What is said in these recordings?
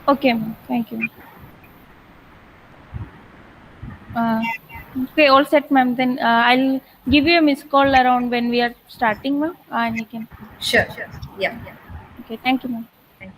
Okay, ma'am. Thank you. Uh, okay, all set, ma'am. Then I'll give you a missed call around when we are starting, ma'am, and we can. Sure. Yeah. Okay, thank you, ma'am. Thank you.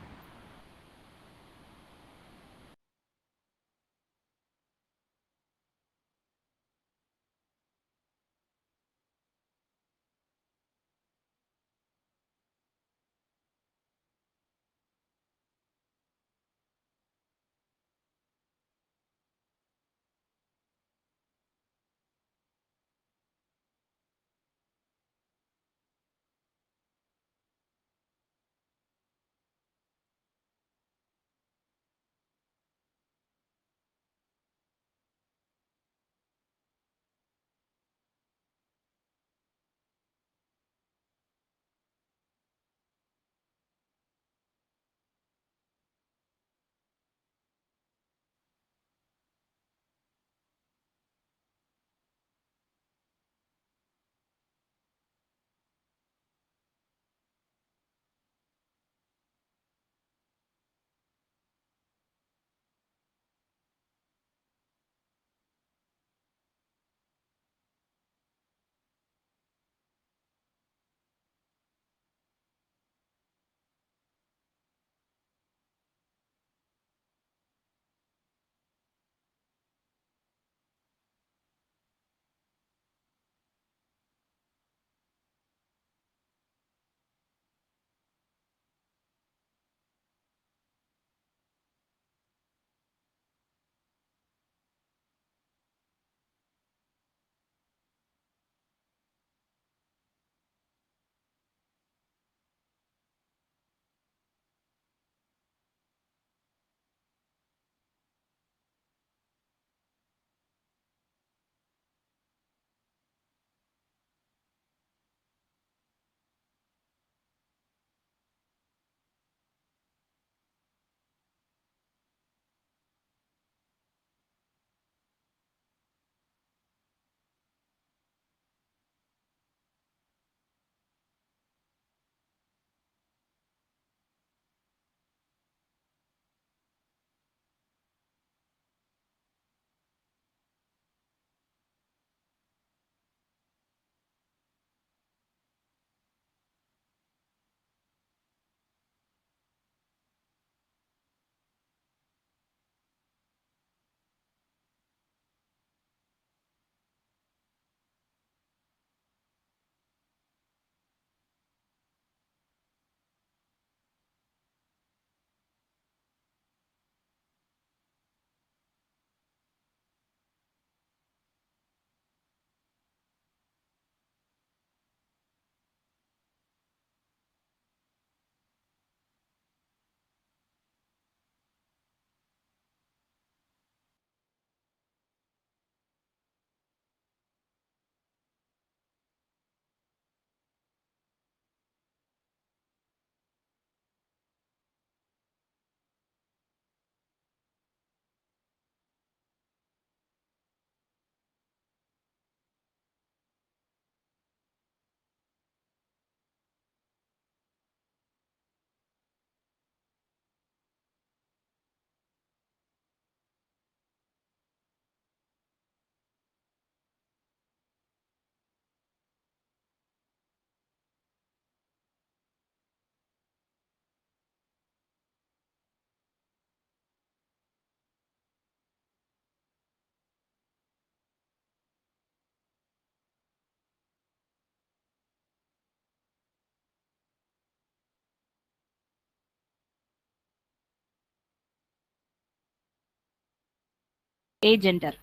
agender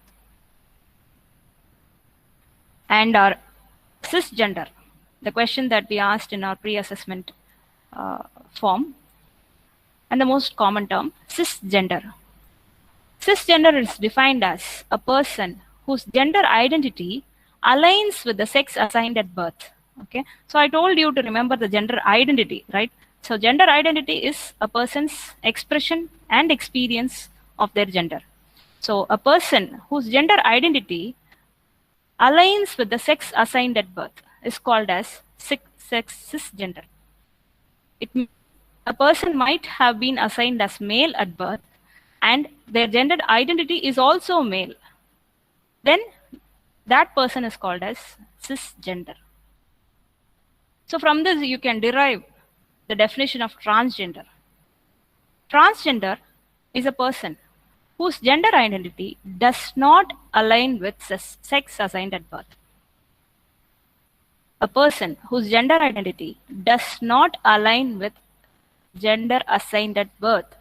and our cisgender, the question that we asked in our pre-assessment form, and the most common term, cisgender. Cisgender is defined as a person whose gender identity aligns with the sex assigned at birth. Okay, so I told you to remember the gender identity, right? So, gender identity is a person's expression and experience of their gender. So, a person whose gender identity aligns with the sex assigned at birth is called as sex cisgender. It means a person might have been assigned as male at birth and their gender identity is also male. Then that person is called as cisgender. So from this, you can derive the definition of transgender. Transgender is a person whose gender identity does not align with sex assigned at birth. A person whose gender identity does not align with gender assigned at birth.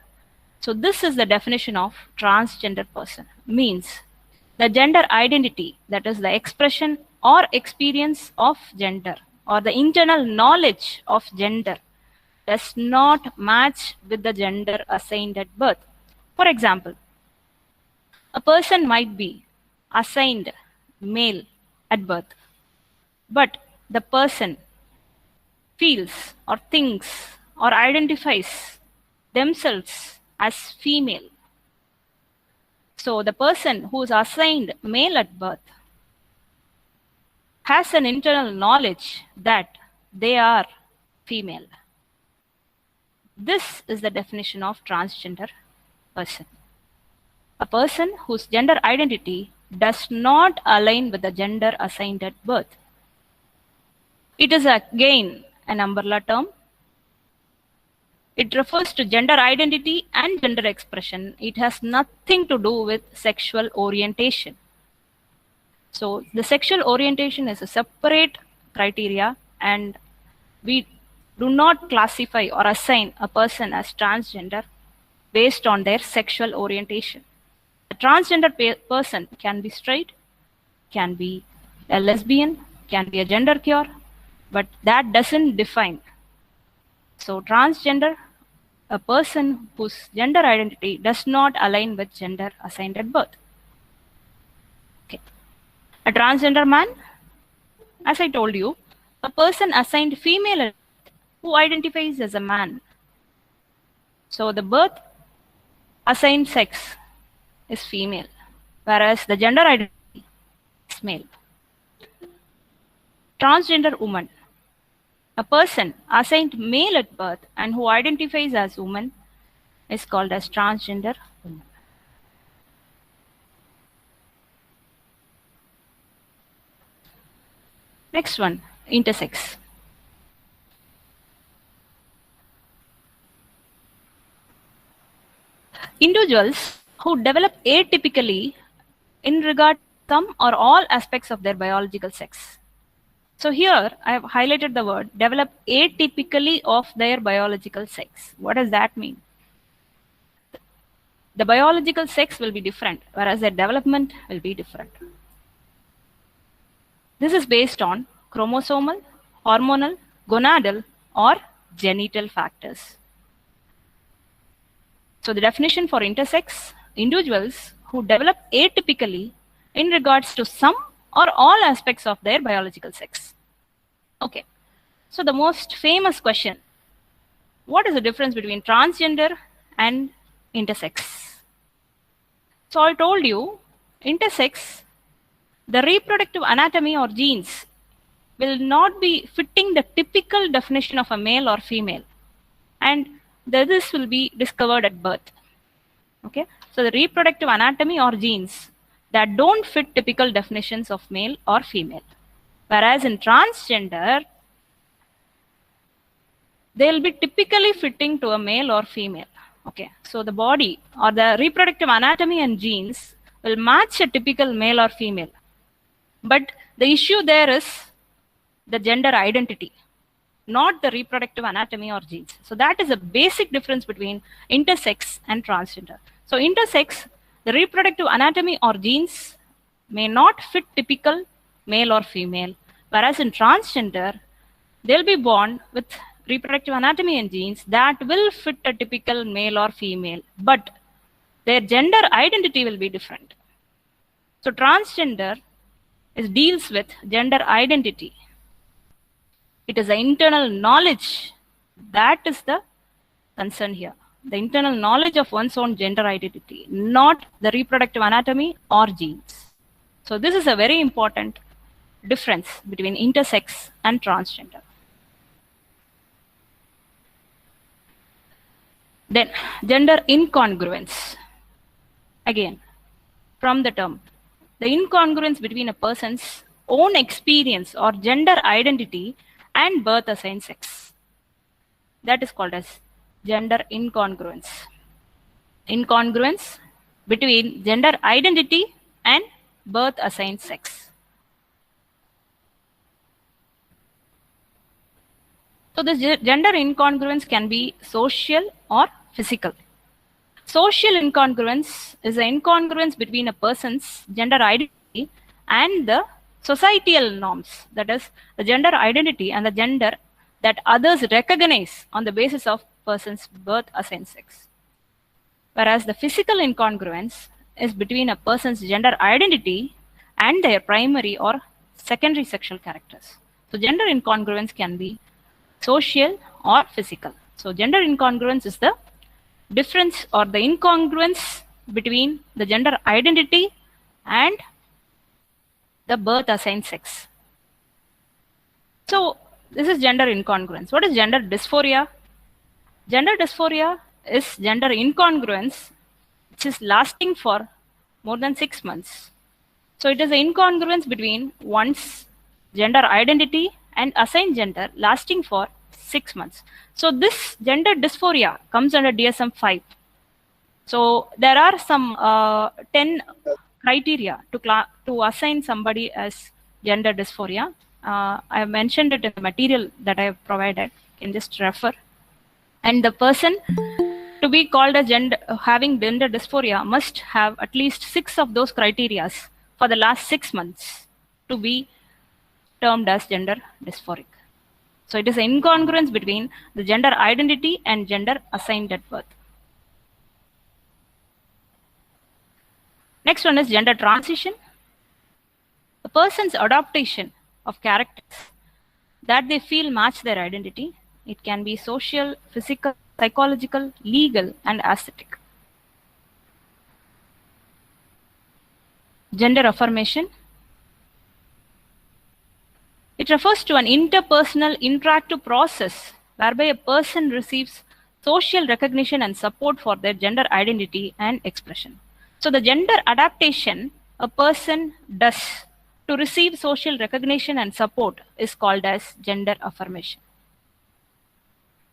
So this is the definition of transgender person. Means the gender identity, that is the expression or experience of gender or the internal knowledge of gender, does not match with the gender assigned at birth. For example, a person might be assigned male at birth, but the person feels or thinks or identifies themselves as female. So the person who is assigned male at birth has an internal knowledge that they are female. This is the definition of transgender person. A person whose gender identity does not align with the gender assigned at birth. It is again an umbrella term. It refers to gender identity and gender expression. It has nothing to do with sexual orientation. So the sexual orientation is a separate criteria, and we do not classify or assign a person as transgender based on their sexual orientation. A transgender person can be straight, can be a lesbian, can be a genderqueer, but that doesn't define. So transgender, a person whose gender identity does not align with gender assigned at birth. Okay. A transgender man, as I told you, a person assigned female at birth who identifies as a man. So the birth assigned sex is female, whereas the gender identity is male. Transgender woman, a person assigned male at birth and who identifies as woman is called as transgender woman. Next one, intersex. Individuals who develop atypically in regard to some or all aspects of their biological sex. So here I have highlighted the word develop atypically of their biological sex. What does that mean? The biological sex will be different, whereas their development will be different. This is based on chromosomal, hormonal, gonadal, or genital factors. So the definition for intersex, individuals who develop atypically in regards to some or all aspects of their biological sex. Okay, so the most famous question, what is the difference between transgender and intersex? So I told you, intersex, the reproductive anatomy or genes will not be fitting the typical definition of a male or female, and this will be discovered at birth. Okay, so the reproductive anatomy or genes that don't fit typical definitions of male or female. Whereas in transgender, they'll be typically fitting to a male or female. Okay, so the body or the reproductive anatomy and genes will match a typical male or female. But the issue there is the gender identity, not the reproductive anatomy or genes. So that is a basic difference between intersex and transgender. So intersex, the reproductive anatomy or genes may not fit typical male or female, whereas in transgender, they'll be born with reproductive anatomy and genes that will fit a typical male or female, but their gender identity will be different. So transgender deals with gender identity. It is the internal knowledge that is the concern here. The internal knowledge of one's own gender identity, not the reproductive anatomy or genes. So this is a very important difference between intersex and transgender. Then gender incongruence. Again, from the term, the incongruence between a person's own experience or gender identity and birth assigned sex. That is called as gender incongruence. Incongruence between gender identity and birth assigned sex. So this gender incongruence can be social or physical. Social incongruence is the incongruence between a person's gender identity and the societal norms, that is, the gender identity and the gender that others recognize on the basis of person's birth assigned sex. Whereas the physical incongruence is between a person's gender identity and their primary or secondary sexual characters. So gender incongruence can be social or physical. So gender incongruence is the difference or the incongruence between the gender identity and the birth assigned sex. So this is gender incongruence. What is gender dysphoria? Gender dysphoria is gender incongruence which is lasting for more than 6 months. So it is an incongruence between one's gender identity and assigned gender lasting for 6 months. So this gender dysphoria comes under DSM-5. So there are some 10 criteria to assign somebody as gender dysphoria. I have mentioned it in the material that I have provided. You can just refer. And the person to be called as having gender dysphoria must have at least 6 of those criteria for the last 6 months to be termed as gender dysphoric. So it is an incongruence between the gender identity and gender assigned at birth. Next one is gender transition. A person's adaptation of characters that they feel match their identity. It can be social, physical, psychological, legal, and aesthetic. Gender affirmation. It refers to an interpersonal interactive process whereby a person receives social recognition and support for their gender identity and expression. So the gender adaptation a person does to receive social recognition and support is called as gender affirmation.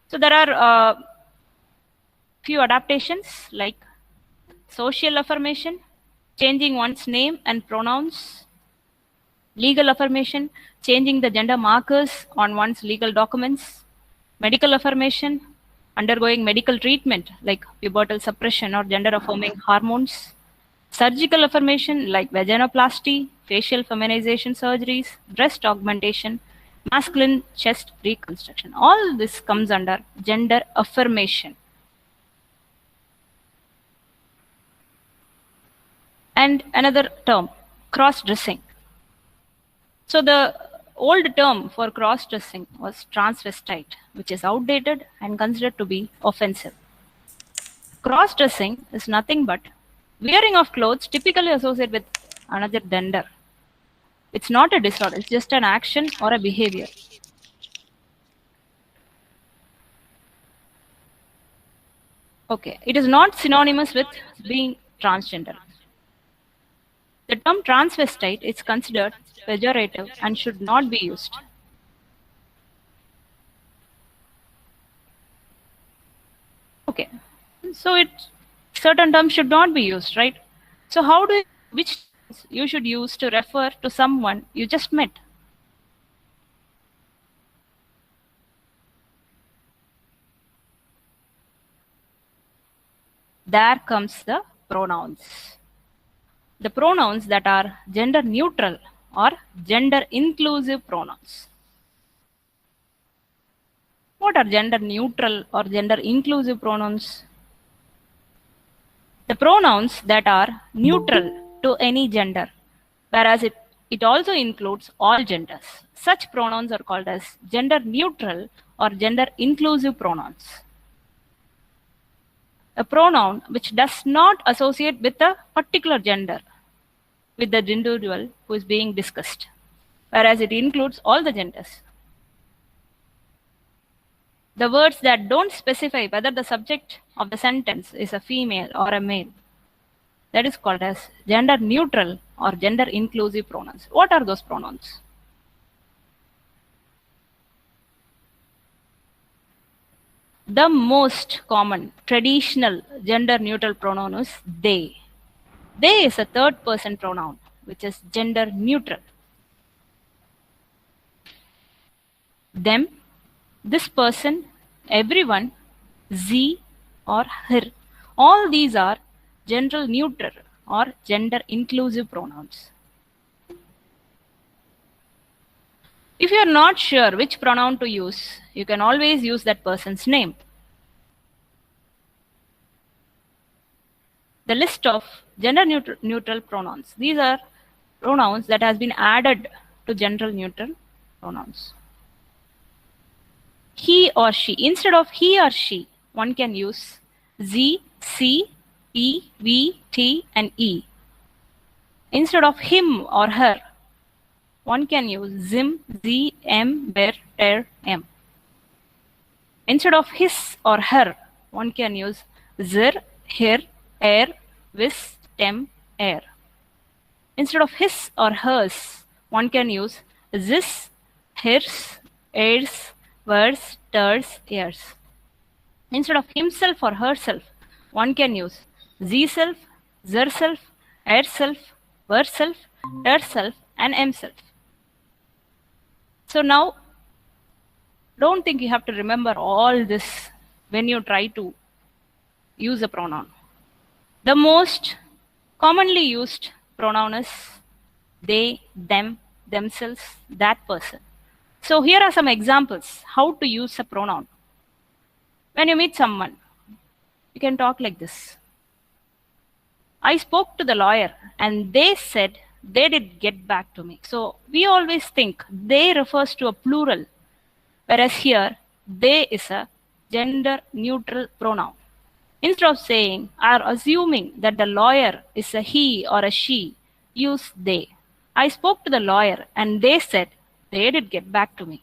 So there are few adaptations like social affirmation, changing one's name and pronouns; legal affirmation, changing the gender markers on one's legal documents; medical affirmation, undergoing medical treatment like pubertal suppression or gender affirming hormones; surgical affirmation like vaginoplasty, facial feminization surgeries, breast augmentation, masculine chest reconstruction. All this comes under gender affirmation. And another term, cross-dressing. So the old term for cross-dressing was transvestite, which is outdated and considered to be offensive. Cross-dressing is nothing but wearing of clothes typically associated with another gender. It's not a disorder, it's just an action or a behavior. Okay, it is not synonymous with being transgender. The term transvestite is considered pejorative and should not be used. Okay, so certain terms should not be used, right? So which terms you should use to refer to someone you just met? There comes the pronouns. The pronouns that are gender neutral or gender inclusive pronouns. What are gender neutral or gender inclusive pronouns? The pronouns that are neutral to any gender, whereas it also includes all genders. Such pronouns are called as gender neutral or gender inclusive pronouns. A pronoun which does not associate with a particular gender with the individual who is being discussed, whereas it includes all the genders. The words that don't specify whether the subject of the sentence is a female or a male. That is called as gender neutral or gender inclusive pronouns. What are those pronouns? The most common traditional gender neutral pronoun is they. They is a third person pronoun, which is gender neutral. Them, this person, everyone, ze or her. All these are gender neutral or gender inclusive pronouns. If you are not sure which pronoun to use, you can always use that person's name. The list of gender neutral pronouns. These are pronouns that has been added to gender neutral pronouns. He or she. Instead of he or she, one can use ze, she, he, we, t, and e. Instead of him or her, one can use zim, ze, em, ber, ter, em. Instead of his or her, one can use zir, her, er, vis, tem, er. Instead of his or hers, one can use zis, hers, ers, vers, ters, ers. Instead of himself or herself, one can use ze-self, zer-self, er-self, ver-self, ter-self, and em-self. So now, don't think you have to remember all this when you try to use a pronoun. The most commonly used pronoun is they, them, themselves, that person. So here are some examples how to use a pronoun. When you meet someone, you can talk like this. I spoke to the lawyer and they said they did get back to me. So we always think they refers to a plural, whereas here they is a gender neutral pronoun. Instead of saying or assuming that the lawyer is a he or a she, use they. I spoke to the lawyer and they said they did get back to me.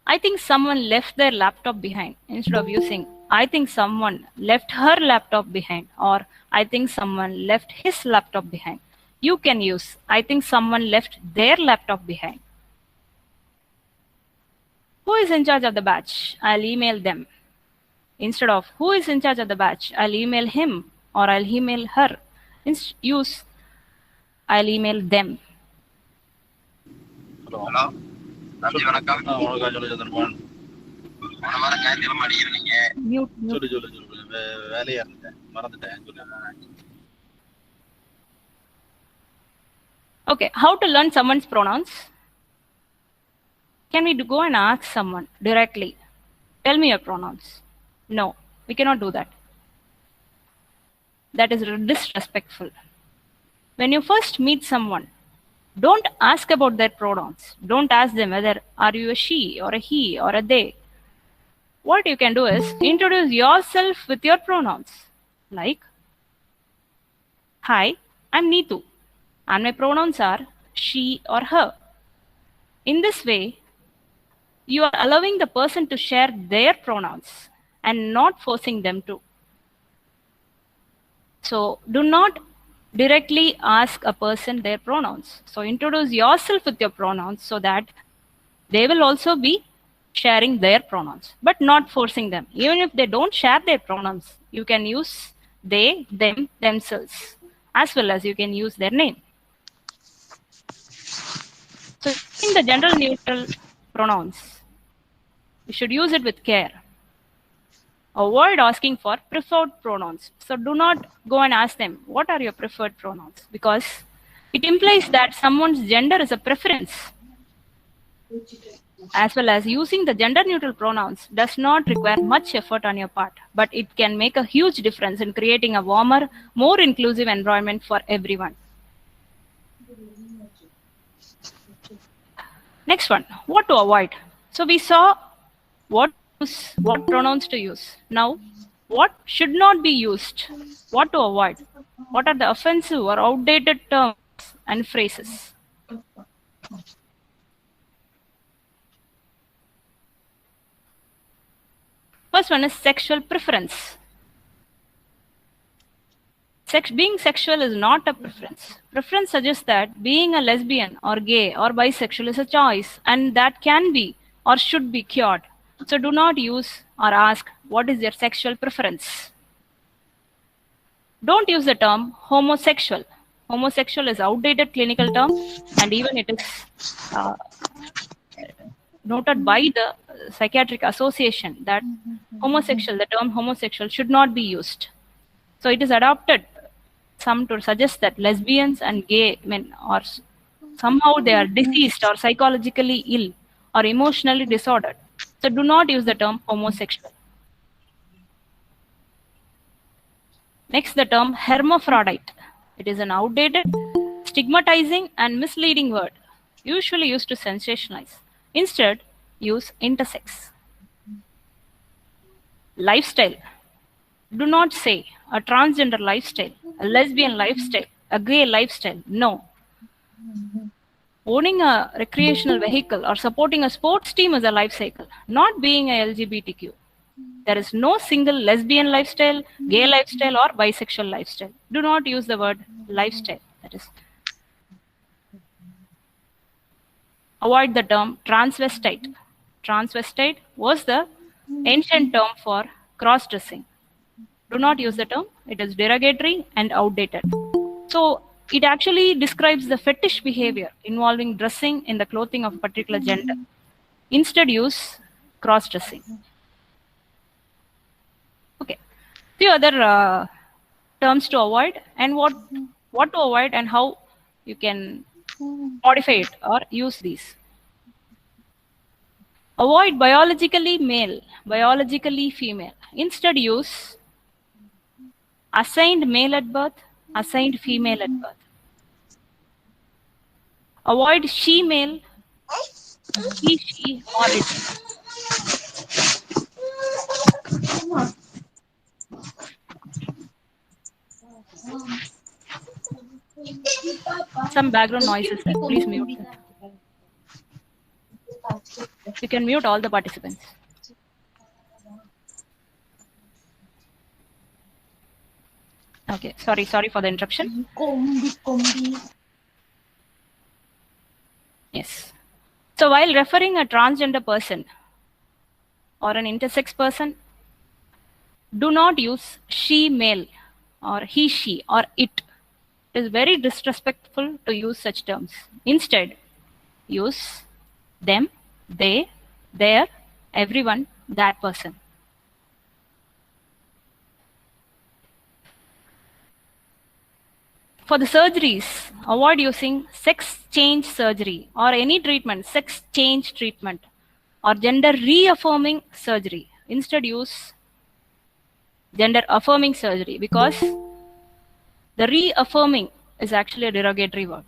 I think someone left their laptop behind. Instead of using I think someone left her laptop behind or I think someone left his laptop behind, you can use I think someone left their laptop behind. Who is in charge of the batch? I'll email them. Instead of who is in charge of the batch, I'll email him or I'll email her. Use I'll email them. Hello தம்பி வணக்கம். வணக்கம். சொல்லு சந்திரமோகன். போன வாரம் ஞாயிற்றுக்கிழமை அடிக்கிறீங்க. சொல்லு வேலையா இருந்தேன் மறந்துட்டேன். சொல்லு. Okay, how to learn someone's pronouns? Can we go and ask someone directly, tell me your pronouns? No, we cannot do that. That is disrespectful. When you first meet someone, don't ask about their pronouns. Don't ask them whether are you a she or a he or a they. What you can do is introduce yourself with your pronouns. Like, hi, I'm Neetu and my pronouns are she or her. In this way, you are allowing the person to share their pronouns and not forcing them to. So do not directly ask a person their pronouns. So introduce yourself with your pronouns so that they will also be sharing their pronouns, but not forcing them. Even if they don't share their pronouns, you can use they, them, themselves, as well as you can use their name. So in the gender neutral pronouns, you should use it with care. Avoid asking for preferred pronouns. So do not go and ask them, what are your preferred pronouns? Because it implies that someone's gender is a preference. As well as using the gender neutral pronouns does not require much effort on your part, but it can make a huge difference in creating a warmer, more inclusive environment for everyone. Next one, what to avoid. So we saw what pronouns to use. Now, what should not be used? What to avoid? What are the offensive or outdated terms and phrases? First one is sexual preference. Being sexual is not a preference. Preference suggests that being a lesbian or gay or bisexual is a choice, and that can be or should be cured. So do not use or ask, what is your sexual preference? Don't use the term homosexual. Homosexual is outdated clinical term, and even it is noted by the Psychiatric Association that the term homosexual should not be used. So it is adopted some to suggest that lesbians and gay men are somehow they are diseased or psychologically ill or emotionally disordered. So do not use the term homosexual. Next, the term hermaphrodite. It is an outdated, stigmatizing and misleading word, usually used to sensationalize. Instead, use intersex. Lifestyle. Do not say a transgender lifestyle, a lesbian lifestyle, a gay lifestyle. No. Owning a recreational vehicle or supporting a sports team is a life cycle, not being a LGBTQ. There is no single lesbian lifestyle, gay lifestyle, or bisexual lifestyle. Do not use the word lifestyle. That is. Avoid the term transvestite. Transvestite was the ancient term for cross-dressing. Do not use the term. It is derogatory and outdated. So it actually describes the fetish behavior involving dressing in the clothing of a particular gender. Instead, use cross-dressing. Okay. Few other terms to avoid, and what to avoid and how you can modify it or use these. Avoid biologically male, biologically female. Instead, use assigned male at birth, assigned female at birth. Avoid she male, he, she, or it. Some background noises there. Please mute that. You can mute all the participants. Okay, sorry for the interruption. Yes. So while referring a transgender person or an intersex person, do not use she male or he, she, or it. It is very disrespectful to use such terms. Instead, use them, they, their, everyone, that person. For the surgeries, avoid using sex change surgery or any treatment, sex change treatment or gender reaffirming surgery. Instead, use gender affirming surgery, because the reaffirming is actually a derogatory word.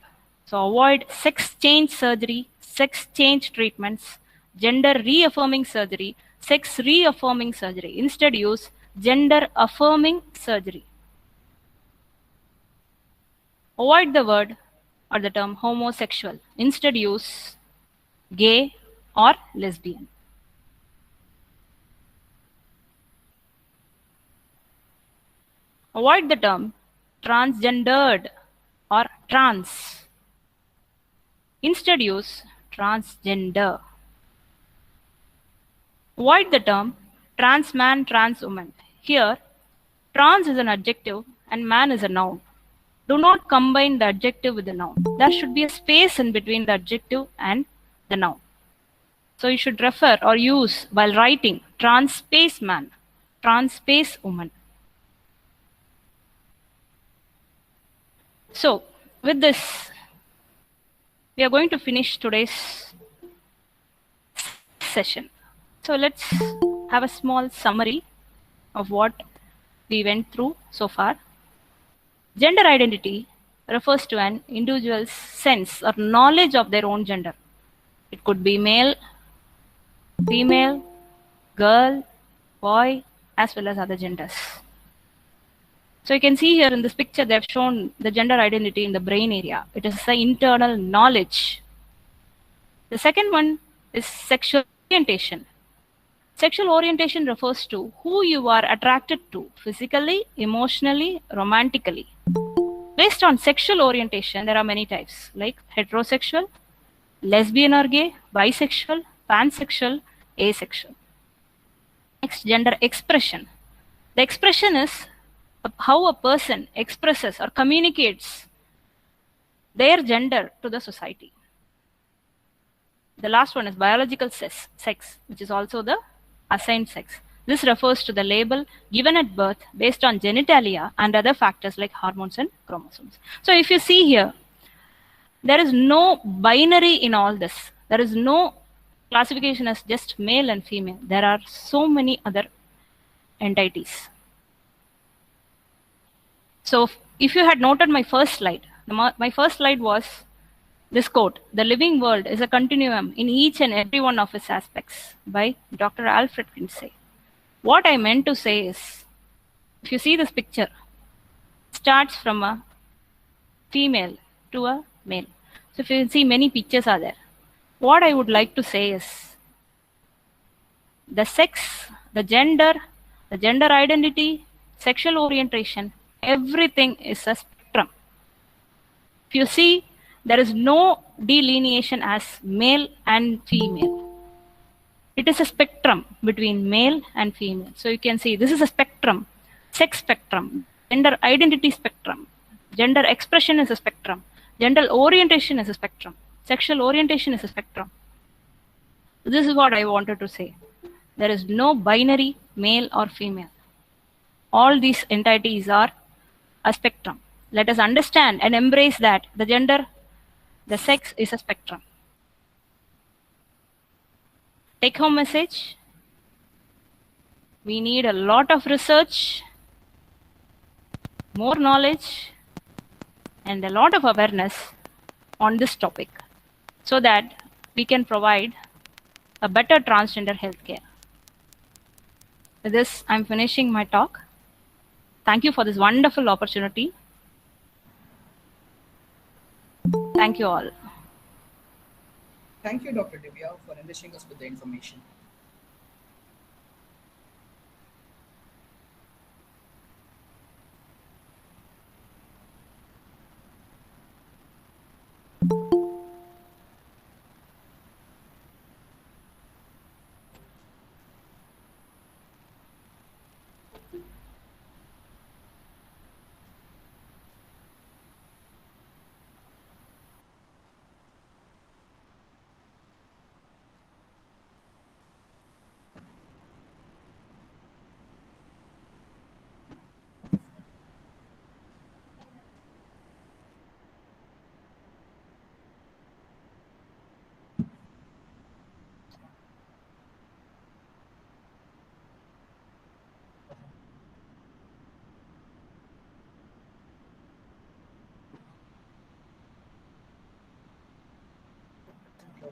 So avoid sex change surgery, sex change treatments, gender reaffirming surgery, sex reaffirming surgery. Instead, use gender affirming surgery. Avoid the word or the term homosexual. Instead, use gay or lesbian. Avoid the term transgendered or trans. Instead, use transgender. Avoid the term trans man, trans woman. Here, trans is an adjective and man is a noun. Do not combine the adjective with the noun. There should be a space in between the adjective and the noun. So you should refer or use while writing trans space man, trans space woman. So with this, we are going to finish today's session. So let's have a small summary of what we went through so far. Gender identity refers to an individual's sense or knowledge of their own gender. It could be male, female, girl, boy, as well as other genders. So you can see here in this picture, they have shown the gender identity in the brain area. It is the internal knowledge. The second one is sexual orientation. Sexual orientation refers to who you are attracted to physically, emotionally, romantically. Based on sexual orientation, there are many types like heterosexual, lesbian or gay, bisexual, pansexual, asexual. Next, gender expression. The expression is how a person expresses or communicates their gender to the society. The last one is biological sex, which is also the assigned sex. This refers to the label given at birth based on genitalia and other factors like hormones and chromosomes. So if you see here, there is no binary in all this. There is no classification as just male and female. There are so many other entities. So if you had noted my first slide, my first slide was this quote: "The living world is a continuum in each and every one of its aspects," by Dr. Alfred Kinsey. What I meant to say is, if you see this picture, it starts from a female to a male. So if you see, many pictures are there. What I would like to say is, the sex, the gender identity, sexual orientation, everything is a spectrum. If you see, there is no delineation as male and female. It is a spectrum between male and female. So you can see this is a spectrum, sex spectrum, gender identity spectrum, gender expression is a spectrum, gender orientation is a spectrum, sexual orientation is a spectrum. This is what I wanted to say. There is no binary male or female. All these entities are a spectrum. Let us understand and embrace that the gender, the sex is a spectrum. Take home message: we need a lot of research, more knowledge, and a lot of awareness on this topic so that we can provide a better transgender healthcare. With this, I'm finishing my talk. Thank you for this wonderful opportunity. Thank you all. Thank you, Dr. Divya, for enriching us with the information.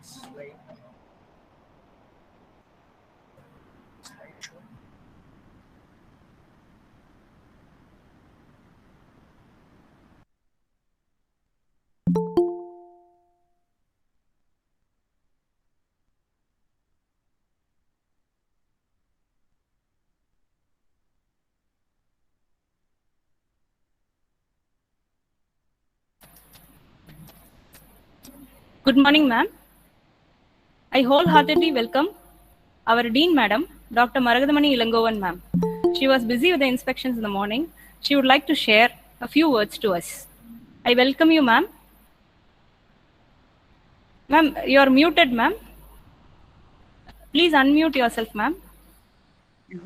Slide. Slideshow. Good morning, ma'am. I wholeheartedly welcome our Dean Madam, Dr. Maragadamani Ilangovan ma'am. She was busy with the inspections in the morning. She would like to share a few words to us. I welcome you, ma'am. Ma'am, you are muted, ma'am. Please unmute yourself, ma'am.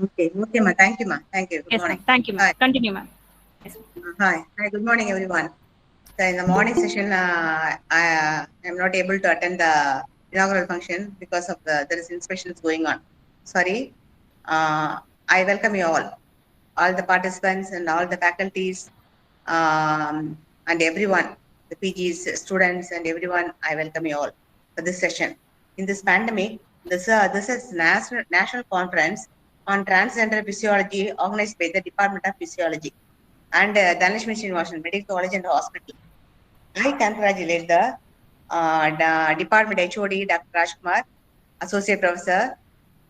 Okay, ma'am. Thank you, ma'am. Thank you. Good Yes, morning. ma'am. Thank you, ma'am. Hi. Continue, ma'am. Yes, Hi. Good morning, everyone. So in the morning session, I am not able to attend the inaugural function because of there is inspections going on. Sorry. I welcome you all the participants and all the faculties, and everyone, the PGs, students, and everyone. I welcome you all for this session. In this pandemic, this is national conference on transgender physiology organized by the Department of Physiology and Dhanlakshmi Srinivasan Medical College and Hospital. I congratulate the Department HOD, Dr. Rajkumar, Associate Professor,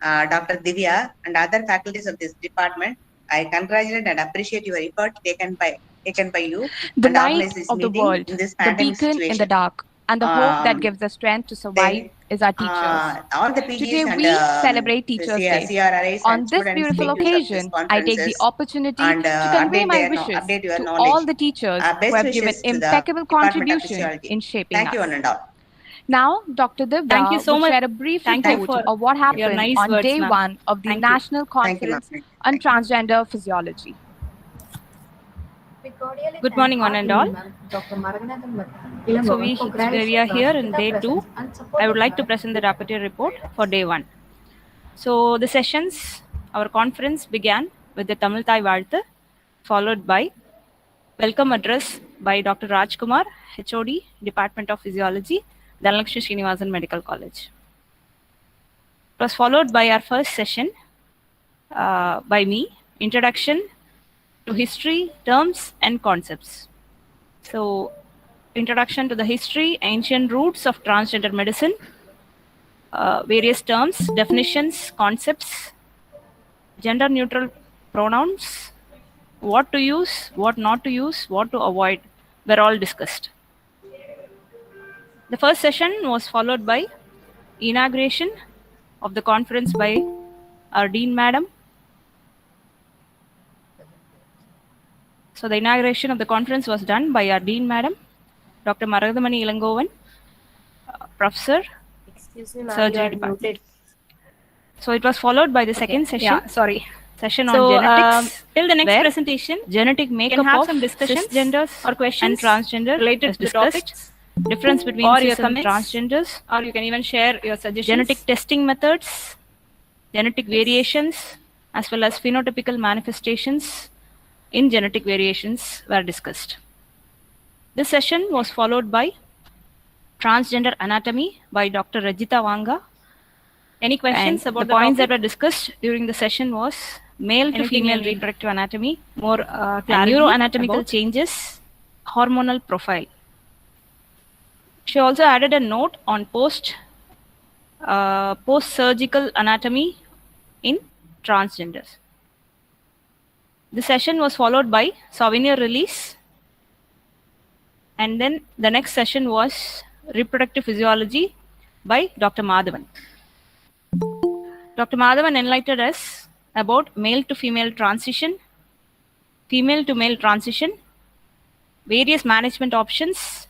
Dr. Divya, and other faculties of this department. I congratulate and appreciate your effort taken by you The and light organize this of the meeting world, in this the pandemic beacon in the situation. dark, and the hope that gives us strength to survive Then, is our teachers. all the PGs Today and we celebrate Teachers' Day. CRRAs On and this students beautiful make use of this occasion, I take the conferences opportunity and to convey my wishes update your to knowledge. all the teachers who Best have wishes given to the impeccable Department of contribution Physiology. in shaping Thank us. you, one and all. Now, Dr. Divya Thank you so will much. share a brief Thank you report for of what your happened nice on words, day ma'am. 1 of the Thank you. National Thank you, Conference ma'am. on Transgender Physiology. Good morning, one and all. So we are here in day 2. I would like to present the rapporteur report for day 1. So the sessions, our conference began with the Tamil Thai Vartha, followed by welcome address by Dr. Rajkumar, HOD, Department of Physiology, Dhanalakshmi Srinivasan Medical College. It was followed by our first session by me, introduction to history, terms and concepts. So, introduction to the history, ancient roots of transgender medicine, various terms, definitions, concepts, gender neutral pronouns, what to use, what not to use, what to avoid, were all discussed. The first session was followed by inauguration of the conference by our Dean Madam. So the inauguration of the conference was done by our Dean Madam, Dr. Maragadamani Ilangovan, Professor, Surgery Department. So it was followed by the second session. Session on genetics. Till the next presentation, genetic makeup of some cisgenders or questions and transgender related to the topics. Difference between cis and transgenders, or you can even share your suggestions. Genetic testing methods, genetic variations, as well as phenotypical manifestations in genetic variations were discussed. This session was followed by transgender anatomy by Dr. Rajita Vanga. Any questions about the points that were discussed during the session was male to female reproductive anatomy, more neuroanatomical changes, hormonal profile. She also added a note on post-surgical anatomy in transgenders. The session was followed by souvenir release, and then the next session was reproductive physiology by Dr. Madhavan. Dr. Madhavan enlightened us about male to female transition, female to male transition, various management options,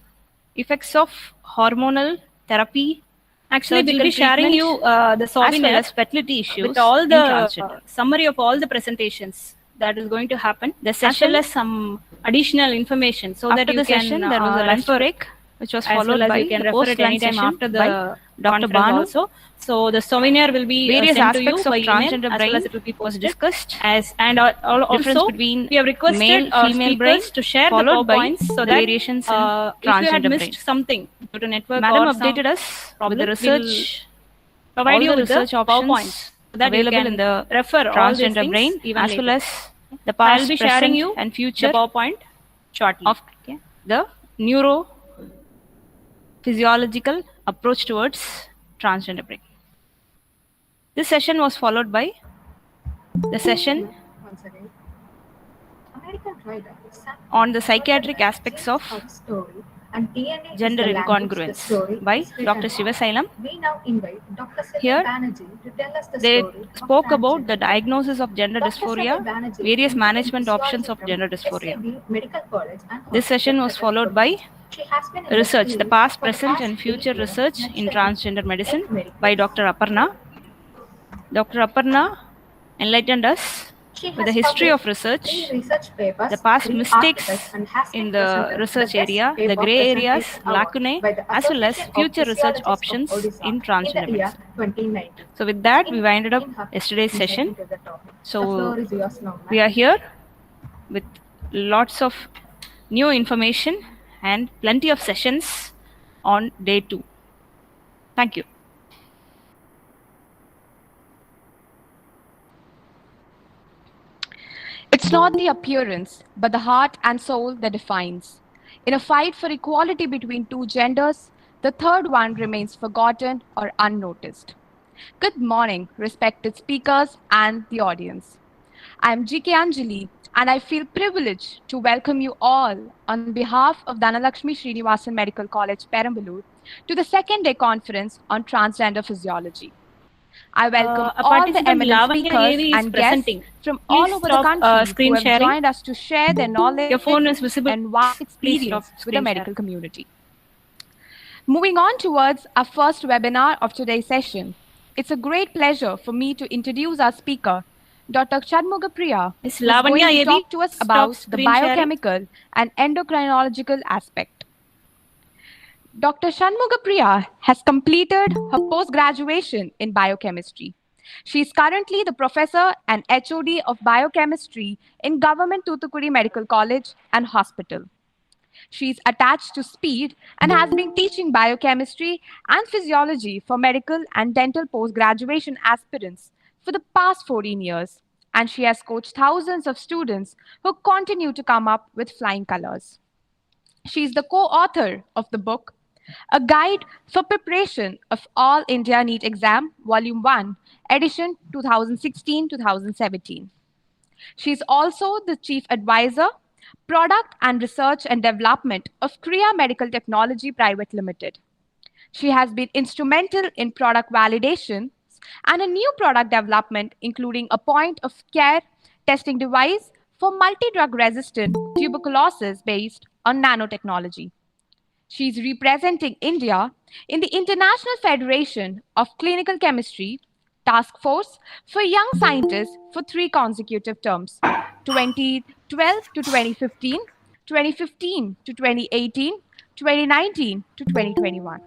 effects of hormonal therapy. Actually, we'll be sharing you the souvenir as well as fertility issues with all the summary of all the presentations that is going to happen. The session as well as some additional information so that you can there was a lunch break, which was followed by you can refer it anytime after the Dr. Banu also. So the souvenir will be various aspects of transgender brain as it will be was discussed as and all also between we have requested male female brains to share the PowerPoints so that variations in transgender if you had missed something due to network Madam updated us with the research provide you with research options that available in the refer transgender brain as well as the past, I'll be sharing you and future the PowerPoint shortly of the neuro physiological approach towards transgender brain. This session was followed by the session on the psychiatric aspects of gender incongruence by Dr. Shivasailam. Here, they spoke about the diagnosis of gender dysphoria, various management options of gender dysphoria. This session was followed by research, the past, present and future research in transgender medicine by Dr. Aparna. Dr. Aparna enlightened us with the history of research, the past mistakes in the research area, the grey areas, lacunae, as well as future research options in transgender medicine. So with that, we winded up yesterday's session. So we are here with lots of new information and plenty of sessions on day 2. Thank you. It's not the appearance, but the heart and soul that defines. In a fight for equality between two genders, the third one remains forgotten or unnoticed. Good morning, respected speakers and the audience. I'm GK Anjali, and I feel privileged to welcome you all on behalf of Dhanalakshmi Srinivasan Medical College, Perambalur, to the second day conference on transgender physiology. I welcome A all the participant eminent Lavanya speakers AV is and guests presenting. from Please all over the stop country screen who have sharing. joined us to share their knowledge Your phone is visible. and vast Please stop experience with the screen medical share. community. Moving on towards our first webinar of today's session, it's a great pleasure for me to introduce our speaker, Dr. Shanmuga Priya, Miss who is going Lavanya to AV, talk to us stop about the screen sharing. biochemical and endocrinological aspect. Dr. Shanmuga Priya has completed her post-graduation in biochemistry. She is currently the professor and HOD of biochemistry in Government Thoothukudi Medical College and Hospital. She is attached to SPEED and has been teaching biochemistry and physiology for medical and dental post-graduation aspirants for the past 14 years. And she has coached thousands of students who continue to come up with flying colors. She is the co-author of the book, A Guide for Preparation of All India NEET Exam, Volume 1, edition 2016-2017. She is also the Chief Advisor, Product and Research and Development of Kriya Medical Technology Private Limited. She has been instrumental in product validation and a new product development, including a point-of-care testing device for multi-drug resistant tuberculosis based on nanotechnology. She is representing India in the International Federation of Clinical Chemistry Task Force for Young Scientists for 3 consecutive terms, 2012 to 2015, 2015 to 2018, 2019 to 2021.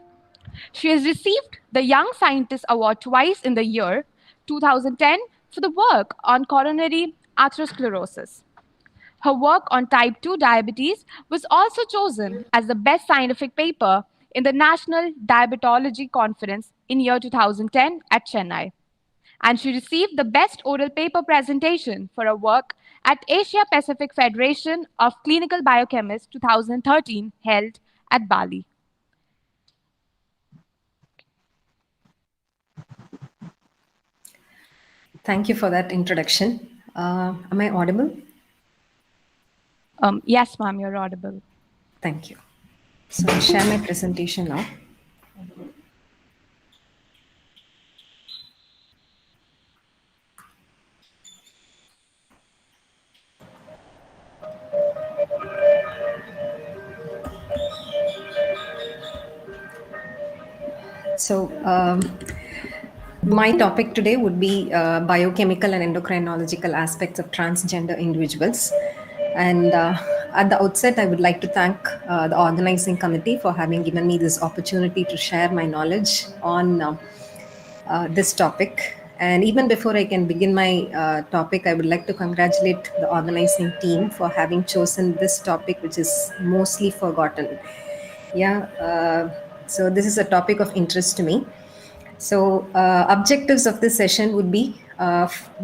She has received the Young Scientist Award twice in the year 2010 for the work on coronary atherosclerosis. Her work on type 2 diabetes was also chosen as the best scientific paper in the National Diabetology Conference in year 2010 at Chennai. And she received the best oral paper presentation for her work at Asia Pacific Federation of Clinical Biochemists 2013 held at Bali. Thank you for that introduction. Am I audible? Yes, ma'am, you're audible. Thank you. So I'll share my presentation now. So my topic today would be biochemical and endocrinological aspects of transgender individuals. And at the outset, I would like to thank the organizing committee for having given me this opportunity to share my knowledge on this topic. And even before I can begin my topic, I would like to congratulate the organizing team for having chosen this topic, which is mostly forgotten. So this is a topic of interest to me. So objectives of this session would be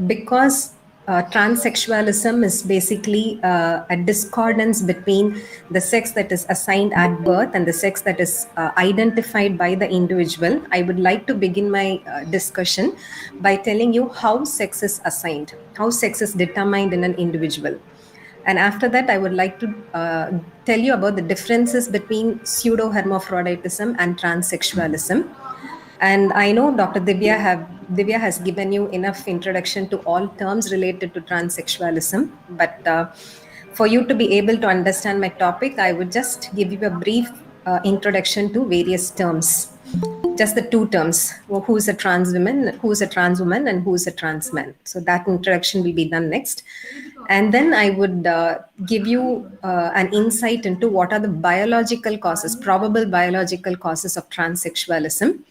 because transsexualism is basically a discordance between the sex that is assigned at birth and the sex that is identified by the individual. I would like to begin my discussion by telling you how sex is assigned, how sex is determined in an individual. And after that, I would like to tell you about the differences between pseudo-hermaphroditism and transsexualism. And I know Dr. Divya has given you enough introduction to all terms related to transsexualism. But for you to be able to understand my topic, I would just give you a brief introduction to various terms. Just the 2 terms: who is a trans woman, and who is a trans man. So that introduction will be done next. And then I would give you an insight into what are the biological causes, probable biological causes of transsexualism.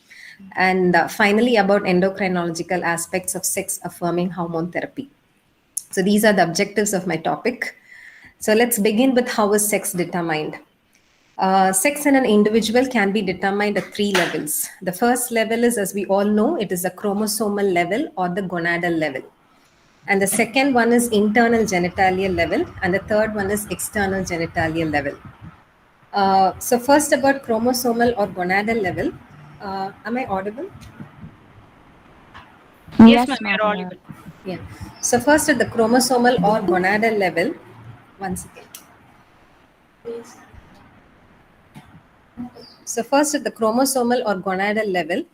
And finally, about endocrinological aspects of sex-affirming hormone therapy. So these are the objectives of my topic. So let's begin with how is sex determined. Sex in an individual can be determined at 3 levels. The first level is, as we all know, it is a chromosomal level or the gonadal level. And the second one is internal genitalial level. And the third one is external genitalial level. So first about chromosomal or gonadal level. Am I audible? Yes, ma'am, ma'am. you're audible. Yeah. So first at the chromosomal or gonadal level, one second. So first at the chromosomal or gonadal level,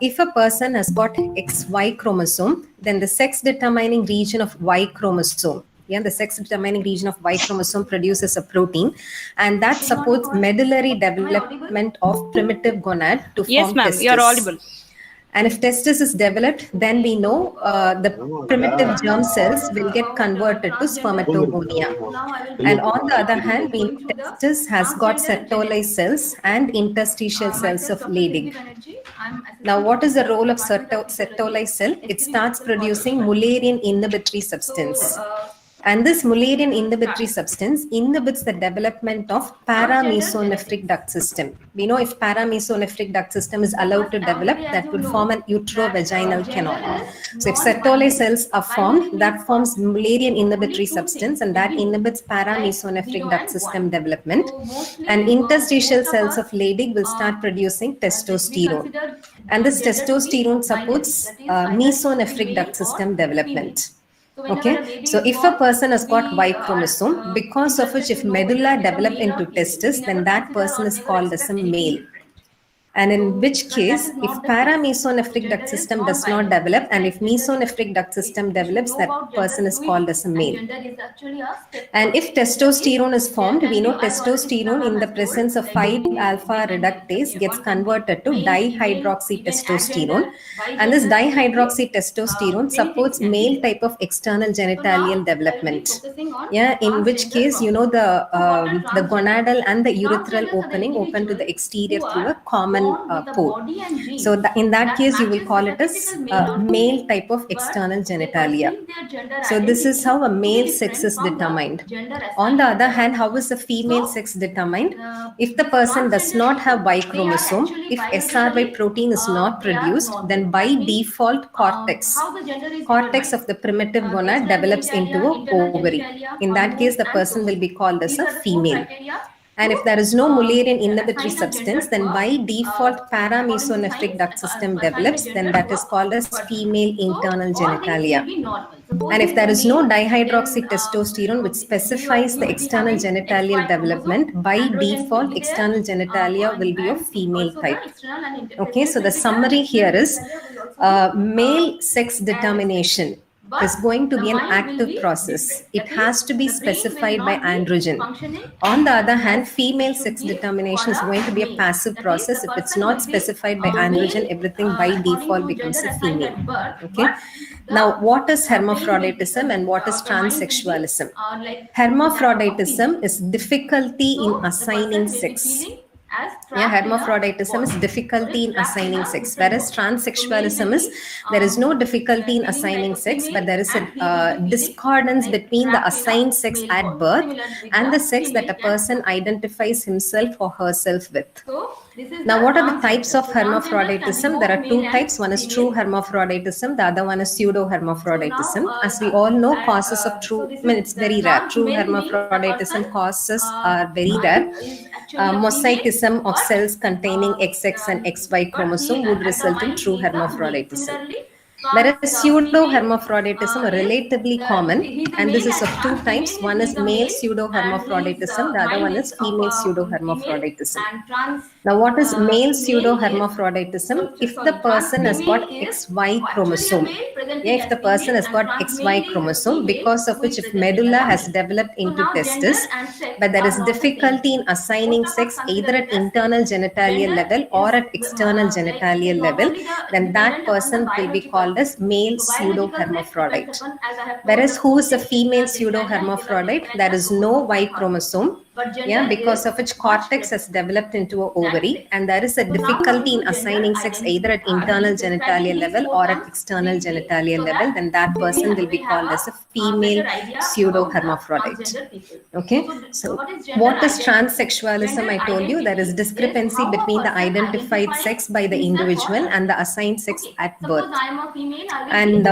if a person has got XY chromosome, then the sex determining region of Y chromosome, yeah, the sex determining region of Y chromosome produces a protein, and that supports medullary development of primitive gonad to Yes, form ma'am, you're testis. audible. And if testis is developed, then we know the primitive germ cells will get converted to spermatogonia. And on the other hand, we know testis has got Sertoli cells and interstitial cells of Leydig. Now, what is the role of Sertoli cell? It starts producing Mullerian inhibitory substance. And this Mullerian inhibitory substance inhibits the development of paramesonephric duct system. We know if paramesonephric duct system is allowed to develop, that would form an uterovaginal canal. So if Sertoli cells are formed, that forms Mullerian inhibitory substance, and that inhibits paramesonephric duct system development. And interstitial cells of Leydig will start producing testosterone. And this testosterone supports mesonephric duct system development. Okay, so if a person has got Y chromosome, because of which if medulla develop into testis, then that person is called as a male. And in which case, if paramesonephric duct system does not develop, and if mesonephric duct system develops, that person is called as a male. And if testosterone is formed, we know testosterone in the presence of 5-alpha reductase gets converted to dihydroxytestosterone. And this dihydroxytestosterone supports male type of external genitalial development. Yeah, in which case, you know, the gonadal and the urethral opening open to the exterior through a common pore. So in that case, you will call it as male type of external genitalia. So this is how a male sex is determined. On the other hand, how is a female sex determined? If the person does not have Y chromosome, if SRY protein is not produced, then by default cortex of the primitive gonad develops into an ovary. In that case, the person will be called as a female. And if there is no Mullerian inhibitory substance, then by default paramesonephric duct system develops, then that is called as female internal genitalia. And if there is no dihydroxytestosterone which specifies the external genitalial development, by default external genitalia will be of female type. Okay, so the summary here is male sex determination is going to be an active process. It has to be specified by androgen. On the other hand, female sex determination is going to be a passive process. If it's not specified by androgen, everything by default becomes a female. Okay. Now, what is hermaphroditism and what is transsexualism? Hermaphroditism is difficulty in assigning sex. Yeah, hermaphroditism is difficulty in assigning sex, whereas transsexualism is there is no difficulty in assigning sex, but there is a discordance between the assigned sex at birth and the sex that a person identifies himself or herself with. Now, what are the types of hermaphroditism? There are two types. One is true hermaphroditism, the other one is pseudo hermaphroditism. As we all know, causes of true, I mean, it's very rare. True hermaphroditism causes are very rare. Mosaicism of cells containing XX and XY chromosome would result in true hermaphroditism. Whereas pseudo hermaphroditism are relatively common, and this is of two types. One is male pseudo hermaphroditism, the other one is female pseudo hermaphroditism. Now, what is male pseudo hermaphroditism? If the person has got XY chromosome, if the person has got XY chromosome, because of which if medulla has developed into testis, but there is difficulty in assigning sex either at internal genitalial level or at external genitalial level, then that person will be called as male pseudo hermaphrodite. Whereas who is a female pseudo hermaphrodite? There is no Y chromosome. Yeah, because of which cortex has developed into an ovary, and there is a difficulty in assigning sex either at internal genitalial level or at external genitalial level, then that person will be called as a female pseudo hermaphrodite. Okay, so what is transsexualism? I told you there is discrepancy between the identified sex by the individual and the assigned sex at birth. And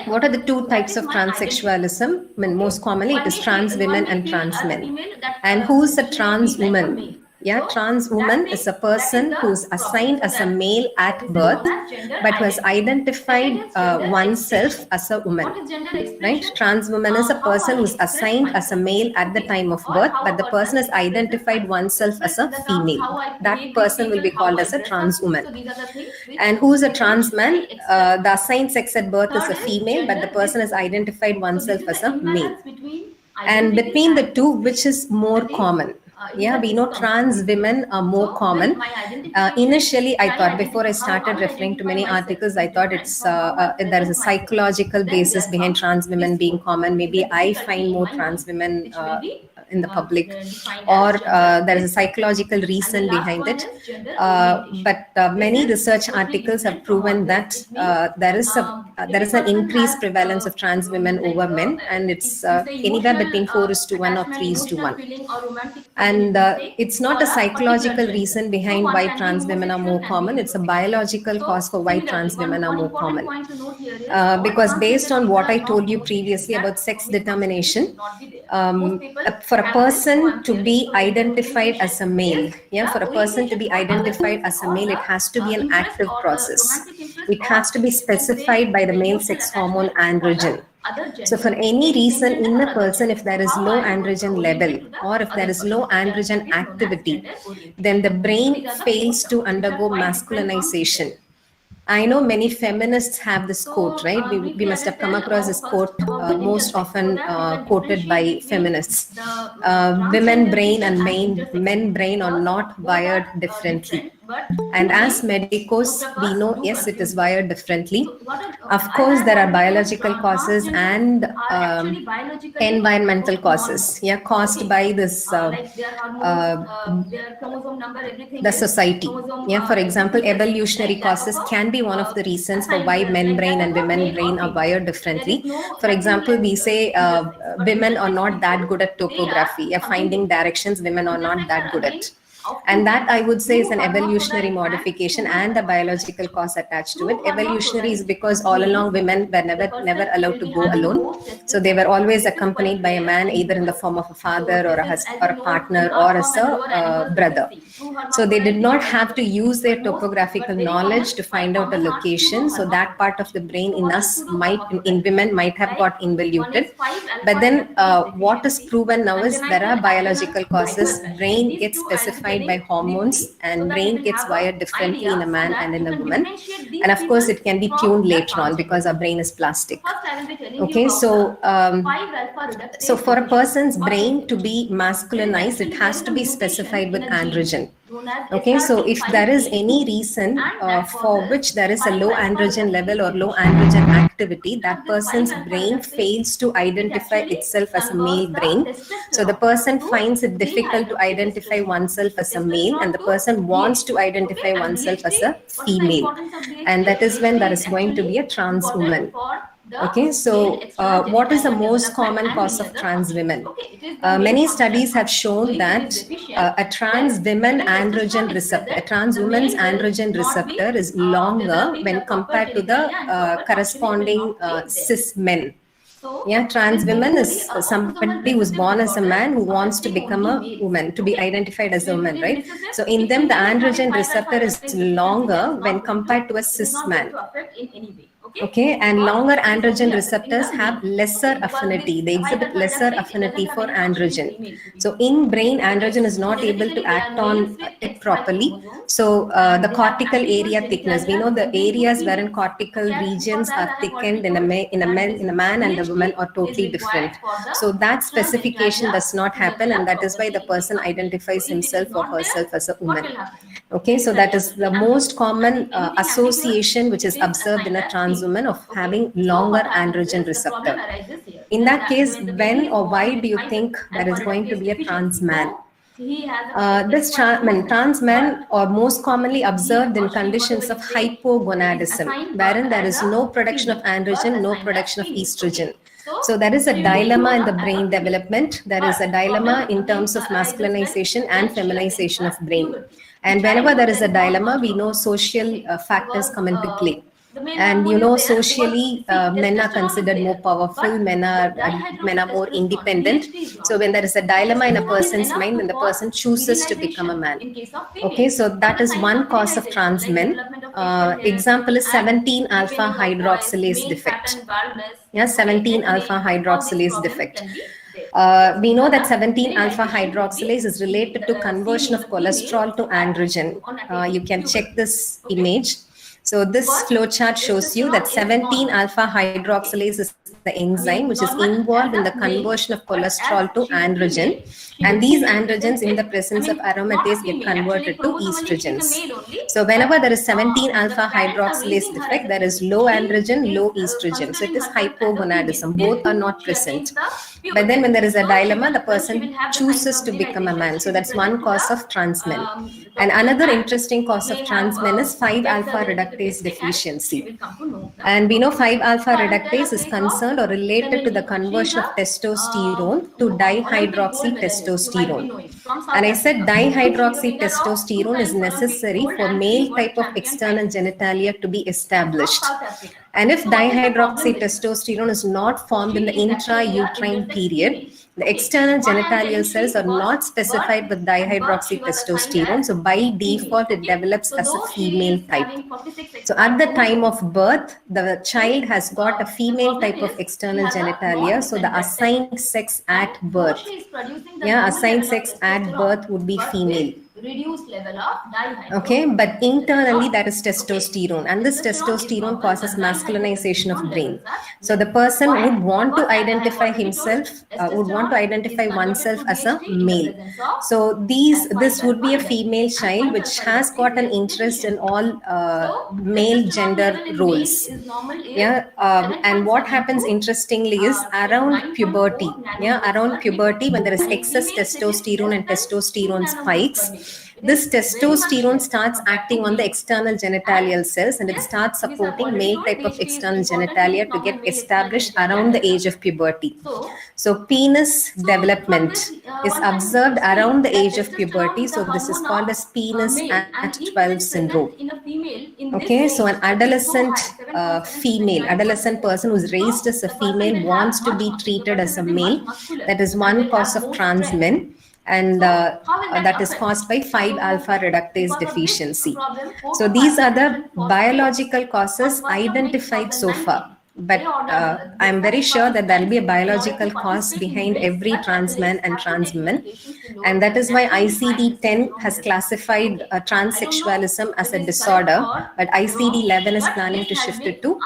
what are the two types of transsexualism? I mean, most commonly it is trans women and trans men. And who is a trans woman? Yeah, trans woman is a person who's assigned as a male at birth, but who has identified oneself as a woman. Right? Trans woman is a person who's assigned as a male at the time of birth, but the person has identified oneself as a female. That person will be called as a trans woman. And who is a trans man? The assigned sex at birth is a female, but the person has identified oneself as a male. And between the two, which is more common? Yeah, we know trans women are more common. Initially, I thought, before I started referring to many articles, I thought there is a psychological basis behind trans women being common. Maybe I find more trans women in the public, or there is a psychological reason behind it. But many research articles have proven that there is an increased prevalence of trans women over men, and it's anywhere between 4:1 or 3:1. And it's not a psychological reason behind why trans women are more common. It's a biological cause for why trans women are more common. Because based on what I told you previously about sex determination, for a person to be identified as a male, for a person to be identified as a male, it has to be an active process. It has to be specified by the male sex hormone androgen. So for any reason in a person, if there is low androgen level or if there is low androgen activity, then the brain fails to undergo masculinization. I know many feminists have this quote, right? We must have come across this quote most often quoted by feminists. Women brain and men brain are not wired differently. And as medicos, we know, yes, it is wired differently. Of course, there are biological causes and environmental causes, caused by this the society. For example, evolutionary causes can be one of the reasons for why men brain and women brain are wired differently. For example, we say women are not that good at topography. Finding directions, women are not that good at. And that, I would say, is an evolutionary modification and a biological cause attached to it. Evolutionary is because all along women were never allowed to go alone. So they were always accompanied by a man, either in the form of a father or a husband or a partner or as a brother. So they did not have to use their topographical knowledge to find out a location. So that part of the brain in us in women might have got involuted. But then what is proven now is there are biological causes. Brain gets specified by hormones, and brain gets wired differently in a man and in a woman. And of course, it can be tuned later on because our brain is plastic. Okay, so for a person's brain to be masculinized, it has to be specified with androgen. Okay, so if there is any reason for which there is a low androgen level or low androgen activity, that person's brain fails to identify itself as a male brain. So the person finds it difficult to identify oneself as a male, and the person wants to identify oneself as a female. And that is when there is going to be a trans woman. Okay, so what is the most common cause of trans women? Many studies have shown that a trans woman's androgen receptor is longer when compared to the corresponding cis men. Trans women is somebody who's born as a man who wants to become a woman, to be identified as a woman, right? So in them, the androgen receptor is longer when compared to a cis man. Okay, and longer androgen receptors have lesser affinity. They exhibit lesser affinity for androgen. So in brain, androgen is not able to act on it properly. So the cortical area thickness, we know the areas wherein cortical regions are thickened in a man and a woman are totally different. So that specification does not happen, and that is why the person identifies himself or herself as a woman. Okay, so that is the most common association which is observed in a trans woman of having longer androgen receptor. In that case, when or why do you think there is going to be a trans man? Trans men are most commonly observed in conditions of hypogonadism, wherein there is no production of androgen, no production of estrogen. So there is a dilemma in the brain development. There is a dilemma in terms of masculinization and feminization of brain. And whenever there is a dilemma, we know social factors come into play. And socially, men are considered more powerful. Men are more independent. So when there is a dilemma in a person's mind, then the person chooses to become a man. Okay, so that is one cause of trans men. Example is 17 alpha hydroxylase defect. Yeah, 17 alpha hydroxylase defect. We know that 17 alpha hydroxylase is related to conversion of cholesterol to androgen. You can check this image. So this flowchart shows you that 17 alpha hydroxylase is the enzyme which is involved in the conversion of cholesterol to androgen. And these androgens in the presence of aromatase get converted to estrogens. So whenever there is 17 alpha hydroxylase defect, there is low androgen, low estrogen. So it is hypogonadism. Both are not present. But then when there is a dilemma, the person chooses to become a man. So that's one cause of trans men. And another interesting cause of trans men is 5-alpha reductase deficiency. And we know 5-alpha reductase is concerned or related to the conversion of testosterone to dihydroxytestosterone. And I said dihydroxytestosterone is necessary for male type of external genitalia to be established. And if dihydroxytestosterone is not formed in the intrauterine period, the external genitalial cells are not specified with dihydroxytestosterone. So by default, it develops as a female type. So at the time of birth, the child has got a female type of external genitalia. So the assigned sex at birth, assigned sex at birth would be female. Reduced level of dihydroxy. Okay, but internally there is testosterone, and this testosterone causes masculinization of brain. So the person would want to identify himself, would want to identify oneself as a male. So this would be a female child which has got an interest in all male gender roles. And what happens interestingly is around puberty. Around puberty, when there is excess testosterone and testosterone spikes, this testosterone starts acting on the external genitalial cells, and it starts supporting male type of external genitalia to get established around the age of puberty. So penis development is observed around the age of puberty. So this is called as penis at 12 syndrome. Okay, so an adolescent adolescent person who's raised as a female wants to be treated as a male. That is one cause of trans men. And that is caused by 5-alpha reductase deficiency. So these are the biological causes identified so far. But I'm very sure that there will be a biological cause behind every trans man and trans woman. And that is why ICD-10 has classified transsexualism as a disorder, but ICD-11 is planning to shift it to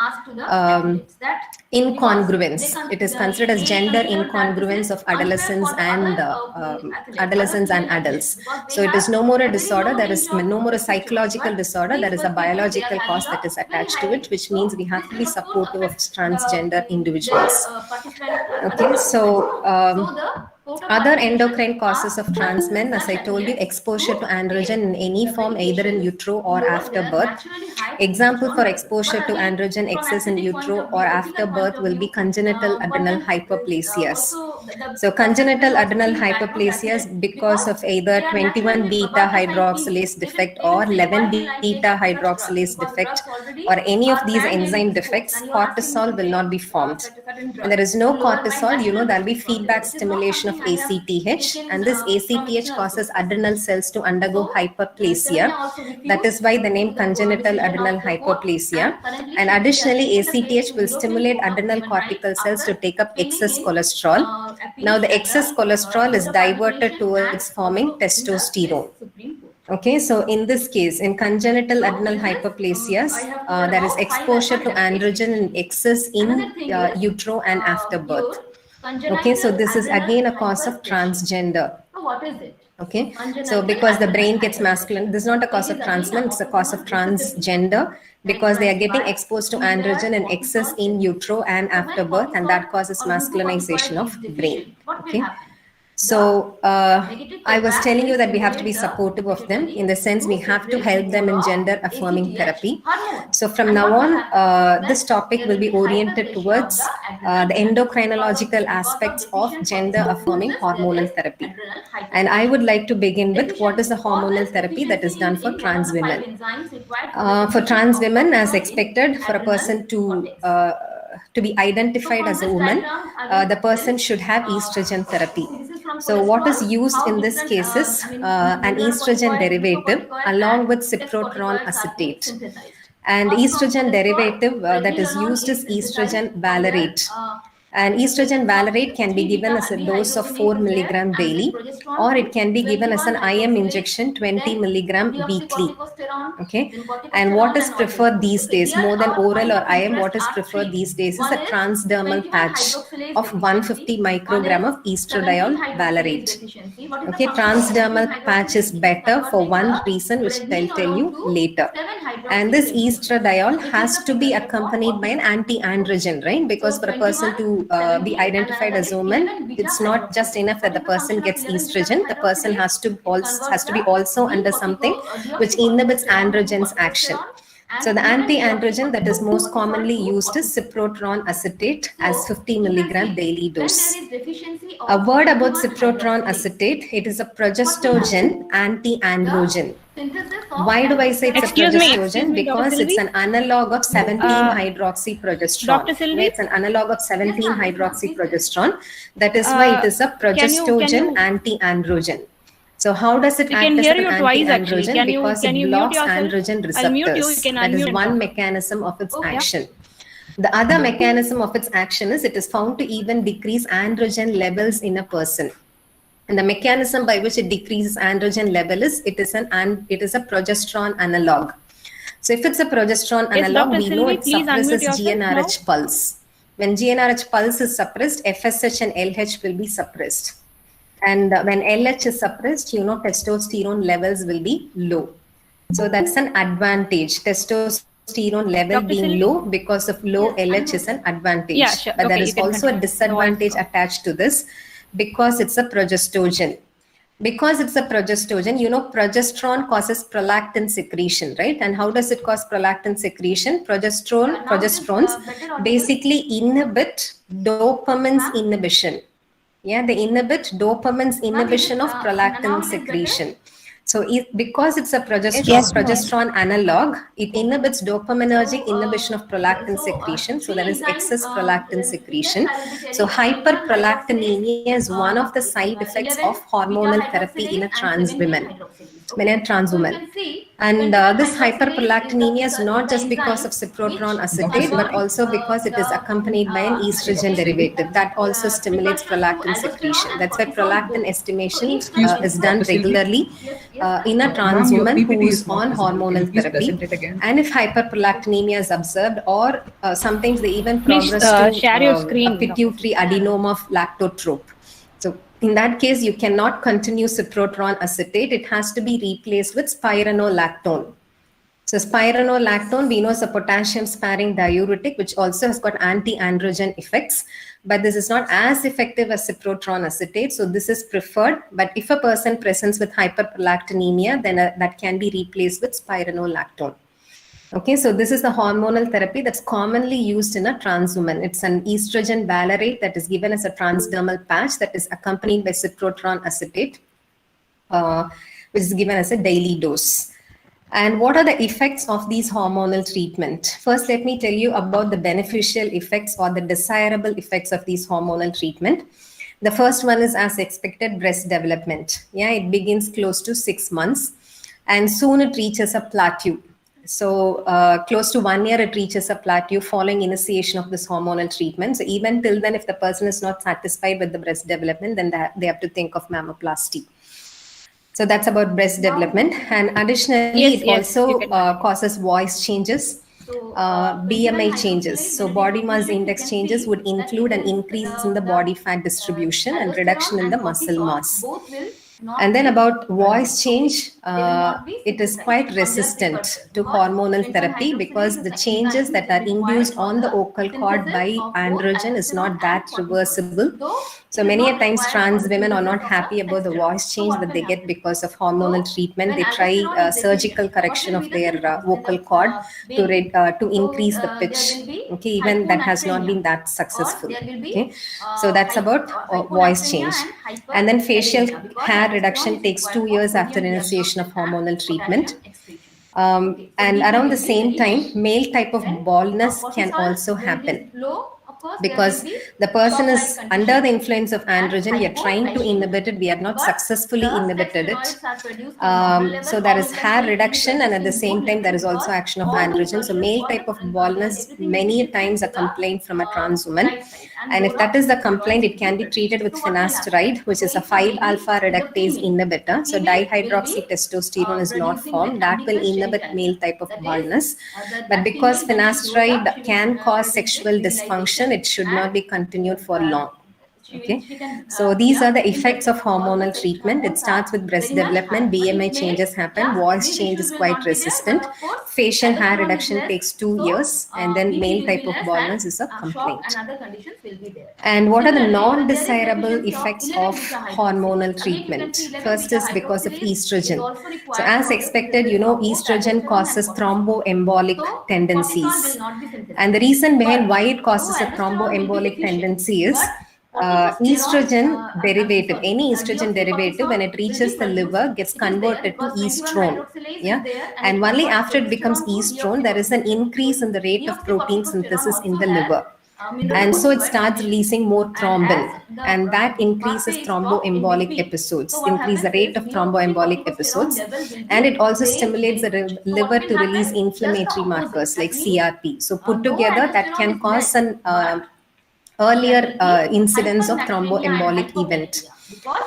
incongruence. It is considered as gender incongruence of adolescents and adults. So it is no more a disorder. There is no more a psychological disorder. There is a biological cause that is attached to it, which means we have to be supportive of transgender individuals. Okay, so other endocrine causes of trans men, as I told you, exposure to androgen in any form, either in utero or after birth. Example for exposure to androgen excess in utero or after birth will be congenital adrenal hyperplasias. So congenital adrenal hyperplasias because of either 21 beta hydroxylase defect or 11 beta hydroxylase defect or any of these enzyme defects, cortisol will not be formed. When there is no cortisol, there will be feedback stimulation of ACTH, and this ACTH causes adrenal cells to undergo hyperplasia. That is why the name congenital adrenal hyperplasia. And additionally, ACTH will stimulate adrenal cortical cells to take up excess cholesterol. Now the excess cholesterol is diverted towards forming testosterone. Okay, so in this case, in congenital adrenal hyperplasias, there is exposure to androgen in excess in utero and after birth. Okay, so this is again a cause of transgender. What is it? Okay, so because the brain gets masculine, this is not a cause of trans men, it's a cause of transgender because they are getting exposed to androgen in excess in utero and after birth, and that causes masculinization of brain. Okay. So I was telling you that we have to be supportive of them, in the sense we have to help them in gender affirming therapy. So from now on, this topic will be oriented towards the endocrinological aspects of gender affirming hormonal therapy. And I would like to begin with what is the hormonal therapy that is done for trans women. For trans women, as expected, for a person to be identified as a woman, the person should have estrogen therapy. So what is used in this case is an estrogen derivative along with cyprotron acetate. And estrogen derivative that is used is estrogen valerate. And estrogen valerate can be given as a dose of 4 milligram daily, or it can be given as an IM injection 20 milligram weekly. Okay. And what is preferred these days, more than oral or IM, what is preferred these days is a transdermal patch of 150 microgram of estradiol valerate. Okay, transdermal patch is better for one reason, which I'll tell you later. And this estradiol has to be accompanied by an anti-androgen, right? Because for a person to be identified as a woman, it's not just enough that the person gets estrogen. The person has to be also under something which inhibits androgen's action. So the anti-androgen that is most commonly used is cyprotron acetate as 50 milligram daily dose. A word about cyprotron acetate: it is a progestogen anti-androgen. Why do I say it's a progestogen? Because it's an analog of 17-hydroxyprogesterone. Dr. Sylvie? It's an analog of 17-hydroxyprogesterone. That is why it is a progestogen anti-androgen. So how does it act as an anti-androgen? Because it blocks androgen receptors. That is one mechanism of its action. The other mechanism of its action is it is found to even decrease androgen levels in a person. And the mechanism by which it decreases androgen level is it is a progesterone analog. So if it's a progesterone analog, we know it suppresses GnRH pulse. When GnRH pulse is suppressed, FSH and LH will be suppressed. And when LH is suppressed, testosterone levels will be low. So that's an advantage. Testosterone level being low because of low LH is an advantage. Yeah, sure. But there is also a disadvantage attached to this because it's a progestogen. Because it's a progestogen, progesterone causes prolactin secretion, right? And how does it cause prolactin secretion? Progesterones basically inhibit dopamine's inhibition. Yeah, they inhibit dopamine's inhibition of prolactin secretion. So because it's a progesterone analog, it inhibits dopaminergic inhibition of prolactin secretion. So there is excess prolactin secretion. So hyperprolactinemia is one of the side effects of hormonal therapy in a trans woman. And this hyperprolactinemia is not just because of cyprotron acetate, but also because it is accompanied by an estrogen derivative that also stimulates prolactin secretion. That's why prolactin estimation is done regularly in a trans woman who is on hormonal therapy. And if hyperprolactinemia is observed, or sometimes they even progress to share your screen, a pituitary adenoma of lactotrope. So in that case, you cannot continue cyprotron acetate. It has to be replaced with spironolactone. So spironolactone, we know, is a potassium-sparing diuretic, which also has got anti-androgen effects. But this is not as effective as cyprotron acetate. So this is preferred. But if a person presents with hyperprolactinemia, then that can be replaced with spironolactone. Okay, so this is the hormonal therapy that's commonly used in a trans woman. It's an estrogen valerate that is given as a transdermal patch that is accompanied by cyprotron acetate, which is given as a daily dose. And what are the effects of these hormonal treatment? First, let me tell you about the beneficial effects or the desirable effects of these hormonal treatment. The first one is, as expected, breast development. Yeah, it begins close to 6 months, and soon it reaches a plateau. So close to 1 year, it reaches a plateau following initiation of this hormonal treatment. So even till then, if the person is not satisfied with the breast development, then they have to think of mammoplasty. So that's about breast development. And additionally, it also causes voice changes, BMI changes. So body mass index changes would include an increase in the body fat distribution and reduction in the muscle mass. And then about voice change, it is quite resistant to hormonal therapy because the changes that are induced on the vocal cord by androgen is not that reversible. So many a times trans women are not happy about the voice change that they get because of hormonal treatment. They try surgical correction of their vocal cord to increase the pitch. Okay, even that has not been that successful. Okay, so that's about voice change. And then facial hair reduction takes 2 years after initiation of hormonal treatment. And around the same time, male type of baldness can also happen because the person is under the influence of androgen. We are trying to inhibit it. We have not successfully inhibited it. So there is hair reduction, and at the same time, there is also action of androgen. So male type of baldness, many times a complaint from a trans woman. And if that is the complaint, it can be treated with finasteride, which is a 5-alpha reductase inhibitor. So dihydroxytestosterone is not formed. That will inhibit male type of baldness. But because finasteride can cause sexual dysfunction, it should not be continued for long. Okay, so these are the effects of hormonal treatment. It starts with breast development, BMI changes happen, voice change is quite resistant, facial hair reduction takes 2 years, and then male type of baldness is a complaint. And what are the non-desirable effects of hormonal treatment? First is because of estrogen. So as expected, estrogen causes thromboembolic tendencies. And the reason behind why it causes a thromboembolic tendency is estrogen derivative, any estrogen derivative, when it reaches the liver, gets converted to estrone. Yeah, and only after it becomes estrone, there is an increase in the rate of protein synthesis in the liver. And so it starts releasing more thrombin, and that increases thromboembolic episodes, increase the rate of thromboembolic episodes. And it also stimulates the liver to release inflammatory markers like CRP. So put together, that can cause an earlier incidence of thromboembolic event.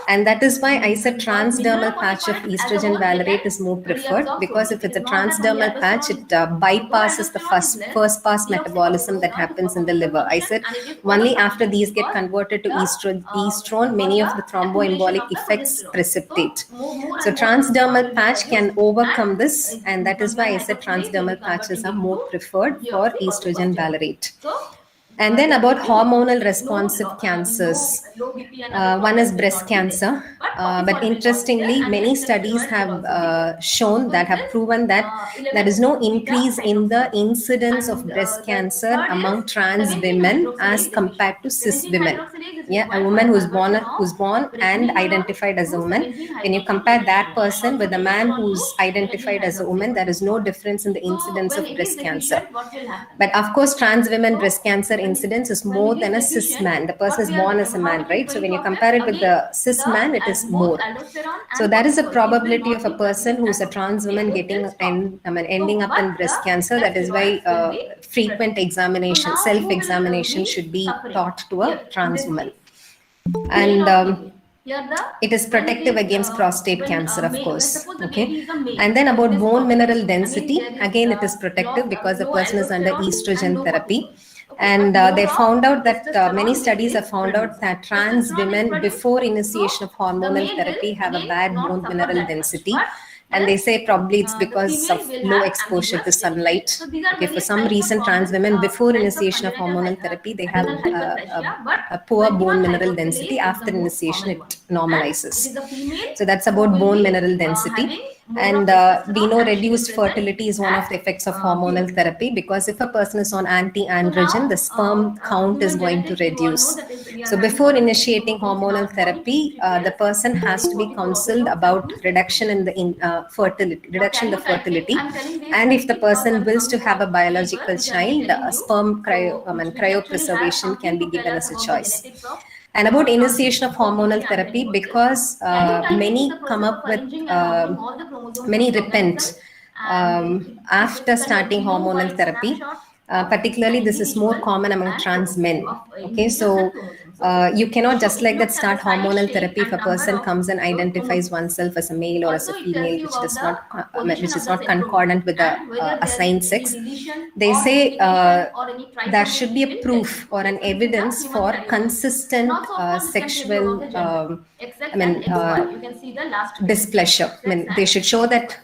And that is why I said transdermal patch of estrogen valerate is more preferred, because if it's a transdermal patch, it bypasses the first pass metabolism that happens in the liver. I said only after these get converted to estrone, many of the thromboembolic effects precipitate. So transdermal patch can overcome this, and that is why I said transdermal patches are more preferred for estrogen valerate. And then about hormonal responsive cancers. One is breast cancer. But interestingly, many studies have shown that have proven that there is no increase in the incidence of breast cancer among trans women as compared to cis women. Yeah, a woman who's born and identified as a woman. When you compare that person with a man who's identified as a woman, there is no difference in the incidence of breast cancer. But of course, trans women breast cancer incidence is more than a cis man. The person is born as a man, right? So when you compare it with the cis man, it is more. So there is a probability of a person who's a trans woman ending up in breast cancer. That is why frequent examination, self-examination should be taught to a trans woman. And it is protective against prostate cancer, of course. Okay, and then about bone mineral density, again it is protective because the person is under estrogen therapy. And they found out that many studies have found out that trans women before initiation of hormonal therapy have a bad bone mineral density. And they say probably it's because of low exposure to sunlight. Okay, for some reason, trans women before initiation of hormonal therapy, they have a poor bone mineral density. After initiation, it normalizes. So that's about bone mineral density. And we know reduced fertility is one of the effects of hormonal therapy, because if a person is on anti-androgen, the sperm count is going to reduce. So before initiating hormonal therapy, the person has to be counseled about reduction in the fertility. And if the person wills to have a biological child, sperm cryopreservation can be given as a choice. And about initiation of hormonal therapy, because many come up with, many repent after starting hormonal therapy. Particularly, this is more common among trans men. Okay, so you cannot just like that start hormonal therapy if a person comes and identifies oneself as a male or as a female, which is not concordant with the assigned sex. They say there should be a proof or an evidence for consistent sexual I mean, You can see the last displeasure. I mean, they should show that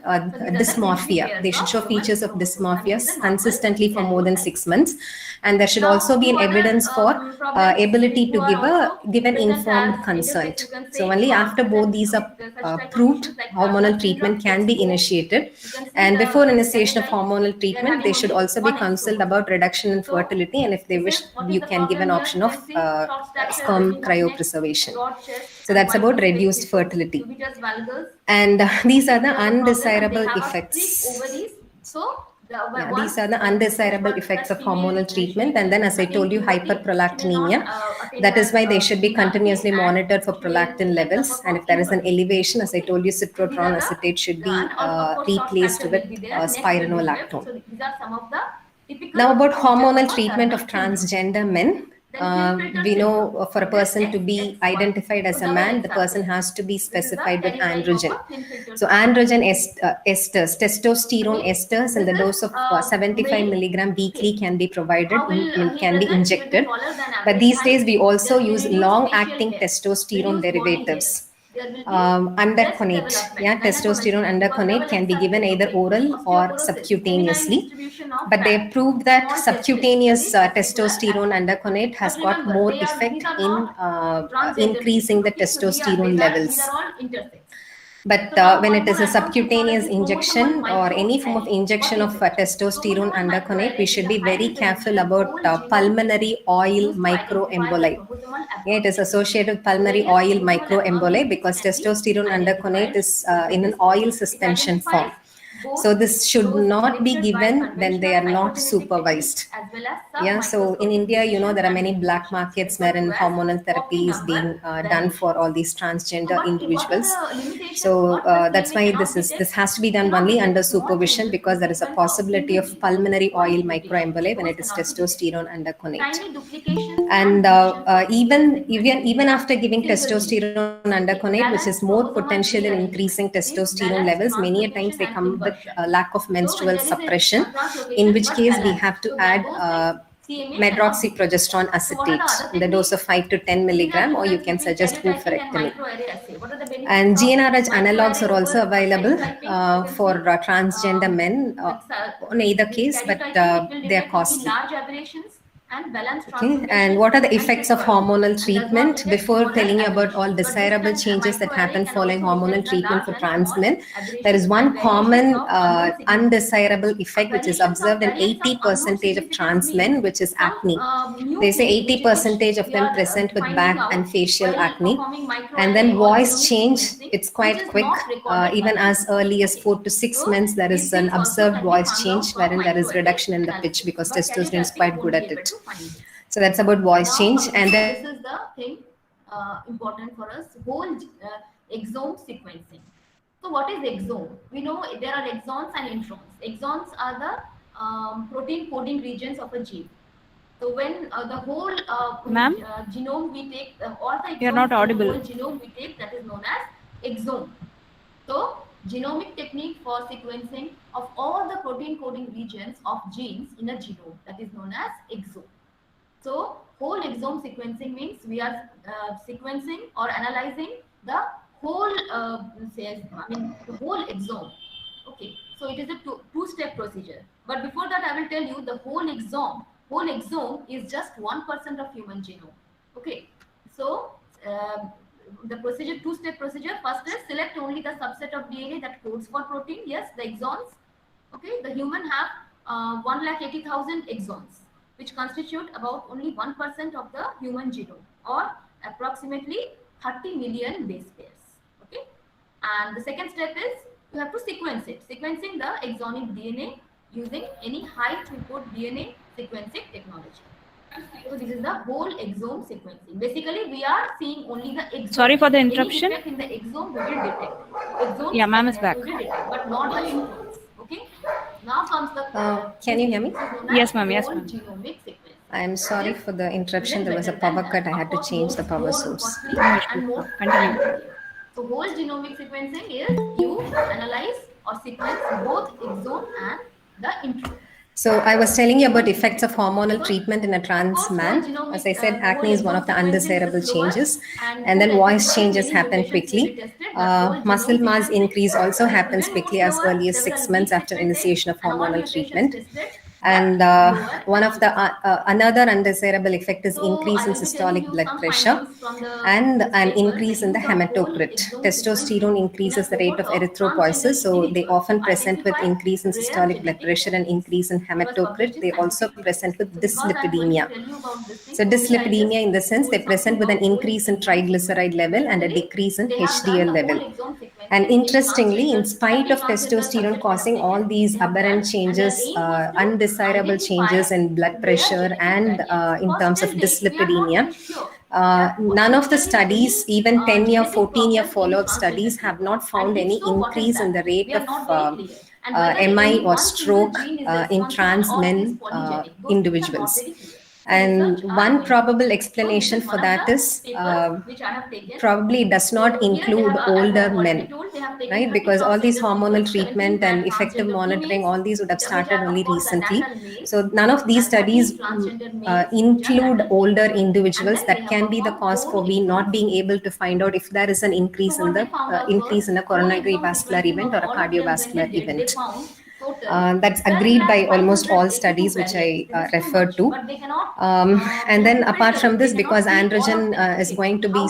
dysmorphia. pairs They should show of features of human dysmorphia chromosomes. consistently for more than Type. 6 months, and there should Now, also be an few other, evidence for problems ability to who are also give an present informed as consent. interface, you can So say, only after both these with are such type of proved, issues like hormonal Stargardt treatment syndrome, can be XO. initiated. You can see And the before initiation of genotype, hormonal they are treatment, they having should only also be one X consulted chromosome. about reduction in So, fertility, and if they this wish, is what is you the can give an problem here. option You of can see short stature, sperm reducing of neck, cryopreservation. broad chest, So and that's white about face reduced tissue, fertility. cubitus valgus. And these are the They have a problem and undesirable they have a effects. streak ovaries. So These are the undesirable effects of hormonal treatment. And then, as I told you, hyperprolactinemia. That is why they should be continuously monitored for prolactin levels. And if there is an elevation, as I told you, citrotron acetate should be replaced with spironolactone. So these are some of the typical. Now, about hormonal treatment of transgender men. We know for a person to be identified as a man, the person has to be specified with androgen. So androgen esters, testosterone esters in the dose of 75 milligram weekly can be provided, can be injected. But these days we also use long-acting testosterone derivatives. Underconate, testosterone underconate can be given either oral or subcutaneously. But they proved that subcutaneous testosterone underconate has got more effect in increasing the testosterone levels. But when it is a subcutaneous injection or any form of injection of testosterone underconate, we should be very careful about pulmonary oil microemboli. It is associated with pulmonary oil microemboli because testosterone underconate is in an oil suspension form. So this should not be given when they are not supervised. So in India, there are many black markets wherein hormonal therapy is being done for all these transgender individuals. So that's why this has to be done only under supervision, because there is a possibility of pulmonary oil microemboli when it is testosterone underconate. And even after giving testosterone underconate, which is more potential in increasing testosterone levels, many a times they come with a lack of menstrual suppression, in which case we have to add medroxyprogesterone acetate in the dose of 5 to 10 milligram, or you can suggest oophorectomy. And GnRH analogs are also available for transgender men in either case, but they are costly. Okay. And what are the effects of hormonal treatment? Before telling you about all desirable changes that happen following hormonal treatment for trans men, there is one common undesirable effect which is observed in 80% of trans men, which is acne. They say 80% of them present with back and facial acne. And then voice change, it's quite quick. Even as early as 4 to 6 months, there is an observed voice change wherein there is reduction in the pitch because testosterone is quite good at it. So that's about voice change. And then this is the thing important for us, whole exome sequencing. So what is exome? We know there are exons and introns. Exons are the protein coding regions of a gene. So when the whole genome we take, all the exons, you're not audible. The whole genome we take, that is known as exome. So genomic technique for sequencing of all the protein coding regions of genes in a genome, that is known as exome. So whole exome sequencing means we are sequencing or analyzing the whole, the whole exome. Okay, so it is a two-step procedure. But before that, I will tell you the whole exome is just 1% of human genome. Okay, so the procedure, two-step procedure. First is select only the subset of DNA that codes for protein. Yes, the exons. Okay, the human have 1,80,000 exons, which constitute about only 1% of the human genome, or approximately 30 million base pairs. Okay, and the second step is you have to sequence it, sequencing the exonic DNA using any high throughput DNA sequencing technology. So this is the whole exome sequencing. Basically, we are seeing only the exome. Sorry for the interruption. Any defect in the exome we will detect. Exome yeah, ma'am is back. We will detect, but not the introns. Okay. Now comes the. Can you hear me? Yes, ma'am. Yes, ma'am. Genomic sequencing. I'm sorry for the interruption. There was a power cut. I had to change the power source. Continue. So whole genomic sequencing is you analyze or sequence both exome and the intron. So I was telling you about effects of hormonal treatment in a trans man. As I said, acne is one of the undesirable changes, and then voice changes happen quickly. Muscle mass increase also happens quickly as early as 6 months after initiation of hormonal treatment. And one of the another undesirable effect is increase in systolic blood pressure and an increase in the hematocrit. Testosterone increases the rate of erythropoiesis, so they often present with increase in systolic blood pressure and increase in hematocrit. They also present with dyslipidemia. So dyslipidemia, in the sense, they present with an increase in triglyceride level and a decrease in HDL level. And interestingly, in spite of testosterone causing all these aberrant changes, undesirable changes in blood pressure and in terms of dyslipidemia, none of the studies, even 10-year, 14-year follow-up studies, have not found any increase in the rate of MI or stroke in trans men individuals. And one probable explanation for that is probably does not include older men, right? Because all these hormonal treatment and effective monitoring, all these would have started only recently. So none of these studies include older individuals. That can be the cause for we not being able to find out if there is an increase in the increase in a coronary vascular event or a cardiovascular event. That's agreed by almost all studies which I referred to. And then apart from this, because androgen is going to be a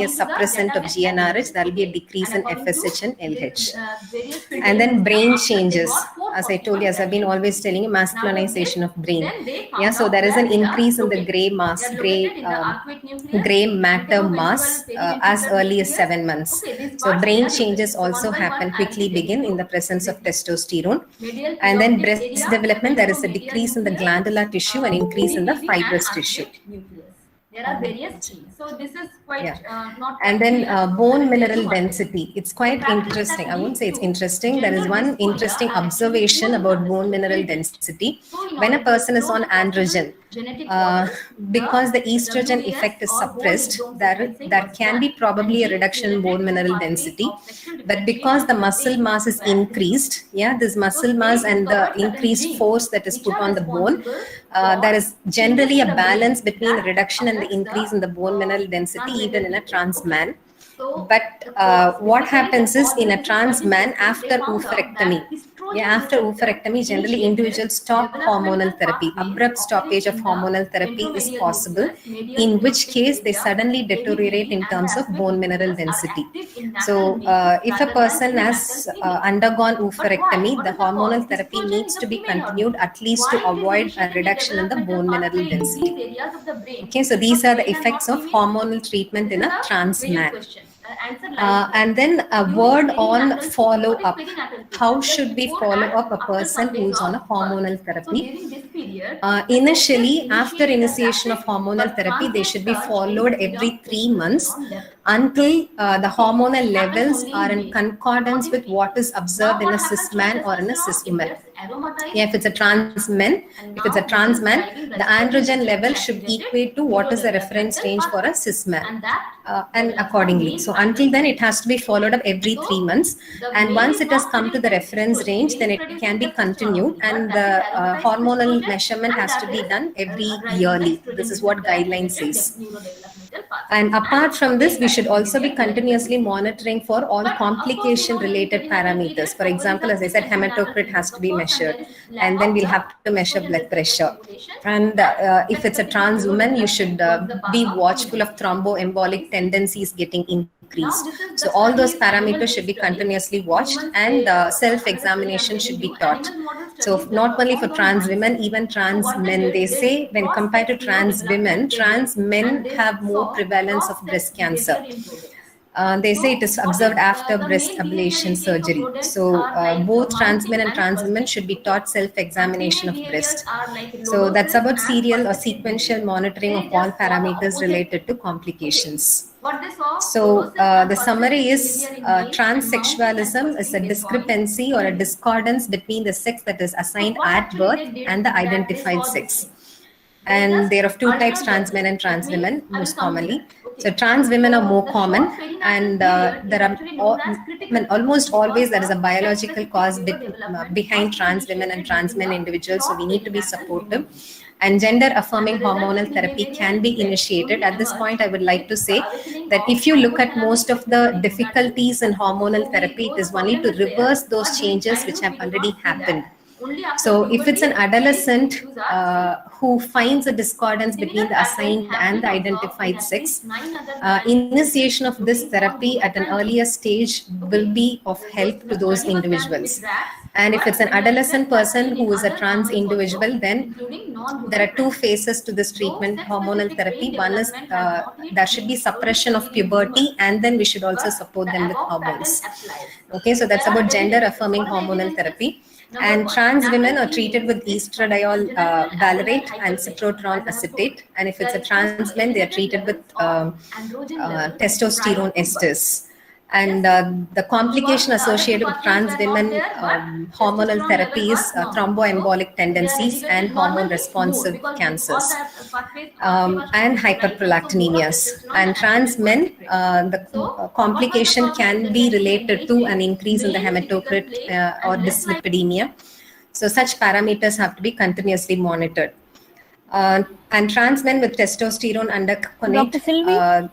suppressant of GnRH, there will be a decrease in FSH and LH. And then brain changes. As I told you, as I've been always telling you, masculinization of brain. Yeah, so there is an increase in the gray matter mass as early as 7 months. So brain changes also happen, quickly begin in the presence of testosterone. And then breast development, there is a decrease in the glandular tissue and increase in the fibrous tissue. There are various genes. So this is quite not. And then bone mineral density. It's quite interesting. I won't say it's interesting. There is one interesting observation about bone mineral density. When a person is on androgen, because the estrogen effect is suppressed, there can be probably a reduction in bone mineral density. But because the muscle mass is increased, this muscle mass and the increased force that is put on the bone, there is generally a balance between the reduction and the increase in the bone mineral density even in a trans man. But what happens is, in a trans man, after oophorectomy, generally individuals stop hormonal therapy. Abrupt stoppage of hormonal therapy is possible, in which case they suddenly deteriorate in terms of bone mineral density. So if a person has undergone oophorectomy, the hormonal therapy needs to be continued at least to avoid a reduction in the bone mineral density. Okay, so these are the effects of hormonal treatment in a trans man. And then a word on follow-up. How should we follow up a person who is on a hormonal therapy? Initially, after initiation of hormonal therapy, they should be followed every 3 months until the hormonal levels are in concordance with what is observed in a cis man or in a cis woman. If it's a trans man, the androgen level should equate to what is the reference range for a cis man, and accordingly. So until then, it has to be followed up every 3 months. And once it has come to the reference range, then it can be continued, and the hormonal measurement has to be done every yearly. This is what guideline says. And apart from this, we should also be continuously monitoring for all complication related parameters. For example, as I said, hematocrit has to be measured, and then we'll have to measure blood pressure. And if it's a trans woman, you should be watchful of thromboembolic tendencies getting increased. So all those parameters should be continuously watched, and self-examination should be taught. So not only for trans women, even trans men, they say when compared to trans women, trans men have more prevalence of breast cancer. They say it is observed after breast ablation surgery. So both trans men and trans women should be taught self-examination of breast. So that's about serial or sequential monitoring of all parameters related to complications. So the summary is transsexualism is a discrepancy or a discordance between the sex that is assigned at birth and the identified sex. And there are two types, trans men and trans women, most commonly. So trans women are more common, and there are almost always there is a biological cause behind trans women and trans men individuals. So we need to be supportive. And gender affirming hormonal therapy can be initiated. At this point, I would like to say that if you look at most of the difficulties in hormonal therapy, it is only to reverse those changes which have already happened. So if it's an adolescent who finds a discordance between the assigned and the identified sex, initiation of this therapy at an earlier stage will be of help to those individuals. And if it's an adolescent person who is a trans individual, then there are two phases to this treatment, hormonal therapy. One is there should be suppression of puberty, and then we should also support them with hormones. Okay, so that's about gender affirming hormonal therapy. And trans women are treated with estradiol valerate and cyproterone acetate. And if it's a trans men, they are treated with testosterone esters. And the complication associated with trans women hormonal therapy is thromboembolic tendencies and hormone responsive cancers and hyperprolactinemias. And trans men, the complication can be related to an increase in the hematocrit or dyslipidemia. So such parameters have to be continuously monitored. And trans men with testosterone underconate,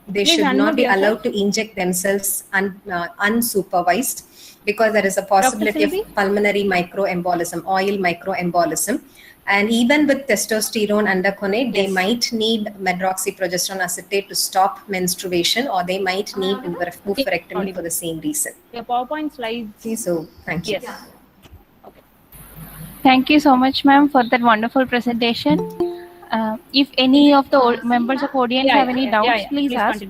they should not be allowed to inject themselves unsupervised, because there is a possibility of pulmonary microembolism, oil microembolism. And even with testosterone underconate, they might need medroxyprogesterone acetate to stop menstruation, or they might need oophorectomy for the same reason. Your PowerPoint slides. Okay, so thank you. Yes. Okay. Thank you so much, ma'am, for that wonderful presentation. If any of the members of audience have any doubts, please ask.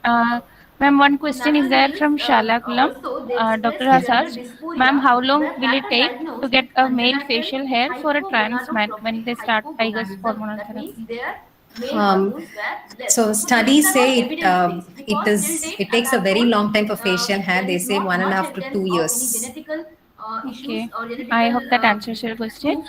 Ma'am, one question is there from Shalakulam. Doctor has asked, ma'am, how long will it take to get a male facial hair for a trans man when they start Tiger's hormonal therapy? So studies say it takes a very long time for facial hair. They say 1.5 to 2 years. Okay, I hope that answers your question.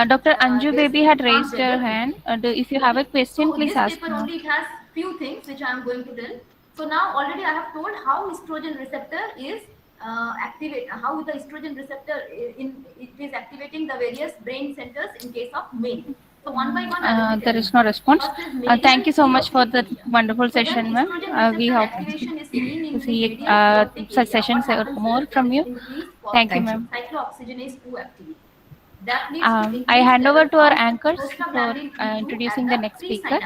Dr. Anju Baby had raised her hand. If you have a question, please ask now. It has few things which I am going to tell. So now already I have told how estrogen receptor is how the estrogen receptor it is activating the various brain centers in case of male. So one by one, there is no response. Thank you so much for the wonderful session, ma'am. We hope to see such sessions more from you. Thank you, ma'am. Cyclooxygenase 2 activity. I hand over to our anchors for introducing the next speaker.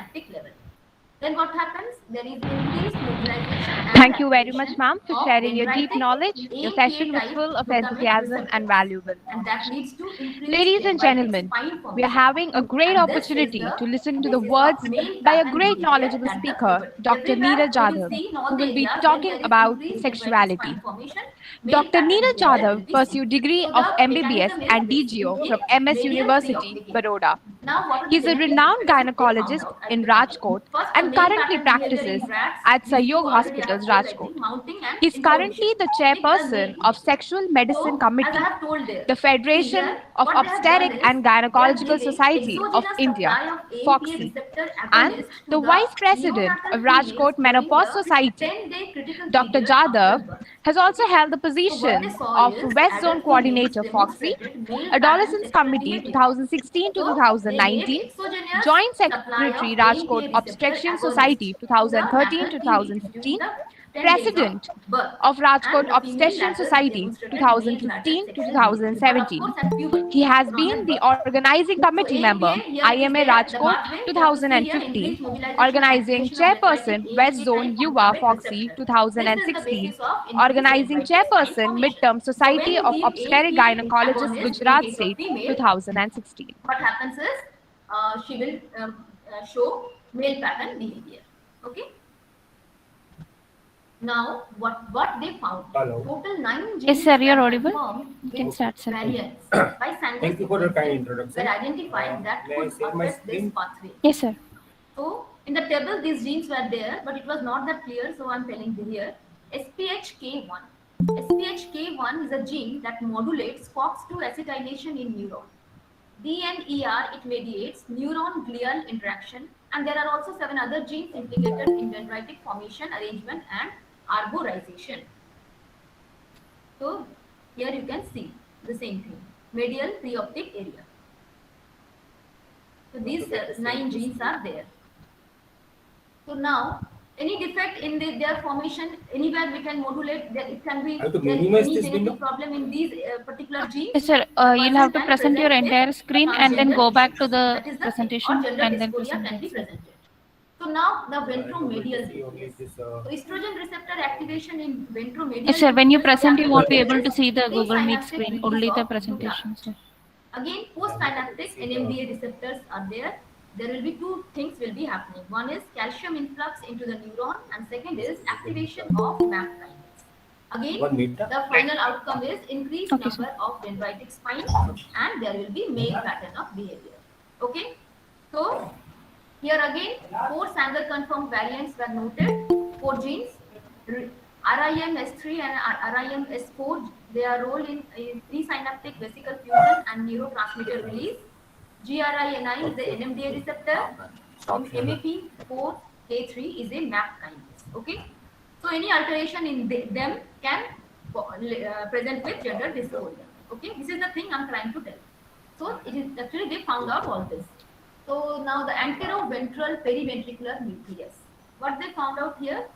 Then what happens? There is increased mobilization. Thank you very much, ma'am, for sharing your deep knowledge. Your session was full of enthusiasm and valuable. And that leads to Ladies and gentlemen, we are having a great opportunity to listen to the words by a great knowledgeable speaker, Dr. Neera Jadhav, who will be talking about sexuality. Dr. Neera Jadhav pursued degree of MBBS and DGO from MS University, Baroda. He is a renowned gynecologist in Rajkot and currently practices at Sayog Hospitals, Rajkot. He is currently the chairperson of Sexual Medicine Committee, the Federation of Obstetric and Gynecological Society of India, FOXY, and the vice president of Rajkot Menopause Society. Dr. Jadhav has also held the position of West Zone Coordinator, FOXY, Adolescence Committee 2016 to 2019, Joint Secretary, Rajkot Obstetric Society 2013 to 2015, President of Rajkot Obstetric Society 2015 to 2017. He has been the organizing committee member, IMA Rajkot 2015, organizing chairperson, West Zone Yuva Foxy 2016, organizing chairperson, Midterm Society of Obstetric Gynecologists Gujarat State 2016. What happens is she will show male pattern behavior. Okay. Now, what they found? Hello. Total 9 genes. Yes, sir, you're audible. You can start, sir. Variants by Thank you for your kind introduction. were identified that May I could share my affect this screen? pathway. Yes, sir. So, in the table, these genes were there, but it was not that clear. So, I'm telling you here. SPHK1. SPHK1 is a gene that modulates COX-2 acetylation in neuron. DNER, it mediates neuron-glial interaction And there are also 7 other genes implicated in dendritic formation, arrangement, and arborization. So here you can see the same thing, medial preoptic area. So these 9 genes are there. So now, any defect in their formation, anywhere we can modulate, that it can be any genetic problem in these particular genes. Yes, sir. You'll have to present your entire screen and then go back to the presentation and then present can be it. presented. So now the ventromedial nucleus. So estrogen receptor activation in ventromedial. Yes, sir. When you nucleus present, you won't be happens able to see the with Google Meet presynaptic screen, release only the of presentation. glutamate. Sir. Again, postsynaptic NMDA receptors are there. There will be 2 things will be happening. One is calcium influx into the neuron, and second is activation of MAP kinase. Again, the final outcome is increased number of dendritic spine, and there will be male pattern of behavior. Okay, so here again 4 Sanger confirmed variants were noted. 4 genes, RIM-S3 and RIM-S4, their role in presynaptic vesicle fusion and neurotransmitter release. GRINI is the NMDA receptor. MAP4K3 is a MAP kinase. Okay, so any alteration in them can present with gender dysphoria. Okay, this is the thing I'm trying to tell. So it is actually they found out all this. So now the anteroventral periventricular nucleus. What they found out here,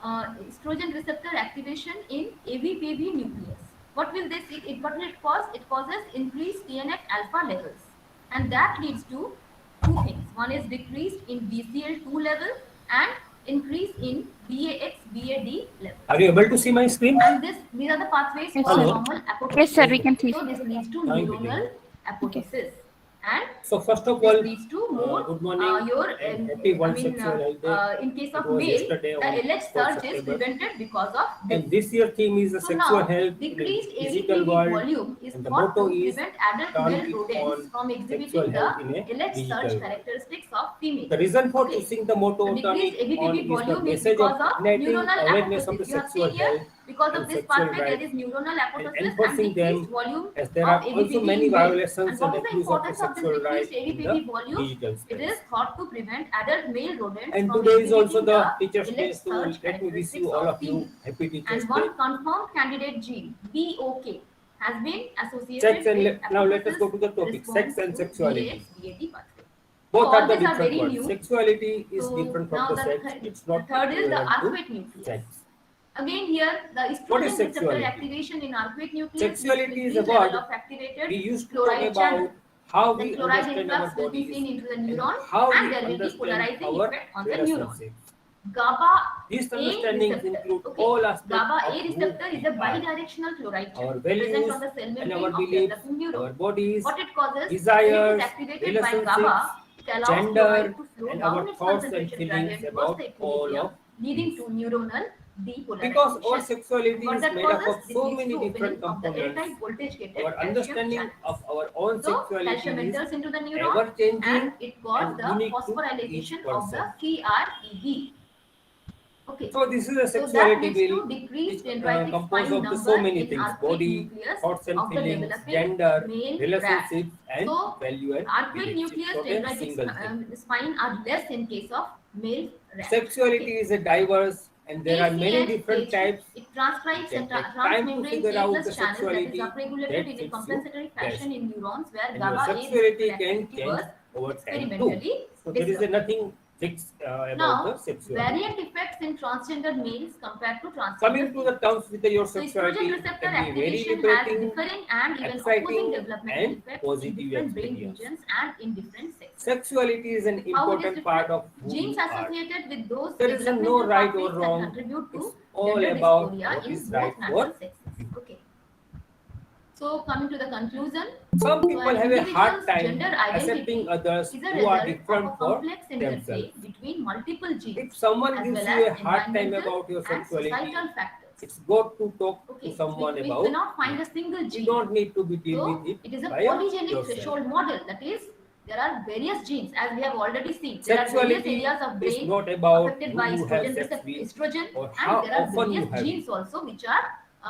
estrogen receptor activation in AVPV nucleus. What will they see? What will it cause? It causes increased TNF alpha levels, and that leads to 2 things. One is decreased in BCL2 level and increase in BAX, BAD level. Are you able to see my screen? And these are the pathways for normal apoptosis. Yes, sir, we can see. So this leads to neuronal apoptosis. And so first of all, leads to more good morning and happy World Sexual Health Day. In case of male, the LH surge is prevented because of this. And this year theme is the sexual health Decreased in physical world, volume is and the thought motto to is prevent adult male rodents from exhibiting the LH surge characteristics of female. The reason for choosing the motto on is the message of igniting awareness of the sexual health because of this pathway, there is neuronal apoptosis and enforcing them, volume as there are also many violations and and abuse of the sexual right in the volume, digital it space. is thought to prevent adult male rodents And from today is also the exhibiting Teachers' Day, LH so surge let me wish you all of you happy Teachers' and Day. one confirmed candidate gene, BOK, has been associated Sex and with now let us go to the topic, sex and response to sexuality. BAX, pathway. Both So are all the these are different very words. new. Sexuality is So different now from the the sex. It's not third is the equivalent to arcuate nucleus. sex. Again here, the What is estrogen receptor sexuality? activation in arcuate nucleus Sexuality is a level word of activated we used to talk chloride channel. about how Then we chloride understand our influx will be bodies seen into the and neuron, how and we there will be understand polarizing our effect on the neuron. relationships. GABA These A understandings receptor. include Okay. all aspects GABA of A who receptor is we a are, bidirectional chloride our channel values present on the cell and membrane our of beliefs, developing neuron. our bodies, What it causes, when it desires, is activated by relationships, GABA, it allows gender, chloride to flow and down our its thoughts and concentration feelings gradient towards about the all equilibrium, of leading these. to neuronal depolarization. Because our sexuality What is that made up causes, of this so leads many to different opening of the components, N-type voltage-gated our calcium understanding channels. of our own So sexuality calcium is enters into the neuron ever-changing and it caused and the unique to each phosphorylation of the person. CREB. Okay. So this is a So that sexuality leads to will decreased which dendritic composed spine of the number so many in things: arcuate body, nucleus thoughts and of the feelings, developing gender, male rat. relationships, and So value and arcuate beliefs. nucleus It's not a dendritic single thing. spine are less in case of male rat. Sexuality is a diverse, and there are many different types. It transcribes It and can take time to transmembrane figure A out plus the channel that is sexuality upregulated that in a fits you compensatory fashion best. in neurons where And your GABA A sexuality receptor can activity change was over time too. experimentally So there is discovered. nothing fixed about the Now, sexuality. variant effects in transgender males compared to transgender Coming to the females. terms with your So sexuality, estrogen it receptor can be very activation has liberating, differing and even opposing exciting, developmental and effects in positive different brain experience. regions and in different sexes. Sexuality is an How it is important part different? of who Genes you are. associated with those There is no developmental right or pathways that wrong. contribute to It's all gender about dysphoria what in is both right natural for sexes. you. Okay. So coming to the conclusion, Some people an have a hard individual's time gender identity accepting others is a who are result of different a for complex themselves. interplay between multiple genes If someone as gives well you a as hard time environmental about your and sexuality, societal factors. it's good to talk Okay, to someone we about cannot find a it. single You gene. don't need to be deal So with it it is a by polygenic yourself. threshold model. That is, there are various genes as we have already seen. There are various Sexuality areas of is brain not about affected who by you have estrogen, sex with estrogen or how and there are often you various have genes it. also which are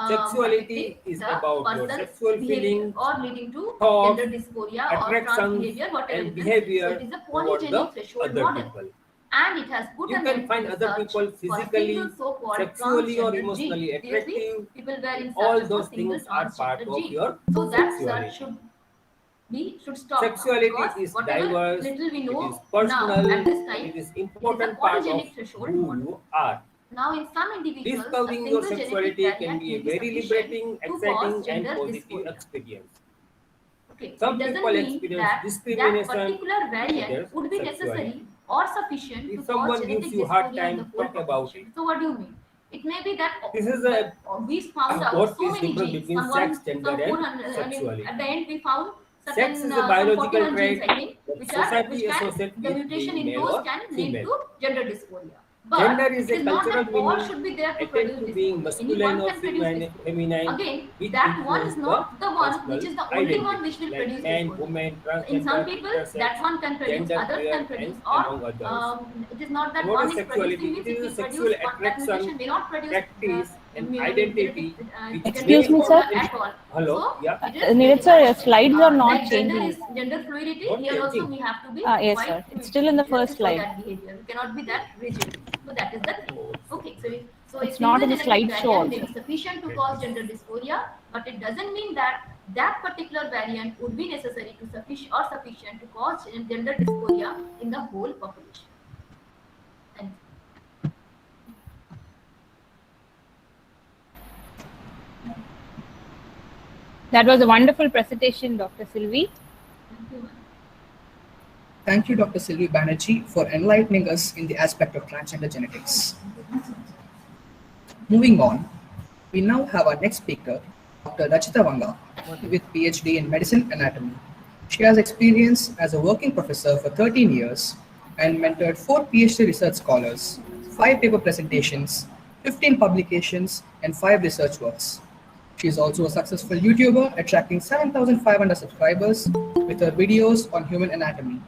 Sexuality is the about your person's sexual behavior feelings, or leading to thoughts, gender dysphoria or trans attractions, behavior, whatever and it is. So behavior it is a toward polygenic the threshold other model. people. and it has put You an can end find to other research people for physically, single so-called sexually or transgender emotionally gene. Seriously, attractive. people were in All search for those single things are part transgender of gene. your So that search sexuality. should stop now, Sexuality because is whatever diverse, little we it is know personal, now at this time, it is it is a important part of photogenic threshold who model. you are. Now, in some individuals, a Discovering single your genetic sexuality can variant be may a be very sufficient liberating, to exciting, cause and gender positive dysphoria. experience. Okay, Some it doesn't people mean experience that discrimination particular due to their variant would be necessary sexuality. or sufficient to If cause someone genetic gives you hard dysphoria in the time, whole talk about population. it. So, what do you mean? It may be that This is we found out what so is many difference genes, between sex, gender, some and 400. I mean, sexuality. at the end we found Sex certain is a some biological 41 genes, trait I think, that which society can associates the with mutation being in male those or can lead female. to gender dysphoria. But Gender is it a is not cultural that all meaning should be there to attached produce to being dysphoria. masculine Anyone or can produce dysphoria. feminine, Again, which that one influence is the not the one which personal is the only one which identity, will like produce man, dysphoria. woman, In some transgender, people, intersex, that one can produce, gender others queer, can produce, and or among others. it is not that And what one is is sexuality? producing means It it is a will sexual produce one, that attraction, mutation may not produce practice, and I mean, identity which gender Excuse me, sir. dysphoria at all. Hello, So yeah. it is Neeraj very sir, your much slides are not like changing. gender fluidity. Not Here also changing. we have to be Yes, quite sir. fluid It's still in the to first show slide. that behavior. We cannot be that rigid. So that is the thing. Okay, so a It's single not in the genetic slideshow variant may also. be sufficient to cause gender dysphoria, but it doesn't mean that that particular variant would be necessary to sufficient to cause gender dysphoria in the whole population. Thank you. That was a wonderful presentation, Dr. Sylvie. Thank you. Thank you, Dr. Sylvie Banerjee, for enlightening us in the aspect of transgender genetics. Moving on, we now have our next speaker, Dr. Rachita Vanga, with PhD in Medicine Anatomy. She has experience as a working professor for 13 years and mentored 4 PhD research scholars, 5 paper presentations, 15 publications, and 5 research works. She is also a successful YouTuber, attracting 7,500 subscribers with her videos on human anatomy.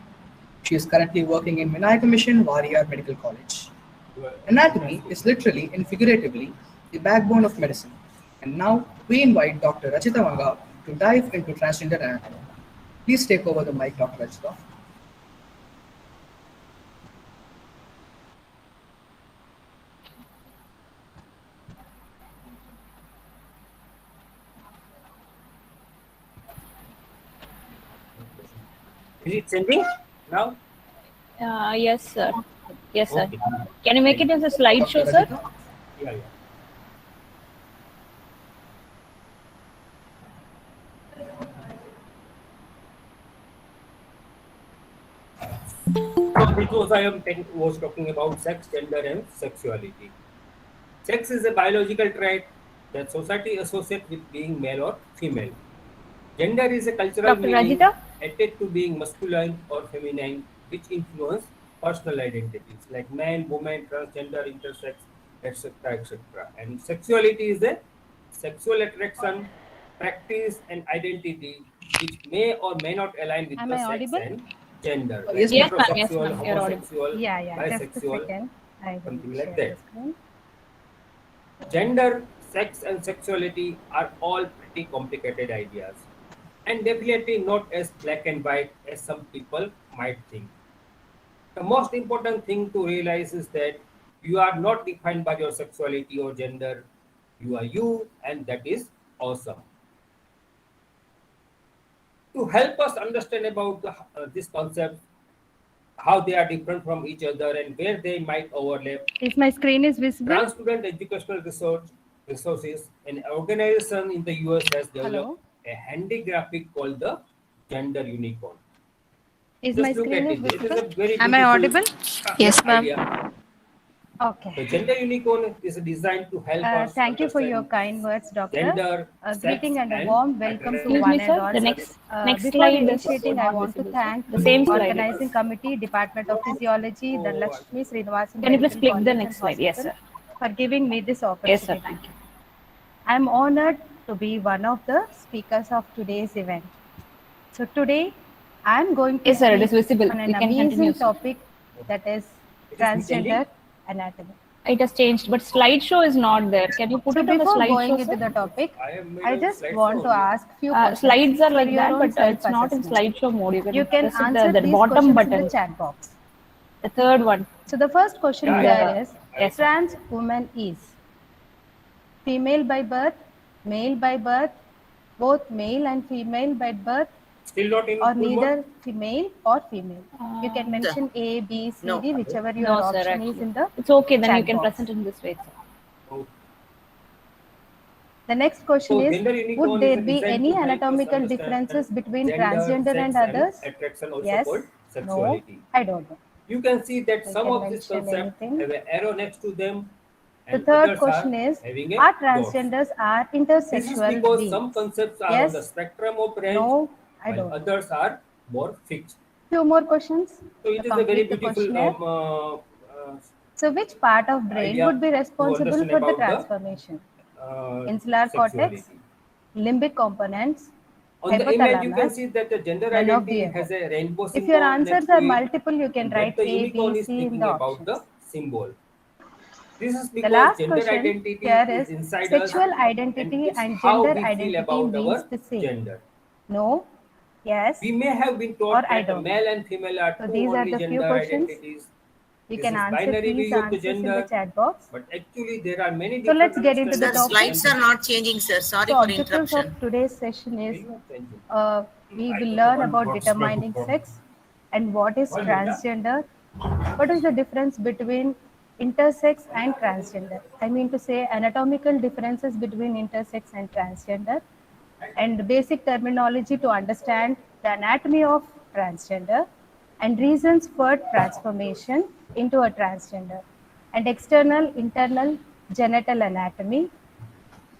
She is currently working in Vinayaka Mission, Warrior Medical College. Anatomy is literally and figuratively the backbone of medicine. And now we invite Dr. Rachita Vanga to dive into transgender anatomy. Please take over the mic, Dr. Rachita. Is it sending now? Yes, sir. Yes, sir. Okay. Can you make it as a slideshow, Dr. sir? Rachita? Yeah. So because was talking about sex, gender, and sexuality. Sex is a biological trait that society associates with being male or female. Gender is a cultural Dr. meaning Rajita? attached to being masculine or feminine, which influence personal identities like man, woman, transgender, intersex, etc., etc. And sexuality is a sexual attraction, practice, and identity which may or may not align with Am the I sex audible? and gender, like Yes, Yes, ma'am. Yes, heterosexual, ma'am. You're audible. homosexual, Yeah, just a bisexual, second. I will something share like that. the screen. Gender, sex, and sexuality are all pretty complicated ideas, and definitely not as black and white as some people might think. The most important thing to realize is that you are not defined by your sexuality or gender. You are you, and that is awesome. To help us understand about this concept, how they are different from each other, and where they might overlap, If my screen is visible? Trans Student Educational Resources, an organization in the US, has developed a handy graphic called the Gender Unicorn. Is Just my look screen at is it. It is a visible? very Am I audible? Yes, ma'am. idea. Okay. The Gender Unicorn is designed to help us Thank you for your understand kind words, Doctor. gender, A sex, greeting and a and warm welcome to Excuse one me, and sir. all. The next Before slide is initiating, I not want to visible, sir. thank The same slide. Organizing Committee, Department of Physiology, the Lakshmi Srinivasan Can you please Medical click the College next and slide? Yes, Hospital sir. for giving me this Yes, opportunity. sir. Thank you. I am honored to be one of the speakers of today's event. So today, I am going to Yes, sir. It is speak visible. on an We can continue, amazing sir. topic that is transgender anatomy. It has changed, but slideshow is not there. Can you put So it on the before going slideshow, into the sir? topic, I have made I a just slideshow want to only. ask few questions Slides are for like your that, own but it's not in self-assessment. slideshow mode. You can press answer the these bottom questions in button. the chat box. The third one. So the first question Yeah, here yeah. is, Yes. trans woman is female by birth, male by birth, both male and female by birth, Still not in or full neither mode? female or female. You can mention A, B, C, No. D, whichever your No, sir, option is actually. in the It's okay, then you chat can box. present in this way, sir. Oh. The next question So is, gender would unicorn there is be designed any to help us anatomical understand differences between gender, transgender and sex, others? attraction, also Yes, called no, sexuality. I don't know. You can see that You some can of these mention concepts anything. have an arrow next to them, The and third others question are is, having a are dots. transgenders are This is intersexual because beings? some concepts are on the Yes, spectrum of range, no, I while don't know. others are more fixed. Few more questions So to it is a very complete the beautiful questionnaire. So which part of brain idea would be to responsible understand for the about the transformation? Insular cortex, sexuality. limbic components, On the image, you can hypothalamus, see that the gender none of the identity above. has a rainbow If your symbol answers next to are it, multiple, you can and write that the A, unicorn B, is C in speaking the about options. the symbol. This is The because last gender question identity here is is, inside us, sexual and identity it's and how gender we feel identity about means our the same. gender. No, yes, We may have been taught or I that the don't male know. and female are So two these are only the few gender questions. identities. You This can is answer binary these view of the answers in the gender, chat box. but actually there are many So different let's get into the Sir, topic. slides are not changing, sir. Sorry So for objectives interruption. of today's session is, we I will don't learn know about what's determining the sex and what is What is that? transgender, what is the difference between intersex and transgender. I mean to say anatomical differences between intersex and transgender, and basic terminology to understand the anatomy of transgender and reasons for transformation into a transgender, and external, internal, genital anatomy,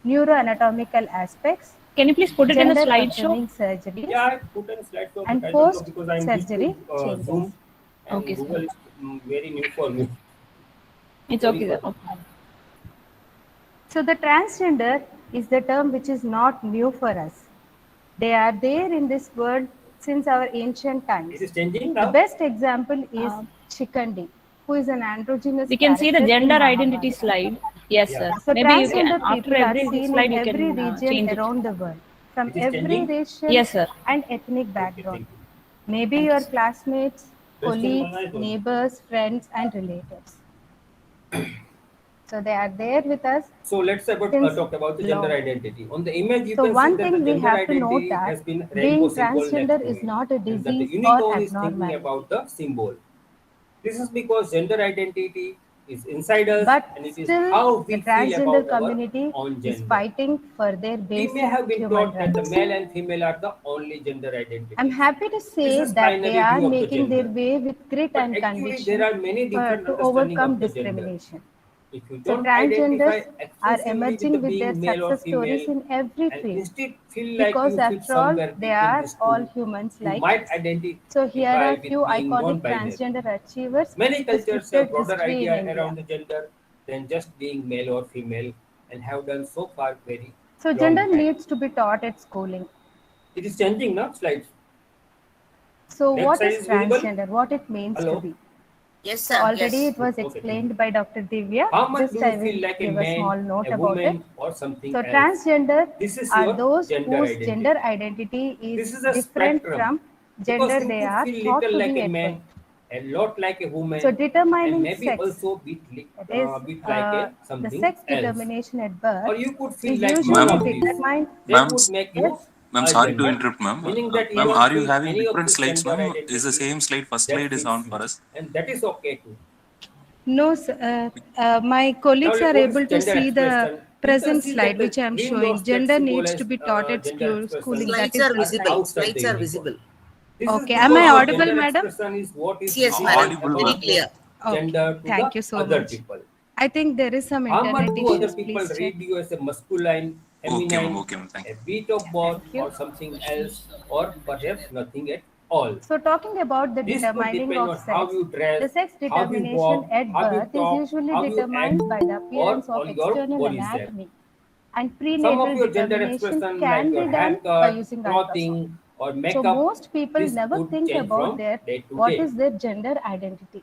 neuroanatomical aspects, Can you please put it in a gender slideshow? affirming surgeries, Yeah, I put in slideshow, and but I don't know post because I'm used to surgery changes. Zoom, and Okay, sir. Google is very new for me. It's Sorry okay, for sir. that. Okay. So the transgender is the term which is not new for us. They are there in this world since our ancient times. It is changing The now. best example is Shikandi, who is an androgynous We can see the character in gender identity Mahabharata. slide. Yes, Yeah. sir. So Maybe you can, transgender after people are every seen slide, in you every can region change it. around the world, from It is every changing. racial Yes, sir. and ethnic Okay, background. thank you. Maybe Thank you, your sir. classmates, Best thing colleagues, बनाए तो। neighbors, friends, and relatives. So they are there with us So let's about, since talk about the gender long. identity. On the image, you So can see one that the thing we gender have to note identity that has been rainbow being symbol next transgender to is it, not a and that the disease or unicorn is thinking abnormality. about the symbol. This is because gender identity is inside us, But and it is still, how we the feel transgender about our community own is gender. fighting for their We may basic have been human taught that the rights. male and female are the only gender identities. I'm happy to This say is that they binary are view of the making their gender. way with grit But and actually, there conviction are many different to understanding overcome of the gender. discrimination. If you So don't identify transgenders are exclusively with the emerging with their being male or success stories female, in every and field, instead feel like because you fit after all, somewhere they between are these all two, humans you like might us. identify So here are with few being iconic non-binary. transgender achievers Many with cultures have scripted broader history in idea India. around the gender than just being male or female, and have done so far very So long gender time. needs to be taught at schooling. It is changing now, slides. So Left what side is is visible. transgender? What it means to Hello. be? Yes, So sir. already Yes. it was Okay, thank explained you. by Dr. Divya. How much Just do I you feel will like a give a small man, note a about it. woman, or something So else? transgender This is are your those gender whose identity. gender identity This is is a different spectrum, from because gender you they could are feel thought little to like be a at man, birth. a lot like a woman, So and determining maybe sex, also that is, bit like a the something sex else. determination at birth Or you could feel is like usually none of Ma'am, these. determined. That ma'am, would make you Yes, ma'am, a sorry to gender, interrupt, ma'am. meaning that you Ma'am, don't are you feel having any of different this slides, gender ma'am? Is the identity same slide, first that slide is fits on you, for us? and that is okay too. no, my Now colleagues let's are go to able to gender see the expression. You can present see that slide the which I am green showing. dots that Gender needs to symbolize be taught at gender schooling. expression That Slides is are the visible. slide. outside Slides the are uniform. visible. This is Okay, am because I the audible, gender madam? expression is what is Yes, visible madam. Audible, Very about ma'am. clear. your gender Okay, to thank the you so other much. people. I think there is some How much internet do other issues. people Please check. read you as a masculine, Okay, ma'am. feminine, Okay, ma'am. Thank a you. bit of both, Thank you. or something else, or perhaps nothing at all? So talking about the This could determining depend of on how sex, you dress, the sex how you determination walk, at how you birth is talk, usually how you act, determined by the or appearance of on your external body shape. anatomy, and Some of prenatal your gender determination expression, like can your be done by haircut, using ultrasound. clothing, or So makeup, most people this never could think change about from their day to what day. is their gender identity.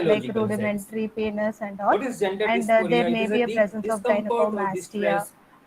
biological sex. rudimentary penis and all. What is gender And dysphoria? there It may is be a a deep presence of discomfort or gynecomastia, distress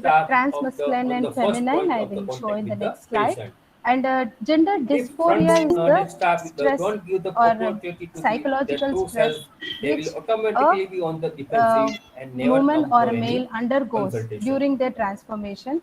start transmasculine on the and first feminine, point I of the will show contact in the with the next slide. patient. And gender If front dysphoria is let's the start with the stress don't give the or opportunity to be their psychological true stress self, they which will a automatically be on the defensive and never woman come or for a any male undergoes consultation. during their transformation.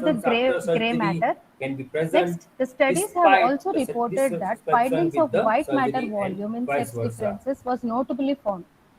of the after gray surgery matter. can be present Next, the studies have despite also the reported that dissatisfaction findings with of the white matter surgery and volume in vice sex versa. differences was notably found.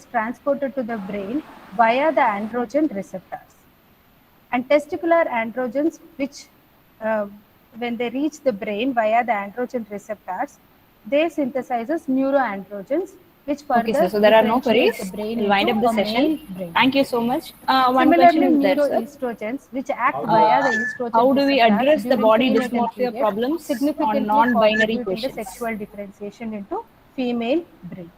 androgens transported to the brain via the androgen receptors. And testicular androgens, which when they reach the brain via the androgen receptors, they synthesizes neuroandrogens, which further Okay, sir. So there are no differentiate queries. the brain We'll wind into up the a session. male brain. Thank you so much. One Similarly, question is there, sir. neuroestrogens, which act via the estrogen How do we receptors address the during body prenatal dysmorphia period, problems on significantly non-binary contribute in the patients? sexual differentiation into female brain.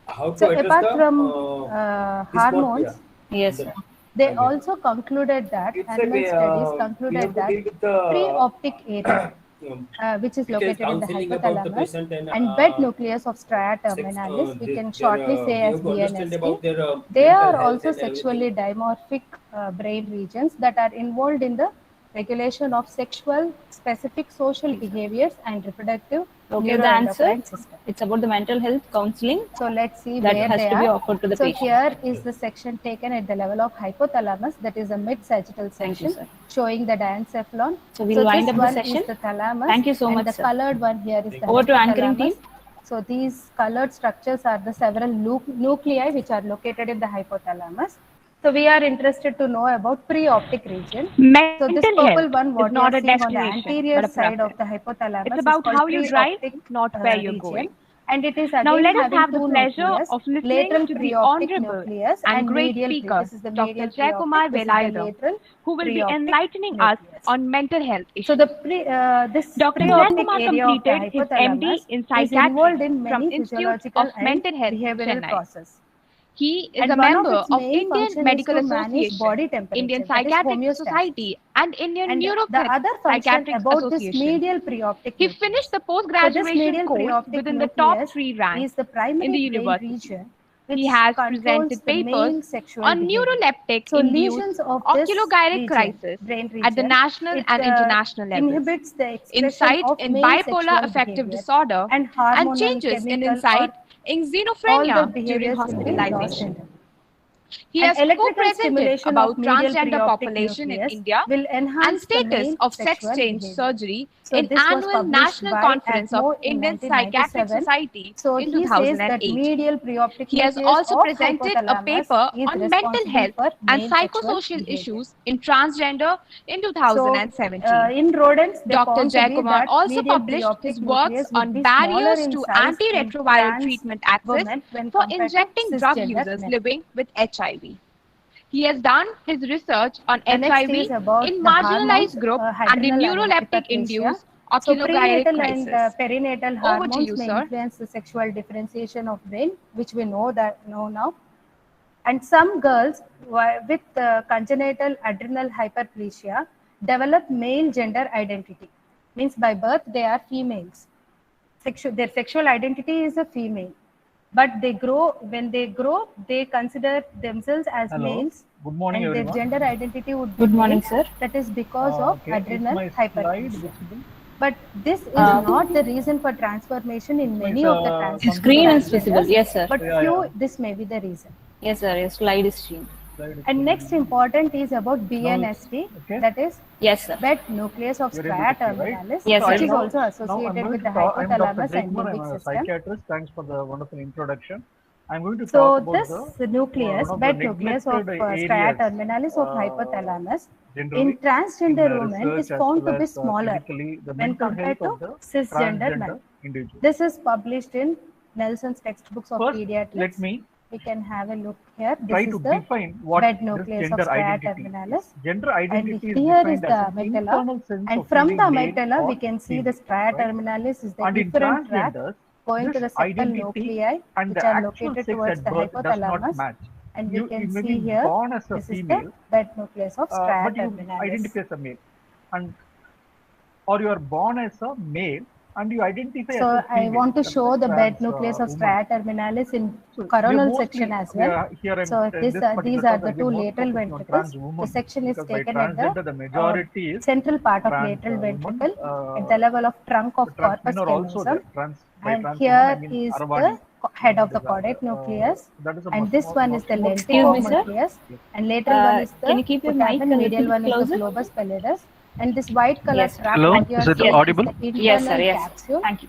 How to So address apart the from dysmorphia? hormones, Yes, sir. they Okay. also concluded that It's animal like studies we concluded have to that deal with the pre-optic area, which is detailed located in the counseling about the hypothalamus, patient and bed nucleus of stria sex, terminalis, we can their, shortly say we as have to understand about BNST. their They mental are health also and sexually everything. dimorphic brain regions that are involved in the regulation of sexual specific social behaviors and reproductive Okay, the answer. neuroendocrine system. It's about the mental health counseling So let's see that where has they to be are. offered to the So patient. here is the section taken at the level of hypothalamus, that is a mid-sagittal Thank you, section sir. showing the diencephalon. So we'll wind this up the one session. is the thalamus. Thank you so and much, the sir. colored one here is the Over to anchoring hypothalamus. team. So these colored structures are the several nuclei which are located in the hypothalamus. So we are interested to know about pre-optic region. So this Mental purple health one, is what you not are a seeing on the destination, anterior but a side of process. the hypothalamus It's is about called how you drive, pre-optic not where you're region. going. And it is Now again let us having have the two pleasure nucleus, of listening lateral to the pre-optic honorable nucleus and and great medial speaker, this is the Dr. medial Jayakumar pre-optic, this is the Velayar, lateral who will be pre-optic enlightening us nucleus. on mental health So issues. this Dr. pre-optic Jayakumar area of the completed his MD hypothalamus in is involved psychiatry in from many Institute physiological of and Mental Health, behavioral Chennai. processes. He is And a one of member its of main Indian function is Medical to manage body Association, temperature, Indian that is Psychiatric homeostasis. Society, and Indian And the other function Psychiatric about this Association. medial pre-optic He nucleus. finished the So this post-graduation medial course pre-optic within the top nucleus 3 ranks is the primary in the brain university. region which He has controls presented the papers male sexual on behavior. So neuroleptic-induced lesions of this oculogyric region, crisis brain region, at the national and international levels, inhibits the expression insight of in male bipolar sexual affective behavior, disorder, and and hormonal, changes in chemical, insight or in all the xenophobia during behaviors will be lost in hospitalization. them. He And has electrical co-presented stimulation about of medial transgender pre-optic population in nucleus India will and enhance the status male of sex sexual change behavior. surgery So in this was annual published National by Conference of ACMO in Indian Psychiatric 1997. Society So in he says that 2008. medial pre-optic He has nucleus also of presented a hypothalamus paper is on mental responsible health for and male sexual psychosocial behavior. issues in transgender in So 2017. in rodents, they Dr. found to be Jayakumar that also medial published pre-optic his works nucleus would on be smaller barriers in to size in antiretroviral trans treatment access women when for compared to injecting drug cisgender users men. living with HIV. He has done his research on The next HIV is about in the hormones, marginalized group and the adrenal and neuroleptic-induced hyperplasia. So oculogyric prenatal and crisis. perinatal Over to hormones you, may sir. influence the sexual differentiation of brain, which we know now. And some girls with congenital adrenal hyperplasia develop male gender identity. Means by birth they are females. Their sexual identity is a female. But when they grow, they consider themselves as males. Good morning, and everyone. their gender identity would be Good morning, male. sir. That is because of Okay, adrenal is my slide hyperplasia. visible? But this is not the reason for transformation in many of the The screen is visible. transgenders. Yes, sir. But this may be the reason. Yes, sir. Your slide is seen. And next important is about BNST, that is Yes, sir. bed nucleus of You're stria able to see, right? terminalis, Yes, which sir. is also Now associated I'm with the going to talk. I'm Dr. hypothalamus and Jayakumar. limbic I'm a system. psychiatrist. Thanks for the wonderful introduction. I'm going to So talk about this nucleus, one of bed the nucleus of neglected stria areas, terminalis of hypothalamus generally in transgender in women research is as found well to be as smaller clinically, the when mental compared health to of the cisgender men. transgender individual. This is published in Nelson's textbooks of First, pediatrics. let me We can have a look here. try This to is the define what bed this nucleus of gender stria identity terminalis. is. Gender And identity is here is defined the as an medulla. internal sense And of from feeling the male medulla, we or can see female, the stria right? terminalis is the And in different tract transgenders, going to this the septal identity nuclei, and which the are actual located sex towards at the birth does not hypothalamus. match. And You we can may see be here, born as a this is female, the bed nucleus of stria but you terminalis. identify as a male, and or you are born as a male and you identify So as a female. I want to show the bed trans, nucleus of woman. stria terminalis in So coronal section as well. Here I'm, So in this these particular are talk, the I'll be two more lateral focusing on ventricles. trans woman, The section is because by taken at transgender the majority the is central part of trans lateral woman. ventricle at the level of trunk of Trans corpus men are also callosum. there. By And trans here woman, I mean is Aravani. the head of the That is caudate nucleus. that is a And this one is the more lenticle Excuse me, sir. nucleus. And lateral one is Can the you keep your mic a putamen, medial little one is the closer? globus pallidus. And this white color Yes, sir. tract Hello? what you Is are it seeing audible? is the Yes, sir. internal Yes. capsule. Thank you.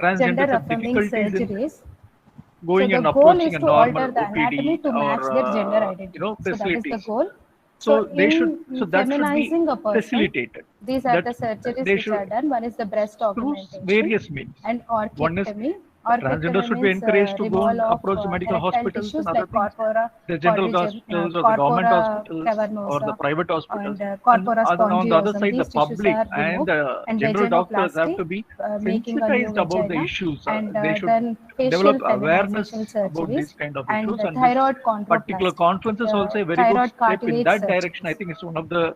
gender transgenders have affirming difficulties in surgeries. going So and the goal approaching is a to normal alter the anatomy OPD to match or their gender identity. So that is the facilities. goal. So they should, in so that should be feminizing a person, facilitated. these are That the surgeries they which should, are done. One is the breast through augmentation various means. and One is orchectomy. transgenders Orchectomy should be means encouraged to go and removal of approach the medical erectile hospitals tissues and other like things, corpora, the general quadrigen, hospitals or the government corpora hospitals or the cavernosa private hospitals. and corpora On the other spongiosum. side, the These tissues public are and removed, the and general doctors have vaginoplasty, to be making a new sensitized about the vagina, issues. and They should then facial develop awareness feminization about these surgeries kind of and issues. And this thyroid particular chondroplasty. conference is also a very good Thyroid step in cartilage that surgeries. direction. I think it's one of the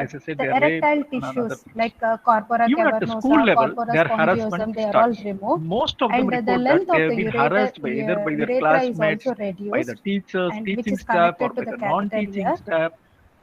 as I said, the they are raped erectile and other tissues things. like corpora Even at the school cavernosa, level, corpora their harassment spongiosum, they are all starts. removed. Most of them And the report that length they of have the been ureter, harassed by either by their urethra is classmates, also by the reduced, teachers, and which teaching is staff, or connected to by the the catheter non-teaching here. staff.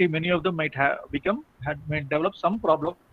infertility, many of them might develop some problem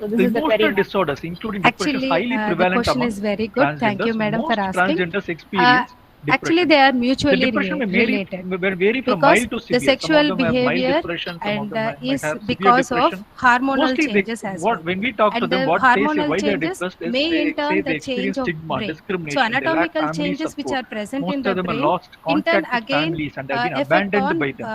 So this is the emotional query. disorders, including depression, is highly The prevalent question among is very good. Thank you, transgenders. madam, for Most asking. transgenders experience Actually, depression. they are The mutually depression may related vary from because mild to the severe. Some of sexual them have mild behavior depression, some of and them might is have severe because of depression. hormonal Mostly, changes as well. when we talk to And them, the what they say hormonal why they are changes depressed is may in they say turn they the experience change of stigma, brain. So discrimination, they lack anatomical family changes which support. are present Most in of the them have brain lost in turn contact with again families and have been affect abandoned on by them.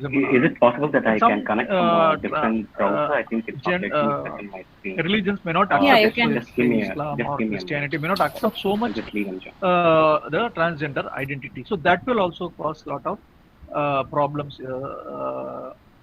Hinduism. Is it possible that I Some, can connect from a different browser? I think it's updating in my screen. religions may not Yeah, you accept, can. Just give me Islam just or give me a Christianity minute. may not accept so I'll much just leave and join. the transgender identity. So that will also cause a lot of problems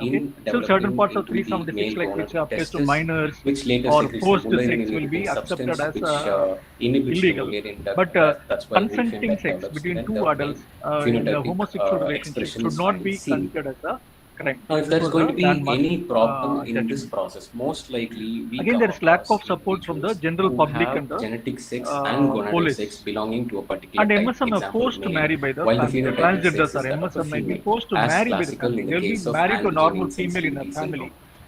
Okay. in Still, certain developing parts of into the 376, male like donor which applies to testis, minors which later or secretes forced the sex, will be ovarian accepted substance, as which inhibits the illegal. ovarian But duct. That's why ovarian consenting duct sex develops, between then two the adults in the phenotypic homosexual relationship expression should is not finally be seen. considered as a crime. Now, if This there's was going a to be landmark any problem in this judgment. process, most likely we Again, come there is lack across of support from the individuals general who public have and the genetic sex and gonadal sex police. belonging to a particular And type, MSM are example forced to male, marry by the while the family. The phenotypic sex transgenders is or that of a MSM might be female, forced to as marry by the classical family. in the They'll be case of married to a normal androgen female in a sensitivity family. syndrome.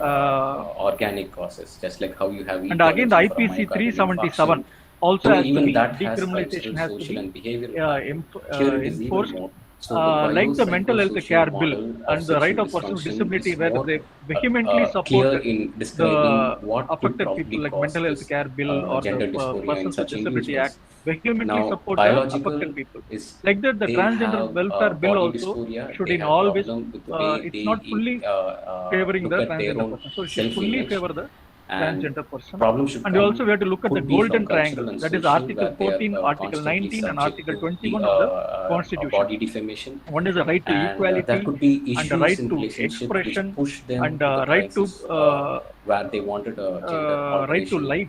organic causes, just like how you have and again, the etiology for a IPC myocardial 377 infarction. also Though has to even be, that has decriminalization cultural, has to social, be and behavioral value. Here it is even enforced, more. So the like the mental health biopsychosocial care bill model of and the right sexual of person with dysfunction disability, is where more they vehemently support clear in describing the what could affected people, probably like cause mental health this care bill or the gender dysphoria in Persons with such Disability Act, individuals. vehemently Now, support the affected biological people. is Like that, the they transgender have welfare bill body also dysphoria, should they in have all ways, problem with the way it's not they fully favoring look the at their transgender own person. So it should fully self-image, favor the and transgender person. problem should And we also come have to look at the could be from golden triangle, cultural and that is social, Article where they 14, are Article constantly 19, and subject Article to the 21 of the Constitution. body defamation. One is the right to And there equality could be and the issues right in to relationships which expression push them and to the right to crisis where they wanted a gender right to alteration, life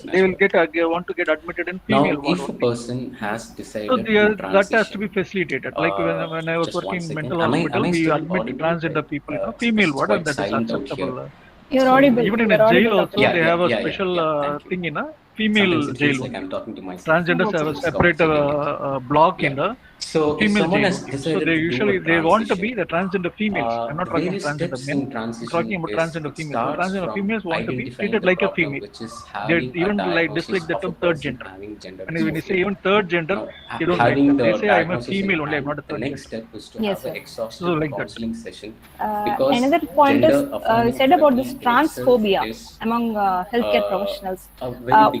person they as will well. want to get admitted in female Now, ward if a only. person has So decided that has to be transition, facilitated. Like when I was just one working in second. mental Am hospital, I we still admit audible? transgender people in a female It's ward, and quite that is silent out here. acceptable. You're So, audible. Even in You're a jail audible, Dr. also, they have a special Thank you. thing in a Sometimes female it jail feels like only. I'm talking to myself. Transgenders have a Just separate forgiving it. block in the So, if female someone jail has only. So decided they to do usually a they want to be transition, the transgender females. I'm not the talking about various transgender steps men. in I'm transition talking about is transgender it females. So starts transgender from females want to be identifying treated the like a problem, female. which is They having a even like diagnosis dislike the of a term third person gender. having gender And when you say dysphoria. even third gender, Now, they don't like having that. They the say I'm a diagnosis in female only. I'm hand, not a the third next gender. step is to Yes, have sir. an So exhaustive like that. counseling session, because Another point is gender affirming said about therapy this in itself transphobia is among healthcare professionals. a very big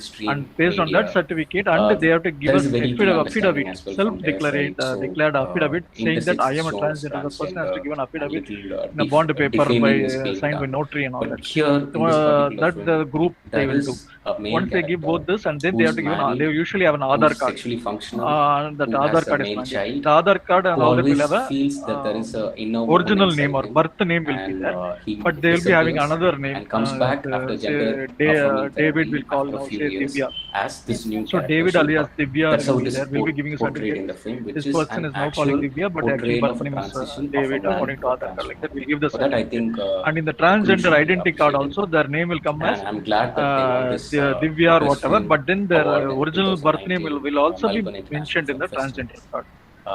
mainstream and based on that media, certificate, and they have to give there is an a very little understanding affidavit, as well from their self-declared side. So declared affidavit saying that I intersex am a shown as transgender. The person has to transgender give an and affidavit little in a bond paper by defaming is being signed by done. notary and all But that. here So in this particular that the film, group they there will do. is a main Once they give character both this, and then they who's have to give married, they usually have an who Aadhaar is card. sexually functional, That who Aadhaar has a card is male mandatory. child, The Aadhaar card and who all that will always have a feels that there is a inner woman original name inside or him, birth name will be and there, he but they will be having disappears another name. and comes back after gender Say affirming David therapy will call after a now, few say years Divya. as this new So character David alias Shilpa. Divya That's will how be this there. is Will be giving a portrayed certificate. in the film, which This is person an is now calling actual Divya, but actually portrayal birth of a name is transition of a David man according to to a Aadhaar card. trans Like that, woman. we'll give the For that, I certificate. think And in the transgender crucially identity card appreciated. also, their name will come as And I'm glad that they won this Divya or Best whatever. Film But then their award in original birth name 2019 will also be Melbourne International mentioned in Film the Festival. transgender card.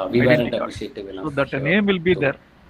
We Identity weren't card. appreciative So enough that here name will be to there.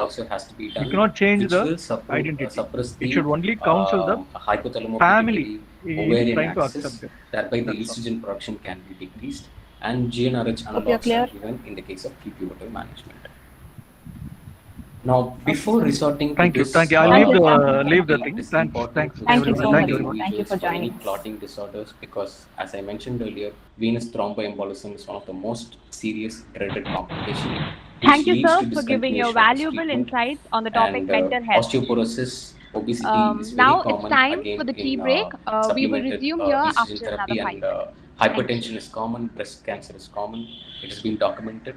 also has to be done. You cannot change which the will identity. suppress It should only counsel the hypothalamo family in ovarian trying to axis, accept them. thereby the That's all. estrogen production can be decreased, and GnRH Hope you're analogs clear. are given in the case of prepubertal management. Now, before resorting to Thank you. this, Thank you. I'll leave the thing. it is Thanks. important to Thank you screen so much. individuals Thank you for for any joining. clotting disorders, because, as I mentioned earlier, venous thromboembolism is one of the most serious dreaded complications, which Thank you, leads sir, to for giving your discontinuation of this valuable treatment. insights on the topic And mental health. osteoporosis, obesity is very Now it's common time again for the tea in break. We will supplemented resume here estrogen after therapy, another 5 and minutes. hypertension is common, breast cancer is common. It has been documented.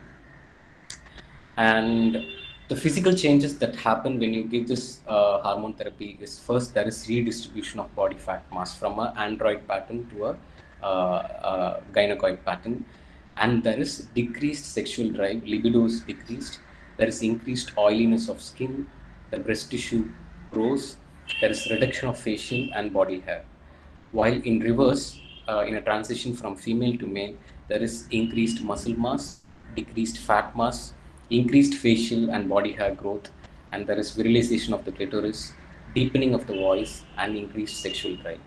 And the physical changes that happen when you give this hormone therapy is, first, there is redistribution of body fat mass from an android pattern to a gynecoid pattern, and there is decreased sexual drive, libido is decreased, there is increased oiliness of skin, the breast tissue grows, there is reduction of facial and body hair. While in reverse, in a transition from female to male, there is increased muscle mass, decreased fat mass, increased facial and body hair growth, and there is virilization of the clitoris, deepening of the voice, and increased sexual drive.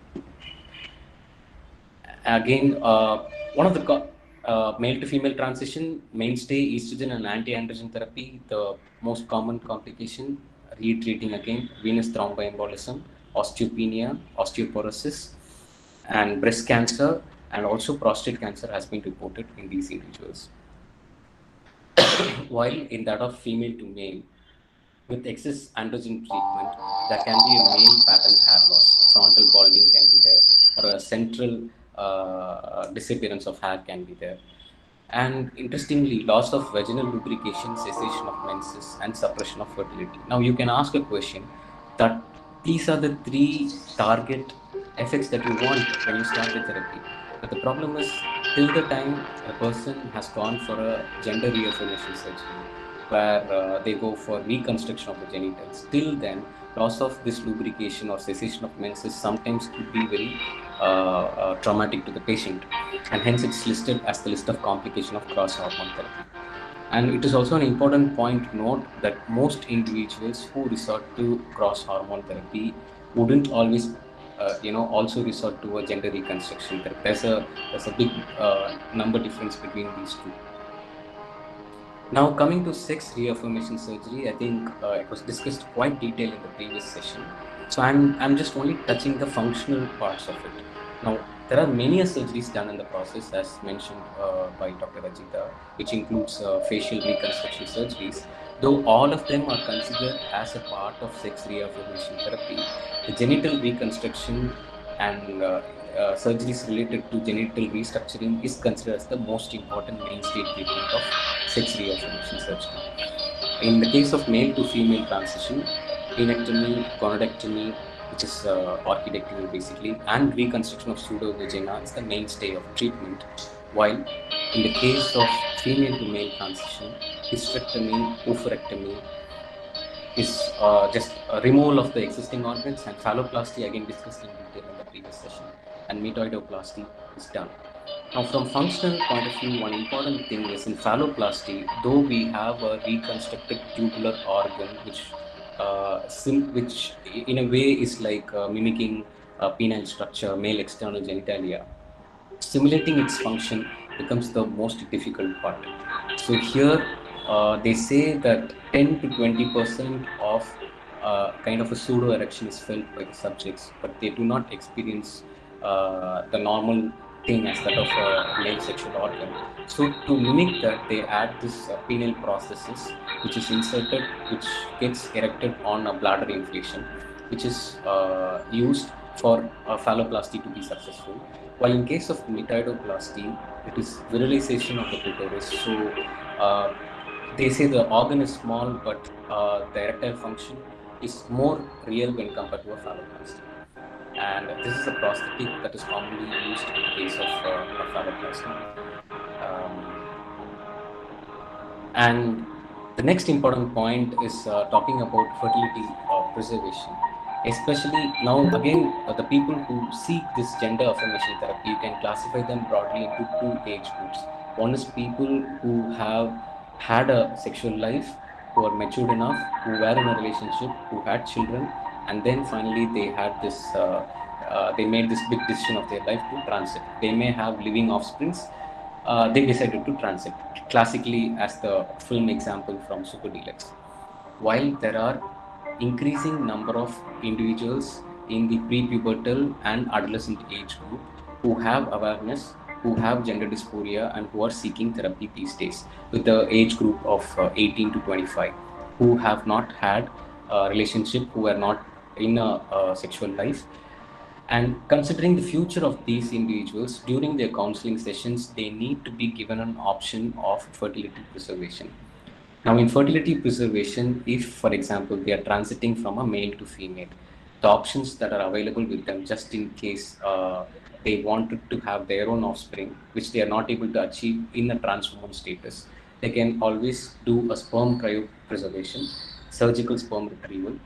Again, one of the male to female transition, mainstay estrogen and anti-androgen therapy. The most common complication, reiterating again, venous thromboembolism, osteopenia, osteoporosis, and breast cancer, and also prostate cancer has been reported in these individuals. While in that of female to male, with excess androgen treatment, there can be a male pattern hair loss, frontal balding can be there, or a central disappearance of hair can be there. And interestingly, loss of vaginal lubrication, cessation of menses, and suppression of fertility. Now you can ask a question that these are the three target effects that you want when you start the therapy. But the problem is, till the time a person has gone for a gender reaffirmation surgery, where they go for reconstruction of the genitals, till then, loss of this lubrication or cessation of menses sometimes could be very traumatic to the patient, and hence it's listed as the list of complication of cross hormone therapy. And it is also an important point to note that most individuals who resort to cross hormone therapy wouldn't always also resort to a gender reconstruction therapy. There's a big number difference between these two. Now coming to sex reaffirmation surgery, I think it was discussed quite detailed in the previous session. So I'm just only touching the functional parts of it. Now there are many surgeries done in the process, as mentioned by Dr. Rajita, which includes facial reconstruction surgeries. Though all of them are considered as a part of sex reaffirmation therapy, the genital reconstruction and surgeries related to genital restructuring is considered as the most important mainstay treatment of sex reaffirmation surgery. In the case of male to female transition, penectomy, gonadectomy, which is orchidectomy basically, and reconstruction of pseudovagina is the mainstay of treatment. While in the case of female to male transition, hysterectomy, oophorectomy is just a removal of the existing organs, and phalloplasty, again discussed in detail in the previous session, and metoidoplasty is done. Now, from functional point of view, one important thing is in phalloplasty, though we have a reconstructed tubular organ, which in a way is like mimicking penile structure, male external genitalia, simulating its function becomes the most difficult part. So here they say that 10 to 20% of kind of a pseudo erection is felt by the subjects, but they do not experience the normal thing as that of a male sexual organ. So to mimic that, they add this penile processes, which is inserted, which gets erected on a bladder inflation, which is used for phalloplasty to be successful. While in case of metoidoplasty, it is virilization of the clitoris. So they say the organ is small, but the erectile function is more real when compared to a phalloplasty. And this is a prosthetic that is commonly used in the case of a phalloplasty. And the next important point is talking about fertility preservation. Especially now, again, the people who seek this gender affirmation therapy, you can classify them broadly into two age groups. One is people who have had a sexual life, who are matured enough, who were in a relationship, who had children, and then finally they had this, they made this big decision of their life to transit. They may have living offsprings. They decided to transit, classically as the film example from Super Deluxe. While there are increasing number of individuals in the prepubertal and adolescent age group who have awareness, who have gender dysphoria, and who are seeking therapy these days, with the age group of 18 to 25, who have not had a relationship, who are not in a sexual life. And considering the future of these individuals, during their counseling sessions, they need to be given an option of fertility preservation. Now, in fertility preservation, if, for example, they are transiting from a male to female, the options that are available with them, just in case they wanted to have their own offspring, which they are not able to achieve in a trans woman status, they can always do a sperm cryopreservation, surgical sperm retrieval,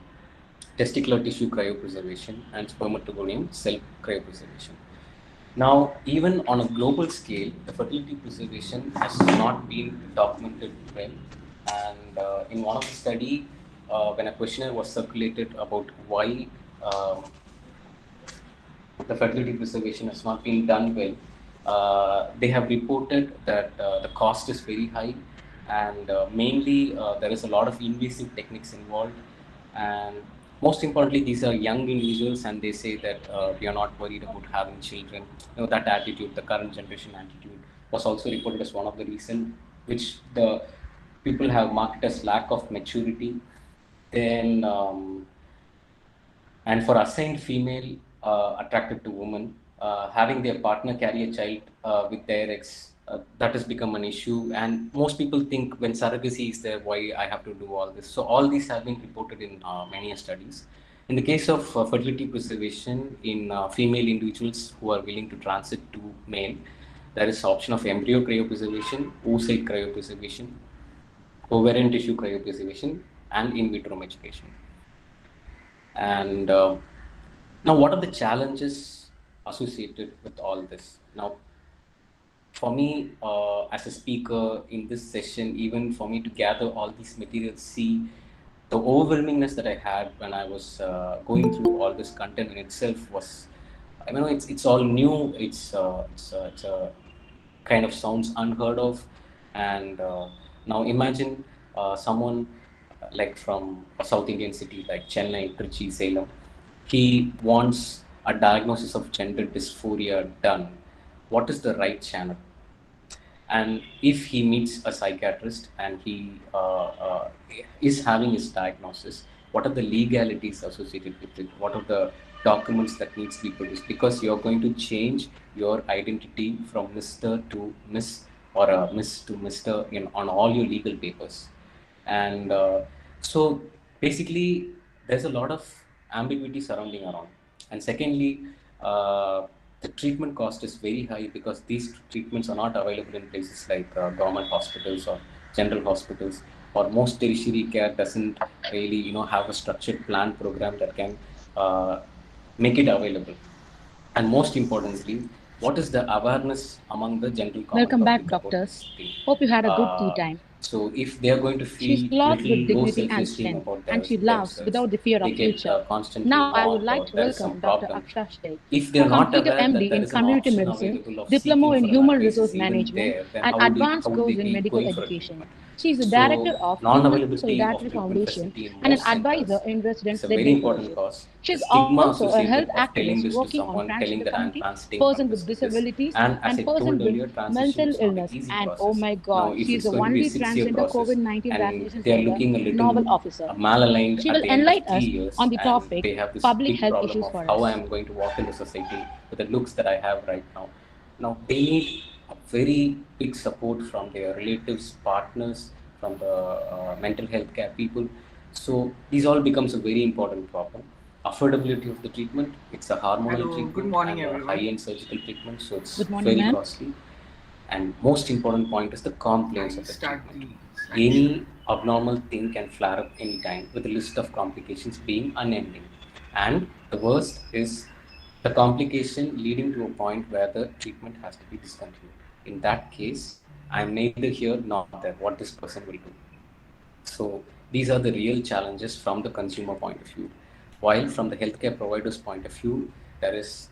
testicular tissue cryopreservation, and spermatogonium cell cryopreservation. Now, even on a global scale, the fertility preservation has not been documented well. And in one of the study, when a questionnaire was circulated about why the fertility preservation has not been done well, they have reported that the cost is very high, and mainly there is a lot of invasive techniques involved, and most importantly, these are young individuals, and they say that we are not worried about having children. You know, that attitude, the current generation attitude, was also reported as one of the reasons which the people have marked as lack of maturity. Then and for assigned female attracted to women, having their partner carry a child with their ex, that has become an issue. And most people think when surrogacy is there, why I have to do all this. So all these have been reported in many studies. In the case of fertility preservation in female individuals who are willing to transit to male, there is option of embryo cryopreservation, oocyte cryopreservation, ovarian tissue cryopreservation, and in vitro maturation. And now, what are the challenges associated with all this? Now, for me, as a speaker in this session, even for me to gather all these materials, see the overwhelmingness that I had when I was going through all this content in itself was, I mean, it's all new. It's a kind of sounds unheard of, and now imagine someone like from a South Indian city like Chennai, Trichy, Salem. He wants a diagnosis of gender dysphoria done. What is the right channel? And if he meets a psychiatrist and he is having his diagnosis, what are the legalities associated with it? What are the documents that needs to be produced? Because you're going to change your identity from Mr. to Miss, or Miss to Mr. on all your legal papers. And so basically there's a lot of ambiguity surrounding around. And secondly, the treatment cost is very high because these treatments are not available in places like government hospitals or general hospitals, or most tertiary care doesn't really have a structured plan program that can make it available. And most importantly, what is the awareness among the general common Welcome back, public about doctors. this thing? Hope you had a good tea time. So if they are going to She's feel flawed little with low dignity and self-esteem strength, about and she laughs themselves, without the fear they of get future. constantly Now I would mocked, like or to there is welcome some Dr. problem. Aksha Sheikh, If they who are not completed aware that MD there in is an Community option Medicine, available of Diploma seeking in for an Human advice Resource is even Management, there, then and how advanced would course they in be medical going for a education. treatment? She is the director So of Human non-availability Solidarity of treatment Foundation facility in and an most advisor centers in is Residents a Led very by important Fellowship. cause. She The is stigma also a health associated of telling activist this to working on someone, telling transgender that I'm community, transiting person from with this to this. disabilities, And as and I told person with earlier, transition mental is not an illness. easy And oh process. my Now, God, if she is it's the going to be a only 6-year transgender process COVID-19 and vaccination they are center looking a little novel officer. malaligned She at will the end of enlighten 3 us years, on the and topic they have this public big health problem issues of for how us. I am going to walk in the society with the looks that I have right now. Now, they need a very big support from their relatives, partners, from the mental health care people. So these all becomes a very important problem. Affordability of the treatment, it's a hormonal Hello, good treatment morning, and a everyone. high-end surgical treatment, so it's Good morning, very ma'am. costly. And most important point is the compliance of the Start treatment. the Any abnormal thing can flare up anytime, with a list of complications being unending. And the worst is the complication leading to a point where the treatment has to be discontinued. In that case, I'm neither here nor there what this person will do. So these are the real challenges from the consumer point of view. While from the healthcare provider's point of view, there is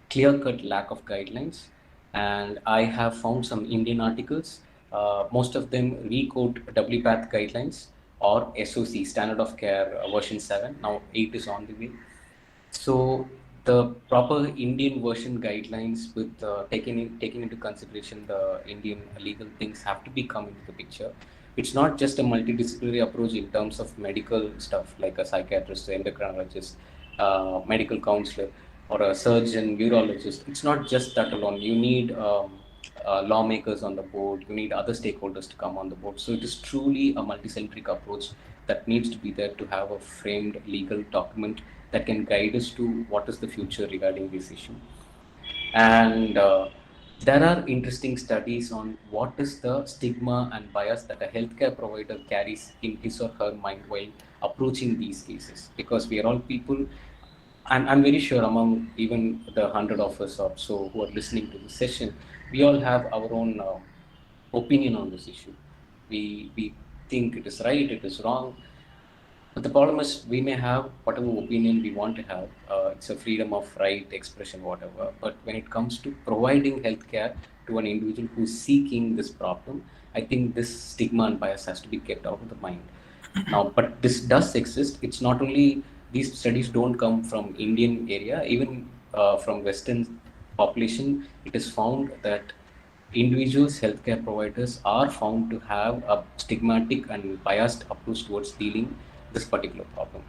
clear-cut lack of guidelines, and I have found some Indian articles. Most of them re-quote WPATH guidelines or SOC, Standard of Care version 7. Now 8 is on the way. So the proper Indian version guidelines with taking into consideration the Indian legal things have to be come into the picture. It's not just a multidisciplinary approach in terms of medical stuff like a psychiatrist, endocrinologist, medical counselor, or a surgeon, urologist. It's not just that alone. You need lawmakers on the board. You need other stakeholders to come on the board. So it is truly a multicentric approach that needs to be there to have a framed legal document that can guide us to what is the future regarding this issue. And There are interesting studies on what is the stigma and bias that a healthcare provider carries in his or her mind while approaching these cases, because we are all people. I'm very sure among even the 100 of us or so who are listening to this session, we all have our own opinion on this issue. We think it is right, it is wrong. But the problem is we may have whatever opinion we want to have. It's a freedom of right, expression, whatever. But when it comes to providing healthcare to an individual who's seeking this problem, I think this stigma and bias has to be kept out of the mind. Now, but this does exist. It's not only, these studies don't come from Indian area, even from Western population, it is found that individuals, healthcare providers are found to have a stigmatic and biased approach towards dealing this particular problem.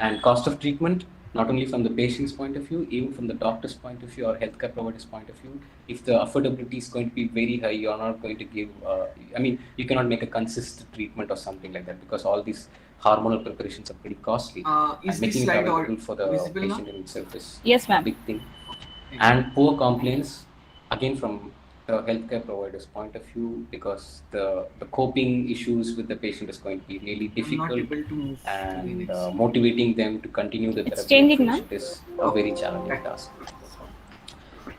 And cost of treatment, not only from the patient's point of view, even from the doctor's point of view or healthcare provider's point of view, if the affordability is going to be very high, you're not going to give, you cannot make a consistent treatment or something like that, because all these hormonal preparations are pretty costly. Is And making this it slide available for the visible patient now? in itself is Yes, a ma'am. big thing. And poor compliance, again from the healthcare provider's point of view, because the coping issues with the patient is going to be really difficult, and motivating them to continue the It's therapy changing, and ma'am. finish it is a very challenging task.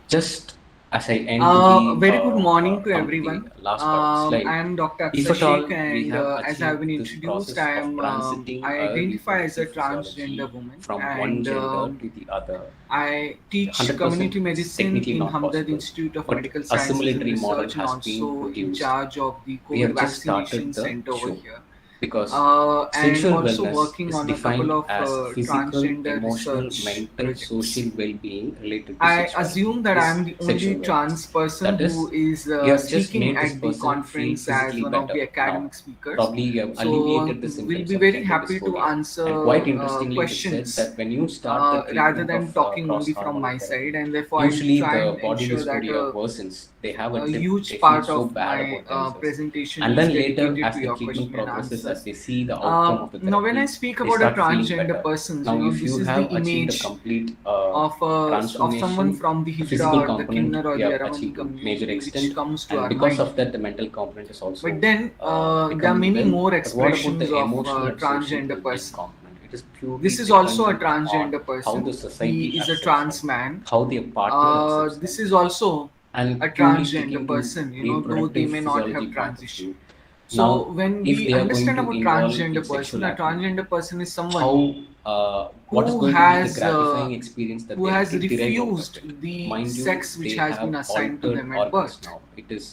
Just as I end Very good morning to come everyone. the last part of the slide, I am Dr. if Akshay at all Sheikh, we and have as I have been achieved this introduced, process of transiting I a identify as a reproductive physiology transgender woman, from one and gender to the other, I teach 100% community is medicine technically in not Hamdard possible, Institute of but Medical a Sciences and simulatory model Research, and has been also in produced. charge of the We COVID have just vaccination started the center over show, here. because And sexual also wellness working is on a couple defined of as physical, transgender emotional, research mental, projects. social well-being related to I sexuality. assume that Is I'm the only sexual wellness. trans person That is, who is you have just speaking made this at the person feel conference as physically one of better. the Now, academic speakers. probably you have So alleviated the we'll symptoms be of very gender happy to dysphoria. answer And quite interestingly, it is said questions that when you start the treatment rather than of talking only from cross-hormonal my therapy, side, and therefore I usually try the and body ensure that dysphoria worsens. They have a a dip. huge They feel part so of bad my about themselves. presentation And is then later, dedicated as to the your treatment question and progresses, answers. as they see the outcome of the Now, when I therapy, speak they about a start feeling transgender better. person, Now, if this you is have the achieved a image complete of someone transformation, from the the Hijra physical or the component Kinnar or you the have Aramani achieved to a major community, which extent, comes to and our because mind. of that, the mental component is also But then there are becoming many well. more But what about expressions the of emotional and social transgender well-being person. component? It is purely This is also a dependent on transgender how the person. society He is a accepts trans them, man. how their partner accepts This them. is also And a purely transgender sticking to person, though they reproductive may not physiology have point of transitioned. view, So now when if we they are going understand to about involve in transgender person, sexual a activity, transgender person is someone how what is who going to be the has gratifying experience that who they has will derive out of refused it? the Mind you, sex which they has have been assigned to altered them at organs birth, now. It is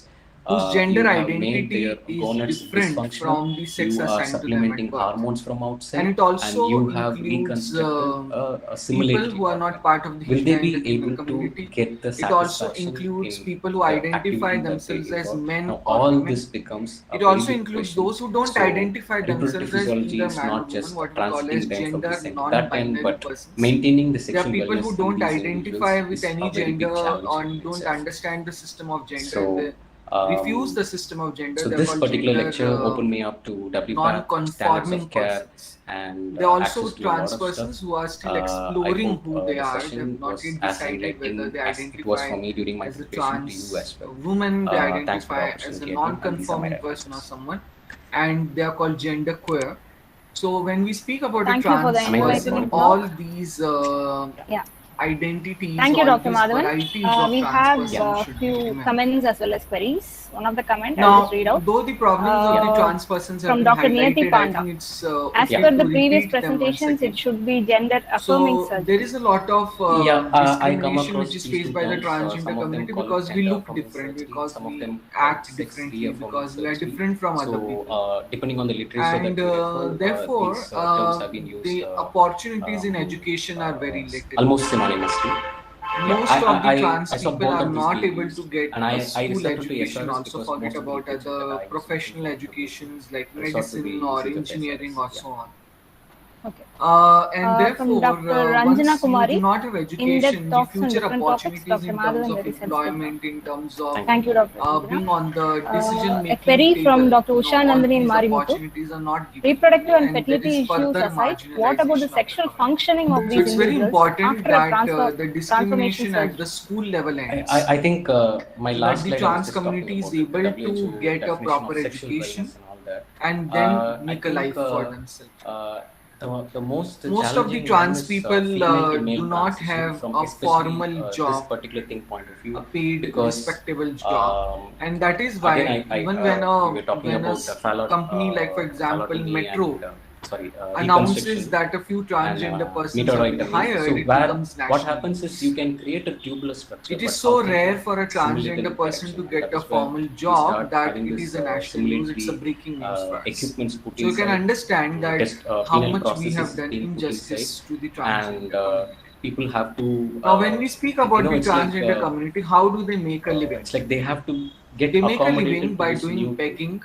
whose gender you have made their identity is gonads different dysfunctional. from the sex You are assigned to them supplementing at birth. hormones from outside, And it and also you have includes reconstructed a people simulatory who are organ. not part of the Will they Hijra and the be Kinnar able to community. get the It also satisfaction includes in people who the identify activity that they themselves as involve? men Now, or all women. this becomes a It very also big includes question. those who don't So, identify reproductive themselves as physiology either is man or not woman, just what we call as transiting them from gender this end to that end, non-binary but persons. maintaining the There are sexual people wellness who in don't these identify individuals with is any a very big gender challenge or in don't itself. understand the system of gender. So, They refuse the system of gender. so They're this called particular gender lecture opened me up to WPATH, standards non-conforming of care, persons. and There are also access to a lot trans of stuff. persons who are still I exploring hope who they the are. session They've not was yet as decided whether enlightening they as it was for identify me during my as a preparation to you trans as well. woman, they Thanks for the identify as a opportunity again, and these are my non-conforming person or references. someone, and they are called gender queer. So when we speak about Thank a you for the trans invite person, to the all talk. these Yeah. identities, Thank you, all Dr. these Madhavan. varieties of We trans have person a should be few remembered. comments as well as queries. One of the comment I'll Now, just read out. though the problems of the trans persons have From been Dr. Niyati highlighted, I Panda. think it's As okay per to the previous repeat them once presentations, again. it should be gender affirming So surgery. there is a lot of I come discrimination across which is these faced two by the terms. transgender Some of them community call it because we gender look affirming different, surgery, because some of we them call it act sex differently, reaffirming because we are surgery. different from other people. So, depending on the literature And that you refer, therefore, these terms have been used the opportunities in education are very little. almost synonymously. Most of the trans I saw people both are of these not being able used. to get And a I school referred to education. SRS Also because forget most of the about literature that other I was professional looking for educations like resorted to the medicine or usage of engineering SRS. or so on. Okay. And From therefore, Dr. Ranjana once you Kumari, do not have in-depth education, the talks on future different topics. opportunities Dr. in Madhu terms and of there is helpful. employment, in terms of Thank you, Dr. Ranjana. being on the A decision-making query from table, Dr. Usha all Nandini in these Marimuthu. opportunities are not given, Reproductive and and there fertility is issues further aside, what about the marginalization of the sexual community. functioning of So these it's very individuals important after a that the transformation discrimination at surgery? the school level ends. I think my So last that the slide I was trans just talking community is about it, the able to WHO get a definition proper of sexual education wellness and all that. and then I make a think life for themselves. The most Most of the challenging trans one is people female to male do not transition have from a especially formal this job, particular thing point of view, a paid, because respectable job, and that is why again even we were talking when a about company like, for example, Metro announces reconstruction that a few and transgender persons are being metauroidectomy. hired, So it where becomes what national happens news. is you can create a tubular structure. It is but so how can rare you for a simulate transgender the person direction? to And get that a is where formal we job start that having it this is a national news. It's a simulatory breaking news for us. equipments put So you can inside understand that test how penal much we processes have done being put injustice inside, to the and transgender community. people have to Now, when we speak about the it's like transgender community, how do they make a living? it's like they have to get They make a living accommodated to by this doing new begging,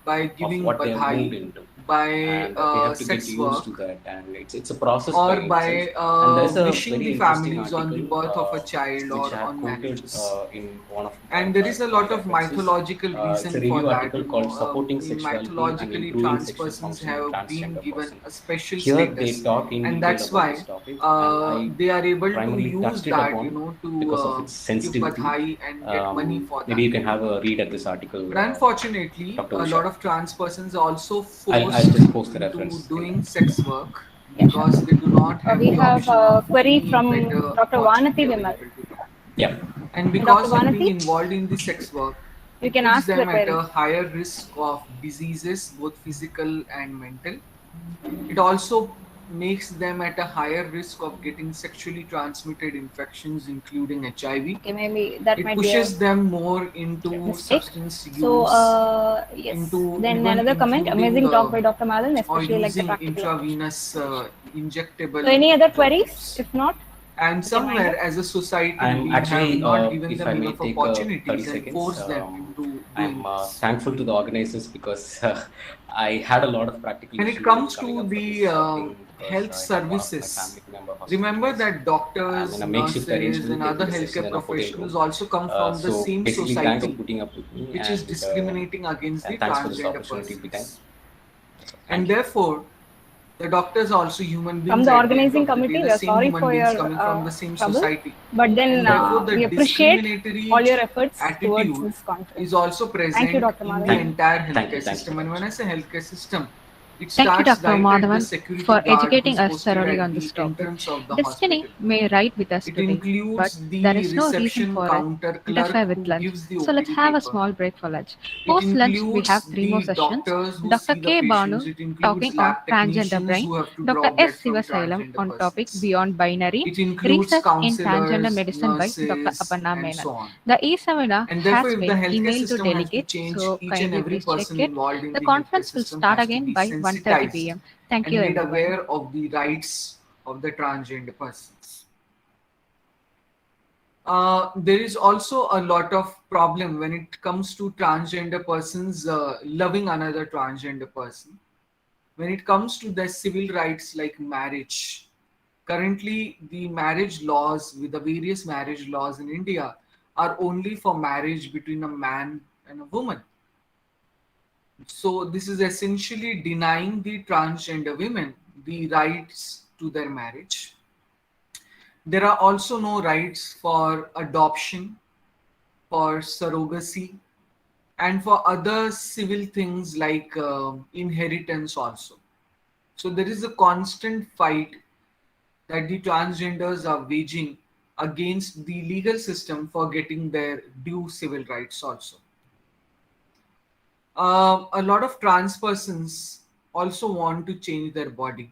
by of giving what they have moved badhai, into, by and they have to sex get used work, to that, and it's a process or by by itself. And there's a wishing very the interesting families on the article birth of a child or which I have on quoted marriages. in one of And there is a my lot of references. mythological It's reason a for review that. article called "Supporting Sexuality and Mythologically, Improving trans Sexual persons Function in have been Transgender given Person." a special Here status, they talk in and detail that's about why this topic, and I they are able to primarily use touched it that, upon to because of its give sensitivity. badhai and get money for Maybe that. you can have a read at this article. But unfortunately, Dr. a Usha. lot of trans persons are also I'll forced just post the into reference in doing there. sex work because they do not have We the have option a of query any from better Dr. opportunity Vanati Vimal. available to them. Yeah. And Dr. because of being Vanati, involved in the sex work, you it can puts ask the them at query. a higher risk of diseases, both physical and mental. It also makes them at a higher risk of getting sexually transmitted infections, including HIV. Okay, maybe that It might pushes be them more into mistake. substance use. So, yes. Into Then even another comment. including, Amazing talk by Dr. Malan, or especially like the using practical. intravenous injectable. So, any other queries? drugs. If not, And somewhere as a society, I'm we actually, have not given if them I may enough take 30 opportunities and seconds, forced them into doing I'm this. thankful to the organizers because I had a lot of practical When issues it comes to coming up for the this thing because health I had one of my services, family member remember hospitalized. that I'm doctors, in a makeshift nurses, arrangement and taking other the session healthcare in a hotel professionals room. also come from the So same basically, thanks for society, putting up with me, which is and discriminating against the thanks for this transgender opportunity. persons. And therefore, the doctors are also human beings. from the at organizing end of the committee, day, we the are same sorry human for beings your coming from the same trouble. society. But then And therefore, the we appreciate discriminatory all your efforts towards attitude this conference. is also present Thank you, Dr. in Madhavan. the entire Thank healthcare you. system. And when I say healthcare system, it Thank you, starts Dr. right at the Madhavan, security for guard educating who's us posted thoroughly at on the this topic. entrance of the Destiny hospital. may ride with us It today, includes but the there is no reason reception for counter it clerk interfere with who lunch. gives the So let's OPD have a paper. small break for lunch. It Post lunch, we includes have 3 more the sessions. doctors who Dr. see K. the Banu patients. It includes talking on lab transgender technicians brain, who have to draw Dr. blood S. from Sivasalam transgender on topic persons. Beyond Binary, It includes Research in Transgender counselors, Medicine by Dr. nurses, Aparna and Menon. so on. The e-seminar And therefore, has if the been healthcare emailed to system has to delegates, change, so each and kindly every please check person it. involved in The the healthcare conference will system start has to again be by 1:30 sensitized p.m. Thank and you, made everyone. aware of the rights of the transgender persons. There is also a lot of problem when it comes to transgender persons loving another transgender person. When it comes to their civil rights like marriage, currently the marriage laws with the various marriage laws in India are only for marriage between a man and a woman. So this is essentially denying the transgender women the rights to their marriage. There are also no rights for adoption, for surrogacy, and for other civil things like inheritance also. So there is a constant fight that the transgenders are waging against the legal system for getting their due civil rights also. A lot of trans persons also want to change their body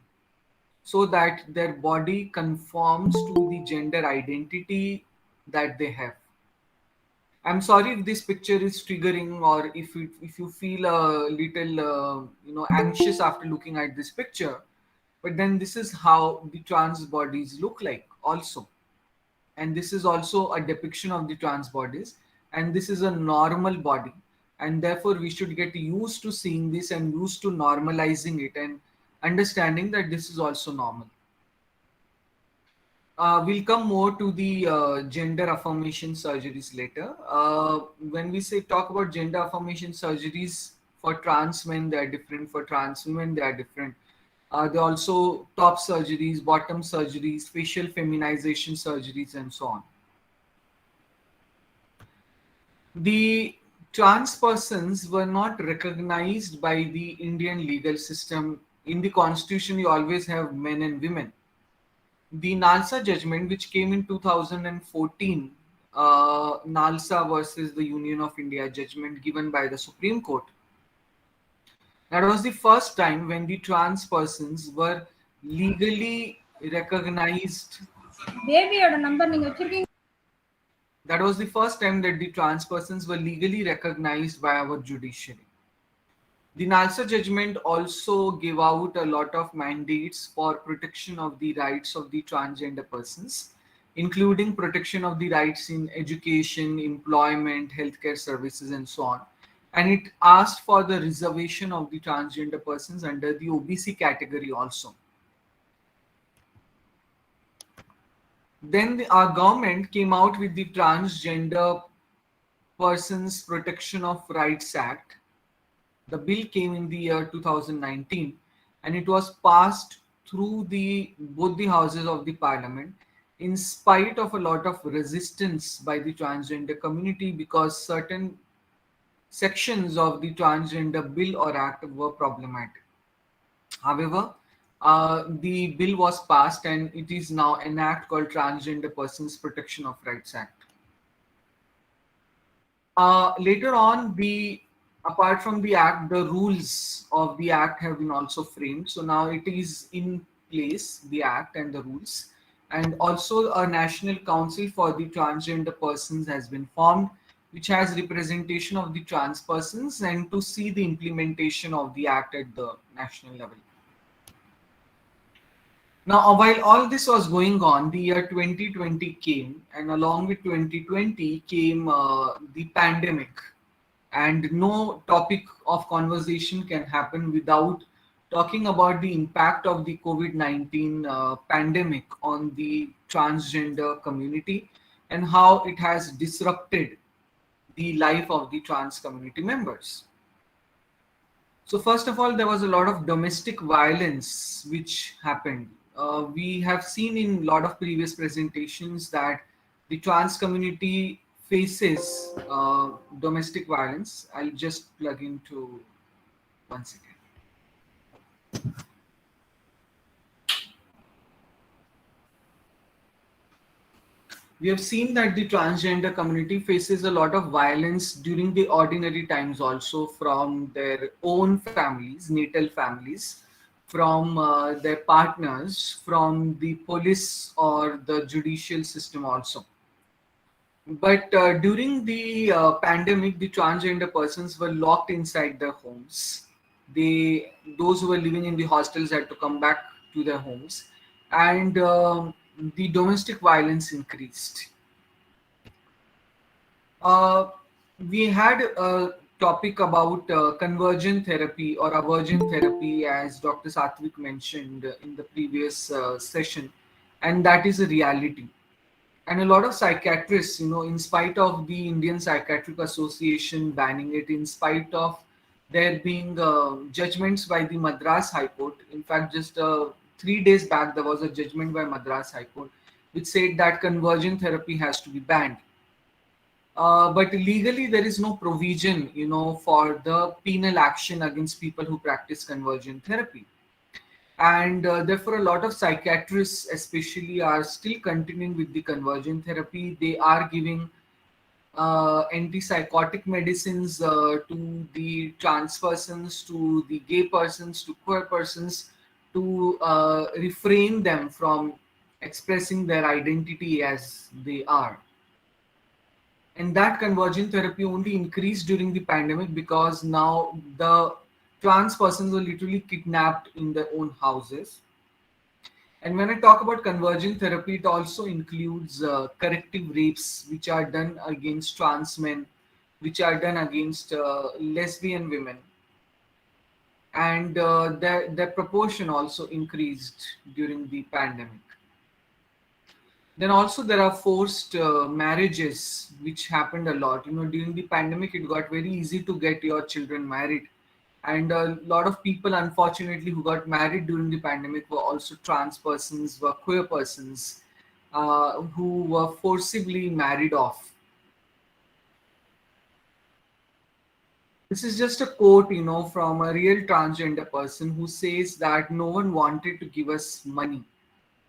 so that their body conforms to the gender identity that they have. I'm sorry if this picture is triggering or if you feel a little anxious after looking at this picture, but then this is how the trans bodies look like also, and this is also a depiction of the trans bodies, and this is a normal body, and therefore we should get used to seeing this and used to normalizing it, and understanding that this is also normal. We'll come more to the gender affirmation surgeries later. When we say talk about gender affirmation surgeries for trans men, they are different. For trans women, they are different. There are also top surgeries, bottom surgeries, facial feminization surgeries, and so on. The trans persons were not recognized by the Indian legal system. In the constitution, you always have men and women. The NALSA judgment, which came in 2014, NALSA versus the Union of India judgment given by the Supreme Court, that was the first time when the trans persons were legally recognized. That was the first time that the trans persons were legally recognized by our judiciary. The NALSA judgment also gave out a lot of mandates for protection of the rights of the transgender persons, including protection of the rights in education, employment, healthcare services, and so on. And it asked for the reservation of the transgender persons under the OBC category also. Then our government came out with the Transgender Persons Protection of Rights Act. The bill came in the year 2019 and it was passed through both the houses of the parliament in spite of a lot of resistance by the transgender community, because certain sections of the transgender bill or act were problematic. However, the bill was passed and it is now an act called Transgender Persons Protection of Rights Act. Later on, apart from the act, the rules of the act have been also framed. So now it is in place, the act and the rules. And also a National Council for the Transgender Persons has been formed, which has representation of the trans persons and to see the implementation of the act at the national level. Now, while all this was going on, the year 2020 came, and along with 2020 came the pandemic. And no topic of conversation can happen without talking about the impact of the COVID-19 pandemic on the transgender community and how it has disrupted the life of the trans community members. So first of all, there was a lot of domestic violence which happened. We have seen in a lot of previous presentations that the trans community faces domestic violence. I'll just plug into 1 second. We have seen that the transgender community faces a lot of violence during the ordinary times also from their own families, natal families, from their partners, from the police or the judicial system also. But during the pandemic, the transgender persons were locked inside their homes. Those who were living in the hostels had to come back to their homes, and the domestic violence increased. We had a topic about convergent therapy or aversion therapy, as Dr. Satvik mentioned in the previous session, and that is a reality. And a lot of psychiatrists, in spite of the Indian Psychiatric Association banning it, in spite of there being judgments by the Madras High Court. In fact, just 3 days back, there was a judgment by Madras High Court which said that convergent therapy has to be banned. But legally, there is no provision, for the penal action against people who practice convergent therapy. And therefore, a lot of psychiatrists especially are still continuing with the convergent therapy. They are giving antipsychotic medicines to the trans persons, to the gay persons, to queer persons, to refrain them from expressing their identity as they are. And that convergent therapy only increased during the pandemic because now the trans persons were literally kidnapped in their own houses. And when I talk about convergent therapy, it also includes corrective rapes, which are done against trans men, which are done against lesbian women. and their proportion also increased during the pandemic. Then also there are forced marriages, which happened a lot. During the pandemic, it got very easy to get your children married. And a lot of people, unfortunately, who got married during the pandemic were also trans persons, were queer persons, who were forcibly married off. This is just a quote, from a real transgender person who says that no one wanted to give us money.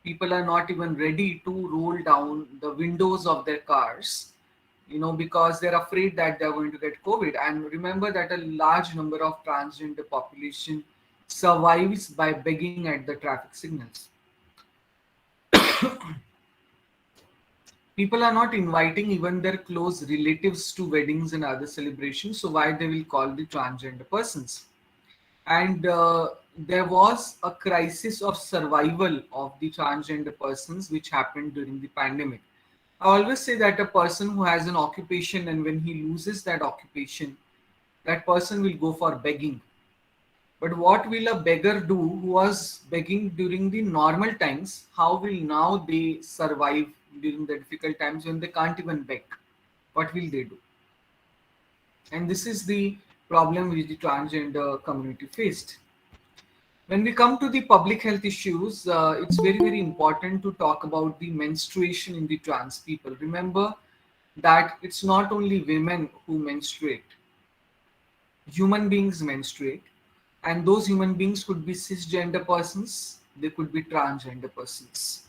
People are not even ready to roll down the windows of their cars, because they're afraid that they're going to get COVID. And remember that a large number of transgender population survives by begging at the traffic signals. People are not inviting even their close relatives to weddings and other celebrations, so why they will call the transgender persons? And there was a crisis of survival of the transgender persons which happened during the pandemic. I always say that a person who has an occupation, and when he loses that occupation, that person will go for begging. But what will a beggar do who was begging during the normal times? How will now they survive during the difficult times when they can't even beg? What will they do? And this is the problem which the transgender community faced. When we come to the public health issues, it's very, very important to talk about the menstruation in the trans people. Remember that it's not only women who menstruate. Human beings menstruate, and those human beings could be cisgender persons, they could be transgender persons.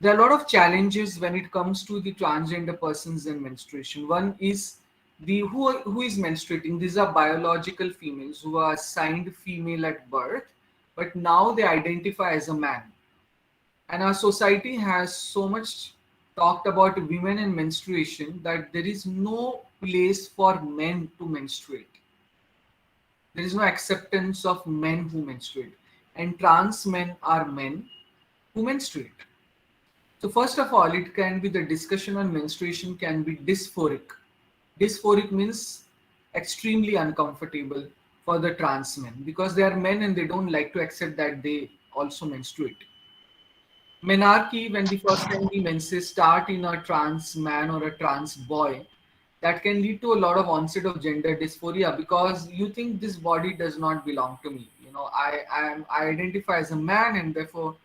There are a lot of challenges when it comes to the transgender persons and menstruation. One is the who is menstruating. These are biological females who are assigned female at birth, but now they identify as a man. And our society has so much talked about women and menstruation that there is no place for men to menstruate. There is no acceptance of men who menstruate, and trans men are men who menstruate. So first of all, it can be the discussion on menstruation can be dysphoric. Dysphoric means extremely uncomfortable for the trans men because they are men and they don't like to accept that they also menstruate. Menarche, when the first time the menses start in a trans man or a trans boy, that can lead to a lot of onset of gender dysphoria because you think this body does not belong to me. I identify as a man and therefore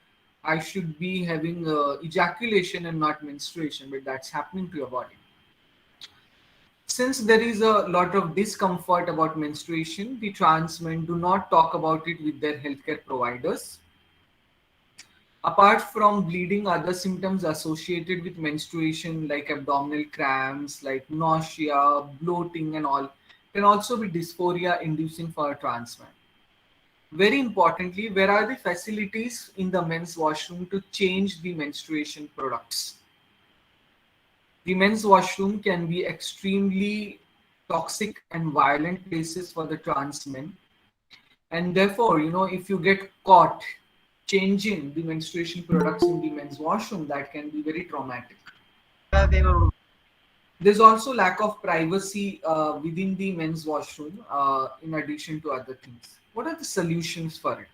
I should be having ejaculation and not menstruation, but that's happening to your body. Since there is a lot of discomfort about menstruation, the trans men do not talk about it with their healthcare providers. Apart from bleeding, other symptoms associated with menstruation like abdominal cramps, like nausea, bloating and all can also be dysphoria inducing for a trans man. Very importantly, where are the facilities in the men's washroom to change the menstruation products? The men's washroom can be extremely toxic and violent places for the trans men. And therefore, if you get caught changing the menstruation products in the men's washroom, that can be very traumatic. There's also lack of privacy within the men's washroom in addition to other things. What are the solutions for it?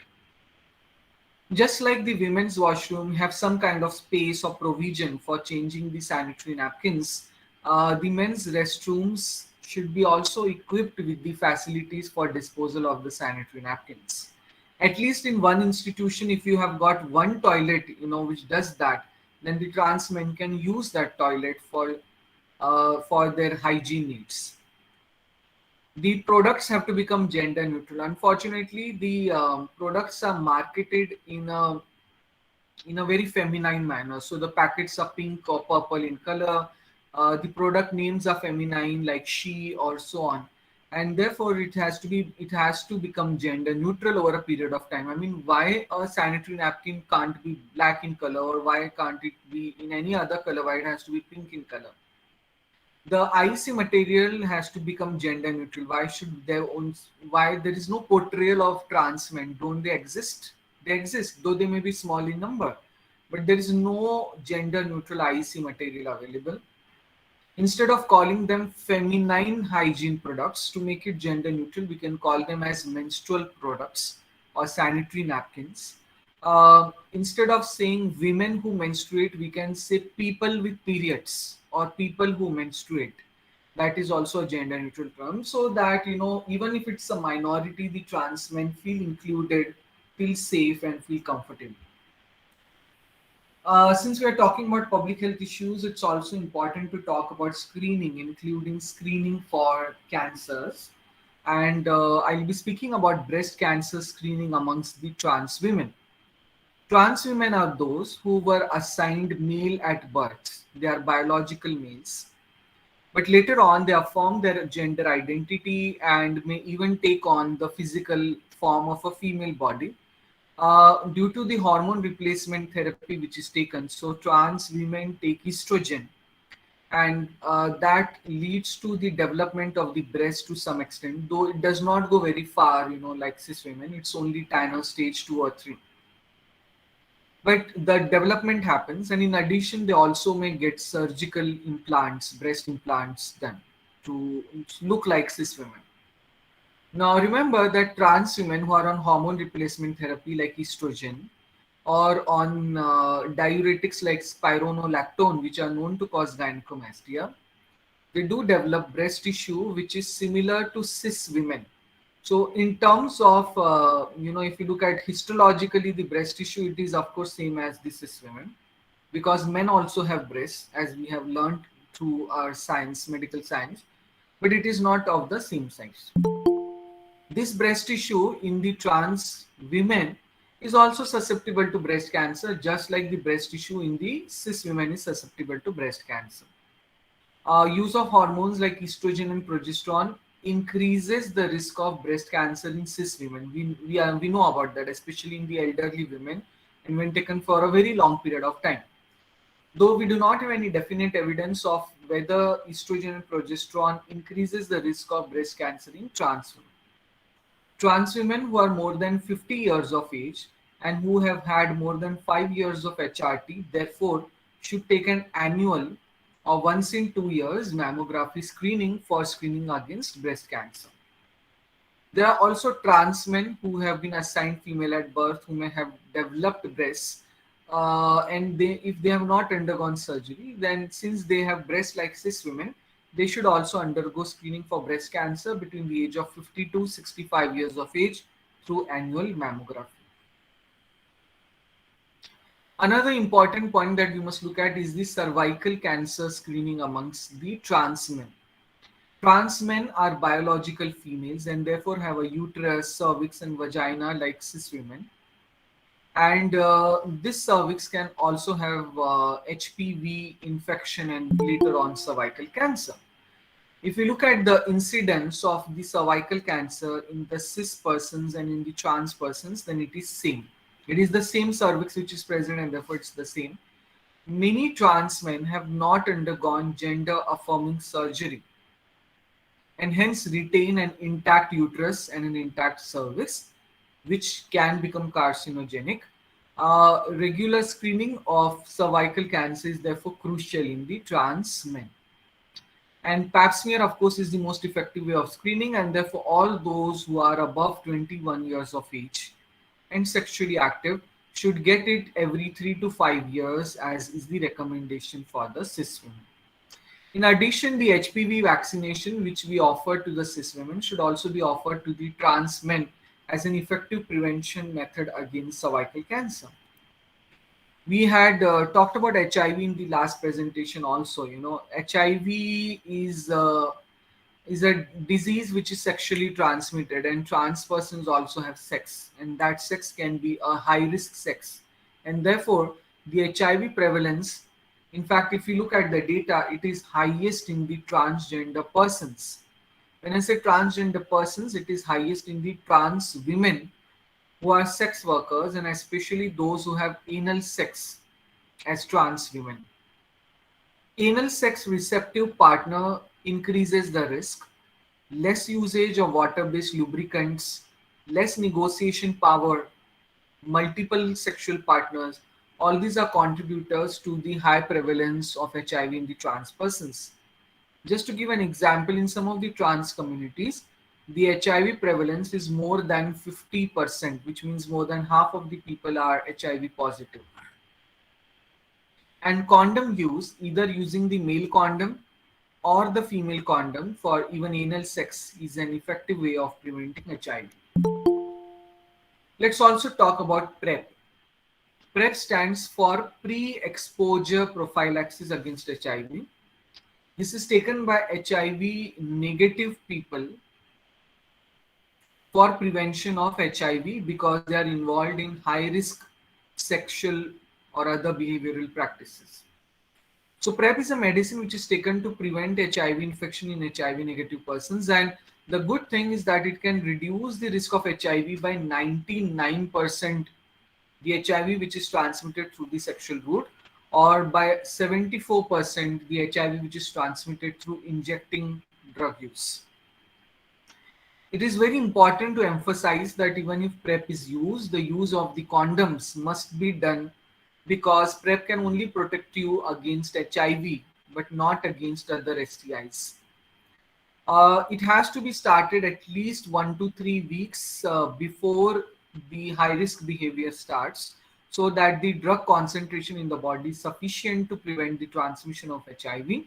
Just like the women's washroom have some kind of space or provision for changing the sanitary napkins, the men's restrooms should be also equipped with the facilities for disposal of the sanitary napkins. At least in one institution, if you have got one toilet, which does that, then the trans men can use that toilet for their hygiene needs. The products have to become gender neutral. Unfortunately, the products are marketed in a very feminine manner. So the packets are pink or purple in color. The product names are feminine, like she or so on, and therefore it has to become gender neutral over a period of time. I mean, why a sanitary napkin can't be black in color, or why can't it be in any other color? Why it has to be pink in color? The IC material has to become gender neutral. Why there is no portrayal of trans men? Don't they exist? They exist, though they may be small in number, but there is no gender neutral IC material available. Instead of calling them feminine hygiene products, to make it gender neutral, we can call them as menstrual products or sanitary napkins. Instead of saying women who menstruate, we can say people with periods or people who menstruate. That is also a gender neutral term, so that, even if it's a minority, the trans men feel included, feel safe, and feel comfortable. Since we are talking about public health issues, it's also important to talk about screening, including screening for cancers. And I'll be speaking about breast cancer screening amongst the trans women. Trans women are those who were assigned male at birth. They are biological males. But later on, they affirm their gender identity and may even take on the physical form of a female body due to the hormone replacement therapy which is taken. So trans women take estrogen, and that leads to the development of the breast to some extent, though it does not go very far, like cis women. It's only Tanner stage 2 or 3. But the development happens, and in addition, they also may get surgical implants, breast implants done to look like cis women. Now, remember that trans women who are on hormone replacement therapy like estrogen or on diuretics like spironolactone, which are known to cause gynecomastia, they do develop breast tissue which is similar to cis women. So in terms of, if you look at histologically, the breast tissue, it is of course same as the cis women, because men also have breasts, as we have learned through our science, medical science, but it is not of the same size. This breast tissue in the trans women is also susceptible to breast cancer, just like the breast tissue in the cis women is susceptible to breast cancer. Use of hormones like estrogen and progesterone increases the risk of breast cancer in cis women. We know about that, especially in the elderly women and when taken for a very long period of time. Though we do not have any definite evidence of whether estrogen and progesterone increases the risk of breast cancer in trans women. Trans women who are more than 50 years of age and who have had more than 5 years of HRT, therefore, should take an annual or once in 2 years mammography screening for screening against breast cancer. There are also trans men who have been assigned female at birth who may have developed breasts, and if they have not undergone surgery, then since they have breasts like cis women, they should also undergo screening for breast cancer between the age of 50 to 65 years of age through annual mammography. Another important point that we must look at is the cervical cancer screening amongst the trans men. Trans men are biological females and therefore have a uterus, cervix, and vagina like cis women. And this cervix can also have HPV infection and later on cervical cancer. If you look at the incidence of the cervical cancer in the cis persons and in the trans persons, then it is same. It is the same cervix which is present, and therefore it's the same. Many trans men have not undergone gender affirming surgery and hence retain an intact uterus and an intact cervix, which can become carcinogenic. Regular screening of cervical cancer is therefore crucial in the trans men. And pap smear, of course, is the most effective way of screening, and therefore all those who are above 21 years of age and sexually active should get it every 3 to 5 years, as is the recommendation for the cis women. In addition, the HPV vaccination, which we offer to the cis women, should also be offered to the trans men as an effective prevention method against cervical cancer. We had talked about HIV in the last presentation also. HIV is a disease which is sexually transmitted, and trans persons also have sex, and that sex can be a high risk sex, and therefore the HIV prevalence, in fact, if you look at the data, it is highest in the transgender persons. When I say transgender persons, it is highest in the trans women who are sex workers, and especially those who have anal sex as trans women. Anal sex receptive partner increases the risk. Less usage of water-based lubricants, less negotiation power, multiple sexual partners, all these are contributors to the high prevalence of HIV in the trans persons. Just to give an example, in some of the trans communities, the HIV prevalence is more than 50%, which means more than half of the people are HIV positive. And condom use, either using the male condom or the female condom for even anal sex, is an effective way of preventing HIV. Let's also talk about PrEP. PrEP stands for pre-exposure prophylaxis against HIV. This is taken by HIV negative people for prevention of HIV because they are involved in high risk sexual or other behavioral practices. So PrEP is a medicine which is taken to prevent HIV infection in HIV negative persons, and the good thing is that it can reduce the risk of HIV by 99%, the HIV which is transmitted through the sexual route, or by 74% the HIV which is transmitted through injecting drug use. It is very important to emphasize that even if PrEP is used, the use of the condoms must be done, because PrEP can only protect you against HIV but not against other STIs. It has to be started at least 1 to 3 weeks before the high risk behavior starts, so that the drug concentration in the body is sufficient to prevent the transmission of HIV.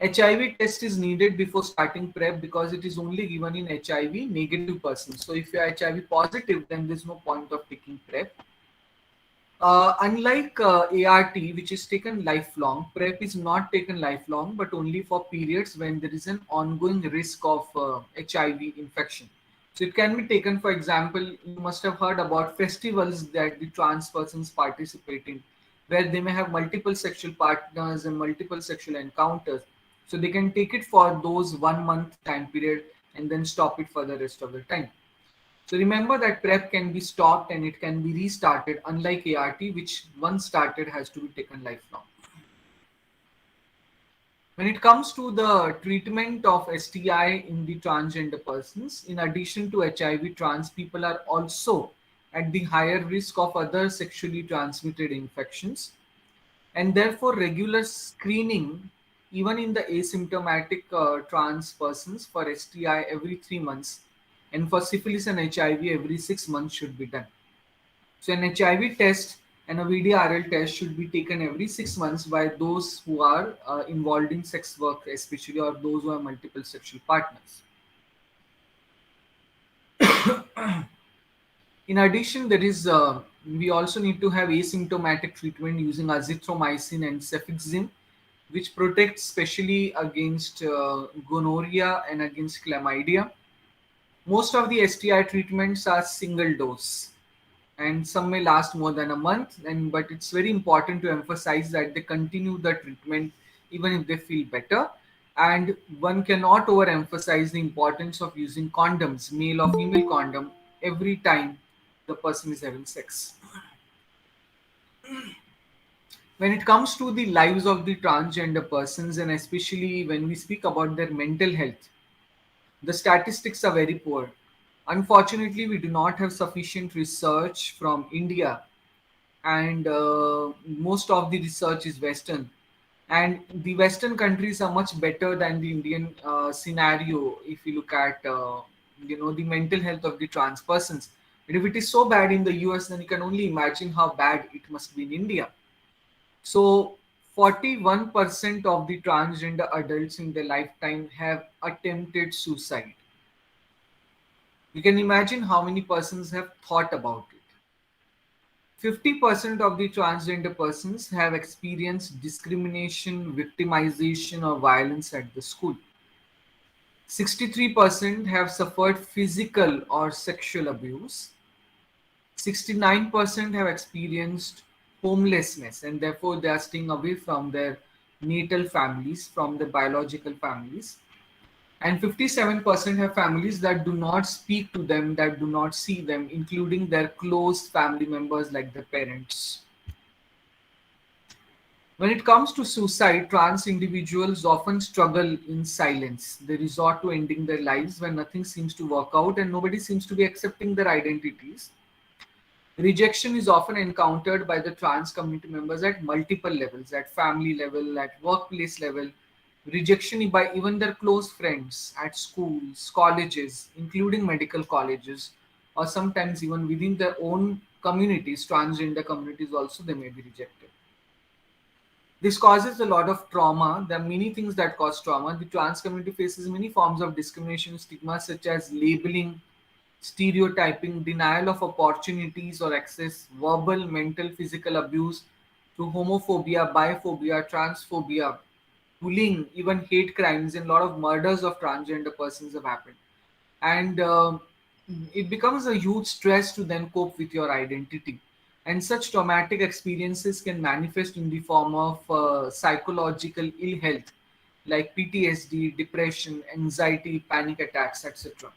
HIV test is needed before starting PrEP because it is only given in HIV negative persons. So if you are HIV positive, then there's no point of taking PrEP. Unlike ART, which is taken lifelong, PrEP is not taken lifelong, but only for periods when there is an ongoing risk of HIV infection. So it can be taken, for example, you must have heard about festivals that the trans persons participate in, where they may have multiple sexual partners and multiple sexual encounters. So they can take it for those 1 month time period and then stop it for the rest of the time. So remember that PrEP can be stopped and it can be restarted, unlike ART, which once started has to be taken lifelong. When it comes to the treatment of STI in the transgender persons, in addition to HIV, trans people are also at the higher risk of other sexually transmitted infections, and therefore regular screening, even in the asymptomatic trans persons, for STI every 3 months, and for syphilis and HIV every 6 months should be done. So an HIV test and a VDRL test should be taken every 6 months by those who are involved in sex work, especially, or those who have multiple sexual partners. In addition, there is we also need to have asymptomatic treatment using azithromycin and cefixime, which protects specially against gonorrhea and against chlamydia. Most of the STI treatments are single dose, and some may last more than a month, but it's very important to emphasize that they continue the treatment even if they feel better. And one cannot overemphasize the importance of using condoms, male or female condom, every time the person is having sex. When it comes to the lives of the transgender persons, and especially when we speak about their mental health, the statistics are very poor. Unfortunately, we do not have sufficient research from India, and most of the research is Western. And the Western countries are much better than the Indian scenario if you look at the mental health of the trans persons. And if it is so bad in the US, then you can only imagine how bad it must be in India. So 41% of the transgender adults in their lifetime have attempted suicide. You can imagine how many persons have thought about it. 50% of the transgender persons have experienced discrimination, victimization, or violence at the school. 63% have suffered physical or sexual abuse. 69% have experienced homelessness, and therefore they are staying away from their natal families, from their biological families. And 57% have families that do not speak to them, that do not see them, including their close family members like their parents. When it comes to suicide, trans individuals often struggle in silence. They resort to ending their lives when nothing seems to work out and nobody seems to be accepting their identities. Rejection is often encountered by the trans community members at multiple levels, at family level, at workplace level, rejection by even their close friends at schools, colleges, including medical colleges, or sometimes even within their own communities, transgender communities also, they may be rejected. This causes a lot of trauma. There are many things that cause trauma. The trans community faces many forms of discrimination, stigma, such as labeling, stereotyping, denial of opportunities or access, verbal, mental, physical abuse, through homophobia, biphobia, transphobia, bullying, even hate crimes, and a lot of murders of transgender persons have happened. And it becomes a huge stress to then cope with your identity. And such traumatic experiences can manifest in the form of psychological ill health like PTSD, depression, anxiety, panic attacks, etc.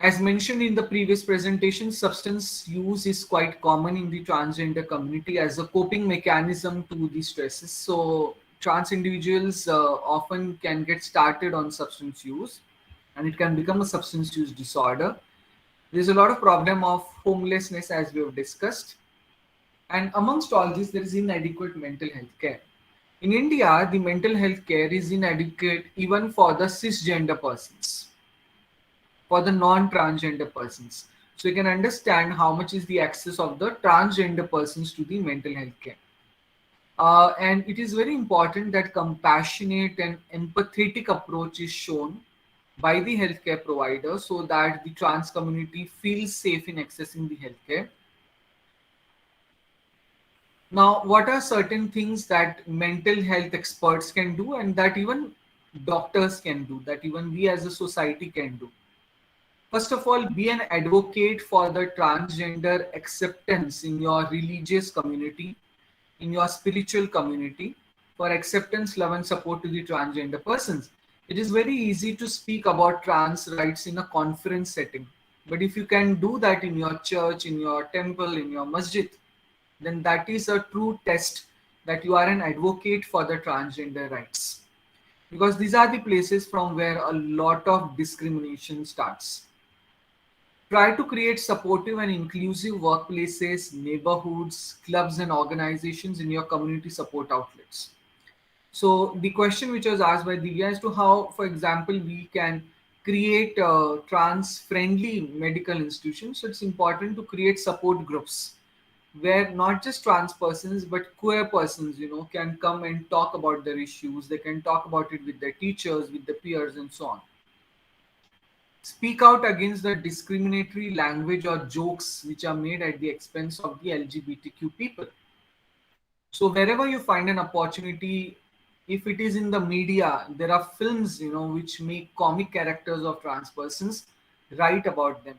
As mentioned in the previous presentation, substance use is quite common in the transgender community as a coping mechanism to the stresses. So trans individuals often can get started on substance use, and it can become a substance use disorder. There's a lot of problem of homelessness, as we have discussed. And amongst all this, there is inadequate mental health care. In India, the mental health care is inadequate even for the cisgender persons, for the non-transgender persons. So you can understand how much is the access of the transgender persons to the mental health care. And it is very important that compassionate and empathetic approach is shown by the healthcare provider so that the trans community feels safe in accessing the healthcare. Now, what are certain things that mental health experts can do and that even doctors can do, that even we as a society can do? First of all, be an advocate for the transgender acceptance in your religious community, in your spiritual community, for acceptance, love, and support to the transgender persons. It is very easy to speak about trans rights in a conference setting. But if you can do that in your church, in your temple, in your masjid, then that is a true test that you are an advocate for the transgender rights. Because these are the places from where a lot of discrimination starts. Try to create supportive and inclusive workplaces, neighborhoods, clubs, and organizations in your community support outlets. So the question which was asked by Divya as to how, for example, we can create trans-friendly medical institutions. So it's important to create support groups where not just trans persons but queer persons, can come and talk about their issues. They can talk about it with their teachers, with their peers, and so on. Speak out against the discriminatory language or jokes which are made at the expense of the LGBTQ people. So wherever you find an opportunity, if it is in the media, there are films, which make comic characters of trans persons, write about them.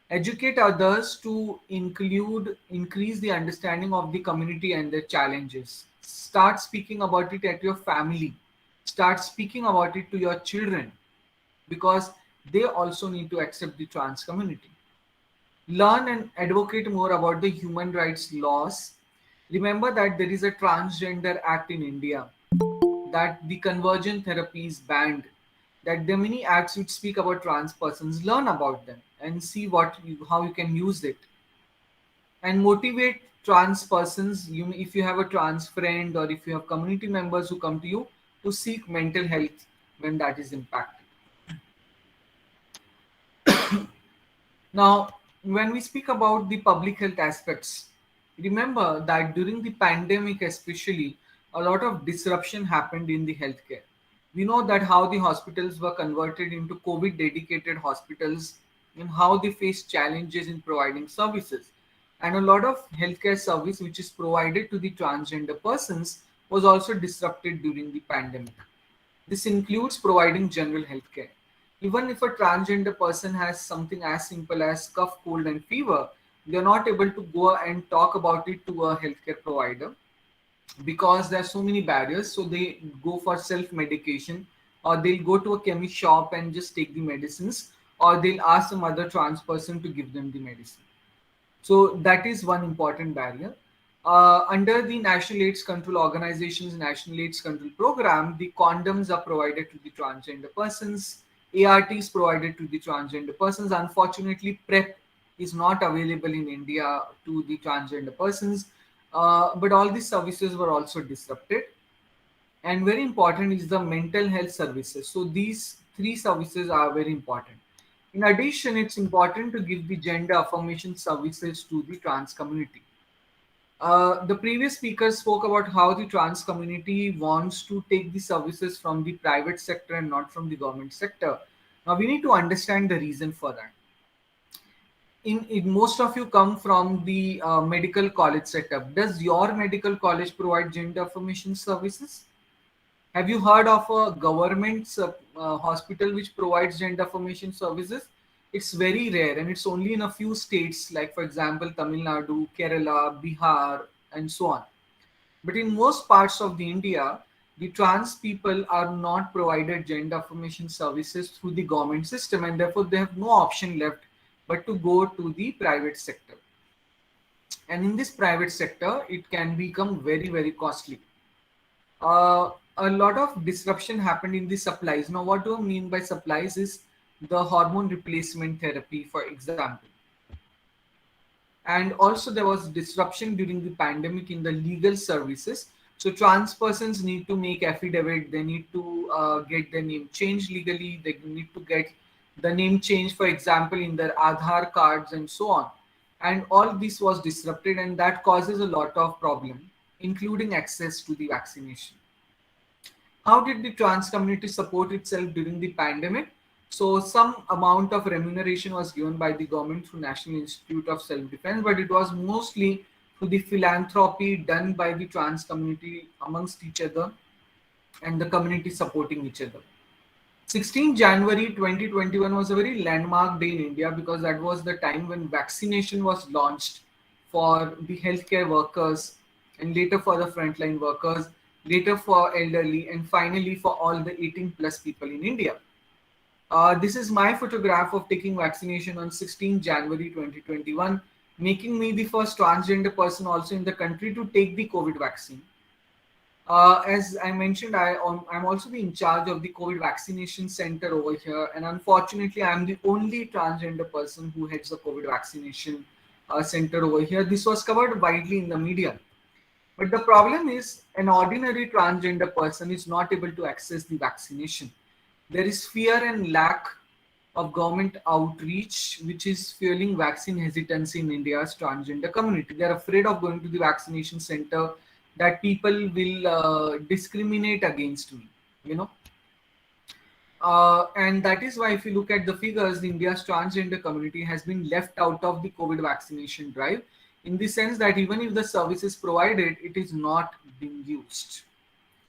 Educate others to increase the understanding of the community and their challenges. Start speaking about it at your family. Start speaking about it to your children, because they also need to accept the trans community. Learn and advocate more about the human rights laws. Remember that there is a Transgender Act in India, that the conversion therapy is banned, that there are many acts which speak about trans persons. Learn about them and see how you can use it. And motivate trans persons. If you have a trans friend or if you have community members who come to you, to seek mental health when that is impacted. Now, when we speak about the public health aspects, remember that during the pandemic especially, a lot of disruption happened in the healthcare. We know that how the hospitals were converted into COVID dedicated hospitals and how they faced challenges in providing services. And a lot of healthcare service which is provided to the transgender persons was also disrupted during the pandemic. This includes providing general healthcare. Even if a transgender person has something as simple as cough, cold, and fever, they're not able to go and talk about it to a healthcare provider because there are so many barriers. So they go for self-medication, or they'll go to a chemist shop and just take the medicines, or they'll ask some other trans person to give them the medicine. So that is one important barrier. Under the National AIDS Control Organization's National AIDS Control Program, the condoms are provided to the transgender persons. ARTs provided to the transgender persons. Unfortunately, PrEP is not available in India to the transgender persons, but all these services were also disrupted. And very important is the mental health services. So these three services are very important. In addition, it's important to give the gender affirmation services to the trans community. The previous speaker spoke about how the trans community wants to take the services from the private sector and not from the government sector. Now we need to understand the reason for that. In most of you come from the medical college setup. Does your medical college provide gender affirmation services? Have you heard of a government hospital which provides gender affirmation services? It's very rare and it's only in a few states, like for example, Tamil Nadu, Kerala, Bihar, and so on. But in most parts of the India, the trans people are not provided gender affirmation services through the government system, and therefore they have no option left but to go to the private sector. And in this private sector, it can become very, very costly. A lot of disruption happened in the supplies. Now, what do I mean by supplies is the hormone replacement therapy, for example. And also there was disruption during the pandemic in the legal services. So trans persons need to make affidavit, they need to get their name changed legally, they need to get the name changed, for example, in their Aadhaar cards and so on. And all this was disrupted and that causes a lot of problem, including access to the vaccination. How did the trans community support itself during the pandemic? So some amount of remuneration was given by the government through National Institute of Self-Defense, but it was mostly through the philanthropy done by the trans community amongst each other and the community supporting each other. 16 January 2021 was a very landmark day in India because that was the time when vaccination was launched for the healthcare workers and later for the frontline workers, later for elderly, and finally for all the 18 plus people in India. This is my photograph of taking vaccination on 16 January 2021, making me the first transgender person also in the country to take the COVID vaccine. As I mentioned, I'm also the in charge of the COVID vaccination center over here, and unfortunately, I'm the only transgender person who heads the COVID vaccination center over here. This was covered widely in the media. But the problem is an ordinary transgender person is not able to access the vaccination. There is fear and lack of government outreach, which is fueling vaccine hesitancy in India's transgender community. They're afraid of going to the vaccination center, that people will discriminate against me, you know. And that is why if you look at the figures, India's transgender community has been left out of the COVID vaccination drive, in the sense that even if the service is provided, it is not being used.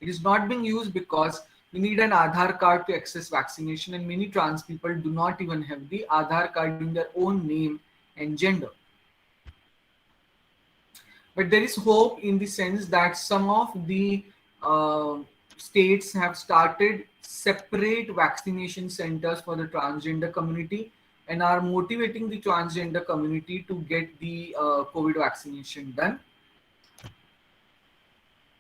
It is not being used because we need an Aadhaar card to access vaccination, and many trans people do not even have the Aadhaar card in their own name and gender. But there is hope in the sense that some of the states have started separate vaccination centers for the transgender community and are motivating the transgender community to get the COVID vaccination done.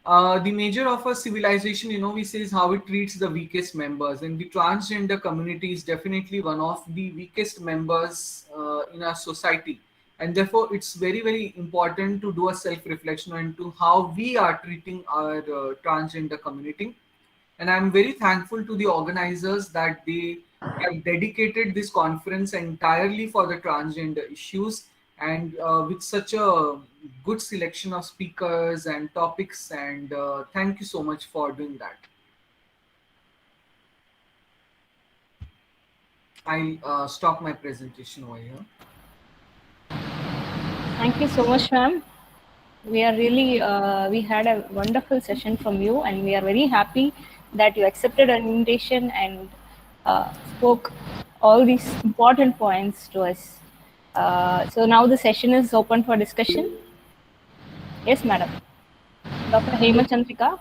The measure of a civilization, we say, is how it treats the weakest members, and the transgender community is definitely one of the weakest members in our society, and therefore it's very, very important to do a self-reflection into how we are treating our transgender community. And I'm very thankful to the organizers that they have dedicated this conference entirely for the transgender issues, and with such a good selection of speakers and topics, and thank you so much for doing that. I'll stop my presentation over here. Thank you so much, ma'am. We are really, we had a wonderful session from you, and we are very happy that you accepted our invitation and spoke all these important points to us. So now the session is open for discussion. Yes, madam. Dr. Hema Chandrika.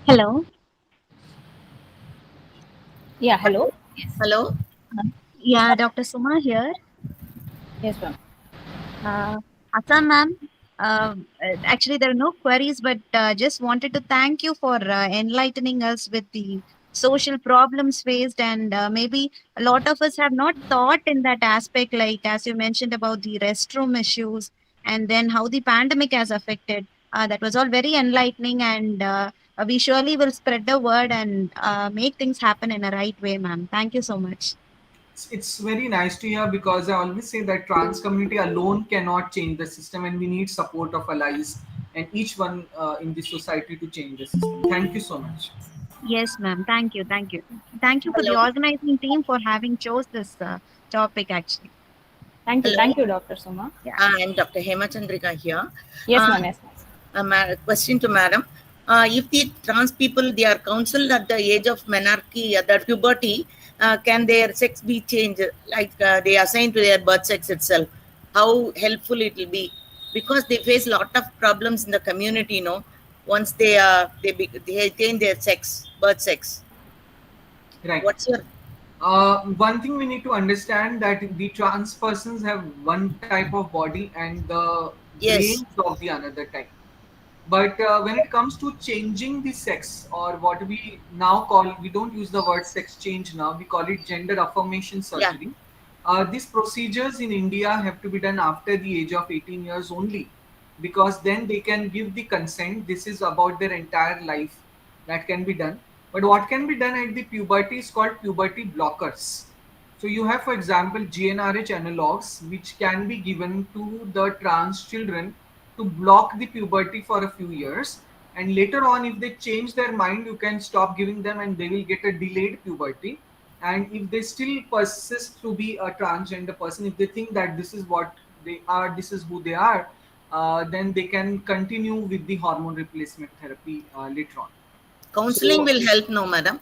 Hello. Yeah, hello. Yes. Hello. Yeah, Dr. Suma here. Yes, ma'am. Assam, ma'am. Actually, there are no queries, but just wanted to thank you for enlightening us with the social problems faced. And maybe a lot of us have not thought in that aspect, like as you mentioned about the restroom issues and then how the pandemic has affected. That was all very enlightening, and we surely will spread the word and make things happen in a right way, ma'am. Thank you so much. It's very nice to hear, because I always say that trans community alone cannot change the system, and we need support of allies and each one in the society to change the system. Thank you so much. Yes, ma'am. Thank you. Thank you. Thank you for the Hello. organizing team for having chose this topic, actually. Hello. Thank you, Dr. Suma. Yeah. I'm Dr. Hema Chandrika here. Yes, ma'am. Yes, Question to madam. If the trans people, they are counseled at the age of menarche, at the puberty, can their sex be changed, like they assign to their birth sex itself? How helpful it will be? Because they face a lot of problems in the community, once they attain their sex, birth sex. Right. What's your one thing we need to understand, that the trans persons have one type of body and the Yes. brains of the another type. But when it comes to changing the sex, or what we now call, we don't use the word sex change now, we call it gender affirmation surgery. These procedures in India have to be done after the age of 18 years only, because then they can give the consent. This is about their entire life that can be done. But what can be done at the puberty is called puberty blockers. So you have, for example, GnRH analogs, which can be given to the trans children to block the puberty for a few years. And later on, if they change their mind, you can stop giving them and they will get a delayed puberty. And if they still persist to be a transgender person, if they think that this is what they are, this is who they are, then they can continue with the hormone replacement therapy later on. Counseling will help, no, madam?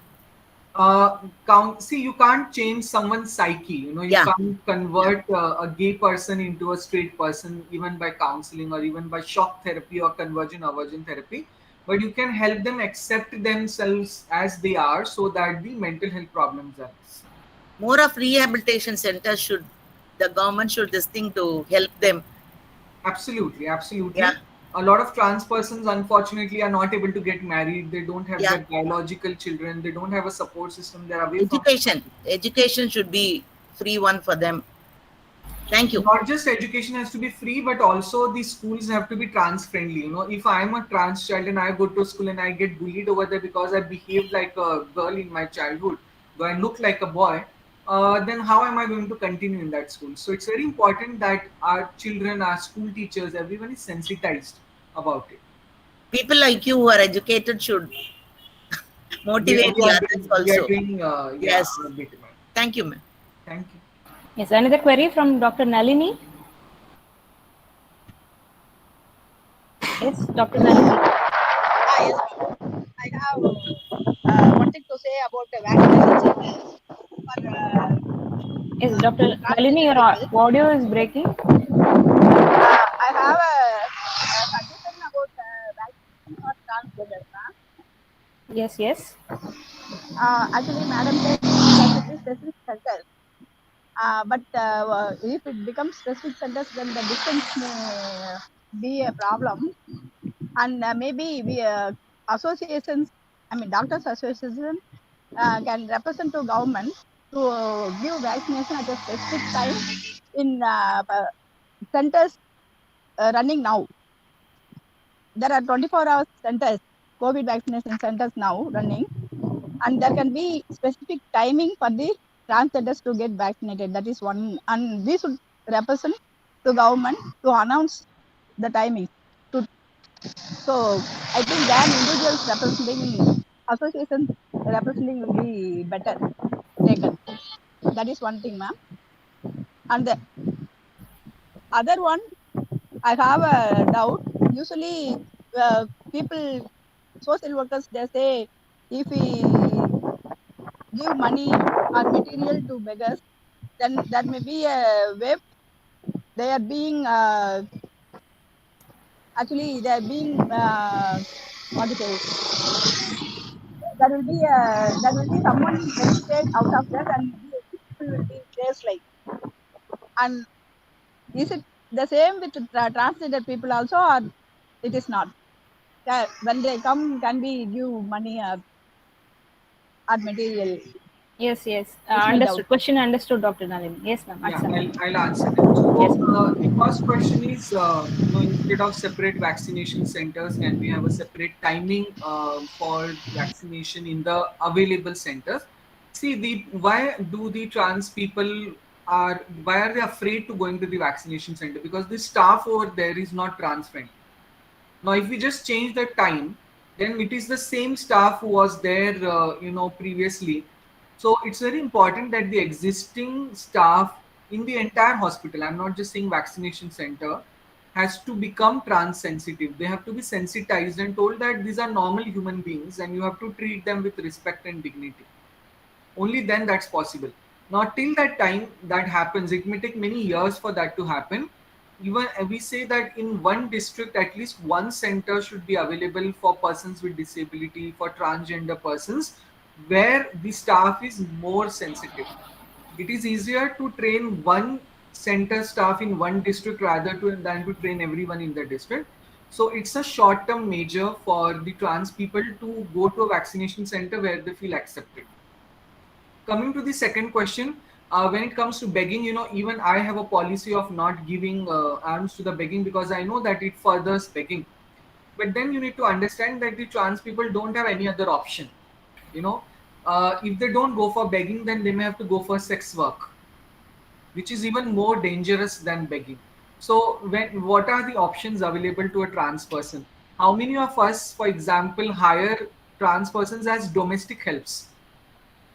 See, you can't change someone's psyche. You can't convert a gay person into a straight person, even by counseling or even by shock therapy or conversion aversion therapy. But you can help them accept themselves as they are, so that the mental health problems are less. More of rehabilitation centers the government should this thing to help them. Absolutely. Yeah. A lot of trans persons, unfortunately, are not able to get married. They don't have their biological children. They don't have a support system. They're away from Education should be free one for them. Thank you. Not just education has to be free, but also the schools have to be trans friendly. If I'm a trans child and I go to school and I get bullied over there because I behaved like a girl in my childhood, though I look like a boy, then how am I going to continue in that school? So it's very important that our children, our school teachers, everyone is sensitized about it. People like you who are educated should motivate the others also. We are doing, yes. Our bit. Thank you, ma'am. Thank you. Yes, another query from Dr. Nalini. Yes, Dr. Nalini. Yes, I have wanted to say about the vaccination centers. Yes, Dr. Nalini, your audio is breaking. I have a suggestion about vaccination for transgender. Yes. Actually, madam said that it is specific centers. But if it becomes specific centers, then the distance may be a problem. And maybe we associations, doctors association can represent to government to give vaccination at a specific time in centers running now. There are 24-hour centers, COVID vaccination centers now running, and there can be specific timing for the transgenders to get vaccinated. That is one, and we should represent to government to announce the timing. So I think that individuals representing associations representing will be better taken. That is one thing, ma'am. And the other one, I have a doubt. Usually, people, social workers, they say if we give money or material to beggars, then that may be a way they are being actually they are being what it is. There will be someone benefited out of that, and people will be just like. And is it the same with transgender people also, or it is not? When they come, can we give money or material? Yes, yes. Is my doubt. Understood. Question understood, Dr. Nalini. Yes, ma'am. Yeah, Accept. I'll answer that. Yes, So ma'am. the first question is, instead of separate vaccination centers, can we have a separate timing for vaccination in the available centers? See, why do the trans people why are they afraid to going to the vaccination center? Because the staff over there is not trans friendly. Now, if we just change the time, then it is the same staff who was there, previously. So it's very important that the existing staff in the entire hospital, I'm not just saying vaccination center, has to become trans sensitive. They have to be sensitized and told that these are normal human beings and you have to treat them with respect and dignity. Only then that's possible. Now, till that time that happens, it may take many years for that to happen. Even we say that in one district, at least one center should be available for persons with disability, for transgender persons, where the staff is more sensitive. It is easier to train one center staff in one district than to train everyone in the district. So it's a short-term measure for the trans people to go to a vaccination center where they feel accepted. Coming to the second question, when it comes to begging, even I have a policy of not giving arms to the begging because I know that it furthers begging. But then you need to understand that the trans people don't have any other option. You know, if they don't go for begging, then they may have to go for sex work, which is even more dangerous than begging. So, what are the options available to a trans person? How many of us, for example, hire trans persons as domestic helps?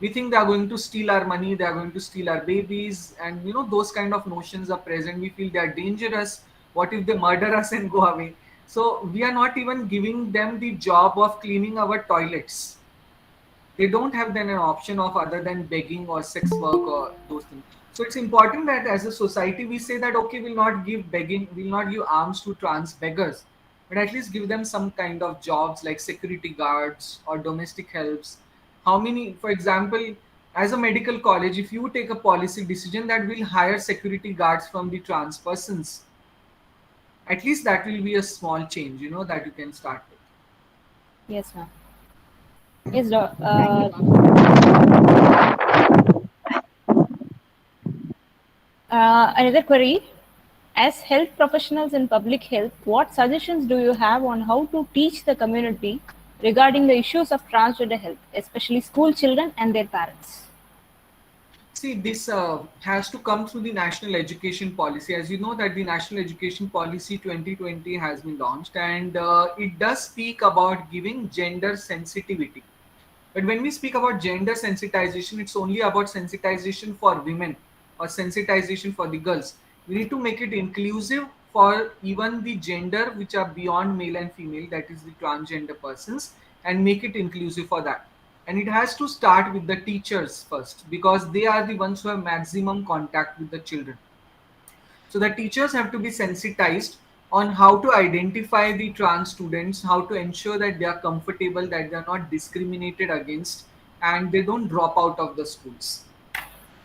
We think they are going to steal our money, they are going to steal our babies, and those kind of notions are present. We feel they are dangerous. What if they murder us and go away? So we are not even giving them the job of cleaning our toilets. They don't have then an option of other than begging or sex work or those things. So it's important that as a society we say that okay, we'll not give begging, we'll not give arms to trans beggars, but at least give them some kind of jobs like security guards or domestic helps. How many, for example, as a medical college, if you take a policy decision that will hire security guards from the trans persons, at least that will be a small change, that you can start with. Yes, ma'am. Yes, doc. Another query. As health professionals in public health, what suggestions do you have on how to teach the community regarding the issues of transgender health, especially school children and their parents? See, this has to come through the national education policy. As you know that the national education policy 2020 has been launched, and it does speak about giving gender sensitivity. But when we speak about gender sensitization, it's only about sensitization for women or sensitization for the girls. We need to make it inclusive for even the gender which are beyond male and female, that is the transgender persons, and make it inclusive for that. And it has to start with the teachers first because they are the ones who have maximum contact with the children. So the teachers have to be sensitized on how to identify the trans students, how to ensure that they are comfortable, that they are not discriminated against, and they don't drop out of the schools.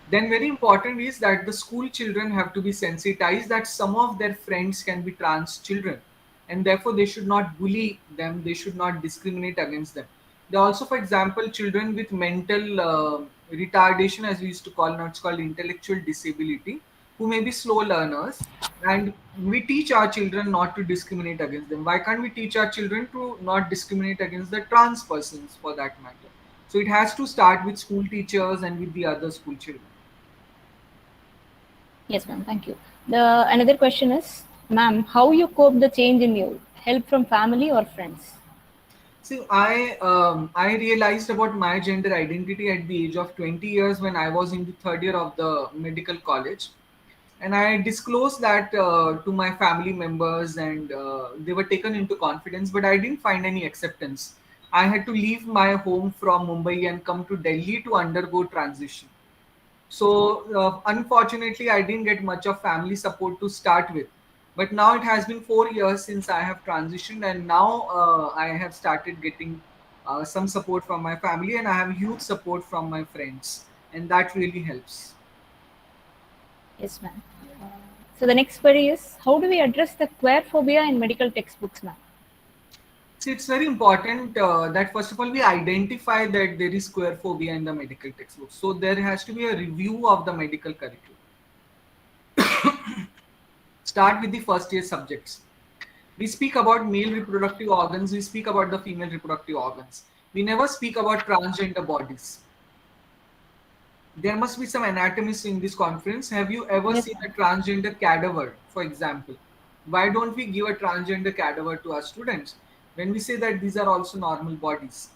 Then very important is that the school children have to be sensitized that some of their friends can be trans children, and therefore they should not bully them, they should not discriminate against them. They also, for example, children with mental retardation, as we used to call, now it's called intellectual disability, who may be slow learners, and we teach our children not to discriminate against them. Why can't we teach our children to not discriminate against the trans persons for that matter? So it has to start with school teachers and with the other school children. Yes, ma'am. Thank you. The another question is, ma'am, how you cope the change in you? Help from family or friends? See, I realized about my gender identity at the age of 20 years when I was in the third year of the medical college, and I disclosed that to my family members, and they were taken into confidence. But I didn't find any acceptance. I had to leave my home from Mumbai and come to Delhi to undergo transition. So unfortunately, I didn't get much of family support to start with. But now it has been 4 years since I have transitioned, and now I have started getting some support from my family, and I have huge support from my friends, and that really helps. Yes, ma'am. So the next query is, how do we address the queer phobia in medical textbooks, ma'am? See, it's very important that first of all we identify that there is queer phobia in the medical textbook. So there has to be a review of the medical curriculum. Start with the first year subjects. We speak about male reproductive organs, we speak about the female reproductive organs. We never speak about transgender bodies. There must be some anatomists in this conference. Have you ever Yes, seen sir. a transgender cadaver, for example? Why don't we give a transgender cadaver to our students when we say that these are also normal bodies?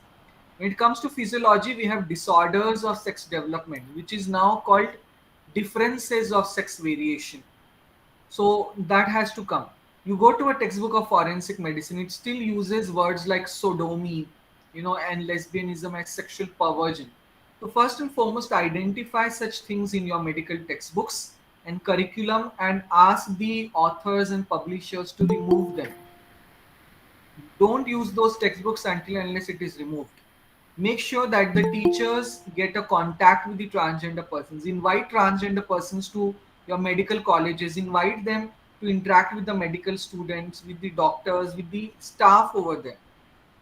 When it comes to physiology, we have disorders of sex development, which is now called differences of sex variation. So that has to come. You go to a textbook of forensic medicine, it still uses words like sodomy, and lesbianism as sexual perversion. So first and foremost, identify such things in your medical textbooks and curriculum and ask the authors and publishers to remove them. Don't use those textbooks until unless it is removed. Make sure that the teachers get a contact with the transgender persons. Invite transgender persons to your medical colleges. Invite them to interact with the medical students, with the doctors, with the staff over there,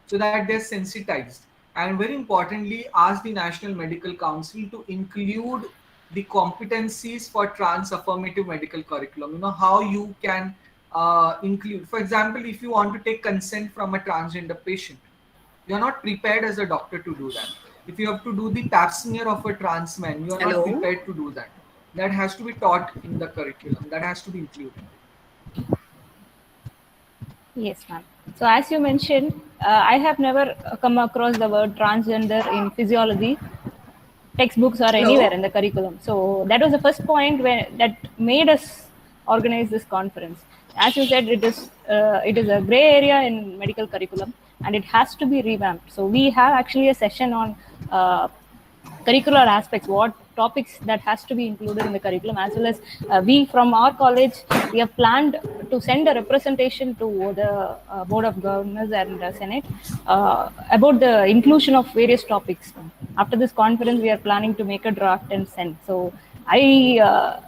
so that they're sensitized. And very importantly, ask the National Medical Council to include the competencies for trans affirmative medical curriculum. How you can include, for example, if you want to take consent from a transgender patient, you're not prepared as a doctor to do that. If you have to do the pap smear of a trans man, you are not Hello? prepared to do that. That has to be taught in the curriculum. That has to be included. Yes, ma'am. So as you mentioned, I have never come across the word transgender in physiology textbooks or anywhere Hello? in the curriculum. So that was the first point that made us organize this conference. As you said, it is a gray area in medical curriculum, and it has to be revamped. So we have actually a session on curricular aspects, what topics that has to be included in the curriculum, as well as we from our college, we have planned to send a representation to the Board of Governors and Senate about the inclusion of various topics. After this conference, we are planning to make a draft and send. So I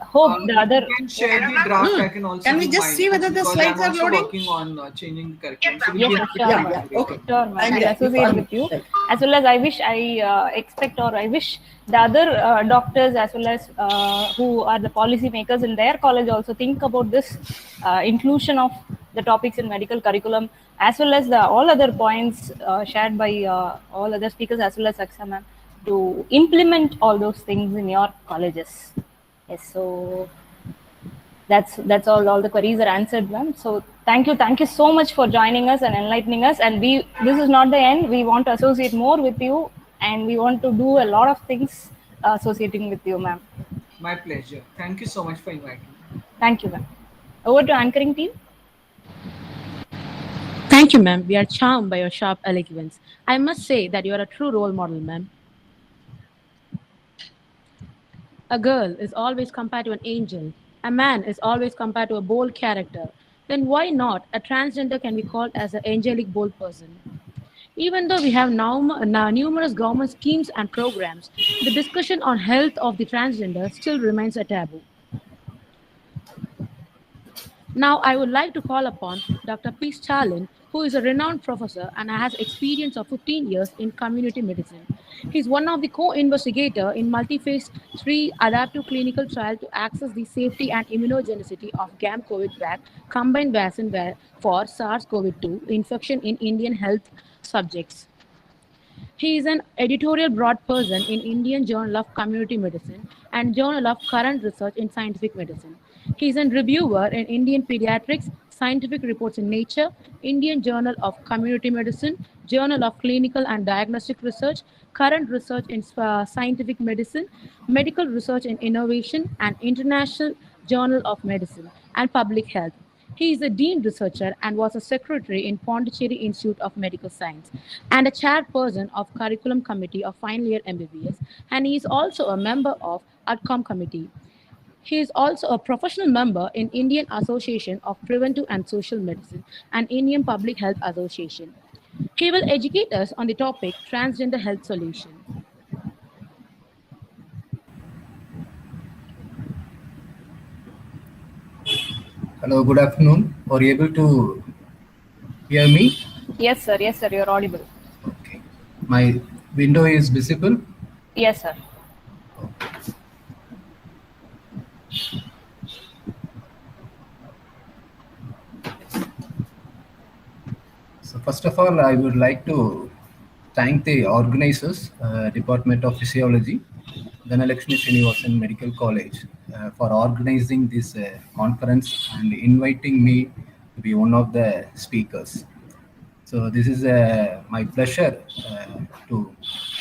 hope the other... You can share the draft. I can also Can we do just mine, see whether the because slides I'm are also loading? working on changing the curriculum. So we'll Yes, be sir, happy sure, to ma'am. collaborate. Okay. Sure, ma'am. I'm I'll there. associate with you. As well as I wish, I expect, or I wish the other doctors, as well as who are the policy makers in their college, also think about this inclusion of the topics in medical curriculum, as well as the all other points shared by all other speakers, as well as Aksa ma'am, to implement all those things in your colleges. Yes, so that's all the queries are answered, ma'am. So thank you so much for joining us and enlightening us. And this is not the end. We want to associate more with you, and we want to do a lot of things associating with you, ma'am. My pleasure. Thank you so much for inviting me. Thank you, ma'am. Over to anchoring team. Thank you, ma'am. We are charmed by your sharp eloquence. I must say that you are a true role model, ma'am. A girl is always compared to an angel. A man is always compared to a bold character. Then why not a transgender can be called as an angelic bold person? Even though we have now numerous government schemes and programs, the discussion on health of the transgender still remains a taboo. Now, I would like to call upon Dr. P. Stalin, who is a renowned professor and has experience of 15 years in community medicine. He is one of the co-investigators in multi-phase 3 adaptive clinical trial to access the safety and immunogenicity of GAM-COVID-BAC combined vaccine for SARS-CoV-2 infection in Indian health subjects. He is an editorial board person in Indian Journal of Community Medicine and Journal of Current Research in Scientific Medicine. He is a reviewer in Indian Pediatrics, Scientific Reports in Nature, Indian Journal of Community Medicine, Journal of Clinical and Diagnostic Research, Current Research in Scientific Medicine, Medical Research and Innovation, and International Journal of Medicine and Public Health. He is a dean researcher and was a secretary in Pondicherry Institute of Medical Science and a chairperson of Curriculum Committee of Final Year MBBS, and he is also a member of Outcome Committee. He is also a professional member in Indian Association of Preventive and Social Medicine and Indian Public Health Association. He will educate us on the topic transgender health solution. Hello, good afternoon. Are you able to hear me? Yes, sir. Yes, sir. You're audible. My window is visible. Yes, sir. So first of all, I would like to thank the organizers, Department of Physiology, Dhanalakshmi Srinivasan Medical College, for organizing this conference and inviting me to be one of the speakers. So this is my pleasure to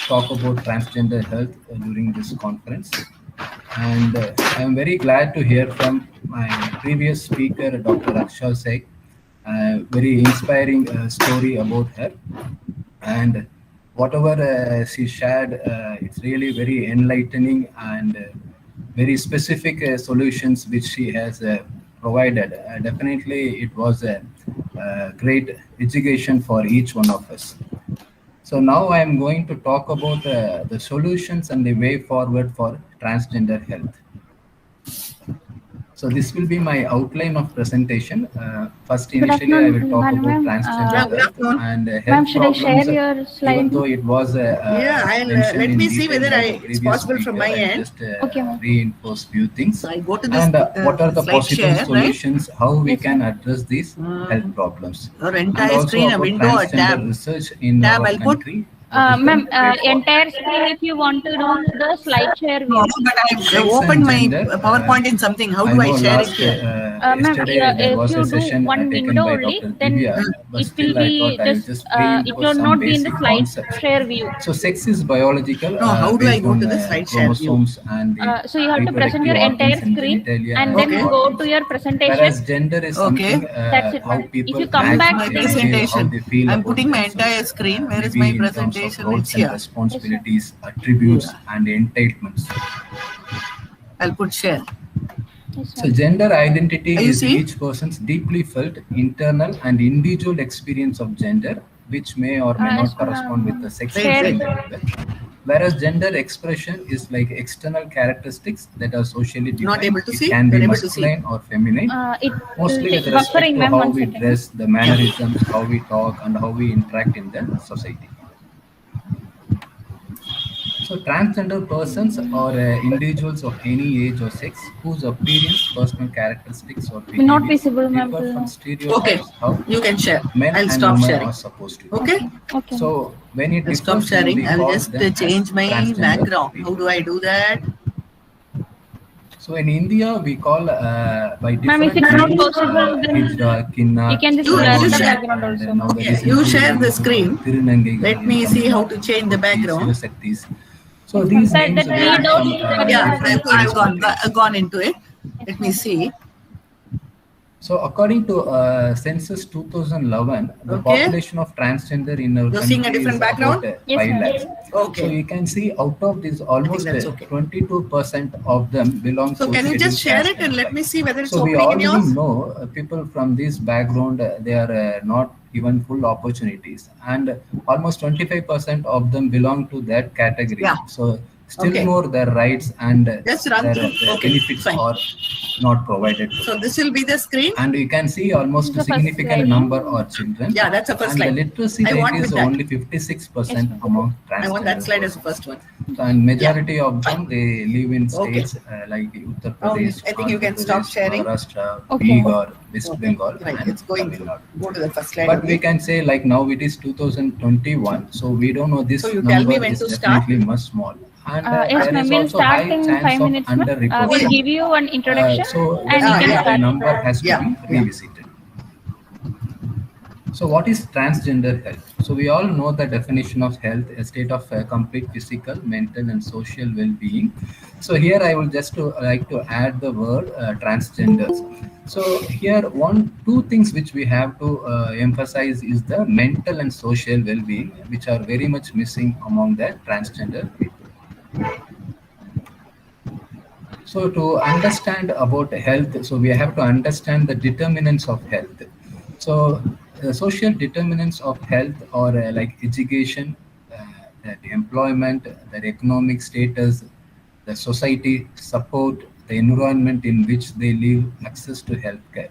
talk about transgender health during this conference. And I am very glad to hear from my previous speaker, Dr. Aksha Sek, very inspiring story about her. And whatever she shared, it's really very enlightening and very specific solutions which she has provided. Definitely, it was a great education for each one of us. So now I am going to talk about the solutions and the way forward for transgender health. So this will be my outline of presentation. First, initially, I will talk about transgender health and health problems. Even though it was mentioned let in me see detail whether by the it's previous possible speaker, from my I end. just reinforce few things. So I go to this And what are the slide possible share, solutions? How we can address these health problems? Or And entire also screen, a about window, a transgender tab. research in Tab, our I'll put. country. What is the Ma'am, way forward? entire screen if you want to do the slide share view. No, but I've Sex opened and my gender, PowerPoint in something. How I do I know share it last here? Ma'am, yesterday there if was you a do session one taken window by only, Dr. then Divya, but it will still I be thought I will just, just it reinforce will some not be in the basic slide concepts. share view. So sex is biological No, how do I based go on to the slide share view? chromosomes and the So you have to present your reproductive entire organs and screen genitalia and and then the go organs. to your presentation. Whereas gender is something That's it. how If people you come act, back, My then behave, how presentation. they feel I'm about putting my themselves. entire screen. Where is Maybe my in terms of presentation? roles It's and here. responsibilities, attributes, and entitlements. I'll put share. So gender identity Are you is seeing? each person's deeply felt internal and individual experience of gender, which may or may not correspond with the sex identity. Whereas gender expression is like external characteristics that are socially defined. Not able to It see? can be You're able to see. masculine or feminine, mostly with it's respect buffering, to ma'am, how one we second. dress, the mannerisms, how we talk, and how we interact in the society. So transgender persons or individuals of any age or sex whose appearance, personal characteristics, or Not behaviors visible, ma'am. differ from stereotypes how You can share. men I'll and stop women sharing. are supposed to be. Okay? Okay. So when it I'll stop differs, then we sharing. I'll call just them as change my transgender background. people. How do I do that? So in India, we call by Ma'am, if different it's not names, possible, then Hijra, Kinna, you can just You blur the share. background also. now the Yeah, you share the screen. Tirunangai, Let me see how to change the background. So these names That three come dots, from Yeah, different I've gone into it. Let me see. So according to Census 2011, the population of transgender in our You're seeing a country is different background? about Yes, 5 ma'am. lakhs. Okay. So you can see out of this, almost that's okay. 22% of them belong So to can you scheduled just share caste it and let me see whether it's so we opening in already yours? know people from this background, they are not given full opportunities, and almost 25% of them belong to that category. Yeah. So still Okay. more their rights and Just run their through. Okay, benefits fine. are not provided to So them. this will be the screen. And you can see almost a significant number are children. Yeah, that's the first and slide. the literacy I rate want is with that. only 56% among transgender I want that slide as persons. the first one. So, and majority of them, they live in states like Uttar Pradesh, I think you can Andhra stop Pradesh, sharing. Maharashtra, Okay. Bihar, West Bengal, Right, and it's going Tamil Nadu. Go to the first slide. But we can say like now it is 2021, so we don't know this So you tell me number when is to start? definitely much small. And Yes, there ma'am. is We'll also start high in chance 5 of minutes, ma'am. underreporting. We'll give you an introduction So and you can the start. number has to be revisited. So what is transgender health? So we all know the definition of health, a state of complete physical, mental, and social well-being. So here I will just like to add the word transgenders. So here two things which we have to emphasize is the mental and social well-being, which are very much missing among the transgender people. So to understand about health, so we have to understand the determinants of health. So the social determinants of health are like education, the employment, the economic status, the society support, the environment in which they live, access to healthcare.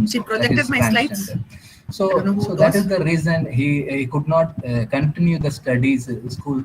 shown She that projected is my slides. transgender. So that is the reason he could not continue the studies, school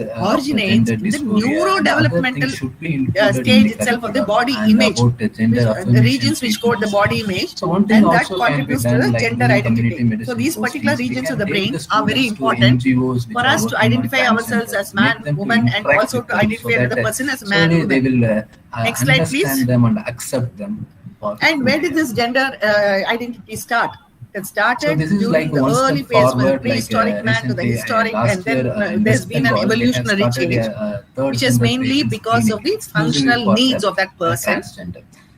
originates in the neurodevelopmental stage itself of the body image, the regions which code the body image, and that contributes to the gender identity. So these particular regions of the brain are very important for us to identify ourselves as man, woman, and also to identify another person as man, woman. They will Next slide, please. understand them and accept them. And where did this gender identity start? It started So this is during like the one step early phase, from the forward, prehistoric man to the recently, historic, last and then year, there's West been an Bengal, they have evolutionary started change, third which is gender mainly treatment because of the clinic exclusively functional for needs of that person. transgender.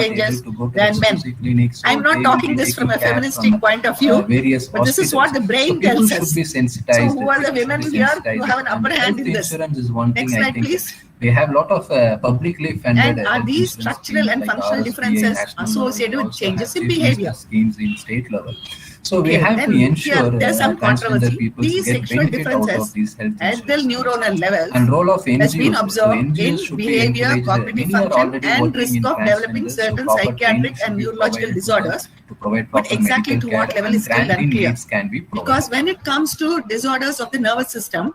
changes able to go to than men. exclusive clinics. I'm not talking this from a feministic point of view, but this is what the brain tells us. So who are the women here who have an upper hand in this? Insurance is one Next thing, I slide, think. please. We have a lot of publicly funded And are these structural and functional differences associated with changes in behavior? Schemes in state level. So we Okay, have to then ensure there's some transgender controversy. people These get sexual benefit out of differences these health at the insurance. neuronal levels And role of has been NGOs. So observed in NGOs should be behavior, encouraged. cognitive Many are function, already and working risk in of developing transgender, so certain proper psychiatric training should and be neurological provided disorders. to provide But proper exactly medical to what care, level is and still grantee unclear. leaves can be provided. Because when it comes to disorders of the nervous system,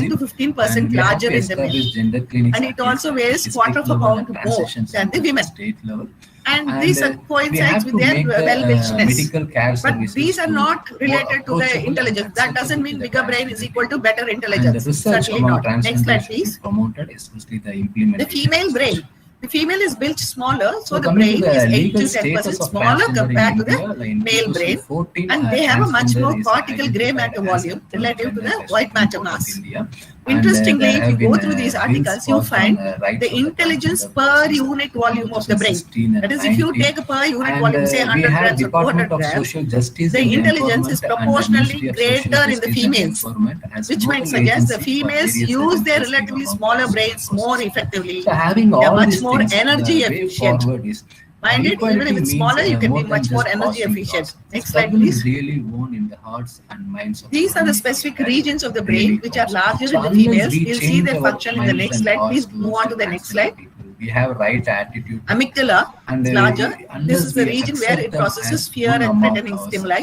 10 to 15% larger in the male. And it also weighs quarter of a pound more than the women. State level. And these coincides with their well-wishness. But these are not related to the intelligence. That doesn't mean bigger brain is equal to better intelligence. Certainly not. Next slide, please. Promoted, especially the implementation. The female brain. The female is built smaller, so the brain is 8 to 10% smaller compared to the male brain, and they have a much more cortical gray matter volume relative to the white matter mass. Interestingly, if you go through these articles, you find the intelligence per unit volume of the brain. That is, if you take a per unit volume, say 100 grams or 200 grams, the intelligence is proportionally greater in the females, which might suggest the females use their relatively smaller brains more effectively. They are much more energy efficient. Mind it, even if it's smaller, you can be much more energy efficient. Next slide, please. Really won in the hearts and minds of These are the specific regions of the brain which are larger in the females. We'll see their function in the next slide. Please move on to the next slide. We have right attitude. Amygdala is larger. This is the region where it processes fear and threatening stimuli.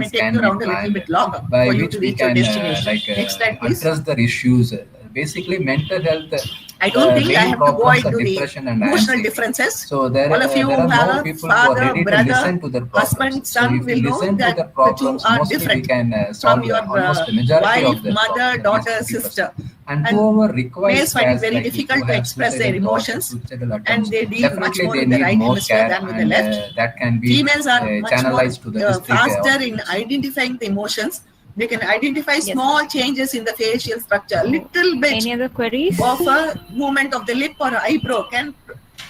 things can be planned by which we can address the issues. Basically, mental health. I don't think I have to go into the depression and emotional anxiety. differences. So there All of you are have more a people who are father, ready to brother, listen to their problems. husband, So son if we will know listen to that the the two problems, are mostly we different can from solve your almost the majority wife, of the mother, problems, daughter, 50%. sister. And And whoever requires males find it care, very like difficult who to have express their suicidal thoughts or emotions, suicidal and attempts, they deal much definitely more they with the need right more hemisphere care, than with the and left. that can be Females are much more channelized to the district faster in hospitals. identifying the emotions. They can identify Yes, small changes in the facial structure. Little bit Any other queries? of a movement of the lip or eyebrow can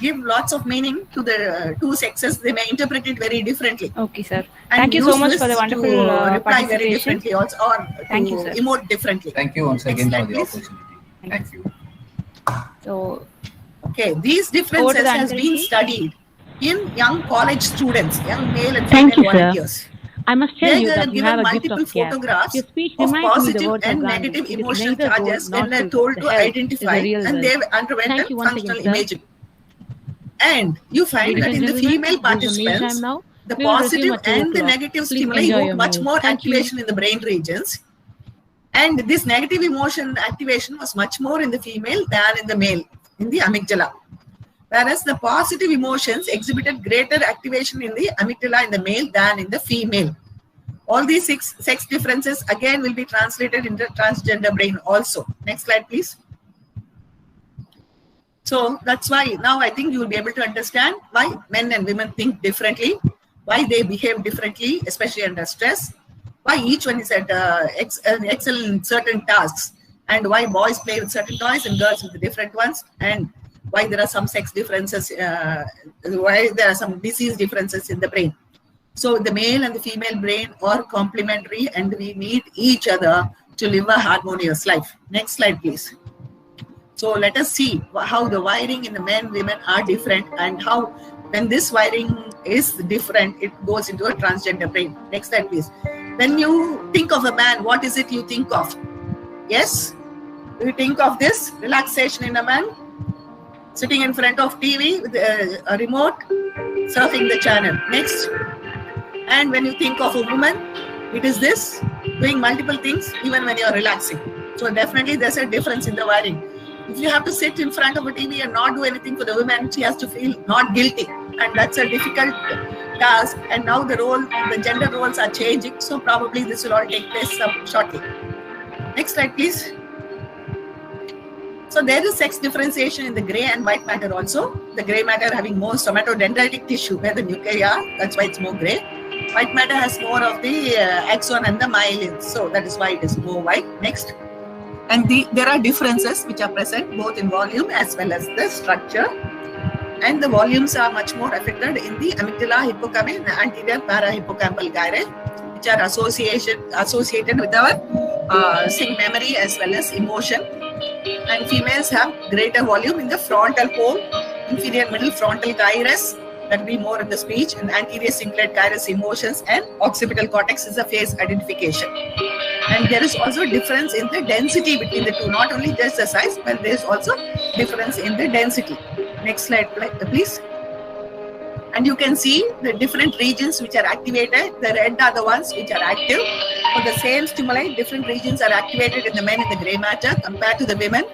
give lots of meaning to the two sexes. They may interpret it very differently. Okay, sir. And Thank you so use much this for the to wonderful reply very participation. differently also, or Thank to you, sir. emote differently. Thank you once Next again slide, for the please. opportunity. Thank you. So, Okay, these over to differences the has answering, been please. studied in young college students, young male and Thank female you, sir. volunteers. I must tell They you are that you have given a gift multiple of gab. photographs Your speech of reminds me the positive words of and Gandhi. negative It is emotional neither gold charges nor when they're silver. told The to health is identify, the real and wealth. they've underwent Thank you once functional again, sir. imaging. And you find Ladies that and in the gentlemen, female this is the meal time participants, now. the We will resume positive at 2 and the o'clock. negative Please stimuli enjoy evoke your much meal. more Thank you. activation in the brain regions. And this negative emotion activation was much more in the female than in the male, in the amygdala. Whereas the positive emotions exhibited greater activation in the amygdala in the male than in the female. All these sex differences again will be translated into transgender brain also. Next slide, please. So that's why now I think you will be able to understand why men and women think differently, why they behave differently, especially under stress, why each one is at excel in certain tasks, and why boys play with certain toys and girls with the different ones, and why there are some sex differences, why there are some disease differences in the brain. So the male and the female brain are complementary, and we need each other to live a harmonious life. Next slide, please. So let us see how the wiring in the men, women are different, and how when this wiring is different, it goes into a transgender brain. Next slide, please. When you think of a man, what is it you think of? Yes? Do you think of this relaxation in a man? Sitting in front of TV with a remote, surfing the channel. Next. And when you think of a woman, it is this, doing multiple things even when you are relaxing. So definitely there's a difference in the wiring. If you have to sit in front of a TV and not do anything for the woman, she has to feel not guilty. And that's a difficult task. And now the gender roles are changing. So probably this will all take place shortly. Next slide, please. So there is sex differentiation in the gray and white matter also. The gray matter having more somatodendritic tissue where the nuclei are. That's why it's more gray. White matter has more of the axon and the myelin. So that is why it is more white. Next. And there are differences which are present both in volume as well as the structure. And the volumes are much more affected in the amygdala, hippocampus, and anterior parahippocampal gyri, which are associated with our sync memory as well as emotion. And females have greater volume in the frontal pole, inferior middle frontal gyrus, that will be more in the speech, and anterior cingulate gyrus emotions, and occipital cortex is a face identification. And there is also a difference in the density between the two, not only just the size, but there is also difference in the density. Next slide, please. And you can see the different regions which are activated. The red are the ones which are active. For the same stimuli, different regions are activated in the men in the gray matter compared to the women.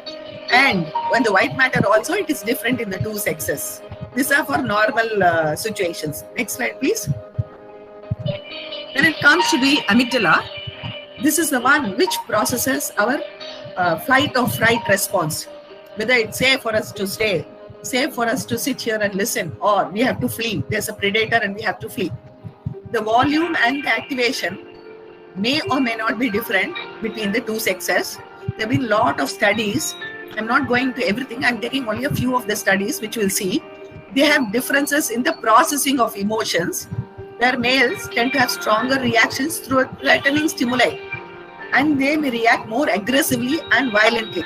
And when the white matter also, it is different in the two sexes. These are for normal situations. Next slide, please. When it comes to the amygdala, this is the one which processes our flight or fright response. Whether it's safe for us to stay, safe for us to sit here and listen, or we have to flee. There's a predator and we have to flee. The volume and the activation may or may not be different between the two sexes. There have been a lot of studies. I'm not going to everything. I'm taking only a few of the studies which we'll see. They have differences in the processing of emotions, where males tend to have stronger reactions through a threatening stimuli, and they may react more aggressively and violently.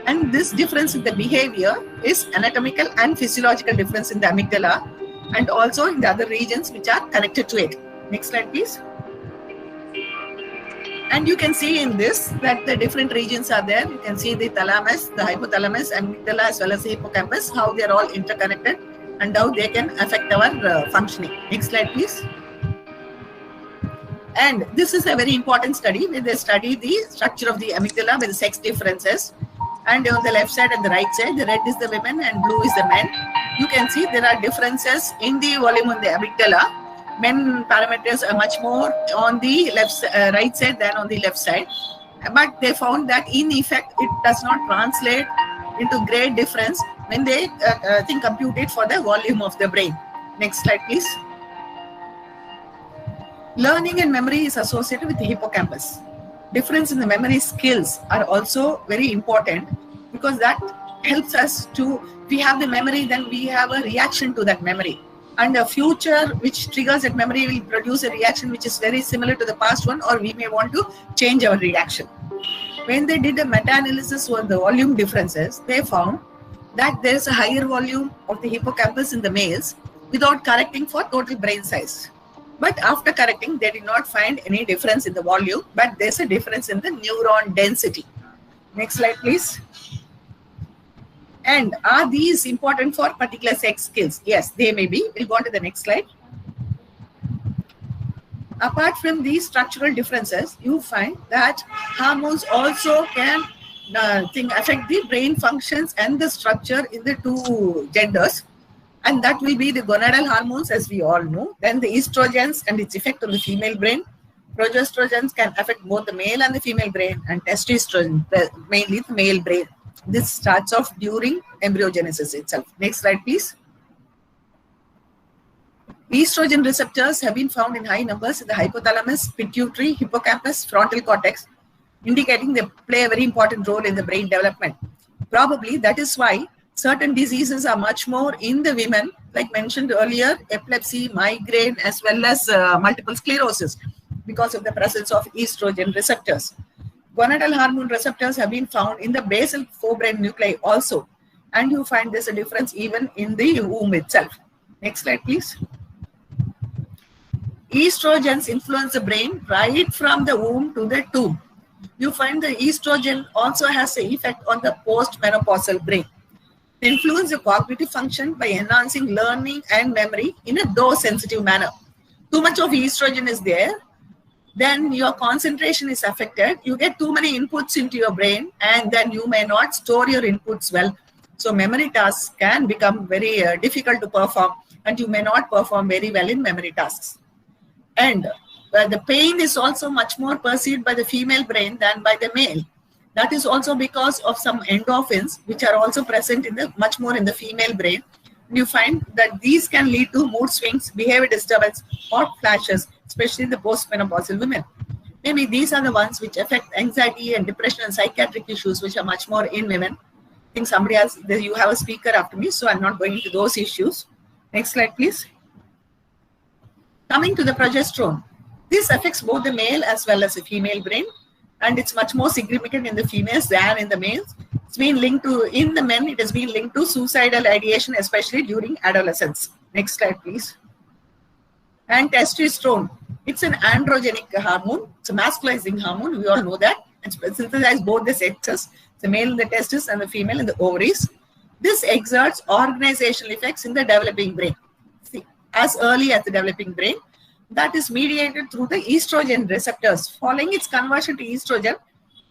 And this difference in the behavior is anatomical and physiological difference in the amygdala, and also in the other regions which are connected to it. Next slide, please. And you can see in this that the different regions are there. You can see the thalamus, the hypothalamus, amygdala, as well as the hippocampus, how they are all interconnected and how they can affect our functioning. Next slide, please. And this is a very important study where they study the structure of the amygdala with the sex differences. And on the left side and the right side, the red is the women and blue is the men. You can see there are differences in the volume on the amygdala. Men parameters are much more on the right side than on the left side. but they found that in effect it does not translate into great difference when they compute it for the volume of the brain. Next slide, please. Learning and memory is associated with the hippocampus. Difference in the memory skills are also very important because that helps us to, if we have the memory, then we have a reaction to that memory. And a future which triggers that memory will produce a reaction which is very similar to the past one, or we may want to change our reaction. When they did a meta-analysis on the volume differences, they found that there is a higher volume of the hippocampus in the males without correcting for total brain size. But after correcting, they did not find any difference in the volume, but there's a difference in the neuron density. Next slide, please. And are these important for particular sex skills? Yes, they may be. We'll go on to the next slide. Apart from these structural differences, you find that hormones also can affect the brain functions and the structure in the two genders. And that will be the gonadal hormones, as we all know. Then the estrogens and its effect on the female brain. Progestrogens can affect both the male and the female brain, and testosterone, mainly the male brain. This starts off during embryogenesis itself. Next slide, please. Estrogen receptors have been found in high numbers in the hypothalamus, pituitary, hippocampus, frontal cortex, indicating they play a very important role in the brain development. Probably that is why certain diseases are much more in the women, like mentioned earlier, epilepsy, migraine, as well as multiple sclerosis, because of the presence of estrogen receptors. Gonadal hormone receptors have been found in the basal forebrain nuclei also, and you find there's a difference even in the womb itself. Next slide, please. Estrogens influence the brain right from the womb to the tomb. You find the estrogen also has an effect on the post-menopausal brain. They influence the cognitive function by enhancing learning and memory in a dose-sensitive manner. Too much of estrogen is there, then your concentration is affected. You get too many inputs into your brain, and then you may not store your inputs well. So memory tasks can become very difficult to perform, and you may not perform very well in memory tasks. And the pain is also much more perceived by the female brain than by the male. That is also because of some endorphins, which are also present in the much more in the female brain. And you find that these can lead to mood swings, behavior disturbance, hot flashes, especially in the postmenopausal women. Maybe these are the ones which affect anxiety and depression and psychiatric issues, which are much more in women. I think somebody else, you have a speaker after me, so I'm not going into those issues. Next slide, please. Coming to the progesterone. This affects both the male as well as the female brain, and it's much more significant in the females than in the males. It's been linked to, in the men, it has been linked to suicidal ideation, especially during adolescence. Next slide, please. And testosterone. It's an androgenic hormone. It's a masculizing hormone. We all know that. It's synthesized both the sexes, the male in the testes and the female in the ovaries. This exerts organizational effects in the developing brain. See, as early as the developing brain, that is mediated through the estrogen receptors. Following its conversion to estrogen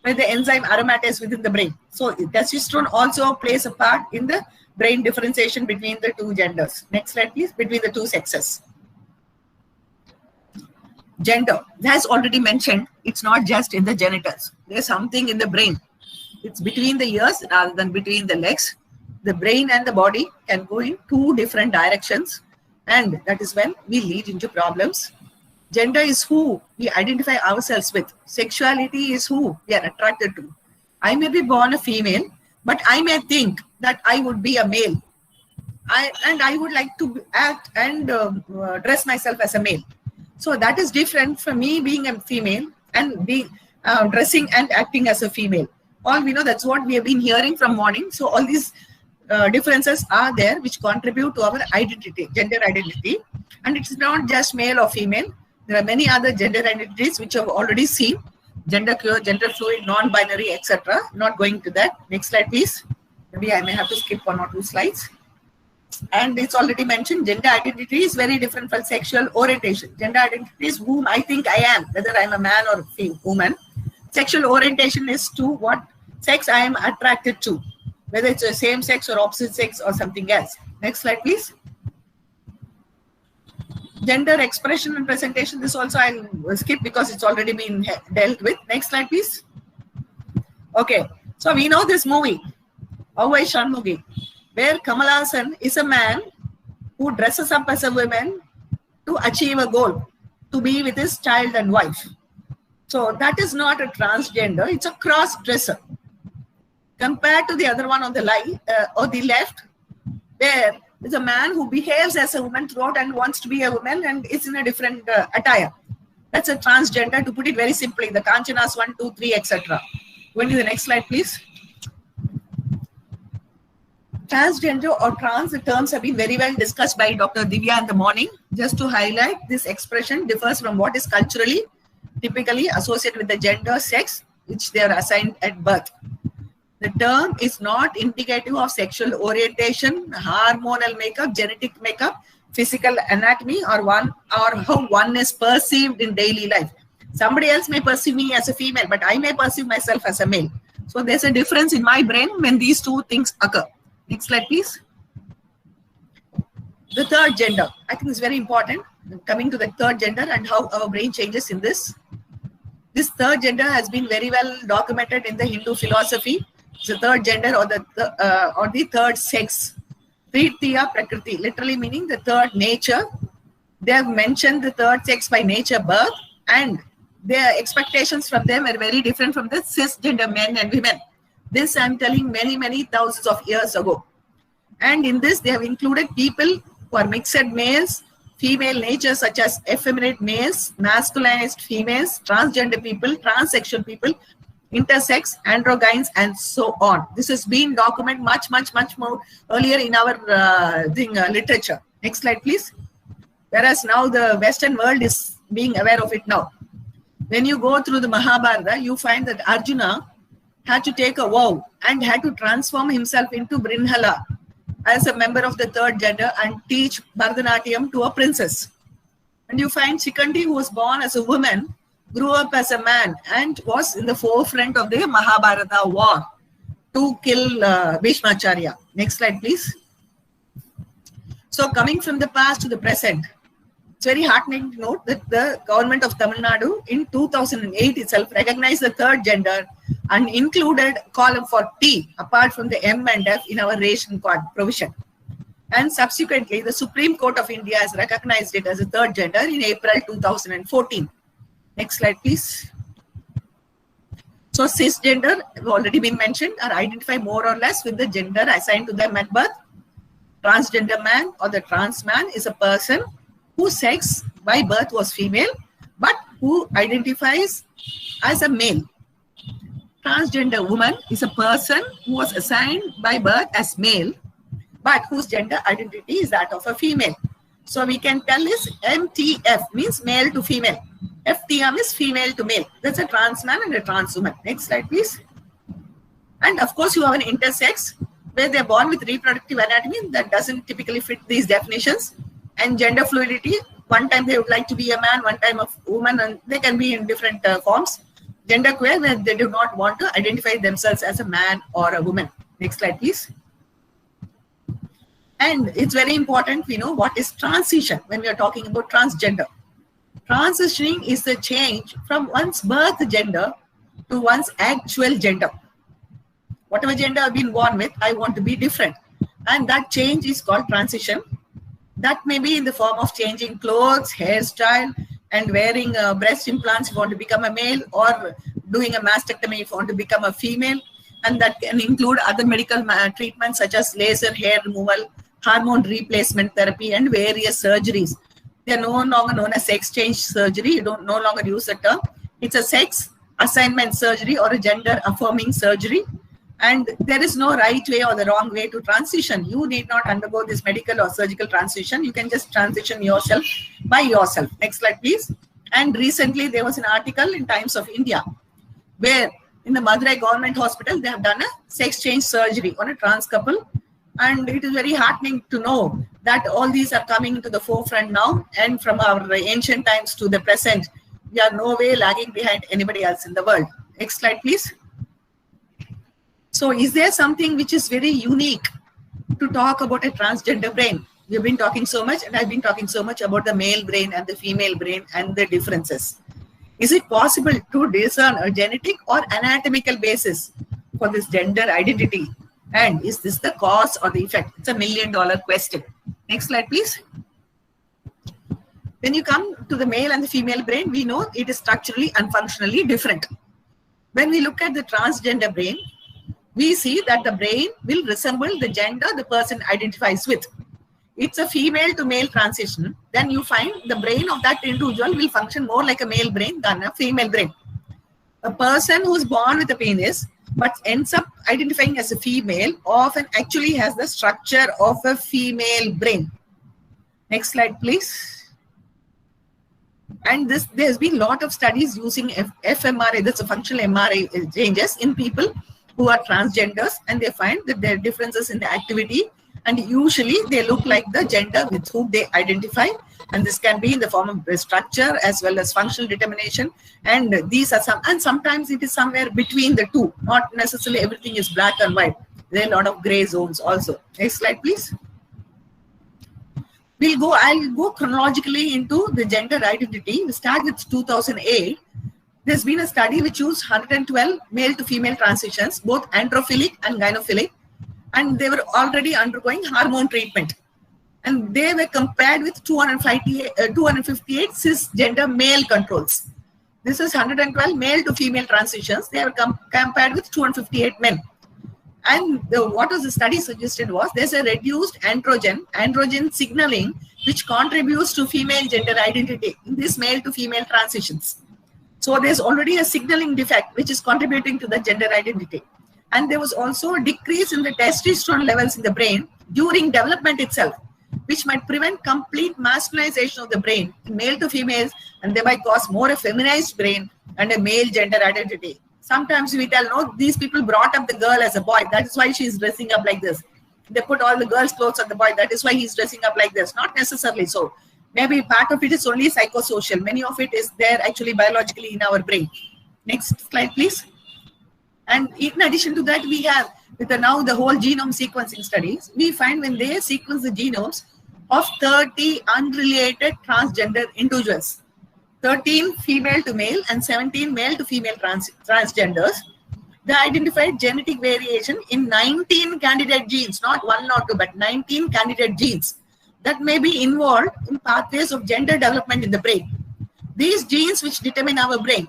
by the enzyme aromatase within the brain. So testosterone also plays a part in the brain differentiation between the two genders. Next slide, please. Between the two sexes. Gender, as already mentioned, it's not just in the genitals. There's something in the brain. It's between the ears rather than between the legs. The brain and the body can go in two different directions, and that is when we lead into problems. Gender is who we identify ourselves with. Sexuality is who we are attracted to. I may be born a female, but I may think that I would be a male. I would like to act and dress myself as a male. So that is different from me being a female and being dressing and acting as a female. All we know, that's what we have been hearing from morning. So all these differences are there which contribute to our identity, gender identity. And it's not just male or female. There are many other gender identities which I've already seen. Gender queer, gender fluid, non-binary, etc. Not going to that. Next slide, please. Maybe I may have to skip one or two slides. And it's already mentioned, gender identity is very different from sexual orientation. Gender identity is whom I think I am, whether I'm a man or a woman. Sexual orientation is to what sex I am attracted to, whether it's a same sex or opposite sex or something else. Next slide, please. Gender expression and presentation, this also I'll skip because it's already been dealt with. Next slide, please. Okay, so we know this movie, Avai Shanmugi, where Kamal Haasan is a man who dresses up as a woman to achieve a goal, to be with his child and wife. So that is not a transgender, it's a cross-dresser. Compared to the other one on the left, there is a man who behaves as a woman throughout and wants to be a woman and is in a different attire. That's a transgender, to put it very simply, the Kanchanas 1, 2, 3, etc. Going to the next slide, please. Transgender or trans, the terms have been very well discussed by Dr. Divya in the morning. Just to highlight, this expression differs from what is culturally, typically associated with the gender, sex, which they are assigned at birth. The term is not indicative of sexual orientation, hormonal makeup, genetic makeup, physical anatomy, or how one is perceived in daily life. Somebody else may perceive me as a female, but I may perceive myself as a male. So there's a difference in my brain when these two things occur. Next slide, please. The third gender, I think is very important. Coming to the third gender and how our brain changes in this. This third gender has been very well documented in the Hindu philosophy. The third gender or the third sex. Tritiya Prakriti, literally meaning the third nature. They have mentioned the third sex by nature birth, and their expectations from them are very different from the cisgender men and women. This I'm telling many thousands of years ago. And in this they have included people who are mixed males, female nature such as effeminate males, masculinized females, transgender people, transsexual people, intersex, androgynes, and so on. This has been documented much more earlier in our literature. Next slide, please. Whereas now the Western world is being aware of it now. When you go through the Mahabharata, you find that Arjuna had to take a vow and had to transform himself into Brinhala as a member of the third gender and teach Bharatanatyam to a princess. And you find Shikhandi, who was born as a woman, grew up as a man and was in the forefront of the Mahabharata war to kill Bhishmacharya. Next slide, please. So coming from the past to the present, it's very heartening to note that the government of Tamil Nadu in 2008 itself recognized the third gender and included column for T apart from the M and F in our ration card provision. And subsequently, the Supreme Court of India has recognized it as a third gender in April 2014. Next slide, please. So cisgender, have already been mentioned, are identified more or less with the gender assigned to them at birth. Transgender man or the trans man is a person whose sex by birth was female, but who identifies as a male. Transgender woman is a person who was assigned by birth as male, but whose gender identity is that of a female. So we can tell this MTF means male to female. FTM is female to male. That's a trans man and a trans woman. Next slide, please. And of course, you have an intersex where they're born with reproductive anatomy that doesn't typically fit these definitions. And gender fluidity, one time they would like to be a man, one time a woman, and they can be in different forms. Gender queer, where they do not want to identify themselves as a man or a woman. Next slide, please. And it's very important we know what is transition when we are talking about transgender. Transitioning is the change from one's birth gender to one's actual gender. Whatever gender I've been born with, I want to be different. And that change is called transition. That may be in the form of changing clothes, hairstyle, and wearing breast implants if you want to become a male, or doing a mastectomy if you want to become a female. And that can include other medical treatments such as laser hair removal, hormone replacement therapy, and various surgeries. They are no longer known as sex change surgery. You don't no longer use the term. It's a sex assignment surgery or a gender affirming surgery. And there is no right way or the wrong way to transition. You need not undergo this medical or surgical transition. You can just transition yourself by yourself. Next slide, please. And recently there was an article in Times of India where in the Madurai government hospital, they have done a sex change surgery on a trans couple. And it is very heartening to know that all these are coming to the forefront now. And from our ancient times to the present, we are no way lagging behind anybody else in the world. Next slide, please. So is there something which is very unique to talk about a transgender brain? We've been talking so much, and I've been talking so much about the male brain and the female brain and the differences. Is it possible to discern a genetic or anatomical basis for this gender identity? And is this the cause or the effect? It's $1 million question. Next slide, please. When you come to the male and the female brain, we know it is structurally and functionally different. When we look at the transgender brain, we see that the brain will resemble the gender the person identifies with. It's a female to male transition. Then you find the brain of that individual will function more like a male brain than a female brain. A person who is born with a penis but ends up identifying as a female often actually has the structure of a female brain. Next slide, please. And there's been a lot of studies using fMRI, that's a functional MRI changes in people who are transgenders, and they find that there are differences in the activity, and usually they look like the gender with whom they identify, and this can be in the form of structure as well as functional determination, and these are and sometimes it is somewhere between the two, not necessarily everything is black and white. There are a lot of gray zones also. Next slide, please. I'll go chronologically into the gender identity. We start with 2008. There's been a study which used 112 male to female transitions, both androphilic and gynophilic, and they were already undergoing hormone treatment. And they were compared with 258 cisgender male controls. This is 112 male to female transitions. They were compared with 258 men. And what was the study suggested was there's a reduced androgen signaling which contributes to female gender identity in this male to female transitions. So there's already a signaling defect which is contributing to the gender identity. And there was also a decrease in the testosterone levels in the brain during development itself, which might prevent complete masculinization of the brain in male to females, and thereby cause more a feminized brain and a male gender identity. Sometimes we tell, no, these people brought up the girl as a boy. That is why she's dressing up like this. They put all the girls' clothes on the boy. That is why he's dressing up like this. Not necessarily so. Maybe part of it is only psychosocial. Many of it is there actually biologically in our brain. Next slide, please. And in addition to that, we have with now the whole genome sequencing studies, we find when they sequence the genomes of 30 unrelated transgender individuals, 13 female to male and 17 male to female transgenders, they identified genetic variation in 19 candidate genes, not 1 or 2, but 19 candidate genes that may be involved in pathways of gender development in the brain. These genes which determine our brain,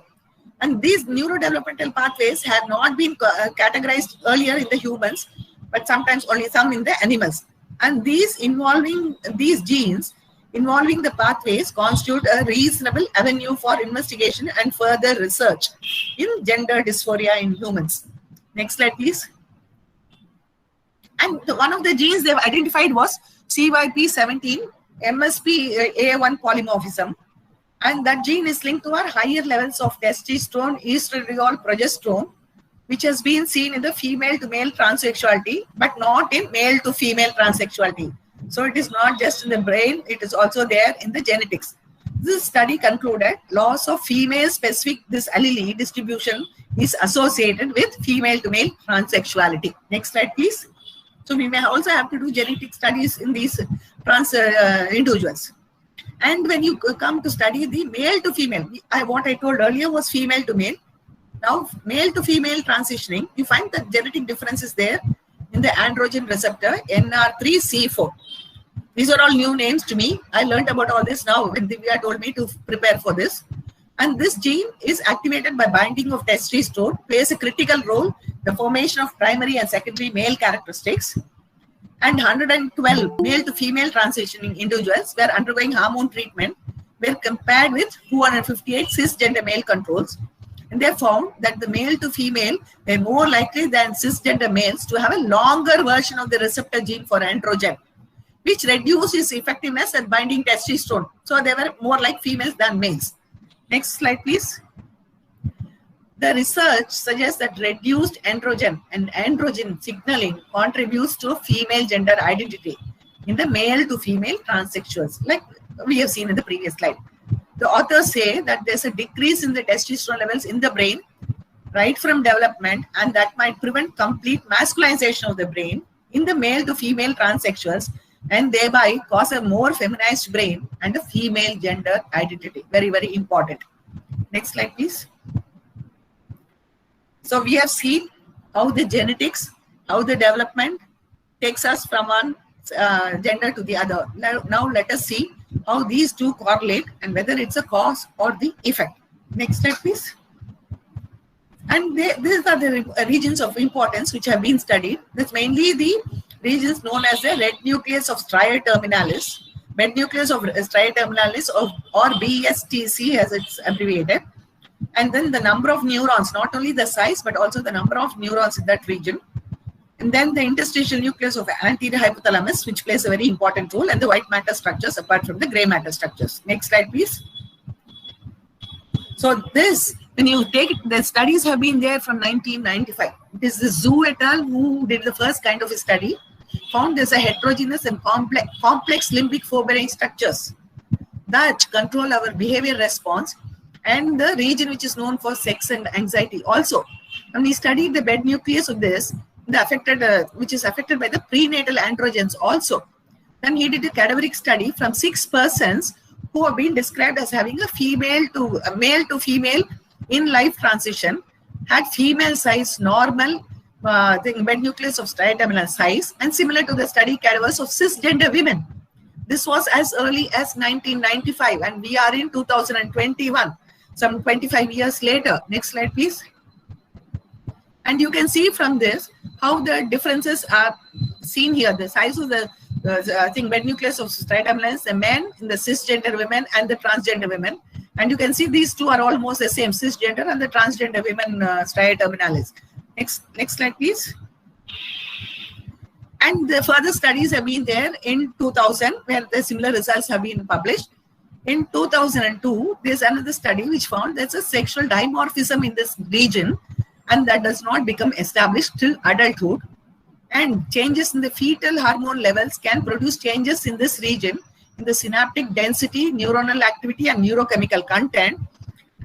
and these neurodevelopmental pathways have not been categorized earlier in the humans, but sometimes only some in the animals. And these genes involving the pathways constitute a reasonable avenue for investigation and further research in gender dysphoria in humans. Next slide, please. And one of the genes they've identified was CYP17, MSP-A1 polymorphism. And that gene is linked to our higher levels of testosterone, estradiol, progesterone, which has been seen in the female to male transsexuality, but not in male to female transsexuality. So it is not just in the brain, it is also there in the genetics. This study concluded loss of female specific this allele distribution is associated with female to male transsexuality. Next slide, please. So we may also have to do genetic studies in these trans individuals. And when you come to study the male to female, what I told earlier was female to male. Now, male to female transitioning, you find the genetic differences there in the androgen receptor NR3C4. These are all new names to me. I learned about all this now when Divya told me to prepare for this. And this gene is activated by binding of testosterone, plays a critical role in the formation of primary and secondary male characteristics. And 112 male to female transitioning individuals were undergoing hormone treatment were compared with 258 cisgender male controls. And they found that the male to female were more likely than cisgender males to have a longer version of the receptor gene for androgen, which reduced its effectiveness at binding testosterone. So they were more like females than males. Next slide, please. The research suggests that reduced androgen and androgen signaling contributes to female gender identity in the male to female transsexuals, like we have seen in the previous slide. The authors say that there's a decrease in the testosterone levels in the brain right from development, and that might prevent complete masculinization of the brain in the male to female transsexuals, and thereby cause a more feminized brain and a female gender identity. Very, very important. Next slide, please. So we have seen how the genetics, how the development takes us from one gender to the other. Now let us see how these two correlate and whether it's a cause or the effect. Next slide, please. And these are the regions of importance which have been studied. That's mainly the regions known as the red nucleus of striae terminalis, red nucleus of striae terminalis, or BSTC as it's abbreviated. And then the number of neurons, not only the size, but also the number of neurons in that region. And then the interstitial nucleus of anterior hypothalamus, which plays a very important role, and the white matter structures apart from the gray matter structures. Next slide, please. So this, when you take it, the studies have been there from 1995. It is the Zhu et al. Who did the first kind of a study, found there's a heterogeneous and complex limbic forebrain structures that control our behavior response, and the region which is known for sex and anxiety also. And we studied the bed nucleus of this, the affected, which is affected by the prenatal androgens also. Then he did a cadaveric study from 6 persons who have been described as having a male to female in life transition, had female size normal, the bed nucleus of striae terminalis size, and similar to the study cadavers of cisgender women. This was as early as 1995, and we are in 2021, some 25 years later. Next slide, please. And you can see from this how the differences are seen here. The size of the bed nucleus of striae terminalis, the men, the cisgender women, and the transgender women. And you can see these two are almost the same, cisgender and the transgender women striae terminalis. Next slide, please. And the further studies have been there in 2000, where the similar results have been published. In 2002, there's another study which found there's a sexual dimorphism in this region, and that does not become established till adulthood. And changes in the fetal hormone levels can produce changes in this region, in the synaptic density, neuronal activity, and neurochemical content.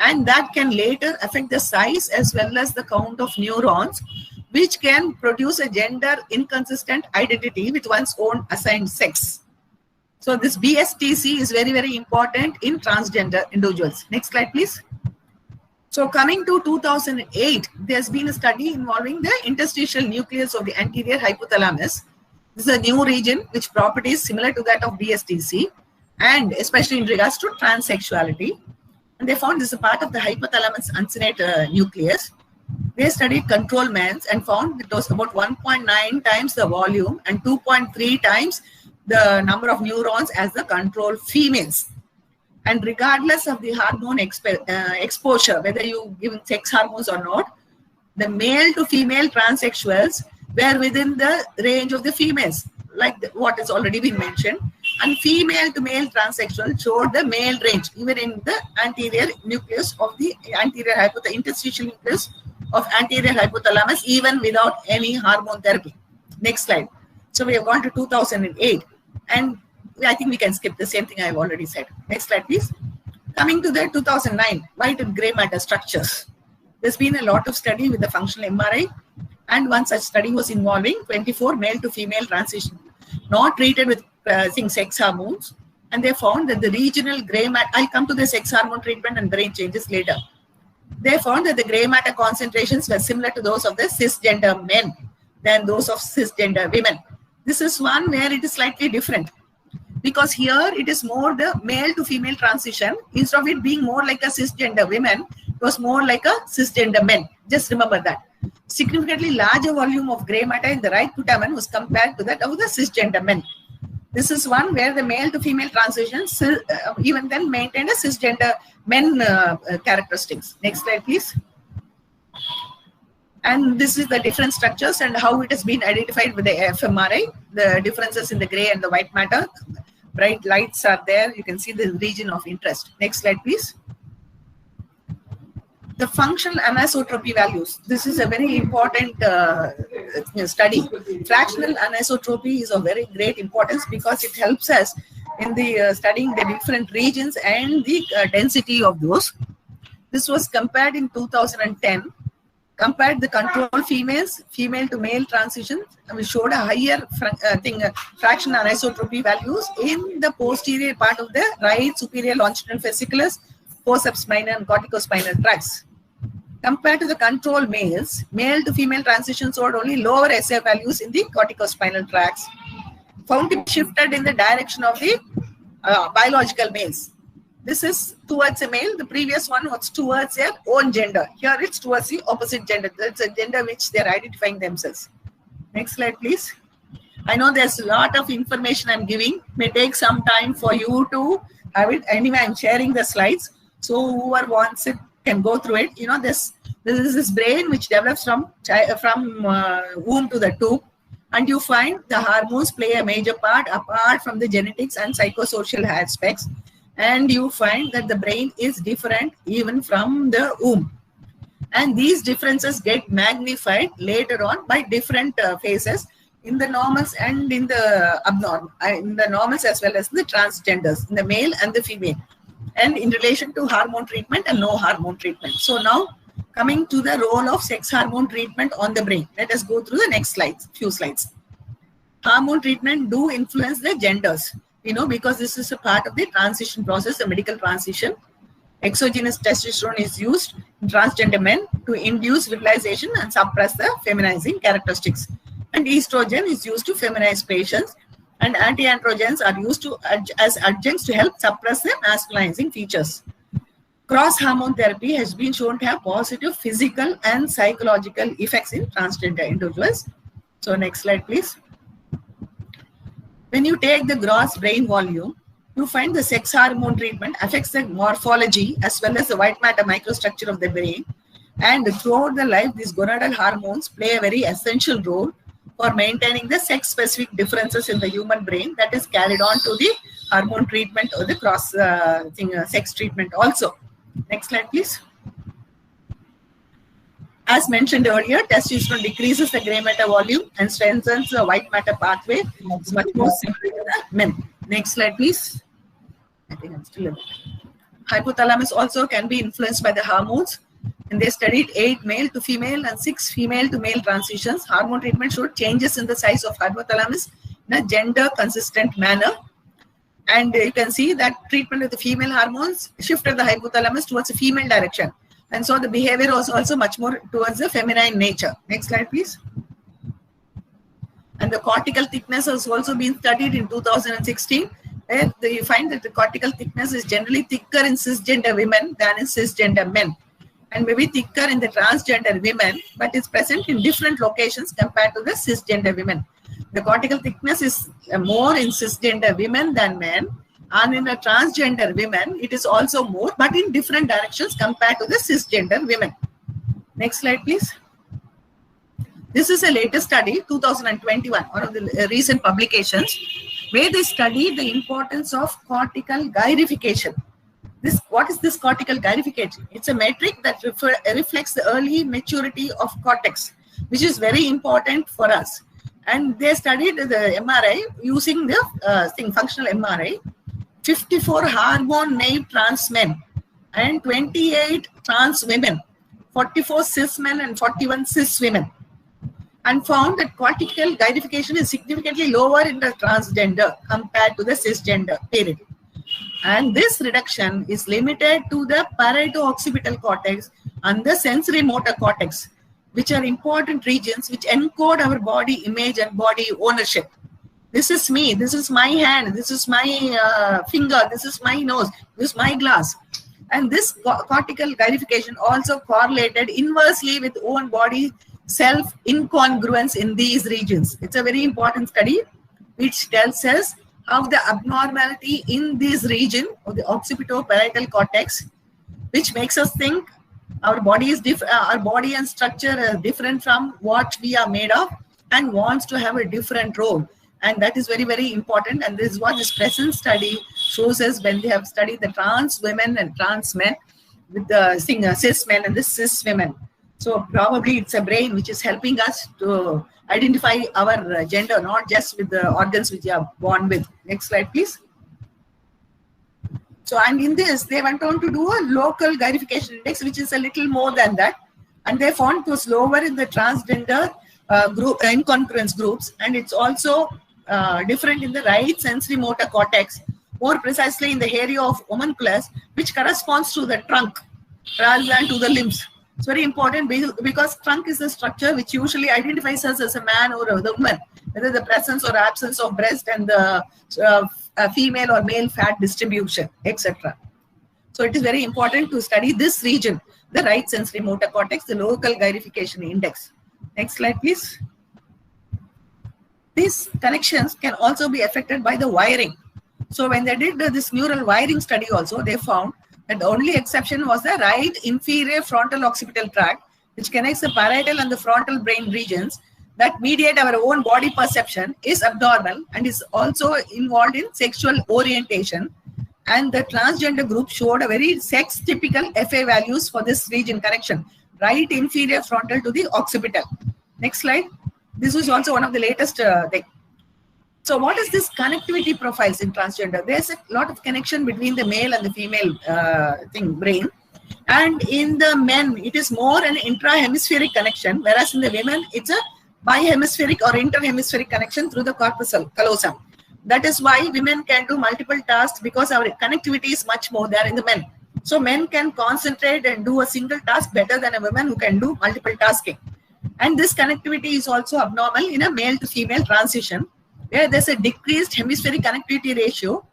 And that can later affect the size as well as the count of neurons, which can produce a gender inconsistent identity with one's own assigned sex. So this BSTC is very, very important in transgender individuals. Next slide, please. So coming to 2008, there's been a study involving the interstitial nucleus of the anterior hypothalamus. This is a new region which properties similar to that of BSTC, and especially in regards to transsexuality. And they found this is a part of the hypothalamus uncinate nucleus. They studied control males and found it was about 1.9 times the volume and 2.3 times the number of neurons as the control females. And regardless of the hormone exposure, whether you give sex hormones or not, the male to female transsexuals were within the range of the females, like what has already been mentioned. And female to male transsexual showed the male range, even in the anterior nucleus of the anterior interstitial nucleus of anterior hypothalamus, even without any hormone therapy. Next slide. So we have gone to 2008, and I think we can skip the same thing I've already said. Next slide, please. Coming to the 2009 white and gray matter structures. There's been a lot of study with the functional MRI, and one such study was involving 24 male to female transition, not treated with sex hormones, and they found that the regional gray matter, I'll come to the sex hormone treatment and brain changes later. They found that the gray matter concentrations were similar to those of the cisgender men than those of cisgender women. This is one where it is slightly different, because here it is more the male to female transition. Instead of it being more like a cisgender women, it was more like a cisgender men. Just remember that. Significantly larger volume of gray matter in the right putamen was compared to that of the cisgender men. This is one where the male to female transition even then maintained a cisgender men characteristics. Next slide, please. And this is the different structures and how it has been identified with the fMRI, the differences in the gray and the white matter. Bright lights are there. You can see the region of interest. Next slide, please. The functional anisotropy values. This is a very important study. Fractional anisotropy is of very great importance because it helps us in the studying the different regions and the density of those. This was compared in 2010. Compared the control females, female to male transition, and we showed a higher fractional anisotropy values in the posterior part of the right superior longitudinal fasciculus forceps minor and corticospinal tracts. Compared to the control males, male to female transition showed only lower SA values in the corticospinal tracts, found to be shifted in the direction of the biological males. This is towards a male. The previous one was towards their own gender. Here it's towards the opposite gender. That's a gender which they're identifying themselves. Next slide, please. I know there's a lot of information I'm giving. It may take some time for you to have it. Anyway, I'm sharing the slides. So whoever wants it can go through it. You know, this is this brain which develops from womb to the tube. And you find the hormones play a major part apart from the genetics and psychosocial aspects. And you find that the brain is different even from the womb. And these differences get magnified later on by different phases in the normals and in the abnormal, in the normals as well as the transgenders, in the male and the female, and in relation to hormone treatment and no hormone treatment. So now coming to the role of sex hormone treatment on the brain. Let us go through the next slides, few slides. Hormone treatment do influence the genders, you know, because this is a part of the transition process, the medical transition. Exogenous testosterone is used in transgender men to induce virilization and suppress the feminizing characteristics. And estrogen is used to feminize patients, and anti-androgens are used to as adjuncts to help suppress the masculinizing features. Cross-hormone therapy has been shown to have positive physical and psychological effects in transgender individuals. So next slide, please. When you take the gross brain volume, you find the sex hormone treatment affects the morphology as well as the white matter microstructure of the brain. And throughout the life, these gonadal hormones play a very essential role for maintaining the sex-specific differences in the human brain that is carried on to the hormone treatment or the cross sex treatment also. Next slide, please. As mentioned earlier, testosterone decreases the gray matter volume and strengthens the white matter pathway. It's much more similar to the men. Next slide, please. I think I'm still in. Hypothalamus also can be influenced by the hormones. And they studied 8 male to female and 6 female to male transitions. Hormone treatment showed changes in the size of hypothalamus in a gender consistent manner. And you can see that treatment with the female hormones shifted the hypothalamus towards a female direction. And so the behavior was also much more towards the feminine nature. Next slide, please. And the cortical thickness has also been studied in 2016. And you find that the cortical thickness is generally thicker in cisgender women than in cisgender men, and maybe thicker in the transgender women, but it's present in different locations compared to the cisgender women. The cortical thickness is more in cisgender women than men, and in a transgender women, it is also more, but in different directions compared to the cisgender women. Next slide, please. This is a latest study, 2021, one of the recent publications, where they studied the importance of cortical gyrification. What is this cortical gyrification? It's a metric that reflects the early maturity of cortex, which is very important for us. And they studied the MRI using the functional MRI, 54 hormone-naive trans men and 28 trans women, 44 cis men and 41 cis women, and found that cortical gyrification is significantly lower in the transgender compared to the cisgender period. And this reduction is limited to the parieto-occipital cortex and the sensory motor cortex, which are important regions which encode our body image and body ownership. This is me, this is my hand, this is my finger, this is my nose, this is my glass. And this cortical gyrification also correlated inversely with own body self-incongruence in these regions. It's a very important study which tells us how the abnormality in this region of the occipito-parietal cortex, which makes us think our body is our body and structure are different from what we are made of and wants to have a different role. And that is very, very important. And this is what this present study shows us when they have studied the trans women and trans men with the cis men and the cis women. So probably it's a brain which is helping us to identify our gender, not just with the organs which we are born with. Next slide, please. So, and in this, they went on to do a local gyrification index, which is a little more than that. And they found it was lower in the transgender group, incongruence groups. And it's also different in the right sensory motor cortex, more precisely in the area of homunculus, which corresponds to the trunk rather than to the limbs. It's very important because trunk is the structure which usually identifies us as a man or a woman, whether the presence or absence of breast and the female or male fat distribution, etc. So it is very important to study this region, the right sensory motor cortex, the local gyrification index. Next slide, please. These connections can also be affected by the wiring. So when they did this neural wiring study also, they found that the only exception was the right inferior frontal occipital tract, which connects the parietal and the frontal brain regions that mediate our own body perception, is abnormal and is also involved in sexual orientation. And the transgender group showed a very sex-typical FA values for this region connection, right inferior frontal to the occipital. Next slide. This is also one of the latest thing. So what is this connectivity profiles in transgender? There's a lot of connection between the male and the female brain. And in the men, it is more an intrahemispheric connection, whereas in the women, it's a bihemispheric or interhemispheric connection through the corpus callosum. That is why women can do multiple tasks, because our connectivity is much more there in the men. So men can concentrate and do a single task better than a woman who can do multiple tasking. And this connectivity is also abnormal in a male to female transition, where there's a decreased hemispheric connectivity ratio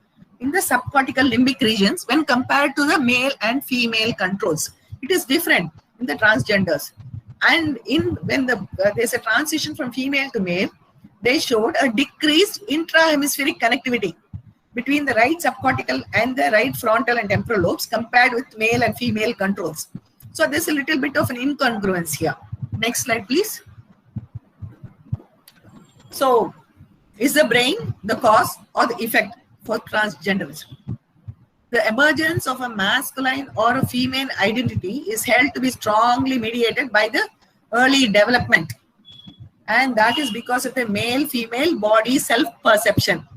in the subcortical limbic regions when compared to the male and female controls. It is different in the transgenders. And when there's a transition from female to male, they showed a decreased intrahemispheric connectivity between the right subcortical and the right frontal and temporal lobes compared with male and female controls. So there's a little bit of an incongruence here. Next slide, please. So, is the brain the cause or the effect for transgenderism? The emergence of a masculine or a female identity is held to be strongly mediated by the early development. And that is because of the male-female body self-perception.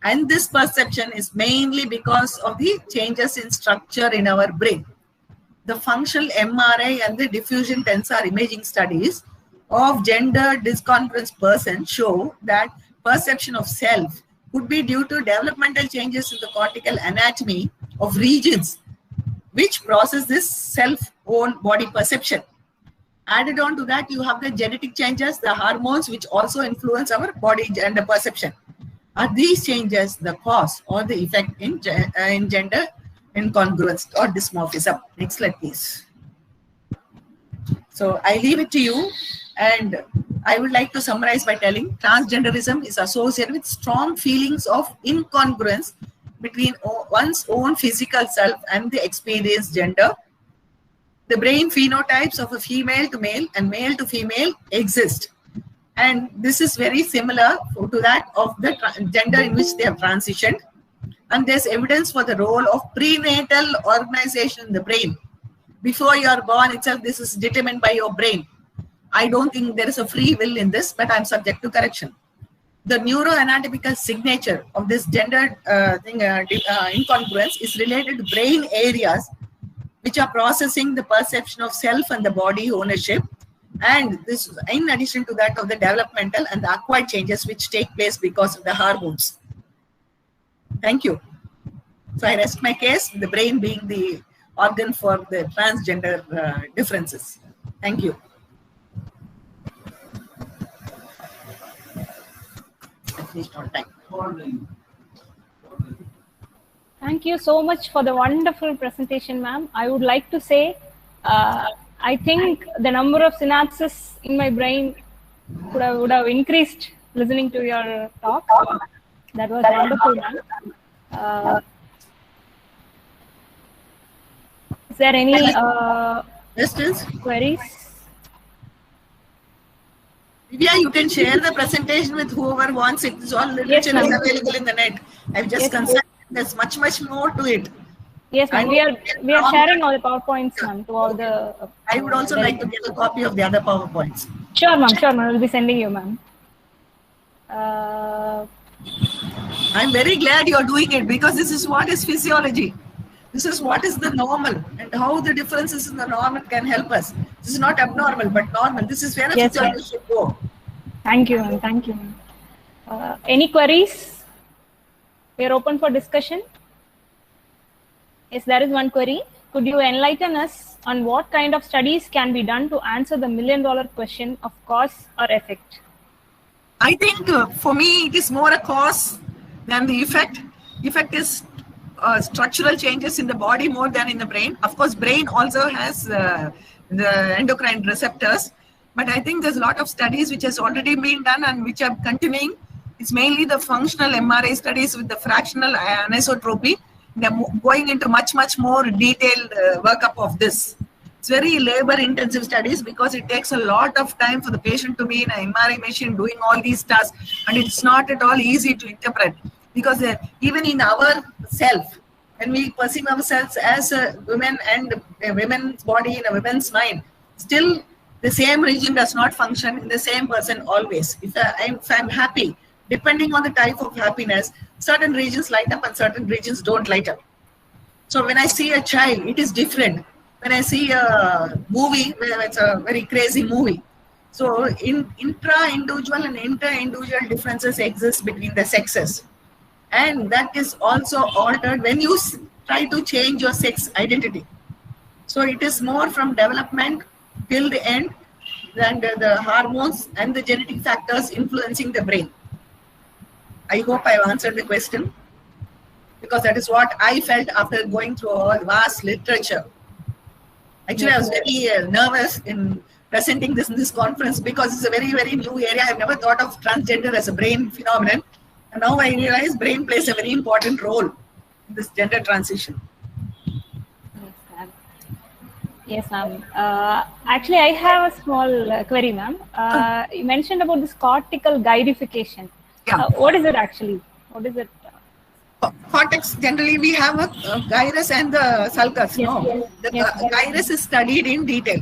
And this perception is mainly because of the changes in structure in our brain. The functional MRI and the diffusion tensor imaging studies of gender disconference persons show that perception of self could be due to developmental changes in the cortical anatomy of regions which process this self-own body perception. Added on to that, you have the genetic changes, the hormones, which also influence our body gender perception. Are these changes the cause or the effect in gender incongruence or dysmorphism? Next slide, please. So I leave it to you, and I would like to summarize by telling transgenderism is associated with strong feelings of incongruence between one's own physical self and the experienced gender. The brain phenotypes of a female to male and male to female exist. And this is very similar to that of the gender in which they have transitioned. And there's evidence for the role of prenatal organization in the brain. Before you are born itself, this is determined by your brain. I don't think there is a free will in this, but I'm subject to correction. The neuroanatomical signature of this gender incongruence is related to brain areas which are processing the perception of self and the body ownership. And this is in addition to that of the developmental and the acquired changes which take place because of the hormones. Thank you. So I rest my case, the brain being the organ for the transgender differences. Thank you. I finished on time. Thank you so much for the wonderful presentation, ma'am. I would like to say, I think the number of synapses in my brain would have increased listening to your talk. That was wonderful, ma'am. Is there any queries? Yeah, you can share the presentation with whoever wants it. It's all literature is available in the net. I've just consulted. There's much more to it. Yes, ma'am. We are sharing all the PowerPoints, ma'am, to all the. I would also like to get a copy of the other PowerPoints. Sure, ma'am. Sure, ma'am. We'll be sending you, ma'am. I'm very glad you're doing it, because this is what is physiology. This is what is the normal, and how the differences in the normal can help us. This is not abnormal, but normal. This is where a physiology should go. Thank you, ma'am. Thank you, ma'am. Any queries? We are open for discussion. Yes, there is one query. Could you enlighten us on what kind of studies can be done to answer the million-dollar question of cause or effect? I think for me, it is more a cause than the effect. Effect is structural changes in the body more than in the brain. Of course, brain also has the endocrine receptors, but I think there's a lot of studies which has already been done and which are continuing. It's mainly the functional MRI studies with the fractional anisotropy. They're going into much more detailed workup of this. It's very labor-intensive studies because it takes a lot of time for the patient to be in an MRI machine doing all these tasks, and it's not at all easy to interpret because even in our self, when we perceive ourselves as a woman and a woman's body in a woman's mind, still the same region does not function in the same person always. If I'm happy, depending on the type of happiness, certain regions light up and certain regions don't light up. So when I see a child, it is different. When I see a movie, it's a very crazy movie. So intra-individual and inter-individual differences exist between the sexes. And that is also altered when you try to change your sex identity. So it is more from development till the end than the hormones and the genetic factors influencing the brain. I hope I've answered the question, because that is what I felt after going through all vast literature. Actually, I was very nervous in presenting this in this conference because it's a very new area. I've never thought of transgender as a brain phenomenon. And now I realize brain plays a very important role in this gender transition. Yes, ma'am. Actually, I have a small query, ma'am. You mentioned about this cortical gyrification. Yeah. What is it actually? What is it? Cortex, generally we have a gyrus and the sulcus. Yes, No, yes, the yes. gyrus is studied in detail.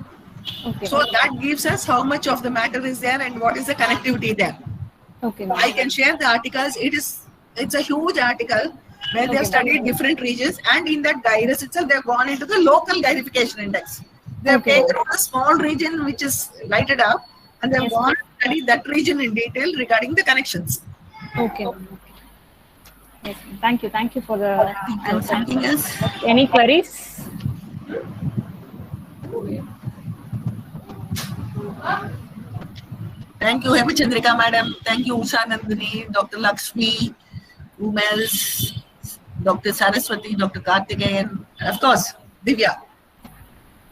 Okay. So that gives us how much of the matter is there and what is the connectivity there. Okay. I can share the articles. It's a huge article where they have studied different regions, and in that gyrus itself, they have gone into the local gyrification index. They have taken a small region which is lighted up, and they have gone to study that region in detail regarding the connections. Okay. Yes. Thank you. Thank you for the answer. Something else? Any queries? Thank you, Hemachandrika madam. Thank you, Usha Nandini, Dr. Lakshmi, whom else? Dr. Saraswati, Dr. Karthikeyan, and of course, Divya.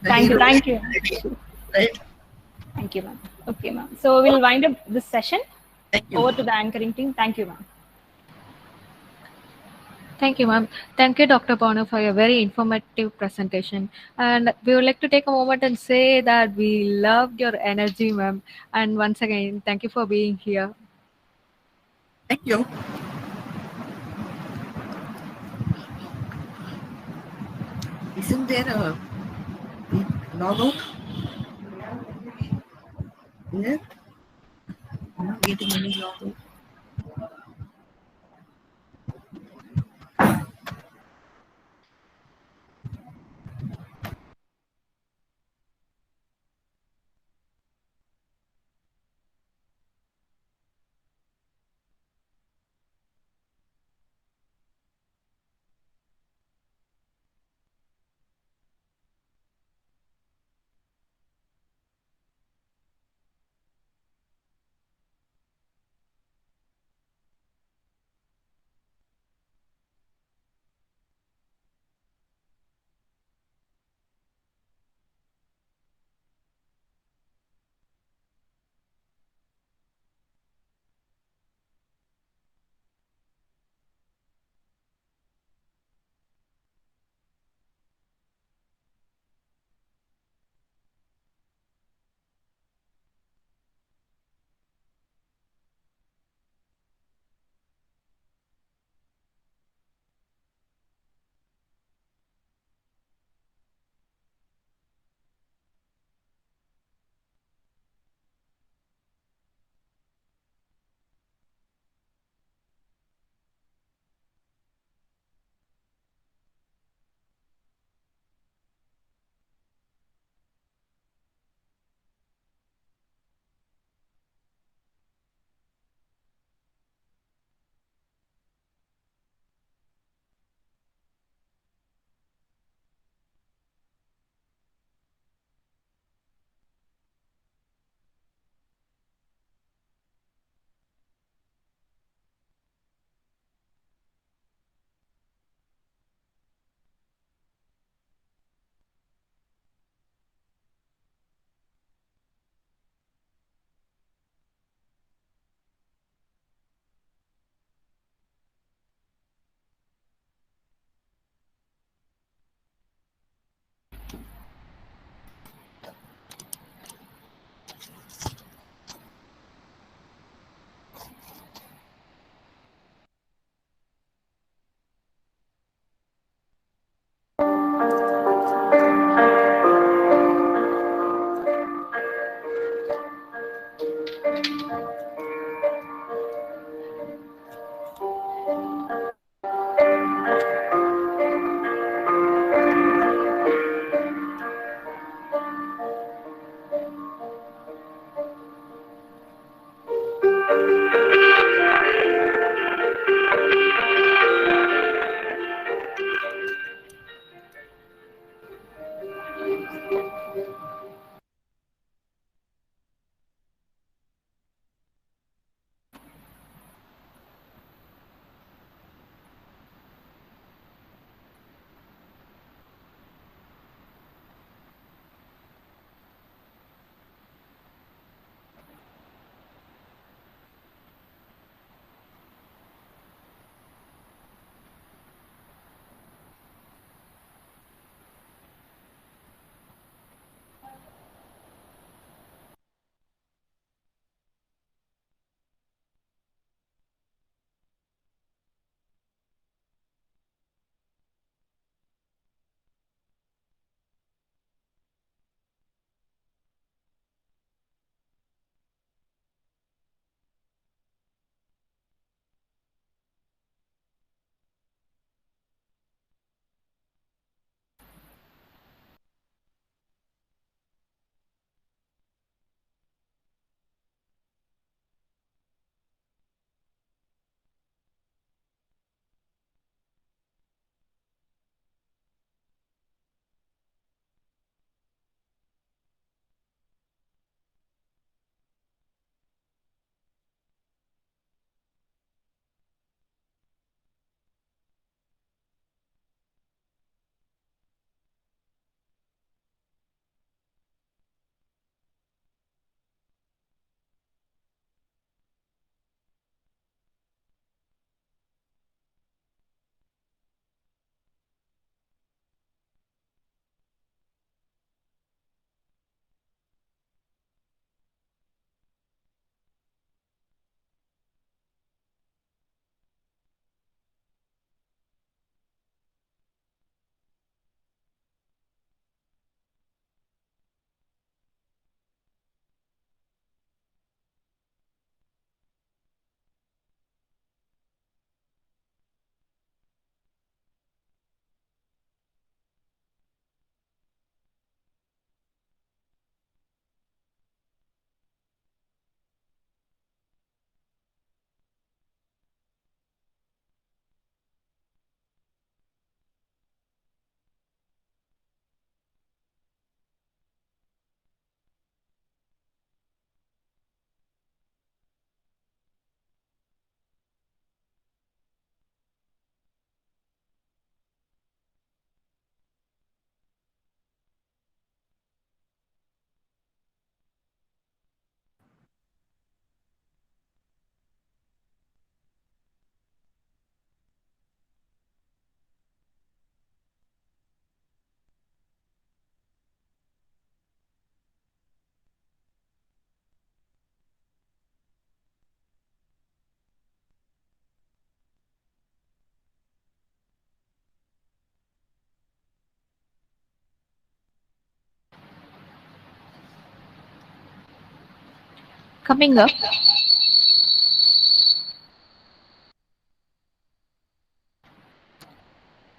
Thank you. Thank you. Right? Thank you, ma'am. Okay, ma'am. So we'll wind up this session. Thank you. Over to the anchoring team. Thank you, ma'am. Thank you, ma'am. Thank you, Dr. Bonu, for your very informative presentation. And we would like to take a moment and say that we loved your energy, ma'am. And once again, thank you for being here. Thank you. Isn't there a logout? Yeah. I'm not getting any logout.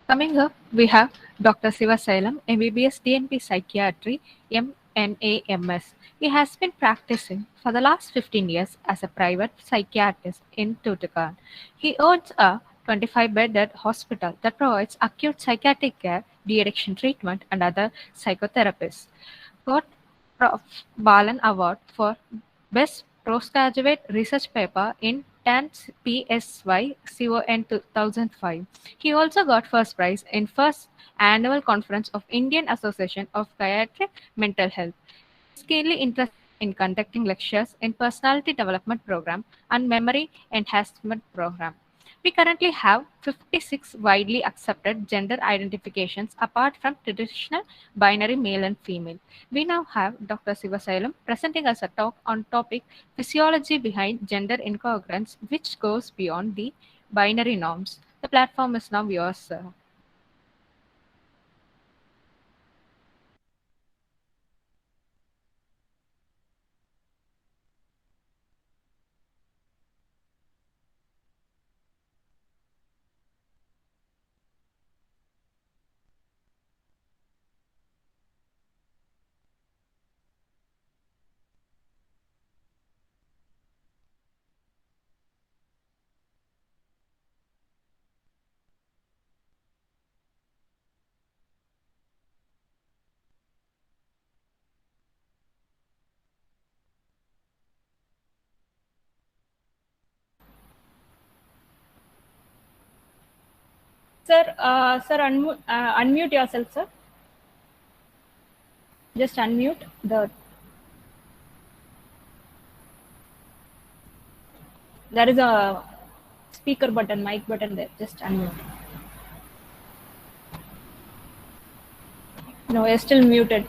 Coming up, we have Dr. Sivasailam, MBBS DNP Psychiatry, MNAMS. He has been practicing for the last 15 years as a private psychiatrist in Tuticorin. He owns a 25-bedded hospital that provides acute psychiatric care, de-addiction treatment, and other psychotherapies. Got Prof. Balan Award for Best Postgraduate Research Paper in 10 PSY CON 2005. He also got first prize in first annual conference of Indian Association of Psychiatric Mental Health. He is keenly interested in conducting lectures in personality development program and memory enhancement program. We currently have 56 widely accepted gender identifications apart from traditional binary male and female. We now have Dr. Sivasailam presenting us a talk on topic physiology behind gender incongruence, which goes beyond the binary norms. The platform is now yours, sir. Sir, unmute yourself, sir. Just unmute the. There is a speaker button, mic button there. Just unmute. No, you're still muted.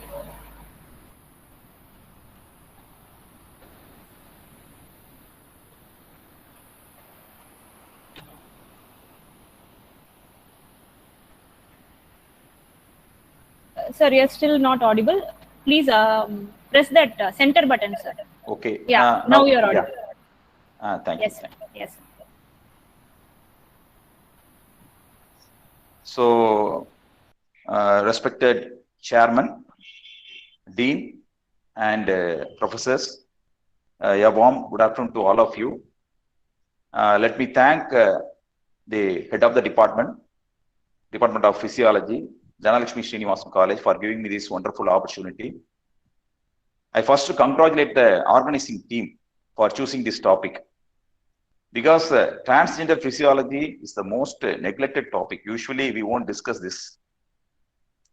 Sir, you're still not audible. Please press that center button, sir. Okay. Yeah, now you're audible. Thank yes, you. Sir. Yes. So, respected Chairman, Dean, and professors, a warm good afternoon to all of you. Let me thank the head of the Department of Physiology, Dhanalakshmi Srinivasan College, for giving me this wonderful opportunity. I first congratulate the organizing team for choosing this topic, because transgender physiology is the most neglected topic. Usually we won't discuss this,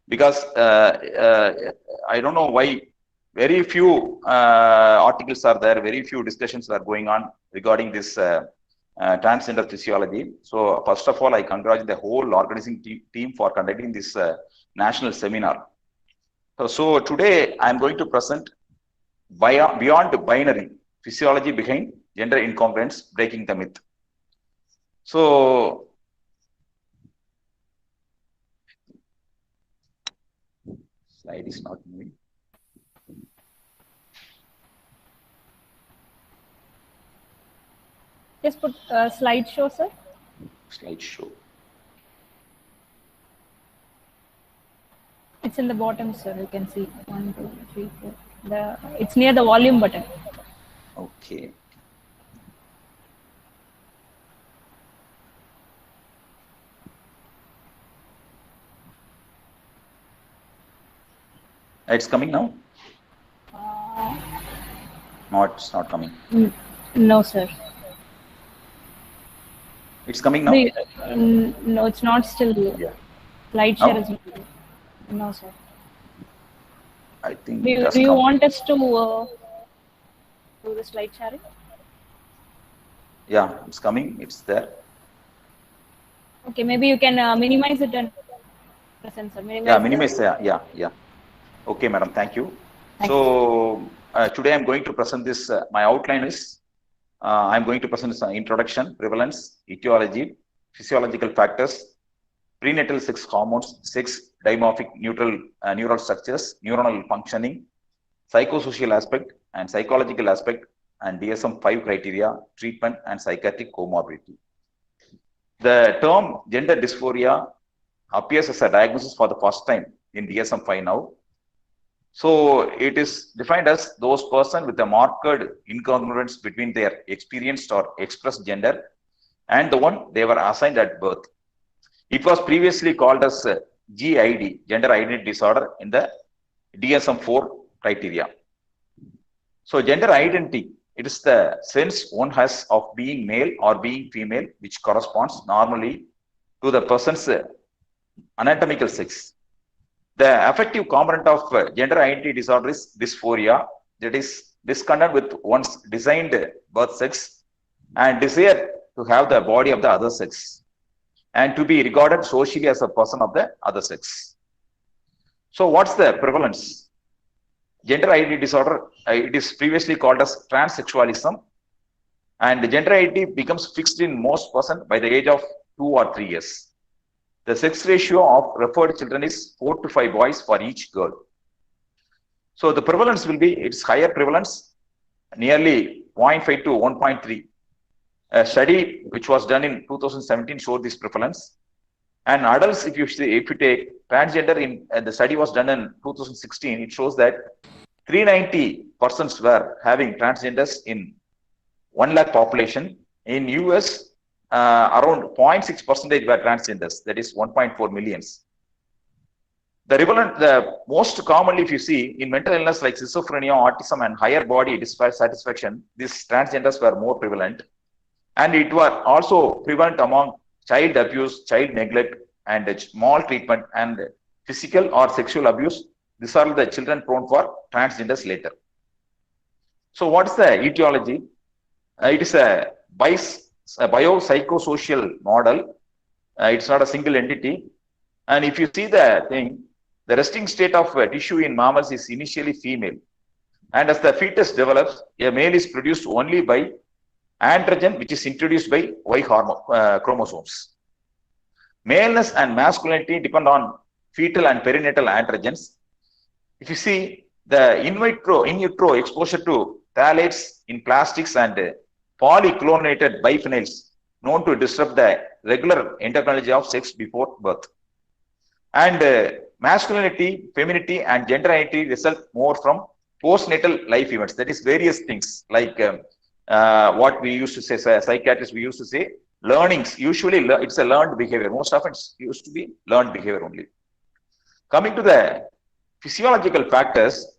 because I don't know why very few articles are there, very few discussions are going on regarding this transgender physiology. So first of all, I congratulate the whole organizing team for conducting this national seminar. So today I am going to present Beyond Binary, Physiology Behind Gender Incongruence, Breaking the Myth. So slide is not moving. Just put slideshow, sir. Slideshow. It's in the bottom, sir. You can see 1, 2, 3, 4. It's near the volume button. Okay. It's coming now? No, it's not coming. No, sir. It's coming now? No, it's not still. Yeah. Slide share is not. No, sir. I think do you want us to do the slide sharing? Yeah, it's coming. It's there. Okay, maybe you can minimize it and present, sir. Minimize. Yeah. Okay, madam. Thank you. Today I'm going to present this. My outline is I'm going to present this introduction, prevalence, etiology, physiological factors, prenatal sex hormones, sex dimorphic neural structures, neuronal functioning, psychosocial aspect and psychological aspect, and DSM-5 criteria, treatment and psychiatric comorbidity. The term gender dysphoria appears as a diagnosis for the first time in DSM-5 now. So it is defined as those persons with a marked incongruence between their experienced or expressed gender and the one they were assigned at birth. It was previously called as GID, gender identity disorder, in the DSM-4 criteria. So gender identity, it is the sense one has of being male or being female, which corresponds normally to the person's anatomical sex. The affective component of gender identity disorder is dysphoria, that is discontent with one's designed birth sex and desire to have the body of the other sex and to be regarded socially as a person of the other sex. So what's the prevalence? Gender identity disorder, it is previously called as transsexualism, and the gender identity becomes fixed in most persons by the age of 2 or 3 years. The sex ratio of referred children is 4 to 5 boys for each girl. So the prevalence will be, its higher prevalence, nearly 0.5 to 1.3. A study which was done in 2017 showed this prevalence. And adults, if you take transgender, in the study was done in 2016, it shows that 390 persons were having transgenders in 1 lakh population. In US, around 0.6% were transgenders, that is 1.4 millions. The most commonly, if you see, in mental illness like schizophrenia, autism, and higher body dissatisfaction, these transgenders were more prevalent. And it was also prevalent among child abuse, child neglect, and maltreatment and physical or sexual abuse. These are the children prone for transgenders later. So what's the etiology? It is a biopsychosocial model. It's not a single entity. And if you see the thing, the resting state of tissue in mammals is initially female. And as the fetus develops, a male is produced only by androgen, which is introduced by Y chromosomes. Maleness and masculinity depend on fetal and perinatal androgens. If you see the in utero exposure to phthalates in plastics and polychlorinated biphenyls known to disrupt the regular endocrinology of sex before birth. And masculinity, femininity, and gender identity result more from postnatal life events. That is various things like what we used to say, psychiatrists, we used to say, learnings. Usually it's a learned behavior. Most often it's used to be learned behavior only. Coming to the physiological factors,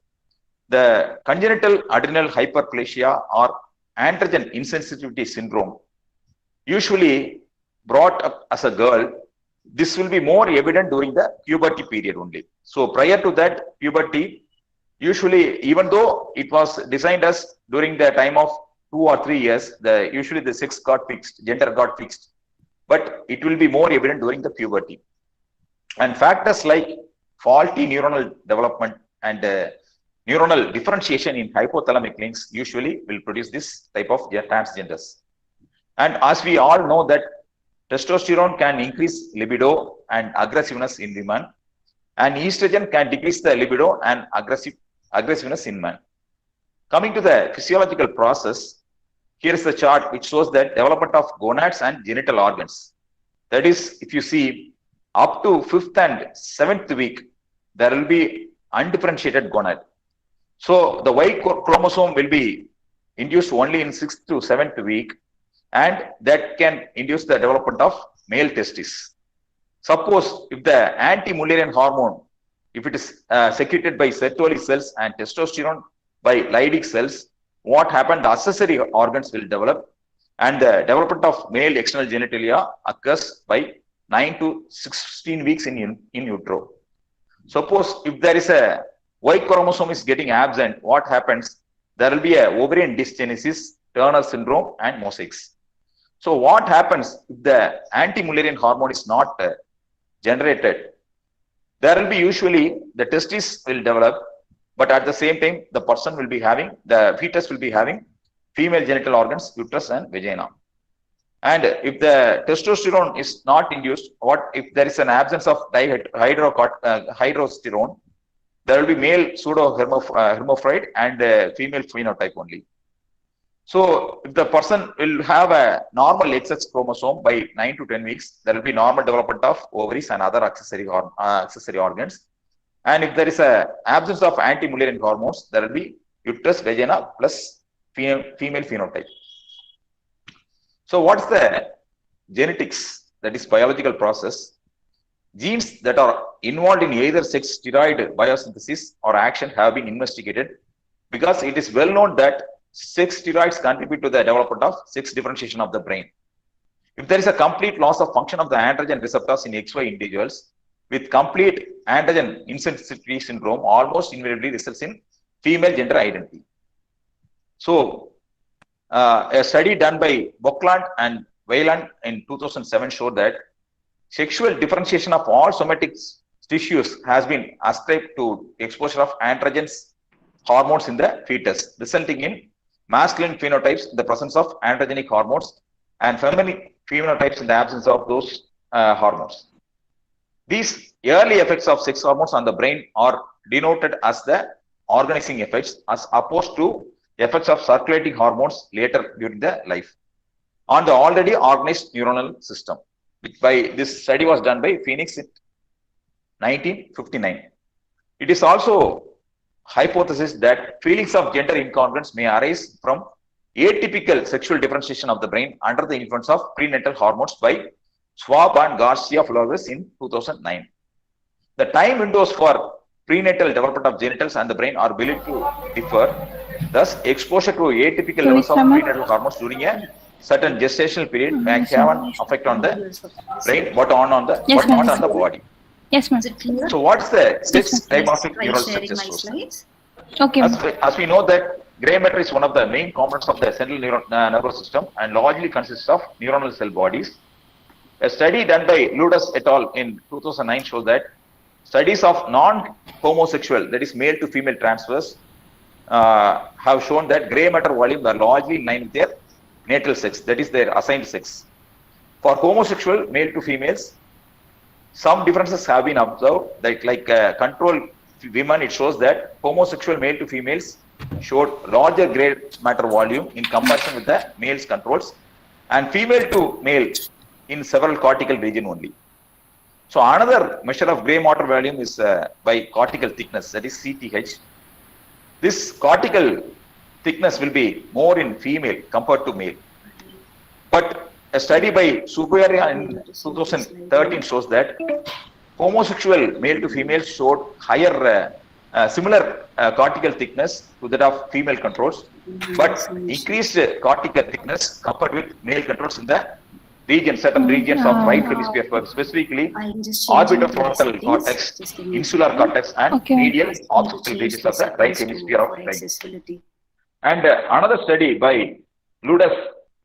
the congenital adrenal hyperplasia or androgen insensitivity syndrome, usually brought up as a girl, this will be more evident during the puberty period only. So prior to that puberty, usually, even though it was designed as during the time of 2 or 3 years, usually the sex got fixed, gender got fixed, but it will be more evident during the puberty. And factors like faulty neuronal development and neuronal differentiation in hypothalamic links usually will produce this type of transgenders. And as we all know that testosterone can increase libido and aggressiveness in women, and estrogen can decrease the libido and aggressiveness in men. Coming to the physiological process, here is the chart which shows the development of gonads and genital organs. That is, if you see, up to 5th and 7th week, there will be undifferentiated gonad. So the Y chromosome will be induced only in 6th to 7th week, and that can induce the development of male testes. Suppose if the anti-Mullerian hormone, if it is secreted by Sertoli cells and testosterone by Leydig cells, what happened? The accessory organs will develop, and the development of male external genitalia occurs by 9 to 16 weeks in utero. Suppose if there is a Y chromosome is getting absent, what happens? There will be a ovarian dysgenesis, Turner syndrome, and mosaics. So what happens if the anti-Mullerian hormone is not generated? There will be usually the testes will develop, but at the same time, the person will be having, the fetus will be having female genital organs, uterus and vagina. And if the testosterone is not induced, what if there is an absence of dihydrotestosterone? There will be male pseudo hermaphrodite and female phenotype only. So if the person will have a normal XX chromosome by 9 to 10 weeks, there will be normal development of ovaries and other accessory organs. And if there is a absence of anti-Mullerian hormones, there will be uterus, vagina plus female phenotype. So what's the genetics? That is biological process. Genes that are involved in either sex steroid biosynthesis or action have been investigated, because it is well known that sex steroids contribute to the development of sex differentiation of the brain. If there is a complete loss of function of the androgen receptors in XY individuals with complete androgen insensitivity syndrome, almost invariably results in female gender identity. So a study done by Buckland and Wayland in 2007 showed that sexual differentiation of all somatic tissues has been ascribed to exposure of androgens hormones in the fetus, resulting in masculine phenotypes in the presence of androgenic hormones and feminine phenotypes in the absence of those hormones. These early effects of sex hormones on the brain are denoted as the organizing effects, as opposed to effects of circulating hormones later during the life on the already organized neuronal system. This study was done by Phoenix in 1959. It is also hypothesis that feelings of gender incongruence may arise from atypical sexual differentiation of the brain under the influence of prenatal hormones by Schwab and Garcia Flores in 2009. The time windows for prenatal development of genitals and the brain are believed to differ. Thus, exposure to atypical levels of prenatal hormones during a certain gestational period may have an effect on the brain, but on the Yes, but not ma'am. on the body. Yes, ma'am. So what's the sex Yes, ma'am. dimorphic neural structure source? Okay, ma'am. As we know that gray matter is one of the main components of the central nervous system and largely consists of neuronal cell bodies. A study done by Ludus et al. In 2009 shows that studies of non-homosexual, that is male to female transfers, have shown that gray matter volumes are largely in line with their natal sex, that is their assigned sex. For homosexual male to females, some differences have been observed, like control women, it shows that homosexual male to females showed larger gray matter volume in comparison with the males controls, and female to male in several cortical region only. So another measure of gray matter volume is by cortical thickness, that is CTH. This cortical thickness will be more in female compared to male. But a study by Suburia in 2013 shows that homosexual male to female showed higher, similar cortical thickness to that of female controls, but increased cortical thickness compared with male controls in the certain regions of right hemisphere, specifically orbitofrontal cortex, insular cortex, and medial occipital regions of the right hemisphere of brain. And another study by Ludus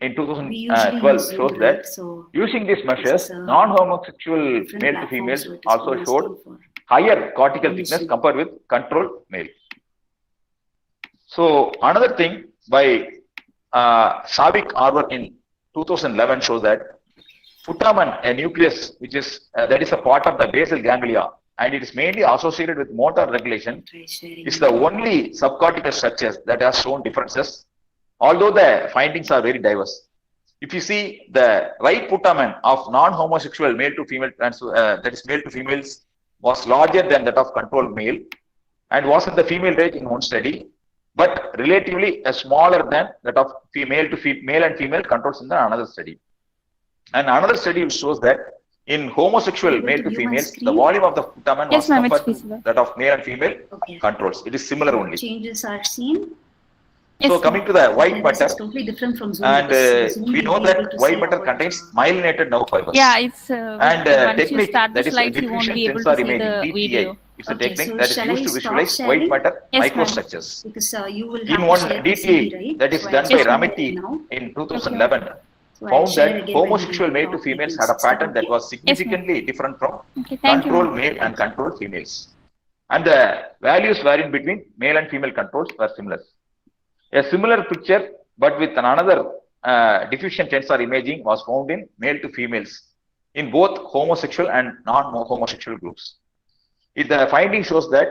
in 2012 shows that using these measures, non-homosexual male to females also showed higher cortical thickness compared with control male. So another thing by Savik Arvar in 2011 shows that putamen, a nucleus which is that is a part of the basal ganglia, and it is mainly associated with motor regulation, is the only subcortical structures that has shown differences, although the findings are very diverse. If you see the right putamen of non-homosexual male to female that is male to females was larger than that of control male and was in the female range in one study, but relatively smaller than that of male and female controls in the another study. And another study shows that in homosexual male to females, the volume of the putamen was compared to that of male and female controls. It is similar only. Changes are seen. So coming to the white matter, totally different from and we know that white matter contains myelinated nerve fibers. Yeah, it's and once you technique start the that is slides, you won't diffusion be able to sensor see imaging, the DTI. video. It's a Okay, technique so that is shall used I to stop visualize sharing? white matter Yes, ma'am. microstructures. Because you will have In to one share the DTA CD, right? that is So done I'll by share Ramiti now. in 2011 So I'll found share that again when homosexual we male to talk females details. had a Is that pattern that okay? was significantly different from Okay, thank you, control ma'am. male and control females. And the values varying between male and female controls were similar. A similar picture, but with another diffusion tensor imaging, was found in male to females in both homosexual and non-homosexual groups. The finding shows that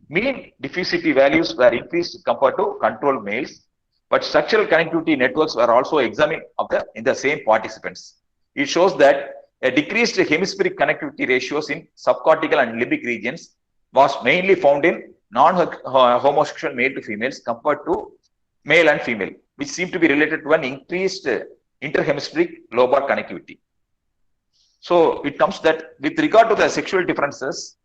mean diffusivity values were increased compared to control males, but structural connectivity networks were also examined in the same participants. It shows that a decreased hemispheric connectivity ratios in subcortical and limbic regions was mainly found in non-homosexual male to females compared to male and female, which seem to be related to an increased interhemispheric lobar connectivity. So it comes that with regard to the sexual differences,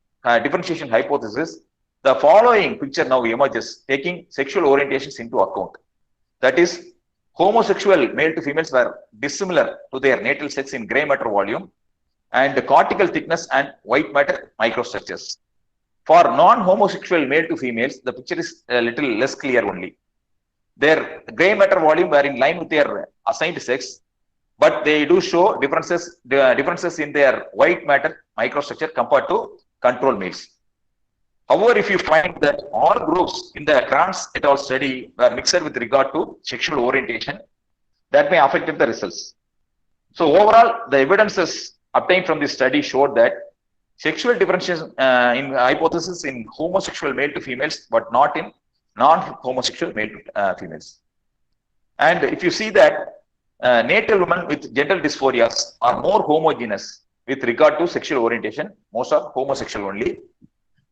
differentiation hypothesis, the following picture now emerges, taking sexual orientations into account. That is, homosexual male to females were dissimilar to their natal sex in gray matter volume and cortical thickness and white matter microstructures. For non-homosexual male to females, the picture is a little less clear only. Their gray matter volume were in line with their assigned sex, but they do show differences in their white matter microstructure compared to control males. However, if you find that all groups in the Trans et al. Study were mixed with regard to sexual orientation, that may affect the results. So overall, the evidences obtained from this study showed that sexual differentiation in hypothesis in homosexual male to females, but not in non-homosexual male to females. And if you see that natal women with gender dysphorias are more homogeneous with regard to sexual orientation, most are homosexual only.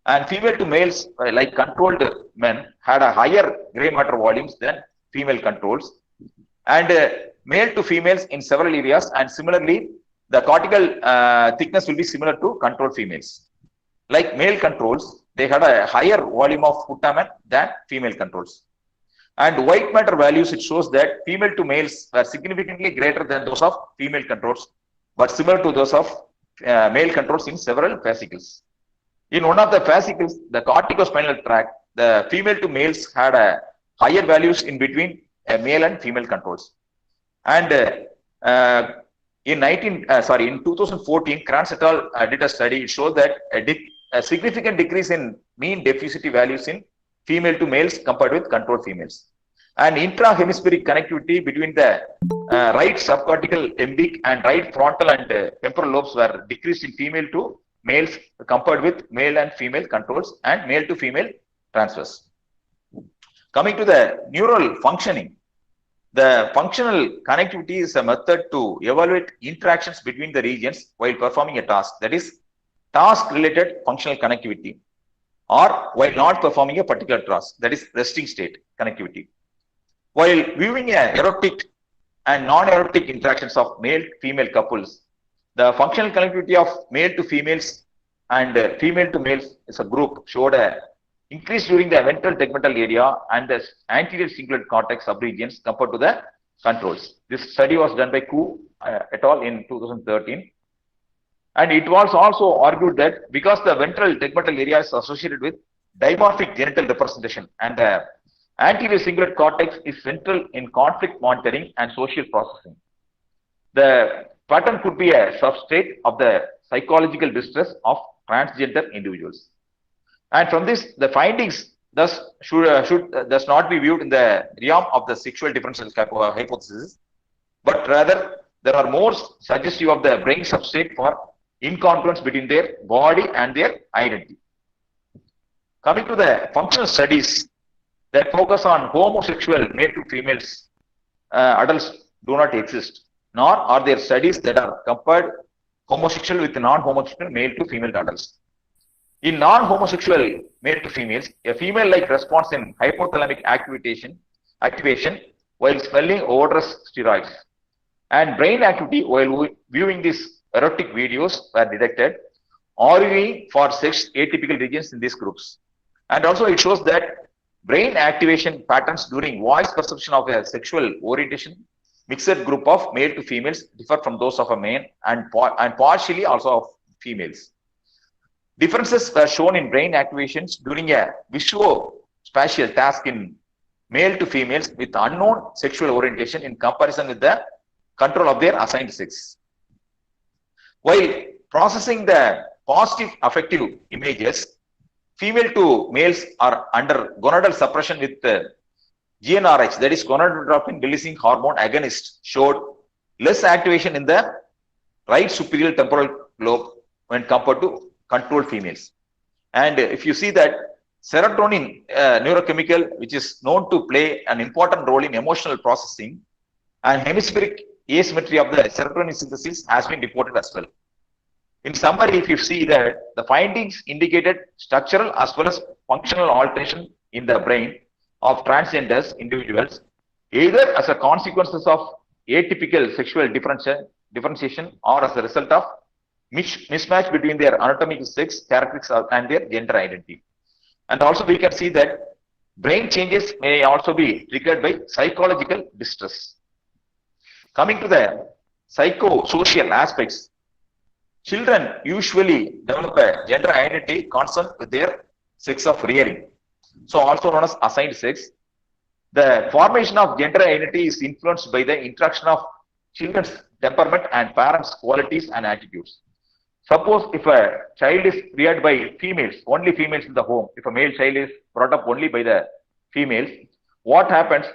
And female to males, like controlled men, had a higher gray matter volumes than female controls. And male to females in several areas, and similarly, the cortical thickness will be similar to controlled females. Like male controls, they had a higher volume of putamen than female controls. And white matter values, it shows that female to males were significantly greater than those of female controls, but similar to those of male controls in several fascicles. In one of the fascicles, the corticospinal tract, the female to males had a higher values in between male and female controls. And in 2014, Conference et al. Did a study. It showed that a significant decrease in mean deficity values in female to males compared with controlled females. And intra-hemispheric connectivity between the right subcortical limbic and right frontal and temporal lobes were decreased in female to males compared with male and female controls and male to female transfers. Coming to the neural functioning, the functional connectivity is a method to evaluate interactions between the regions while performing a task, that is task-related functional connectivity, or while not performing a particular task, that is resting state connectivity. While viewing erotic and non-erotic interactions of male-female couples, the functional connectivity of male to females and female to males as a group showed a increase during the ventral tegmental area and the anterior cingulate cortex subregions compared to the controls. This study was done by Ku et al. In 2013. And it was also argued that because the ventral tegmental area is associated with dimorphic genital representation and the anterior cingulate cortex is central in conflict monitoring and social processing, the pattern could be a substrate of the psychological distress of transgender individuals. And from this, the findings thus should thus not be viewed in the realm of the sexual differential hypothesis, but rather there are more suggestive of the brain substrate for incongruence between their body and their identity. Coming to the functional studies that focus on homosexual male to females, adults do not exist, nor are there studies that are compared homosexual with non-homosexual male to female adults. In non-homosexual male to females, a female-like response in hypothalamic activation while smelling odorous steroids, and brain activity while viewing these erotic videos were detected, arguing for sex atypical regions in these groups. And also it shows that brain activation patterns during voice perception of a sexual orientation mixed group of male to females differ from those of a man and partially also of females. Differences were shown in brain activations during a visuospatial task in male to females with unknown sexual orientation in comparison with the control of their assigned sex. While processing the positive affective images, female to males are under gonadal suppression with GnRH, that is gonadotropin releasing hormone agonist, showed less activation in the right superior temporal lobe when compared to controlled females. And if you see that serotonin neurochemical, which is known to play an important role in emotional processing, and hemispheric asymmetry of the serotonin synthesis has been reported as well. In summary, if you see that the findings indicated structural as well as functional alteration in the brain of transgender individuals, either as a consequences of atypical sexual differentiation or as a result of mismatch between their anatomical sex characteristics and their gender identity. And also we can see that brain changes may also be triggered by psychological distress. Coming to the psychosocial aspects, children usually develop a gender identity consonant with their sex of rearing, so also known as assigned sex. The formation of gender identity is influenced by the interaction of children's temperament and parents' qualities and attitudes. Suppose if a child is reared by females, only females in the home, if a male child is brought up only by the females, what happens?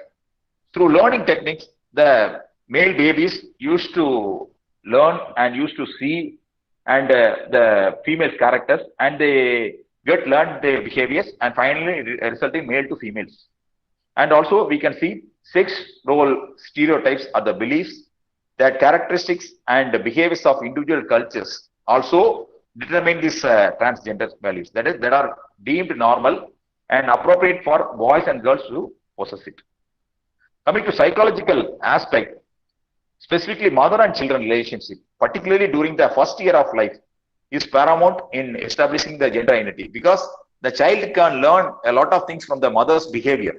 Through learning techniques, the male babies used to learn and used to see and the female's characters, and they get learned their behaviors and finally resulting male to females. And also we can see sex role stereotypes are the beliefs that characteristics and behaviors of individual cultures also determine these transgender values, that is, that are deemed normal and appropriate for boys and girls to possess it. Coming to psychological aspect, specifically mother and children relationship, particularly during the first year of life, is paramount in establishing the gender identity, because the child can learn a lot of things from the mother's behavior,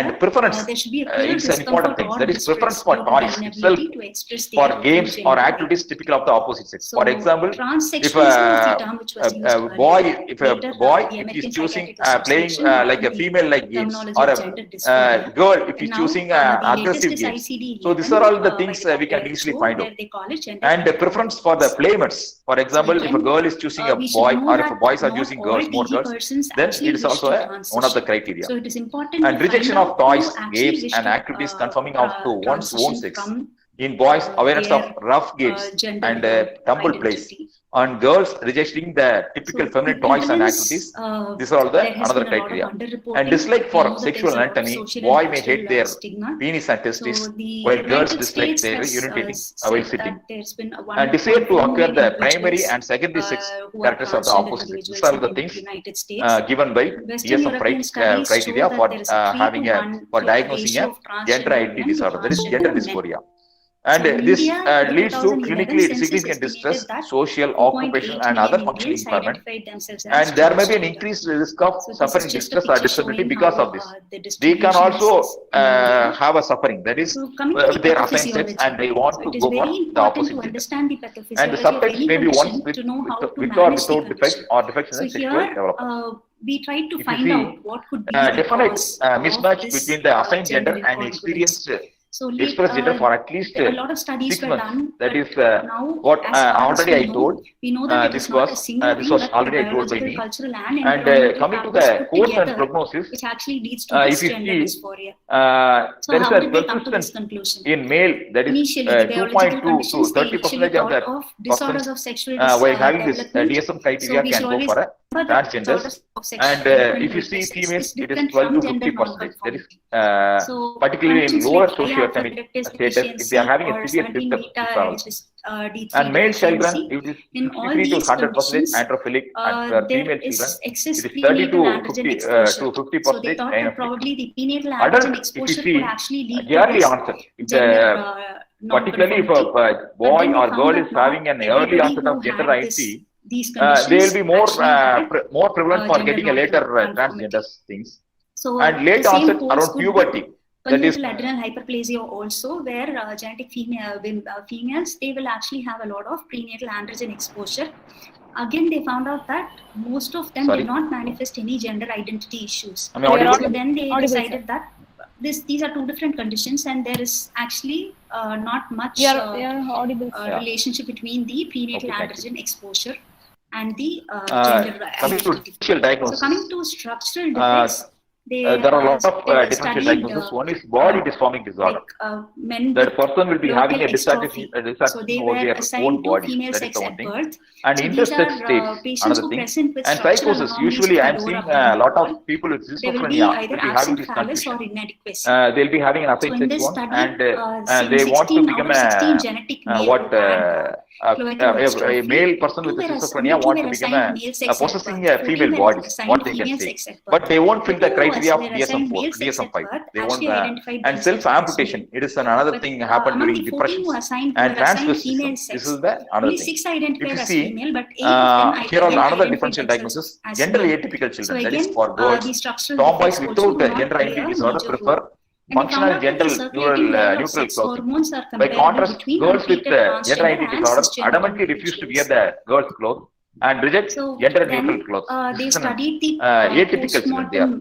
And preference, there should be a clear it's an important discomfort thing. or That is preference distress for due to toys the itself, inability to express for their games own or gender activities typical of the opposite sex. So, For example, if transsexualism was the term which was used a boy, if a Later, boy, the if American he's choosing Psychiatric playing Association like a banned female like the games, terminology or of gender dysphoria. a girl if he's And now, choosing the aggressive latest is games. ICD-11, So these are all the by things the we can easily WHO, find where out. they call it gender And the preference for the playmates. For example, if a again, girl is choosing a we should boy, know or if that boys are not choosing all girls, more TG girls, persons then actually it is wish also to one of the transition. criteria. So it is important And to rejection find of out toys, who actually games, wish and to activities conforming to one's own transition sex. from In boys, awareness of rough games gender and tumble plays. identity. On girls, rejecting the typical So feminine the toys and prevalence, activities. These are all the there has another been a lot of criteria. underreporting. And dislike We for know that sexual there's a lot of anatomy, social boy and may cultural hate their stigma. penis and testes, So the while girls United dislike States their has urinating said while sitting. that there's been a And desire to 1.4 acquire million the primary individuals and secondary sex who are characters of the transgender opposite sex. These individuals are the in things United States. given by Western DSM European studies show criteria that for there is a 3 having to a 1 for diagnosing ratio a of gender transgender identity women to disorder, that is gender transgender men. dysphoria. And So in this India, the leads to 2011 clinically census significant distress, estimated that social, 2.8 occupational, and million other functional Indians impairment. identified themselves as And there may be an transgender. increased risk of So this suffering is just a distress or picture disability showing because how of this. the They can distribution also is in India. have a suffering, that is, So coming to the their assigned sets, pathophysiology, and they want so to it is go for very the important opposite to gender. understand the And the pathophysiology of subtypes any may be ones condition to know how to with or manage the without defects condition. or defects in So the sexual here development. we tried to If you find see, out what could be the definite cause mismatch of this between the assigned gender and conflicts. experienced So expressed gender for at least a lot of studies 6 were months. done, That but is now what as far as already I we told. know that it This is not a was single this thing, was but already the I told by biological, me. cultural, and And environmental coming to factors the put course and together, prognosis, which actually leads to this if you gender see, dysphoria. So there is how a did they come to this persistence conclusion? in male, that is Initially, the biological 2.2 conditions, to they 30% initially of the thought of disorders of sexual while having this development. DSM So criteria we can should go always for a remember that transgenders. disorders of sexual And development if you see is females, it is different 12 from to gender 50%. That is nonconformity. So particularly in conditions lower like socioeconomic alpha-reductase status, if they deficiency are having a or severe 17 symptoms. beta D3 And male children, deficiency, it is in all 53 to these 100% conditions, androphilic, and for there female is children, excess it is 30 to prenatal androgen 50 exposure. to 50% So they thought that gynophilic. probably the prenatal androgen Adult, if you exposure see, could actually lead the to early this onset, if gender particularly if nonconformity. a boy But then or they girl found is that having not an early everybody onset who of gender had identity, these they will conditions be more actually had more prevalent for gender getting a later nonconformity. transgender things. So And late the same onset holds around good puberty. That is congenital adrenal hyperplasia also, where genetic females, they will actually have a lot of prenatal androgen exposure. Again, they found out that most of them did not manifest any gender identity issues. Am I audible? So then they decided that these are two different conditions, and there is actually not much relationship between the prenatal androgen exposure and the gender coming to identity. differential diagnosis. So coming to structural defects, there are a lot of differential diagnoses. One is body dysformic disorder. Men That person will be having a dystrophy. dissatisfaction So they over were their assigned own to body. female That is sex the one at thing. birth. And So these intersex are states, patients another who thing. present with And structural psychosis, anomalies usually of I the am lower seeing a lot abdominal wall. of people with They will be schizophrenia either will be having absent this phallus or confusion. inadequacy. They'll be having an So assigned in sex this one, study, and they in want to 16 become out of 16 genetic male who had a male person with schizophrenia want to become possessing a female body, what they can say. But they won't fill the criteria of DSM-4, DSM-5. They won't, and self-amputation, it is another thing happened during depression. And transvestism, this is the another thing. If you see, here are another differential diagnosis, gender atypical children, that is for girls. Tomboys without gender identity disorder prefer functional gender neutral clothing. By contrast, girls with gender identity disorder adamantly refuse to wear the girls' clothes and reject gender neutral clothes. They studied the atypical children they are.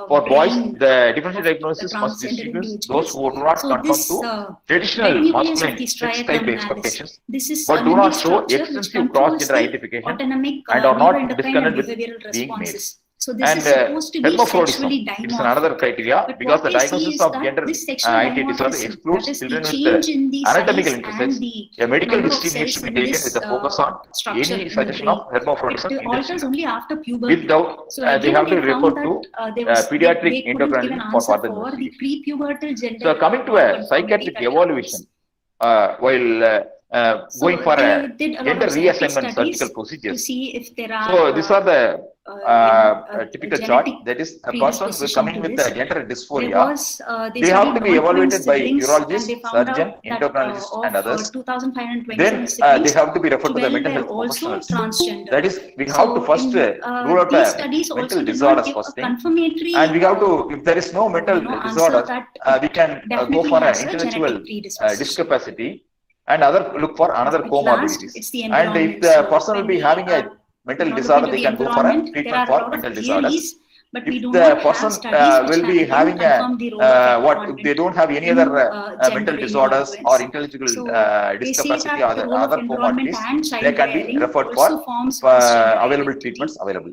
For boys, the differential diagnosis must distinguish those who do not conform to traditional masculine sex-type expectations, but do not show extensive cross-gender identification and are not disconnected with being male. So this and is supposed to be sexually dimorphic. It's another criteria, But because what the we see diagnosis is of that gender this sexual identity disorder dimorphism, excludes that is the children change in with the anatomical size intersex. and the A medical number of history needs cells to be in taken this with a focus on structure any in the suggestion brain. of hermaphroditism It in the alters children. only after puberty. Without, So they again, have to they refer found to that there was pediatric they couldn't give an endocrinologist for answer further for the investigation. pre-pubertal gender. So coming to a psychiatric evaluation, while going for a gender reassignment surgical procedures. To see if there are so these are the typical chart. That is, a person who is coming with the gender dysphoria. They have to be evaluated by urologist, surgeon, endocrinologist, and others. Then they have to be referred to the mental health professionals. That is, we have to first rule out mental disorders first thing, and we have to, if there is no mental disorder, we can go for an intellectual discapacity. And look for another comorbidities. And if the person will be having a mental disorder, they can go for a treatment for mental disorders. If the person will be having if they don't have any other mental disorders or intellectual discapacity or other comorbidities, they can be referred for available treatments available.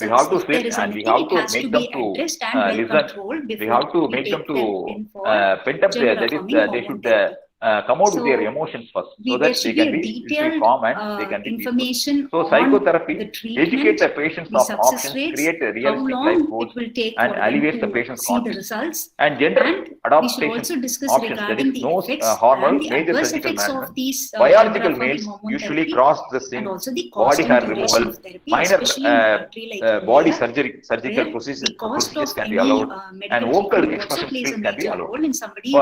we have to if there sit is and we anything, have it to has make to them be to addressed and well listen. controlled We before have to we make them take to them in for pent up there. That is, gender they affirming should hormone therapy. come out with their So emotions first, so there that should they be can a be little detailed calm and they can be peaceful. information So on psychotherapy the treatment, educate the patients the of success options, rates, create a how realistic life long goals, it will take and for them alleviates the to patient's see the conflict. results. And gender And we should adaptation also discuss options, that regarding is the no effects hormonal and the major adverse surgical effects of management. these Biological gender affirming males hormone usually therapy, cross-dressing, and also the body cost hair and removal, duration of therapy, minor especially in a country like body India, surgical where the cost procedures of can be any allowed, and medical vocal treatment also expression plays a skills can be major allowed. role in somebody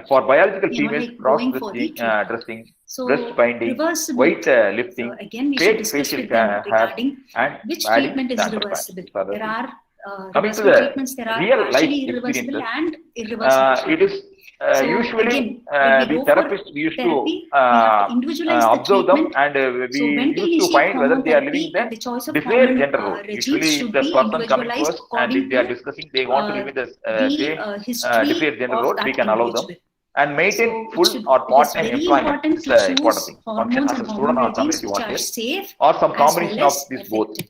For biological females, like going for the treatment. dressing, So breast binding, reversible. weight lifting, So again, we should fake discuss facial with them hairs, regarding and which adding treatment is standard pants. reversible. These are the There things. are Coming to reversible the treatments. There are real life partially irreversible experiences, and irreversible it is So usually again, when we the go for therapists, we used therapy, to we have to individualize the observe them, treatment. and So we when to used to initiate find whether hormone they are living therapy and the the choice of desired hormone gender role. regimes Usually, should the be person coming individualized first, and according if they are to discussing, they want to live in the same history desired gender of role, we that can allow them. individual. And maintain So it full should, or it is part-time very employment. important It's to an important choose thing. Function hormones as and a hormone student or regimes community which are volunteer, safe or some as combination well of as these both. effective.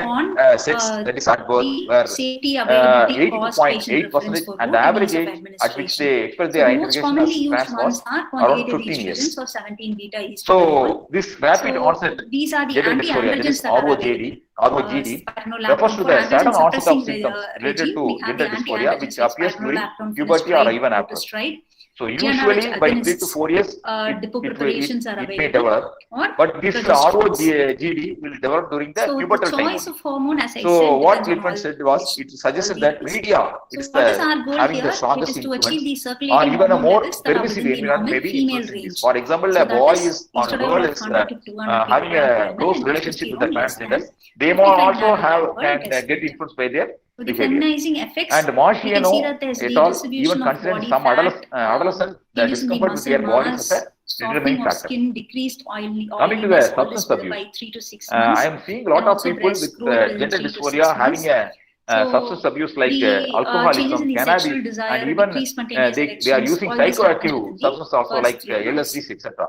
on sex that is at birth the were safety, availability, cost, patient 82.8%, preference for and both the the average means of age at which administration. they express So their the most identification commonly as used trans was ones are around conjugated 15 H years. presence or 17 beta estradiol. So this rapid So onset these are the gender dysphoria, that anti-androgens is that are available. ROGD, Spironolactone refers to for the androgen sudden onset of suppressing symptoms related regime. We to have gender the dysphoria, which anti-androgens like appears during spironolactone, puberty or finasteride, even after. finasteride. So GnRH usually by 3 to agonists, 4 years, depopruterations are it may available, develop, or but this progesterones. ROGD will develop during the So the pubertal time choice only. of hormone, as I So said, what depends on Whitman all said was, it suggested that these. media, it's So what is the our goal having the here? It strongest is to influence, achieve the or circulating even a hormone more levels that are permissive within the environment normal may be female influencing this. range. For example, So a that boy is is or a estradiol girl of is 100 to 200 having picogram per a ml close and relationship with the testosterone less transgender, than they may 55 also nanogram per can deciliter. get influenced by their For the behavior. feminizing effects, And we can see Marciano that there's et al. redistribution Even of considered body some fat, adolescents the reducing the discomfort with muscle their bodies as mass, a softening determining of factor. skin, decreased Coming to oiliness, the all this substance will abuse, by 3 to 6 months, I am seeing a lot and of also people breast with growth within gender 3 to 6 dysphoria having months. a So substance abuse like the changes in alcoholism, the cannabis, sexual desire, and even decreased spontaneous they are erections, using all this happens psychoactive within the substances also first like 3 months. LSDs, etc.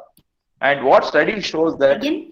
And what study shows that Again,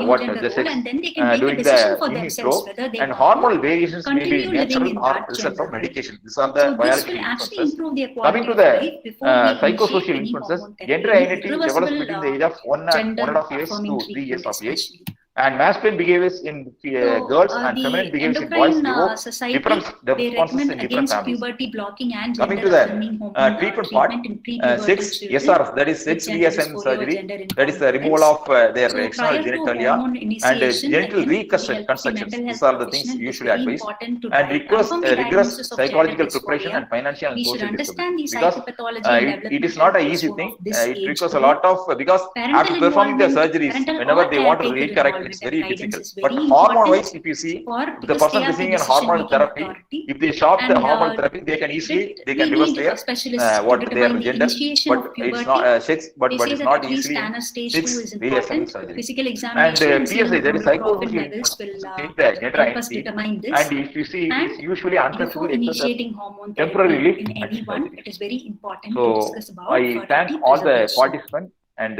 what gender the role, sex and then they can make a during decision the for semen themselves flow, whether they and want hormonal to variations may be continue living natural in or that result gender of role. medication. These are the So this biological will actually influences. improve their Coming quality to of the life before we initiate psychosocial any influences, hormone gender therapy, any identity develops irreversible between the age of 1 gender and 1.5 years affirming to 3 years treatment of age, especially. and masculine behaviors in girls and feminine The behaviors in boys endocrine evoke society, different they responses recommend in different against families. puberty blocking and Coming gender to the affirming hormone treatment part, treatment in pre-pubertal 6 children SRs, that is with 6 gender VSM dysphoria or surgery, gender that is the removal incontinence. of their So external prior to genitalia hormone and initiation, genital again, with the help of the reconstructions. mental These health are the things professional, it is usually very advised, important to and requires confirm the rigorous diagnosis of gender psychological preparation dysphoria. and financial and We should social understand the disability, because psychopathology and it is developmental not an easy milestone thing. of this It age requires a group. lot of, because after Parental performing the involvement, surgeries, parental whenever or they want to caretaker recorrect, involvement it's and very guidance difficult. is But very hormone important wise, if you see, for, if the because person they are the receiving an hormonal decision-making therapy, authority. if they stop the And hormonal therapy, they can easily we reverse need their specialists to what determine their the gender, initiation but of it's not puberty. sex, They but say it's that not at least easily in Tanner stage 2 6 is VSM important. surgery. Physical And examination and semen PSA, that is gonadotrophins psychosocial levels will change the gender help us identity, determine this. and if you see, it is And usually before unconceivable except initiating hormone temporary therapy relief in anyone, it is very important to So discuss about I thank fertility all the preservation. participants and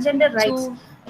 transgender rights. So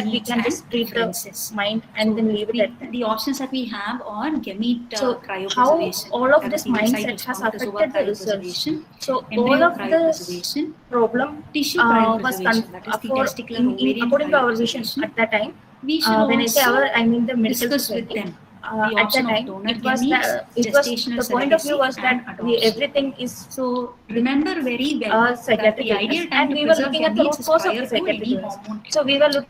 that we needs can and just treat the preferences. mind and then leave it at that. The options that we have are gamete So cryopreservation. how all of that this is the mindset cytosol has cryopreservation, affected the results. So all embryo of this cryopreservation, problem tissue was cryopreservation, that is the testicular ovarian according to our vision cryopreservation. at that time. We should When I say also our, I mean the medical discuss with society. them At the that option of time, donor it was gestational the point of view surrogacy was and that adoption. everything is So remember very well that psychiatric the ideal illness, time and to we were preserve looking at the gametes root is cause of prior the to psychiatric any illness. hormone. So we were looking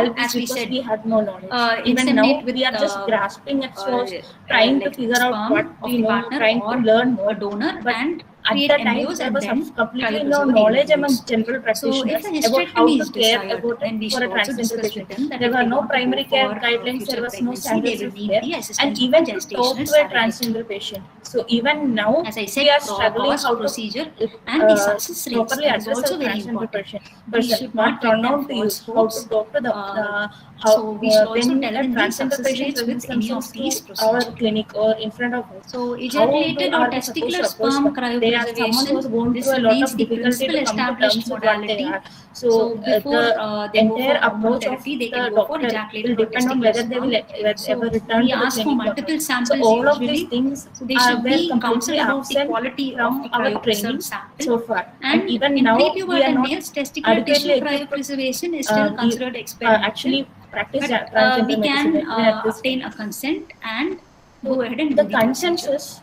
help as is we because said, we had no knowledge. Even now, inseminate with we are just grasping at straws, like trying to figure out sperm what of we the know, partner trying or to learn more. a donor But and at create that time, embryos there and was then completely no cryopreserve the knowledge among embryos. general So if practitioners a about how hysterectomy to is care desired, about then it we for a should also transgender discuss with patient. them that There if were they no want to go primary care for guidelines, there future was no pregnancy, they standards will of need care, the and assistance of even a to talk gestational to a surrogate. transgender patient. So even now, As I said, we are struggling cost, how to procedure, and the success rates, properly that is address also a very transgender important. We person, should what not give them pronoun to false use, how to hopes. talk to the So we should also when tell a them the transgender success patient rates presents with any themselves of to these our procedures. clinic or in front of us. So How ejaculated or are we supposed testicular to approach sperm them? They are someone who has cryopreservation, gone this through a lot remains of the difficulty principal to come to established terms with what they modality. are. So before The they go for entire hormone approach of therapy, they the can go for doctor will ejaculated or depend on testicular whether they sperm. will So ever return we to the ask for clinic or multiple not. So samples all of these usually. things So they should were be completely counseled about the absent quality of from the our cryopreserved training sample. so far. And Even in now, we are prepubertal not males, testicular tissue adequately equipped to cryopreservation is still considered experimental. actually practice But transgender we medicine can even at this obtain time. a consent and So go ahead and the do the procedure. consensus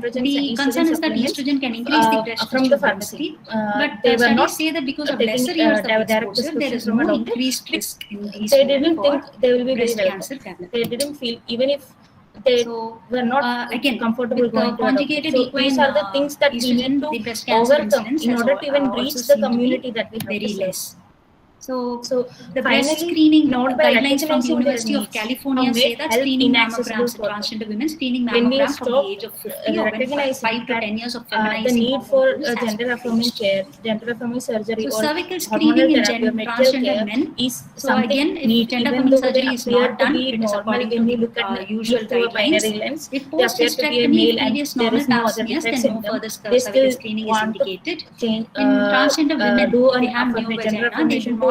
androgens the and concern estrogen is that supplements estrogen can increase the breast from the tissue pharmacy. density, but They were studies not say that because of taking lesser years of direct exposure, there prescription is from a no doctor. increased risk in these They women didn't for think they will be very breast well. cancer development. They didn't feel, even if they were not Again, comfortable with the going to a doctor. conjugated So equine these are the things that we need estrogen, to the breast cancer overcome incidence in has order to even also reach the seemed to be community that we have very to serve. less. So, So the breast finally, screening not by guidelines from the recognizing their University of needs, California have say made that health screening inaccessible mammograms for for them. transgender women, screening When we mammogram from stop the age of 50 or when recognizing 5 to that 10 years of the feminizing need for hormone use has gender been affirming reduced. care, gender affirming surgery, So or cervical hormonal screening in therapy or medical transgender care men. is So something again, if need, gender even affirming though they surgery is appear not to done, be it is normal according to when we the look at usual look through a guidelines. binary lens. If They appear to be a post-hysterectomy, male and previous there normal is no pap other smears, defects then in no them. further They cervical still screening is want to indicated. change, In transgender women, do an they have gender neovagina, they affirmation do to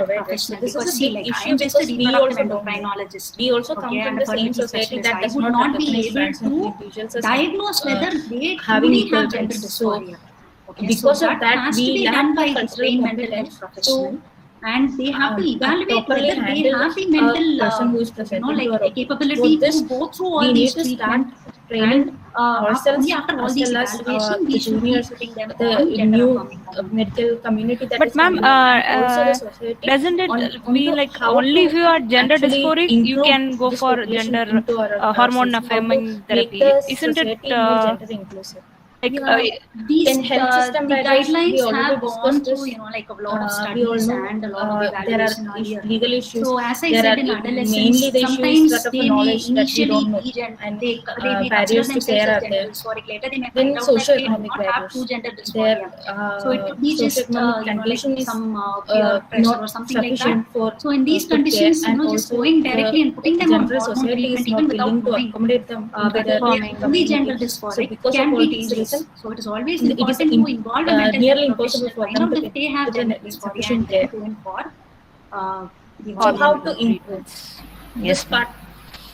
that aware, right? professional So this because is a see, big like I issue am just a because we reproductive also don't know. endocrinologist. We also come Okay, from and the a same fertility society specialist. that I does would not not be recognize able trans to individuals as diagnose whether they having truly equal have gender rights. So dysphoria. Okay, because so of that that, has to we be lack done the by the cultural trained mental health competence professional, to and they have to evaluate properly whether they handle have the a mental, person who is you know, presenting like to our a office. capability For this, to go through we all need these to start treatment, training and ourselves only after all as these well as evaluation, the we should be juniors, putting them the on gender new affirming hormone. medical community that But is ma'am, coming up, and also the society doesn't it on mean the like how only if to you are gender actually dysphoric you include can go this for population gender into our hormone classes, how to affirming make therapy? the Isn't it society more gender inclusive. like Yeah, these In health system the backgrounds, we guidelines already have gone discussed through, this. you know, like a lot of We all studies know and a lot of there evaluation are earlier. legal issues. So as I There said, are in mainly adolescence, the issue is sometimes that of a they may knowledge that we initially don't know, be and they may consider barriers to themselves care as are gender there. dysphoric. Later, they may Then find out that they do socioeconomic not have barriers. true gender Their dysphoria. So it could be just socioeconomic you know, like condition is some peer pressure not or something like that. sufficient for So in these good care, conditions, you and know, just also going directly and the putting them on general hormone society is treatment not even without willing to knowing accommodate them that with they their are truly gender community. So dysphoric because can of all be these dangerous. reasons, So it is always it is important to involve a mental nearly health impossible professional, for find them out to that they have get gender dysphoria, sufficient and then care. go in for the So how hormone to improve Yes, this part?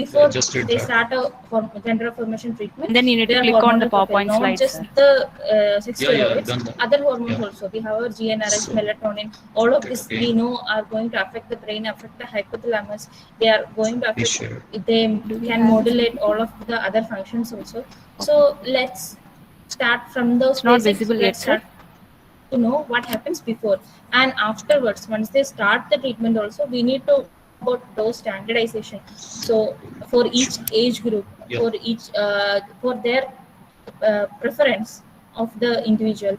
even before they start a gender affirmation treatment, And then you need to their click on the hormonal profile, PowerPoint not slides, just sir. the sex Yeah, yeah, steroids, done that. other hormones Yeah. also. We have our GnRH, melatonin. All of this we know are going to affect the brain, affect the hypothalamus. They are going to affect. Sure. They can modulate all of the other functions also. So let's start from those It's not basics. visible yet, Let's start to know what happens before and afterwards. Once they start the treatment also, we need to know about dose standardization. So for each age group, for each for their preference of the individual,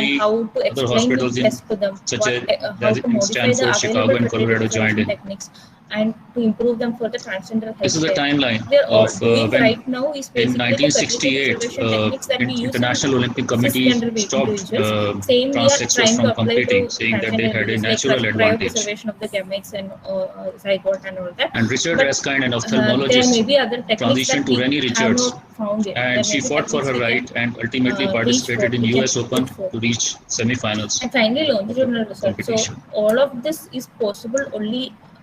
only how to other explain hospitals the in test to them, such how as to in modify the Stanford, available Chicago, and fertility Colorado joined preservation in. techniques and to improve them for the transgender This is the healthcare. timeline They're all of doing when right now is in basically the fertility 1968 preservation techniques that we use in International Olympic Committee cisgender stopped individuals. Same we are transsexuals trying from to apply to competing, saying that they transgender had a individuals, natural like advantage. cryopreservation of the gametes and zygote and all that. And Richard But Raskine, an there ophthalmologist, may be other techniques transitioned that to Rennie we have Richards, not found yet. and There she may be fought for techniques her we right can and ultimately reach for, participated in we can US Open look for. to reach semi-finals. And finally, longitudinal research. So competition. all of this is possible only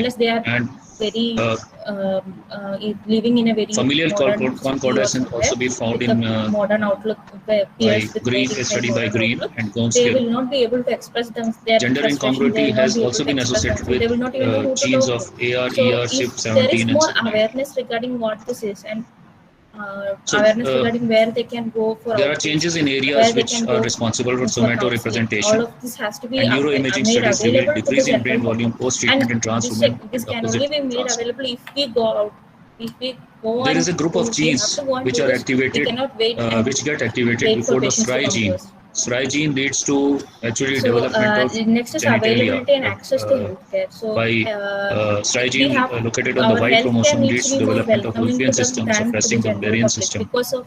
unless they are and very living in a very familial modern city or concordance somewhere also be found with in a modern outlook, where by peers with Green, very a high study by modern Green outlook, and they Gonskill. will not be able to express their Gender frustration. They incongruity will not has be able also to been express associated themselves. They will not even know with who to genes talk of to. AR, So ER, if SIP17 there is and more SIP9. awareness regarding what this is, and So awareness regarding where they can go for there are outreach, changes in where areas they which can are go responsible for for somato counseling. representation, All of this has to be and neuroimaging made studies reveal available to the decrease in brain general volume public. post-treatment in And trans this women this and can opposite only be made trans. available if we go out. If we go There and is a group of we have genes to go and which do are this. We activated, cannot wait and which get activated wait for before the patients to SRI come to gene. us. SRI gene leads to actually So development of next is genitalia availability and access to healthcare. So by SRI we gene have located on the our Y healthcare chromosome needs leads to to be more development of welcoming Wolffian to them system than to the suppressing the general Mullerian public, system. because of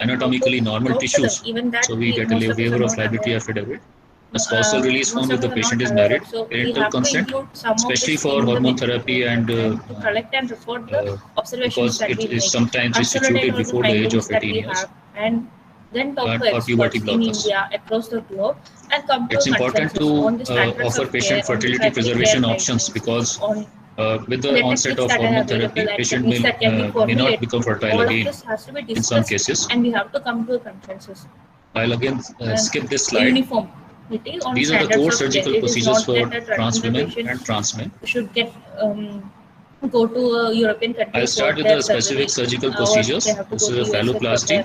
function, anatomically normal how to work for them. tissues. Even that So we get a most of us are waiver of not liability aware of. affidavit. A spousal release form Most if of the us are patient not is aware married, of. So we parental have to consent, include some of especially this for in the hormone medical therapy report and to collect and report the observations because that it we is make, sometimes consolidate instituted all the before the age findings of that 18 we years have, and then talk to or puberty experts in blockers. India across the globe and come to a It's important consensus to on the standards offer of patient care, on the fertility primary care preservation options guidelines, because on with the the onset techniques of that are hormone available therapy, and patient techniques that can be may not formulated. become fertile All of again this has to be in some discussed, cases. and we have to come to a consensus. I'll again And skip this a slide. uniformity on These are the standards core of care. surgical It is procedures not for that a trans transgender women patient and trans men. should get go to a European country I'll for start with their the surgery, specific surgical or they procedures. have to This go is to a USA for phalloplasty. their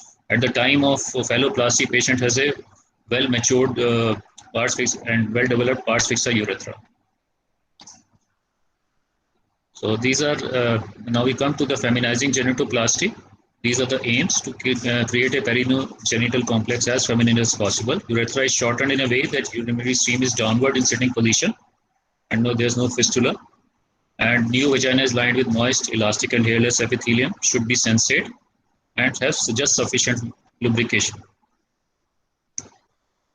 At the time of phalloplasty, patient has a well-matured pars fixa and well-developed pars fixa urethra. So these are, now we come to the feminizing genitoplasty. These are the aims to create a perigenital complex as feminine as possible. Urethra is shortened in a way that urinary stream is downward in sitting position, and no, there's no fistula. And new vagina is lined with moist, elastic, and hairless epithelium, should be sensate, and have just sufficient lubrication.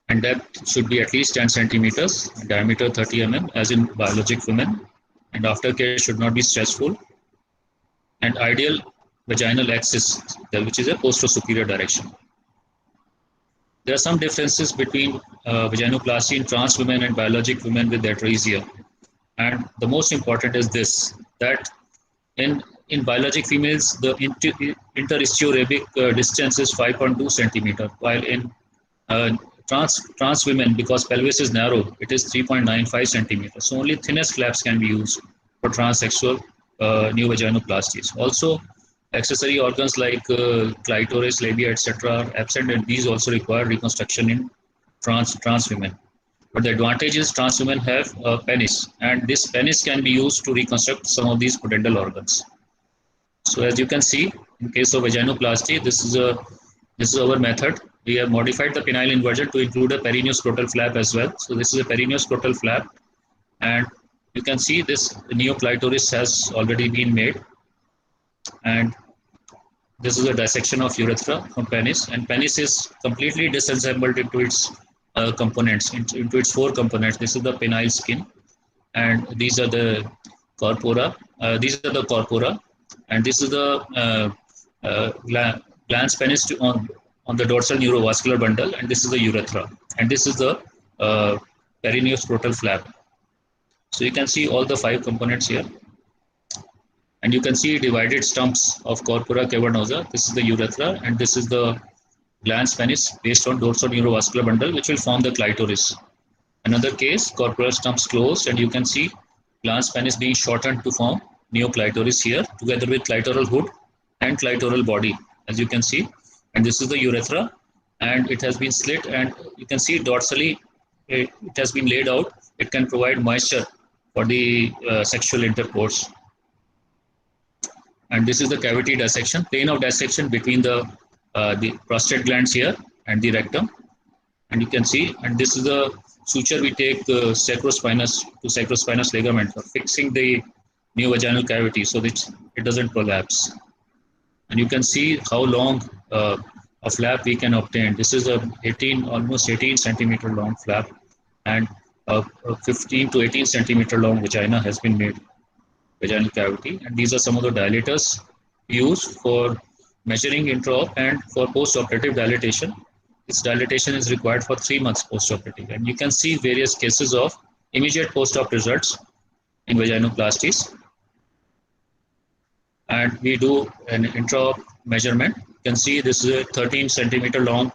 And depth should be at least 10 centimeters, diameter 30 mm, as in biologic women. And aftercare should not be stressful. And ideal vaginal axis, which is a posterior superior direction. There are some differences between vaginoplasty in trans women and biologic women with atresia. And the most important is this, that in biologic females, the interischiorabic distance is 5.2 centimeter, while in trans women, because pelvis is narrow, it is 3.95 centimeters. So only thinnest flaps can be used for transsexual neovaginoplasties. Also, accessory organs like clitoris, labia, etc. are absent, and these also require reconstruction in trans women. But the advantage is trans women have a penis, and this penis can be used to reconstruct some of these pudendal organs. So as you can see, in case of vaginoplasty, this is our method. We have modified the penile inversion to include a perineoscrotal flap as well. So this is a perineoscrotal flap, and you can see this neoclitoris has already been made, and this is a dissection of urethra from penis, and penis is completely disassembled into its components, into its four components. This is the penile skin, and these are the corpora. And this is the glans penis on the dorsal neurovascular bundle, and this is the urethra, and this is the perineoscrotal flap. So you can see all the five components here, and you can see divided stumps of corpora cavernosa. This is the urethra, and this is the glans penis based on dorsal neurovascular bundle, which will form the clitoris. Another case, corporal stumps closed, and you can see glans penis being shortened to form neoclitoris here, together with clitoral hood and clitoral body, as you can see. And this is the urethra, and it has been slit, and you can see dorsally it has been laid out. It can provide moisture for the sexual intercourse. And this is the cavity dissection, plane of dissection between the prostate glands here and the rectum. And you can see, and this is the suture we take sacrospinous to sacrospinous ligament for fixing the neovaginal cavity so that it doesn't prolapse. And you can see how long a flap we can obtain. This is a almost 18 centimeter long flap, and a 15 to 18 centimeter long vagina has been made, vaginal cavity. And these are some of the dilators used for measuring intra-op and for post-operative dilatation. This dilatation is required for 3 months post-operative. And you can see various cases of immediate post-op results in vaginoplasties. And we do an intra-op measurement. You can see this is a 13 centimeter long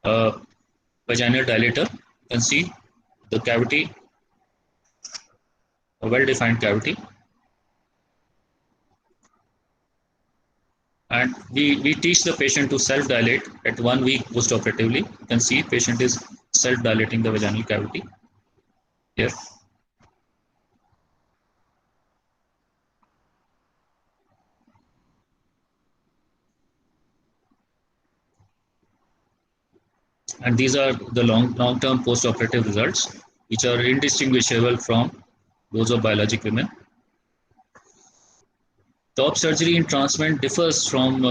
vaginal dilator. You can see the cavity, a well-defined cavity. And we teach the patient to self-dilate at 1 week post-operatively. You can see patient is self-dilating the vaginal cavity here. And these are the long-term post-operative results, which are indistinguishable from those of biologic women. Top surgery in trans men differs from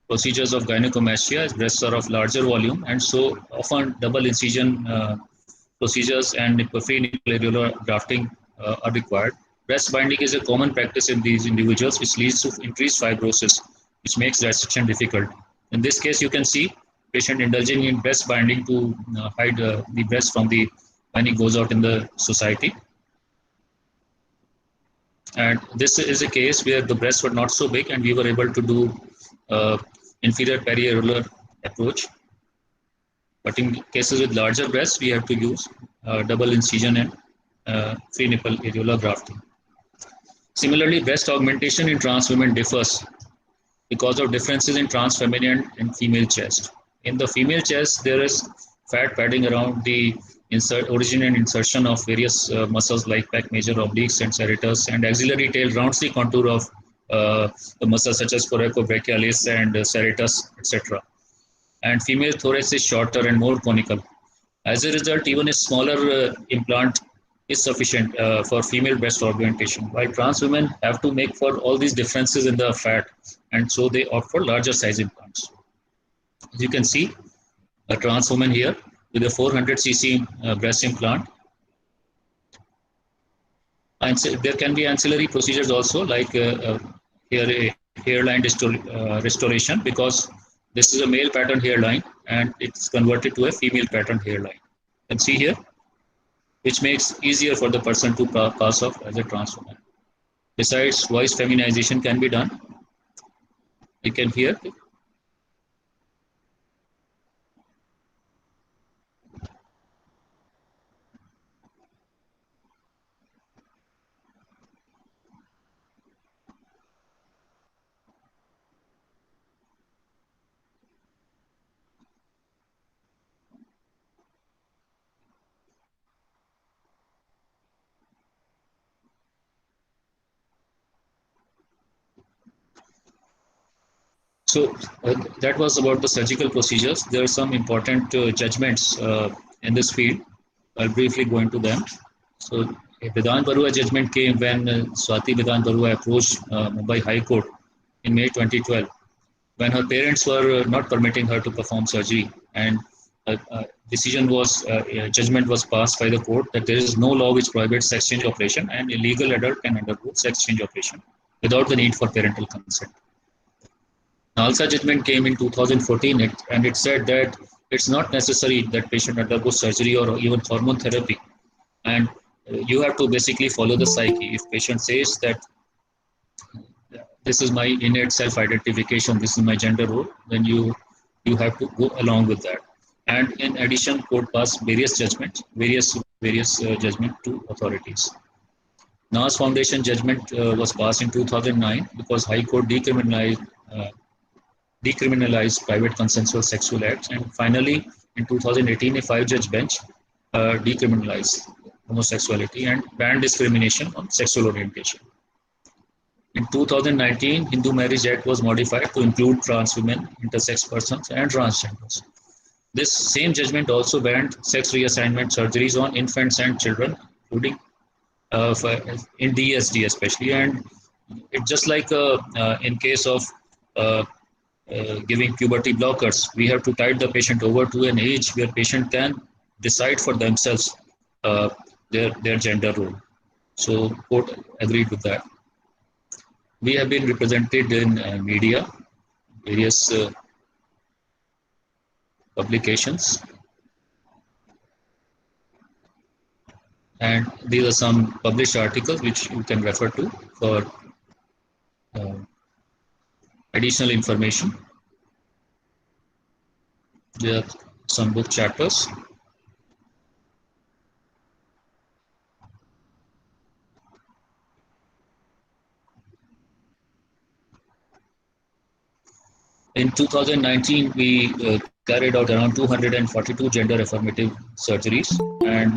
procedures of gynecomastia, as breasts are of larger volume, and so often double incision procedures and free-nipple areolar grafting are required. Breast binding is a common practice in these individuals, which leads to increased fibrosis, which makes dissection difficult. In this case, you can see patient indulging in breast binding to hide the breast from when he goes out in the society. And this is a case where the breasts were not so big, and we were able to do inferior periareolar approach. But in cases with larger breasts, we have to use double incision and free nipple areolar grafting. Similarly, breast augmentation in trans women differs because of differences in trans feminine and female chest. In the female chest, there is fat padding around the origin and insertion of various muscles like pec major, obliques, and serratus, and axillary tail rounds the contour of the muscles such as coracobrachialis and serratus, etc. And female thorax is shorter and more conical. As a result, even a smaller implant is sufficient for female breast augmentation, while trans women have to make for all these differences in the fat, and so they opt for larger size implants. As you can see, a trans woman here with a 400 cc breast implant. And so there can be ancillary procedures also, like here a hairline restoration, because This is a male pattern hairline, and it's converted to a female pattern hairline. You can see here, which makes easier for the person to pass off as a trans woman. Besides, voice feminization can be done. You can hear. So that was about the surgical procedures. There are some important judgments in this field. I'll briefly go into them. So a Vidhan Barua judgment came when Swati Vidhan Barua approached Mumbai High Court in May 2012, when her parents were not permitting her to perform surgery, and judgment was passed by the court that there is no law which prohibits sex change operation, and a legal adult can undergo sex change operation without the need for parental consent. Nalsa judgment came in 2014, and it said that it's not necessary that patient undergo surgery or even hormone therapy, and you have to basically follow the psyche. If patient says that this is my innate self-identification, this is my gender role, then you have to go along with that. And in addition, court passed various judgments, various judgment to authorities. NAS Foundation judgment was passed in 2009 because High Court decriminalized private consensual sexual acts, and finally in 2018 a 5-judge bench decriminalized homosexuality and banned discrimination on sexual orientation. In 2019, Hindu Marriage Act was modified to include trans women, intersex persons, and transgenders. This same judgment also banned sex reassignment surgeries on infants and children, including in DSD especially. And it just like in case of giving puberty blockers, we have to tide the patient over to an age where patient can decide for themselves their gender role. So court agreed with that. We have been represented in media, various publications, and these are some published articles which you can refer to for additional information. There are some book chapters. In 2019, we carried out around 242 gender affirmative surgeries, and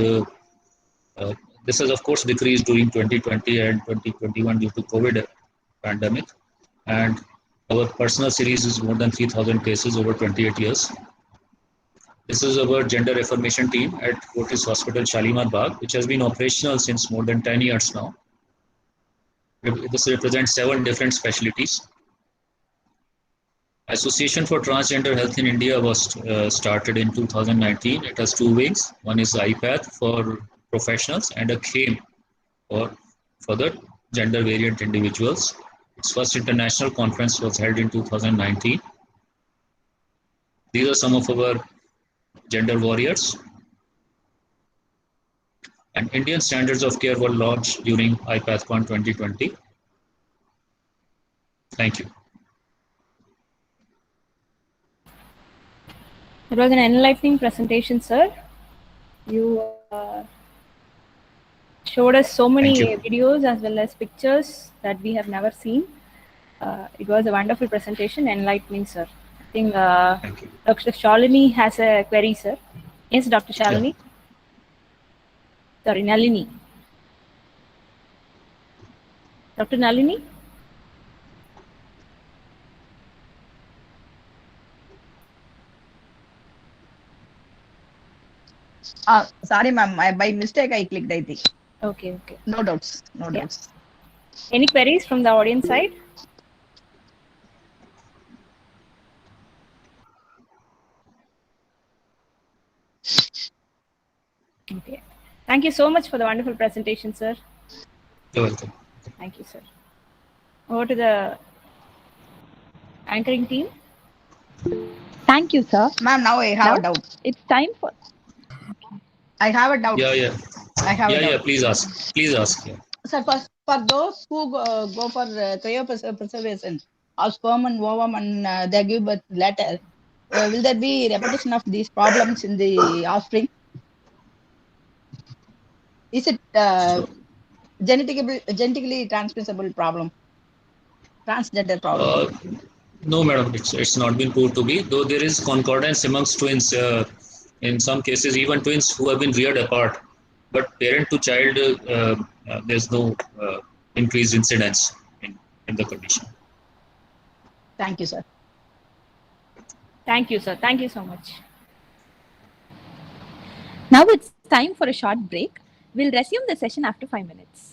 this has of course decreased during 2020 and 2021 due to COVID pandemic. And our personal series is more than 3,000 cases over 28 years. This is our gender affirmation team at Fortis Hospital, Shalimar Bagh, which has been operational since more than 10 years now. This represents 7 different specialties. Association for Transgender Health in India was started in 2019. It has 2 wings. One is IPATH for professionals and a CAME for the gender variant individuals. Its first international conference was held in 2019. These are some of our gender warriors. And Indian standards of care were launched during IPATHCon 2020. Thank you. It was an enlightening presentation, sir. You showed us so many videos as well as pictures that we have never seen. It was a wonderful presentation, enlightening, sir. I think Dr. Shalini has a query, sir. Yes, Dr. Shalini. Yeah. Sorry, Nalini. Dr. Nalini? Sorry, ma'am. By mistake, I clicked, I think. Okay. No doubts. No doubts. Any queries from the audience side? Okay. Thank you so much for the wonderful presentation, sir. You're welcome. Thank you, sir. Over to the anchoring team. Thank you, sir. Ma'am, now I have a Now doubt. it's time for. I have a doubt. Yeah. I have a doubt. Please ask. Please ask. Yeah. Sir, for those who go for cryopreservation of sperm and ovum and they give birth later, will there be repetition of these problems in the offspring? Is it genetically transmissible problem, transgender problem? No, madam, it's not been proved to be. Though there is concordance amongst twins. In some cases, even twins who have been reared apart, but parent to child, there's no increased incidence in the condition. Thank you, sir. Thank you, sir. Thank you so much. Now it's time for a short break. We'll resume the session after 5 minutes.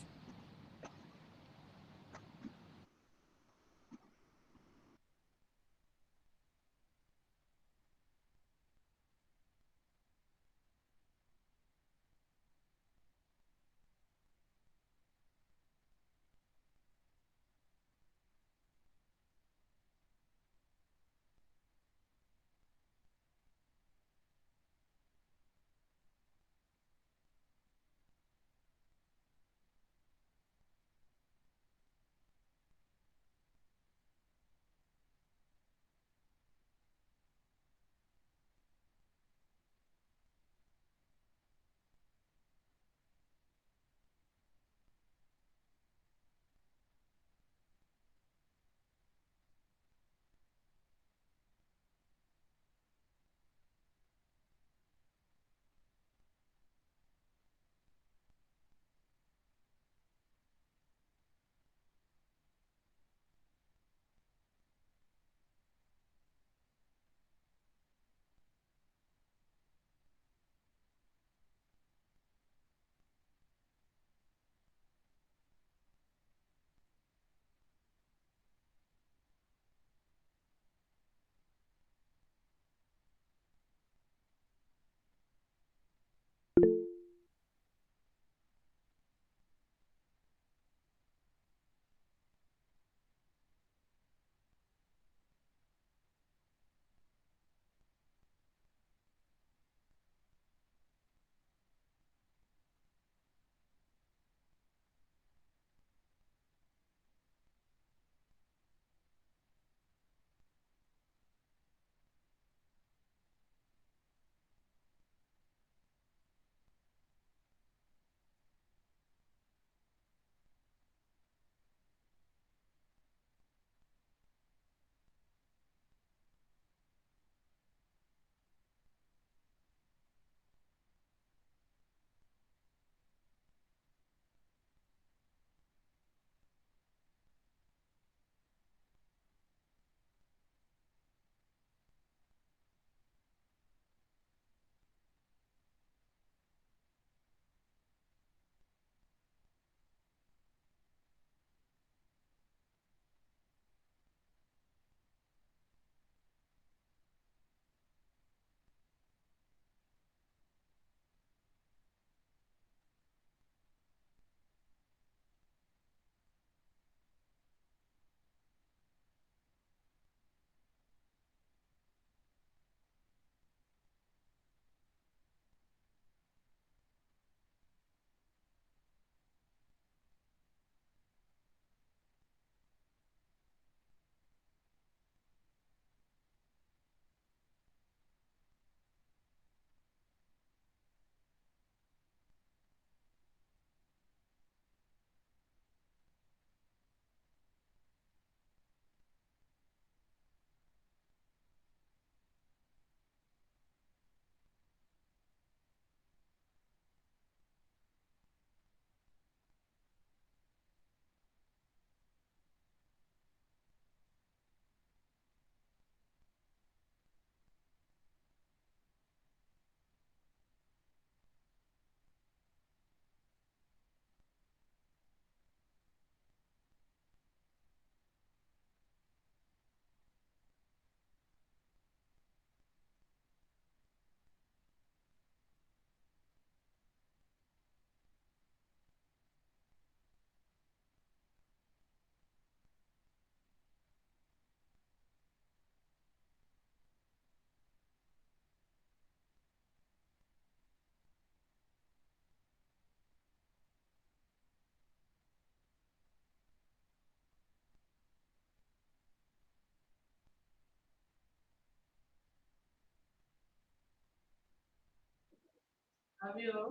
எவ்வளவு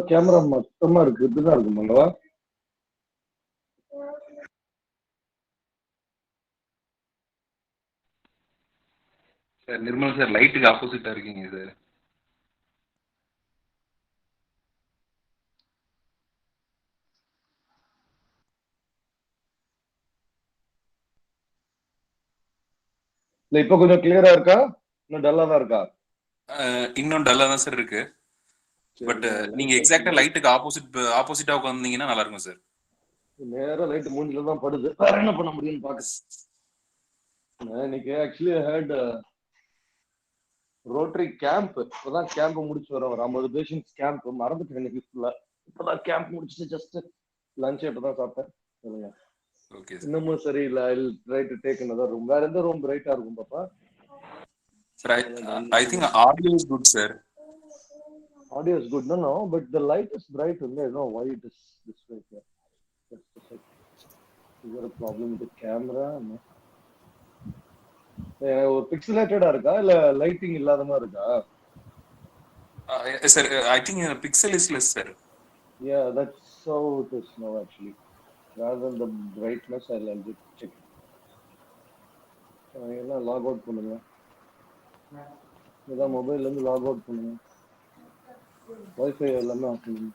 camera மொத்தமா இருக்கு இப்படிதான் இருக்குமாங்களா? Sir Nirmal sir லைட்டுக்கு ஆப்போசிட்டா இருக்கீங்க sir. இல்ல இப்ப கொஞ்சம் கிளியரா இருக்கா? இன்னும் டல்லா தான் இருக்கா? இன்னும் டல்லா தான் சார் இருக்கு. பட் நீங்க எக்ஸாக்டா லைட்டுக்கு ஆப்போசிட்டா உட்கார்ந்தீங்கன்னா நல்லா இருக்கும் சார். நேரா லைட் மூஞ்சில தான் படுது. வேற என்ன பண்ண முடியும்னு பாக்க. இன்னைக்கு ஆக்சுவலி ஹேட் ரோட்டரி கேம்ப். இப்பதான் கேம்ப் முடிச்சு வரோம். ஒரு 50 பேஷன்ஸ் கேம்ப். மறந்துட்டேன் இன்னைக்கு ஃபுல்லா. இப்பதான் கேம்ப் முடிச்சுட்டு ஜஸ்ட் லஞ்ச் இப்பதான் சாப்பிட்டேன். சொல்லுங்க. இன்னமும் சரியில்லை. I will try to take another room. வேற எந்த ரூம் பிரைட்டா இருக்கும் பாப்பா? Sir, I think audio is good, sir. Audio is good. No, but the light is bright. I don't know why it is this way. Just a sec. Is there a problem with the camera? No. ஒரு பிக்சலேட்டடா இருக்கா இல்ல lighting இல்லாத மாதிரி இருக்கா? Sir, I think pixel is less, sir. Yeah, that's how it is now actually. Rather than the brightness, I'll just check. எல்லாம் log out பண்ணுங்க. இதான் மொபைல்ல இருந்து லாக் அவுட் பண்ணுங்க. வைஃபை எல்லாமே ஆஃப் பண்ணுங்க.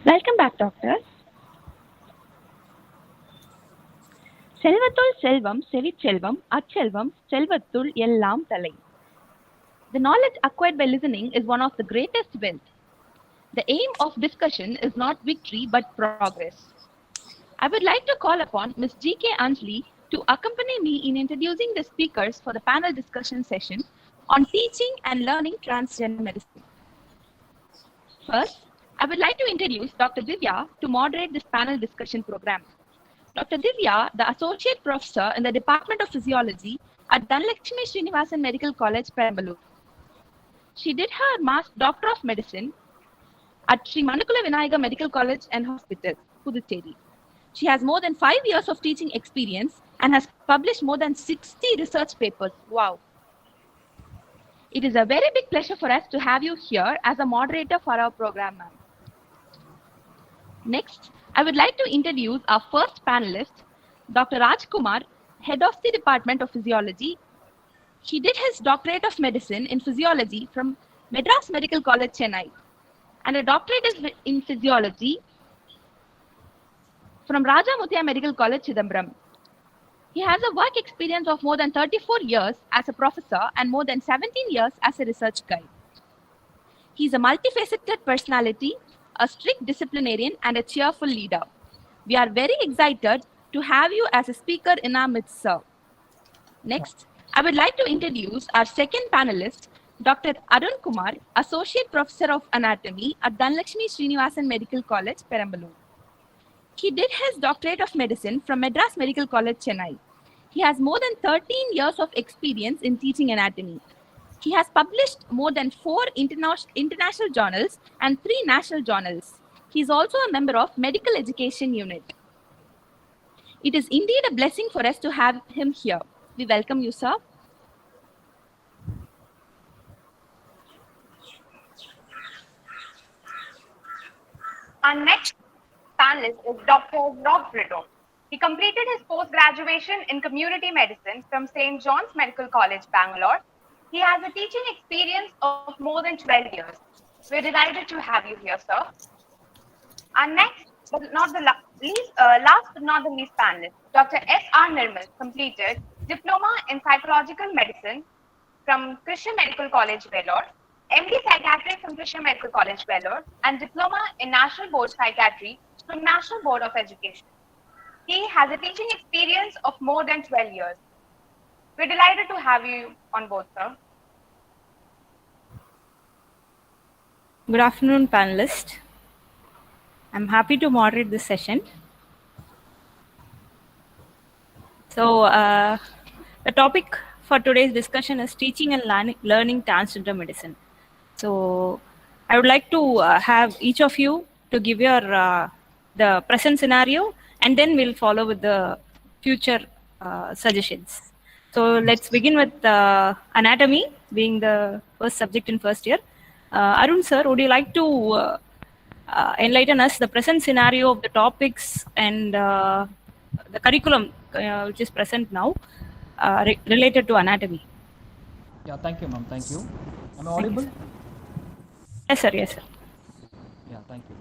Welcome back, Doctor. செல்வத்துள் செல்வம் செவிச்செல்வம் அச்செல்வம் செல்வத்துள் எல்லாம் தலை. The knowledge acquired by listening is one of the greatest wealth. The aim of discussion is not victory but progress. I would like to call upon Ms. G.K. Anjali to accompany me in introducing the speakers for the panel discussion session on teaching and learning transgender medicine. First, I would like to introduce Dr. Divya to moderate this panel discussion program. Dr. Divya, the Associate Professor in the Department of Physiology at Dhanlakshmi Srinivasan Medical College, Perambalur. She did her Doctor of Medicine at Sri Manukula Vinayaga Medical College and Hospital, Puducherry. She has more than 5 years of teaching experience and has published more than 60 research papers. Wow. It is a very big pleasure for us to have you here as a moderator for our program, ma'am. Next, I would like to introduce our first panelist, Dr. Rajkumar, Head of the Department of Physiology. He did his Doctorate of Medicine in Physiology from Madras Medical College, Chennai, and a Doctorate in Physiology from Raja Muthiah Medical College, Chidambaram. He has a work experience of more than 34 years as a professor and more than 17 years as a research guide. He is a multifaceted personality, a strict disciplinarian, and a cheerful leader. We are very excited to have you as a speaker in our midst, sir. Next, I would like to introduce our second panelist, Dr. Arun Kumar, Associate Professor of Anatomy at Dhanlakshmi Srinivasan Medical College, Perambalur. He did his Doctorate of Medicine from Madras Medical College, Chennai. He has more than 13 years of experience in teaching anatomy. He has published more than 4 international journals and 3 national journals. He is also a member of Medical Education Unit. It is indeed a blessing for us to have him here. We welcome you, sir. Our next panelist is Dr. Rob Brito. He completed his post-graduation in community medicine from St. John's Medical College, Bangalore. He has a teaching experience of more than 12 years. We're delighted to have you here, sir. Our next, but not the last but not the least panelist, Dr. S.R. Nirmal completed Diploma in Psychological Medicine from Christian Medical College, Vellore, MD Psychiatry from Christian Medical College, Vellore, and Diploma in National Board Psychiatry from National Board of Education. He has a teaching experience of more than 12 years. We're delighted to have you on board, sir. Good afternoon, panelists. I'm happy to moderate this session. So, the topic for today's discussion is teaching and learning transgender medicine. So, I would like to have each of you to give your the present scenario, and then we'll follow with the future suggestions. So, let's begin with anatomy, being the first subject in first year. Arun sir, would you like to enlighten us the present scenario of the topics and the curriculum which is present now related to anatomy? Yeah, thank you, ma'am. Thank you. Am I audible? Yes, sir. Yes, sir. Yeah, thank you.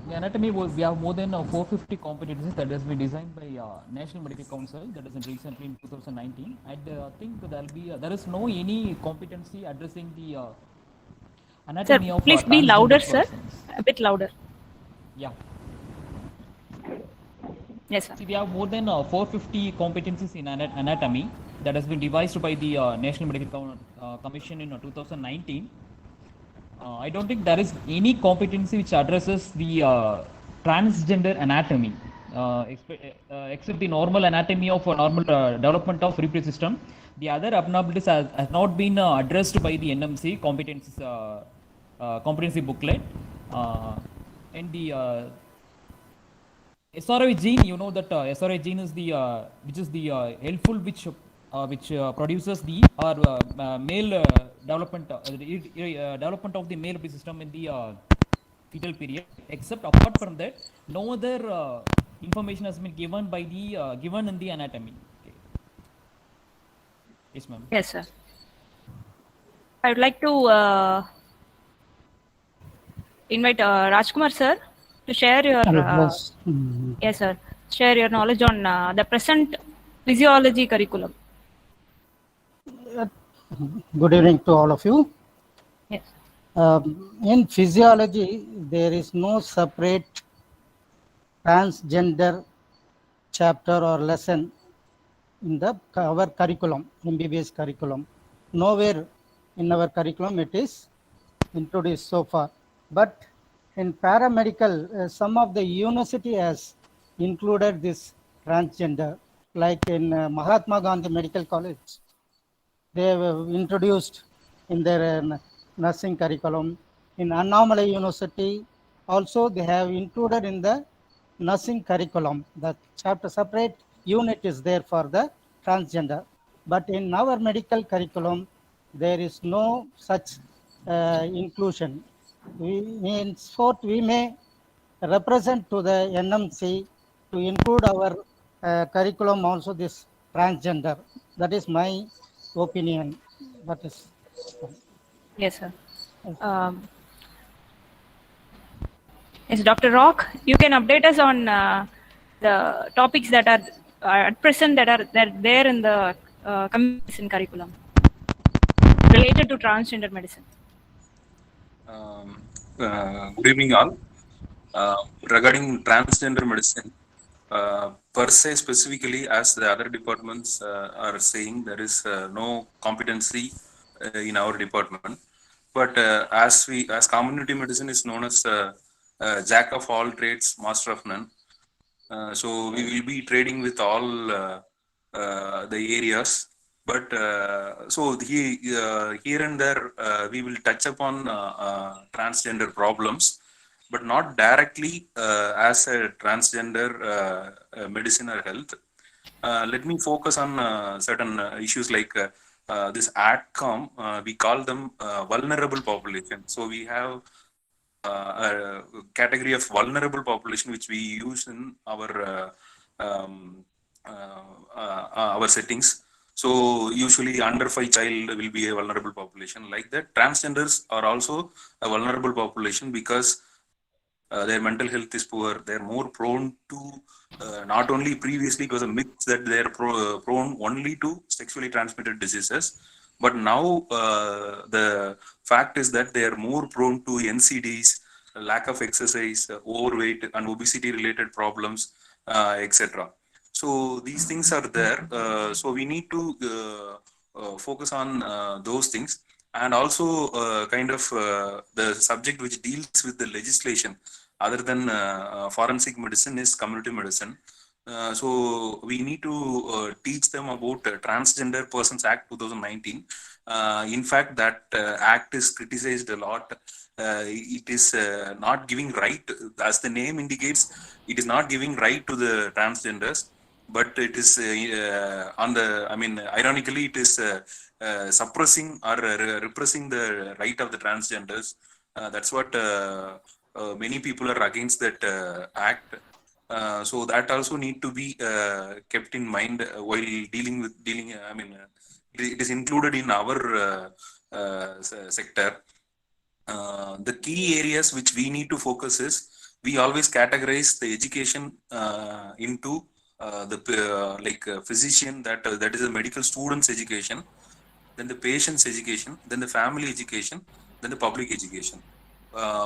The anatomy, we have more than 450 competencies that has been designed by National Medical Council, that is recently in 2019. I think there is no any competency addressing the anatomy Sir, of please be louder, sir. persons. A bit louder. Yeah. Yes, sir. See, we have more than 450 competencies in anatomy that has been devised by the National Medical Commission in 2019. I don't think there is any competency which addresses the transgender anatomy, except the normal anatomy of a normal development of reproductive system. The other abnormalities has not been addressed by the NMC competency booklet. And the SRI gene, you know that SRI gene is the which is the helpful which produces the male development development of the male reproductive system in the fetal period. Except apart from that, no other information has been given by the given in the anatomy. Okay. Yes, ma'am. Yes, sir. I would like to invite Rajkumar sir to share your yes, sir. Share your knowledge on the present physiology curriculum. Good evening to all of you. Yes. In physiology, there is no separate transgender chapter or lesson in our curriculum, MBBS curriculum. Nowhere in our curriculum it is introduced so far. But in paramedical, some of the university has included this transgender, like in Mahatma Gandhi Medical College. They have introduced in their nursing curriculum. In Annamalai University, also they have included in the nursing curriculum. The chapter separate unit is there for the transgender. But in our medical curriculum, there is no such inclusion. Henceforth, we may represent to the NMC to include our curriculum also this transgender. That is my opinion. That is. Yes, sir. Yes, Dr. Rock, you can update us on the topics that are at present that are there in the community medicine curriculum related to transgender medicine. Good evening, all. Regarding transgender medicine, per se, specifically, as the other departments are saying, there is no competency in our department. But as community medicine is known as jack of all trades, master of none. So we will be trading with all the areas. But so here and there, we will touch upon transgender problems, but not directly as a transgender medicine or health. Let me focus on certain issues like this ADCOM. We call them vulnerable population. So we have a category of vulnerable population which we use in our settings. So usually under 5 child will be a vulnerable population. Like that, transgenders are also a vulnerable population because their mental health is poor. They're more prone to not only previously it was a myth that they're prone only to sexually transmitted diseases. But now the fact is that they are more prone to NCDs, lack of exercise, overweight, and obesity-related problems, etc. So these things are there. So we need to focus on those things, and also kind of the subject which deals with the legislation other than forensic medicine is community medicine. So we need to teach them about Transgender Persons Act 2019. In fact, that act is criticized a lot. It is not giving right, as the name indicates, it is not giving right to the transgenders, but it is on the, I mean, ironically, it is suppressing or repressing the right of the transgenders. That's what many people are against that act. So that also need to be kept in mind while dealing. I mean, it is included in our sector. The key areas which we need to focus is, we always categorize the education into the physician, that is a medical student's education, then the patient's education, then the family education, then the public education.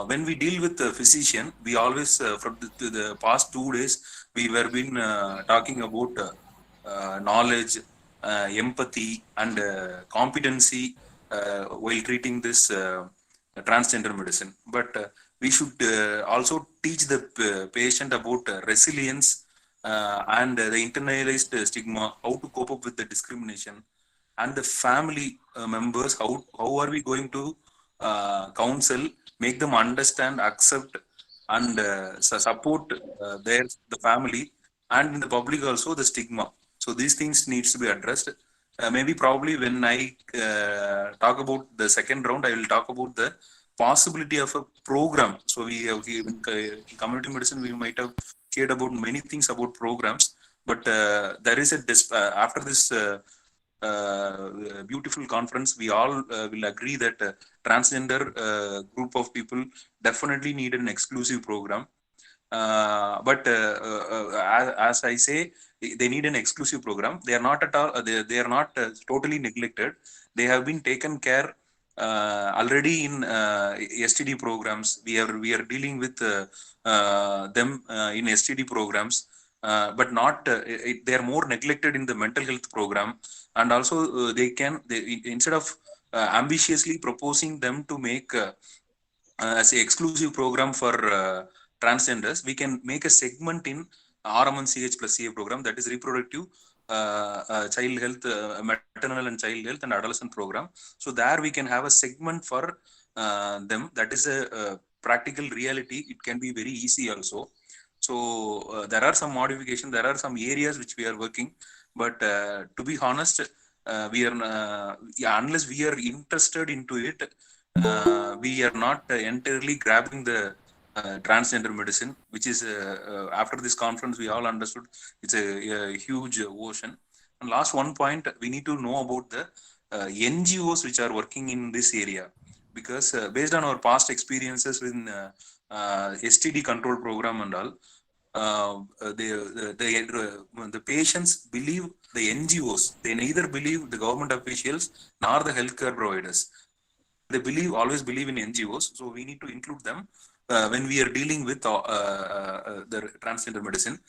When we deal with the physician, we always from the past 2 days we were been talking about knowledge, empathy, and competency while treating this transgender medicine. But we should also teach the patient about resilience and the internalized stigma, how to cope up with the discrimination, and the family members, how are we going to counsel, make them understand, accept, and support the family, and in the public also the stigma. So these things needs to be addressed. Maybe probably when I talk about the second round, I will talk about the possibility of a program. So in community medicine, we might have cared about many things about programs, but there is after this beautiful conference, we all will agree that transgender group of people definitely need an exclusive program. But as I say, they need an exclusive program. They are not at all. They are not totally neglected. They have been taken care already in STD programs. We are dealing with them in STD programs, but not. They are more neglected in the mental health program, and also instead of ambitiously proposing them to make as a exclusive program for transgenders, we can make a segment in RMNCH plus CA program, that is reproductive child health, maternal and child health, and adolescent program. So there we can have a segment for them. That is a practical reality. It can be very easy also. So there are some modifications. There are some areas which we are working, but to be honest, we are unless we are interested into it, we are not entirely grabbing the transgender medicine, which is after this conference we all understood it's a huge ocean. And last one point, we need to know about the NGOs which are working in this area, because based on our past experiences in STD control program and all, the patients believe the NGOs. They neither believe the government officials nor the healthcare providers. They always believe in NGOs. So we need to include them when we are dealing with the transgender medicine.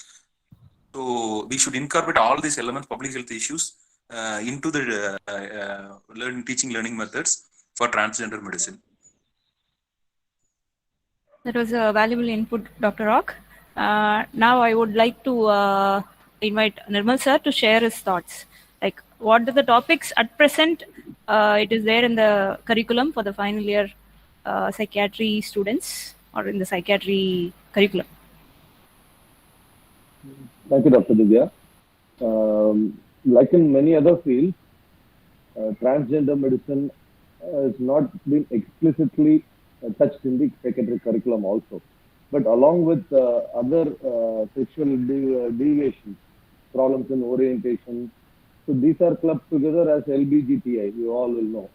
So we should incorporate all these elements, public health issues, into the teaching learning methods for transgender medicine. That was a valuable input, Dr. Rock. Now I would like to invite Nirmal sir to share his thoughts. Like, what are the topics at present? It is there in the curriculum for the final year psychiatry students, or in the psychiatry curriculum. Thank you, Dr. Divya. Like in many other fields, transgender medicine has not been explicitly touched in the psychiatric curriculum also. But along with other sexual deviations, problems in orientation, so these are clubbed together as LBGTI, you all will know,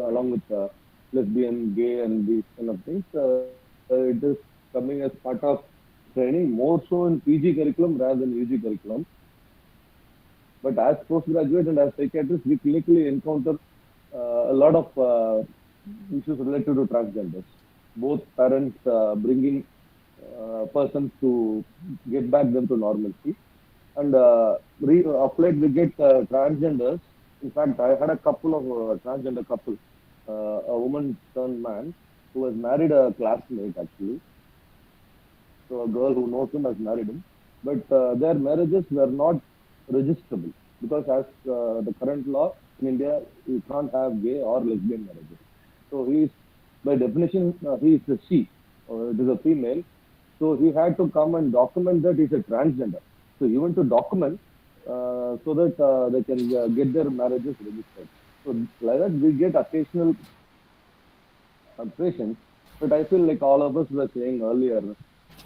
along with lesbian, gay, and these kind of things. It is coming as part of training, more so in PG curriculum rather than UG curriculum. But as postgraduate and as psychiatrists, we clinically encounter a lot of issues related to transgenders. Both parents bringing persons to get back them to normalcy. And of late we get transgenders. In fact, I had a couple of transgender couple, a woman turned man who has married a classmate actually. So a girl who knows him has married him, but their marriages were not registrable because as the current law in India, you can't have gay or lesbian marriages. So he is, by definition, he is a she, it is a female. So he had to come and document that he's a transgender. So he went to document so that they can get their marriages registered. So like that, we get occasional patients, but I feel like all of us were saying earlier,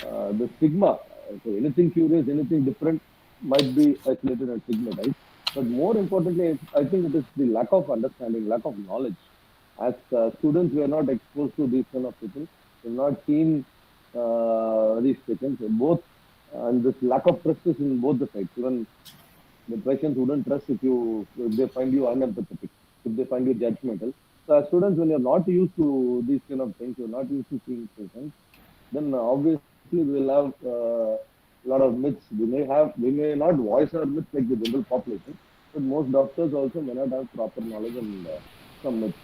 the stigma, so anything curious, anything different might be isolated and stigmatized. But more importantly, I think it is the lack of understanding, lack of knowledge. As students, we are not exposed to these kind of people. We have not seen these patients, both, and this lack of trust is in both the sides. Even the patients wouldn't trust if they find you unempathetic, if they find you judgmental. So as students, when you're not used to these kind of things, you're not used to seeing patients, then obviously we'll have a lot of myths. We may not voice our myths like the general population, but most doctors also may not have proper knowledge and some myths.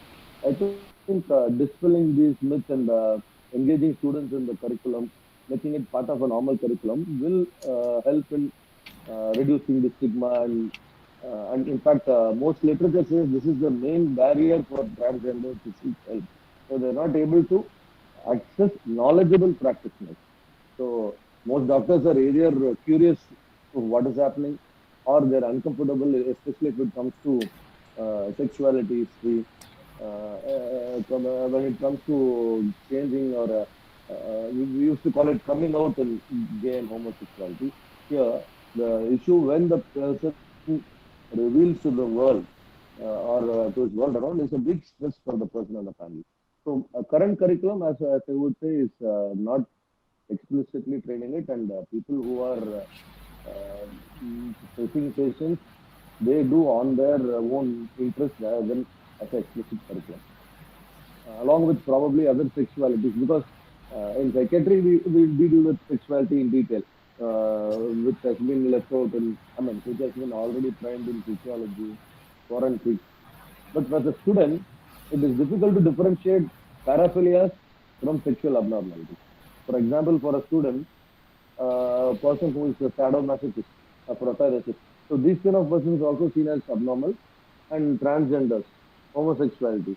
I think dispelling these myths and engaging students in the curriculum, making it part of a normal curriculum will help in reducing the stigma and in fact, most literature says this is the main barrier for transgenders to seek help. So they're not able to access knowledgeable practitioners. So most doctors are either curious of what is happening or they're uncomfortable, especially if it comes to sexuality history. When it comes to changing or we used to call it coming out in gay and homosexuality. Here, the issue when the person reveals to the world or to his world around is a big stress for the person and the family. So current curriculum, as I would say, is not explicitly training it, and people who are facing patients, they do on their own interest rather than as an explicit curriculum. Along with probably other sexualities, because in psychiatry we deal with sexuality in detail, which has been left out in, which has been already trained in physiology, forensics. But for the student, it is difficult to differentiate paraphilias from sexual abnormalities. For example, for a student, a person who is a sadomasochist, a prothyracist, so these kind of persons are also seen as abnormal, and transgenders, homosexuality.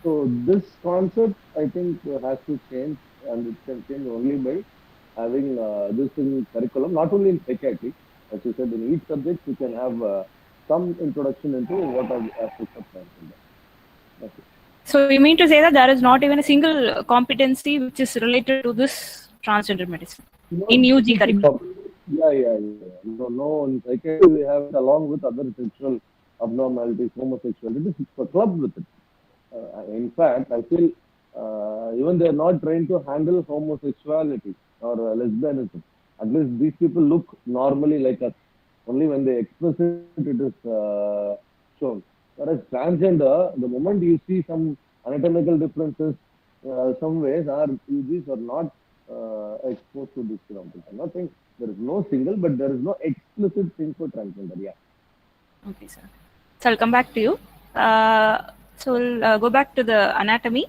So this concept, I think, has to change, and it can change only by having this in curriculum, not only in psychiatry. As you said, in each subject, you can have some introduction into what are the aspects of transgender. That's it. So you mean to say that there is not even a single competency which is related to this transgender medicine in UG curriculum? Yeah. No, in psychiatry we have it along with other sexual abnormalities, homosexuality. It's a club with it. In fact, I feel even they are not trained to handle homosexuality or lesbianism. At least these people look normally like us. Only when they express it, it is shown. Whereas transgender, the moment you see some anatomical differences, some ways our UGs are not exposed to this phenomenon. I'm not saying there is no single, but there is no explicit thing for transgender. Yeah. Okay, sir. So I'll come back to you. So we'll go back to the anatomy.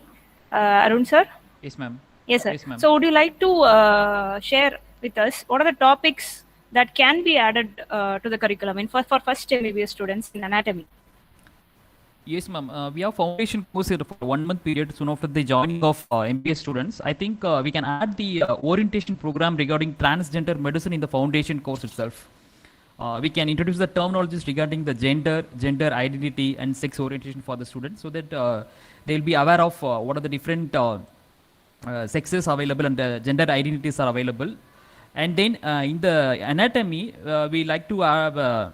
Arun, sir? Yes, ma'am. Yes, sir. Yes, ma'am. So would you like to share with us what are the topics that can be added to the curriculum for first MBBS students in anatomy? Yes, ma'am. We have foundation course here for 1 month period soon after the joining of MBA students. I think we can add the orientation program regarding transgender medicine in the foundation course itself. We can introduce the terminologies regarding the gender identity, and sex orientation for the students, so that they will be aware of what are the different sexes available and the gender identities are available. And then in the anatomy, we like to have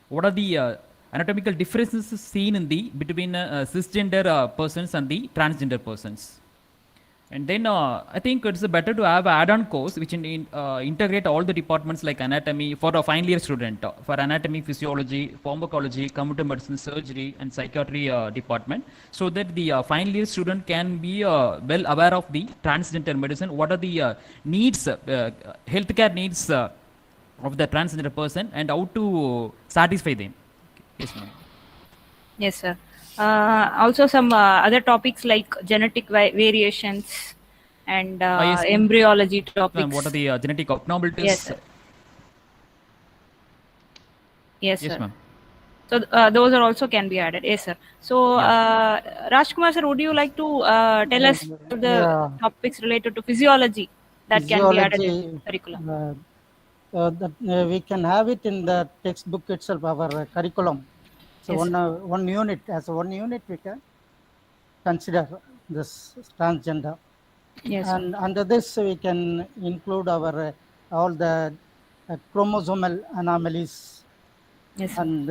what are the anatomical differences seen in the between cisgender persons and the transgender persons. And then I think it's better to have an add-on course which integrate all the departments like anatomy for a final year student, for anatomy, physiology, pharmacology, computer medicine, surgery, and psychiatry department, so that the final year student can be well aware of the transgender medicine, what are the needs, healthcare needs of the transgender person, and how to satisfy them. Yes, ma'am. Yes, sir. Also, some other topics like genetic variations and Yes, embryology ma'am. topics. What are the genetic abnormalities? Yes, sir. Yes, Yes, sir. ma'am. So those are also can be added. Yes, sir. So Rajkumar sir, would you like to tell us the Yeah, topics related to physiology that can be added in physiology. curriculum? We can have it in the textbook itself, our curriculum. So Yes, one unit, as one unit we can consider this transgender. Yes, sir. And under this we can include our all the chromosomal anomalies Yes, sir. and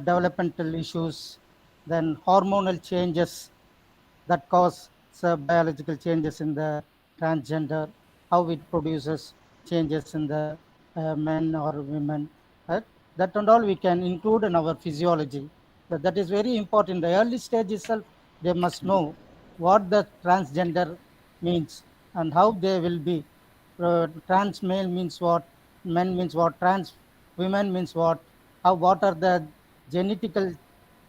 developmental issues, then hormonal changes that cause biological changes in the transgender, how it produces changes in the men or women. That and all we can include in our physiology. That is very important. The early stage itself, they must know what the transgender means and how they will be. Trans male means what, men means what, trans women means what, how, what are the genetical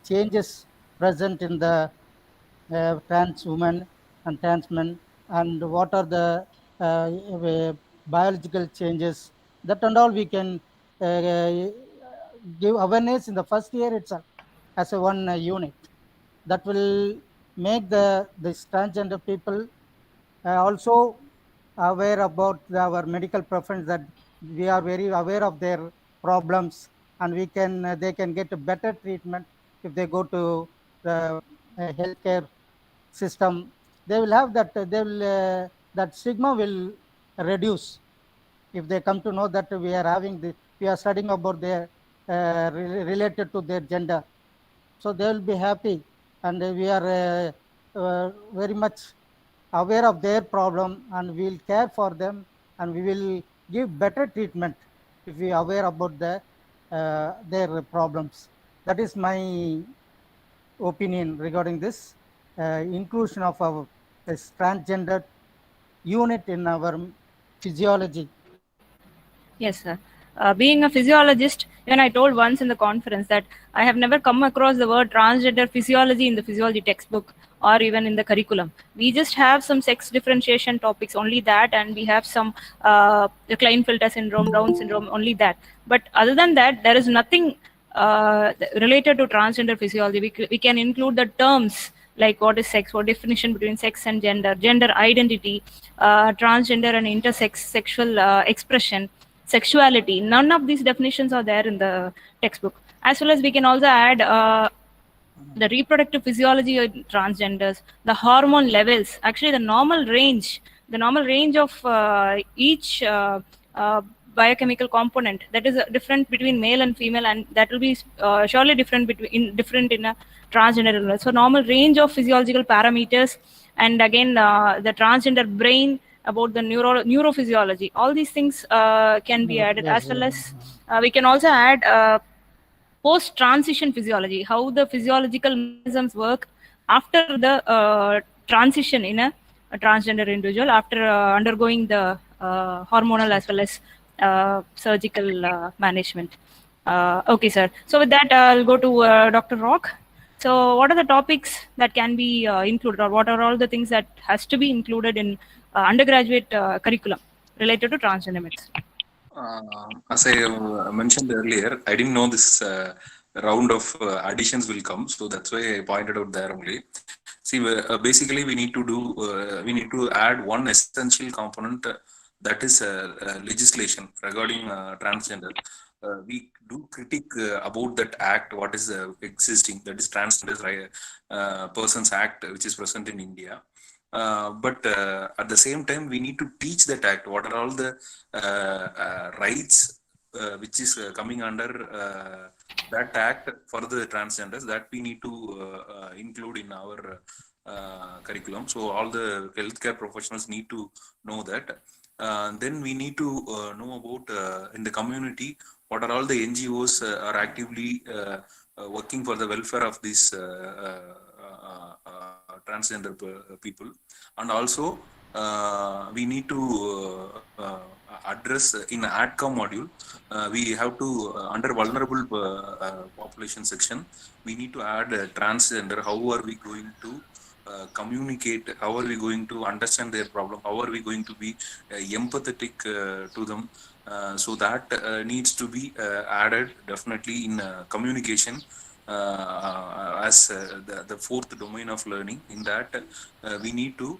changes present in the trans women and trans men, and what are the biological changes. That and all we can give awareness in the first year itself as a one unit. That will make this transgender people also aware about our medical preference, that we are very aware of their problems, and we can they can get a better treatment if they go to the healthcare system. They will have that they will that stigma will reduce if they come to know that we are having we are studying about their related to their gender. So they will be happy, and we are very much aware of their problem, and we will care for them, and we will give better treatment if we are aware about their problems. That is my opinion regarding this inclusion of our this transgender unit in our physiology. Yes, sir. Being a physiologist, even I told once in the conference that I have never come across the word transgender physiology in the physiology textbook or even in the curriculum. We just have some sex differentiation topics, only that, and we have some the Klinefelter syndrome, Down syndrome, only that. But other than that, there is nothing related to transgender physiology. We can include the terms like what is sex, what definition between sex and gender identity, transgender and intersex sexual expression, sexuality. None of these definitions are there in the textbook. As well as we can also add the reproductive physiology of transgenders, the hormone levels, actually the normal range of each biochemical component, that is different between male and female, and that will be surely different in a transgender. So normal range of physiological parameters, and again the transgender brain, about the neurophysiology, all these things can be added. Yes, As well as we can also add post-transition physiology, how the physiological mechanisms work after the transition in a transgender individual, after undergoing the hormonal as well as surgical management. Okay, sir. So with that, I'll go to Dr. Rock. So what are the topics that can be included, or what are all the things that has to be included in undergraduate curriculum related to transgender medicine? As I mentioned earlier, I didn't know this round of additions will come, so that's why I pointed out there only. See, basically, we need to add one essential component, that is legislation regarding transgender. We do critique about that act, what is existing, that is Transgender Persons Act, which is present in India. But at the same time, we need to teach that act, what are all the rights which is coming under that act for the transgenders that we need to include in our curriculum. So all the healthcare professionals need to know that. Then we need to know about in the community what are all the NGOs are actively working for the welfare of these transgender people, and also we need to address in AdCom module. We have to under vulnerable population section. We need to add transgender. How are we going to communicate? How are we going to understand their problem? How are we going to be empathetic to them? So that needs to be added definitely in communication as the fourth domain of learning. In that, we need to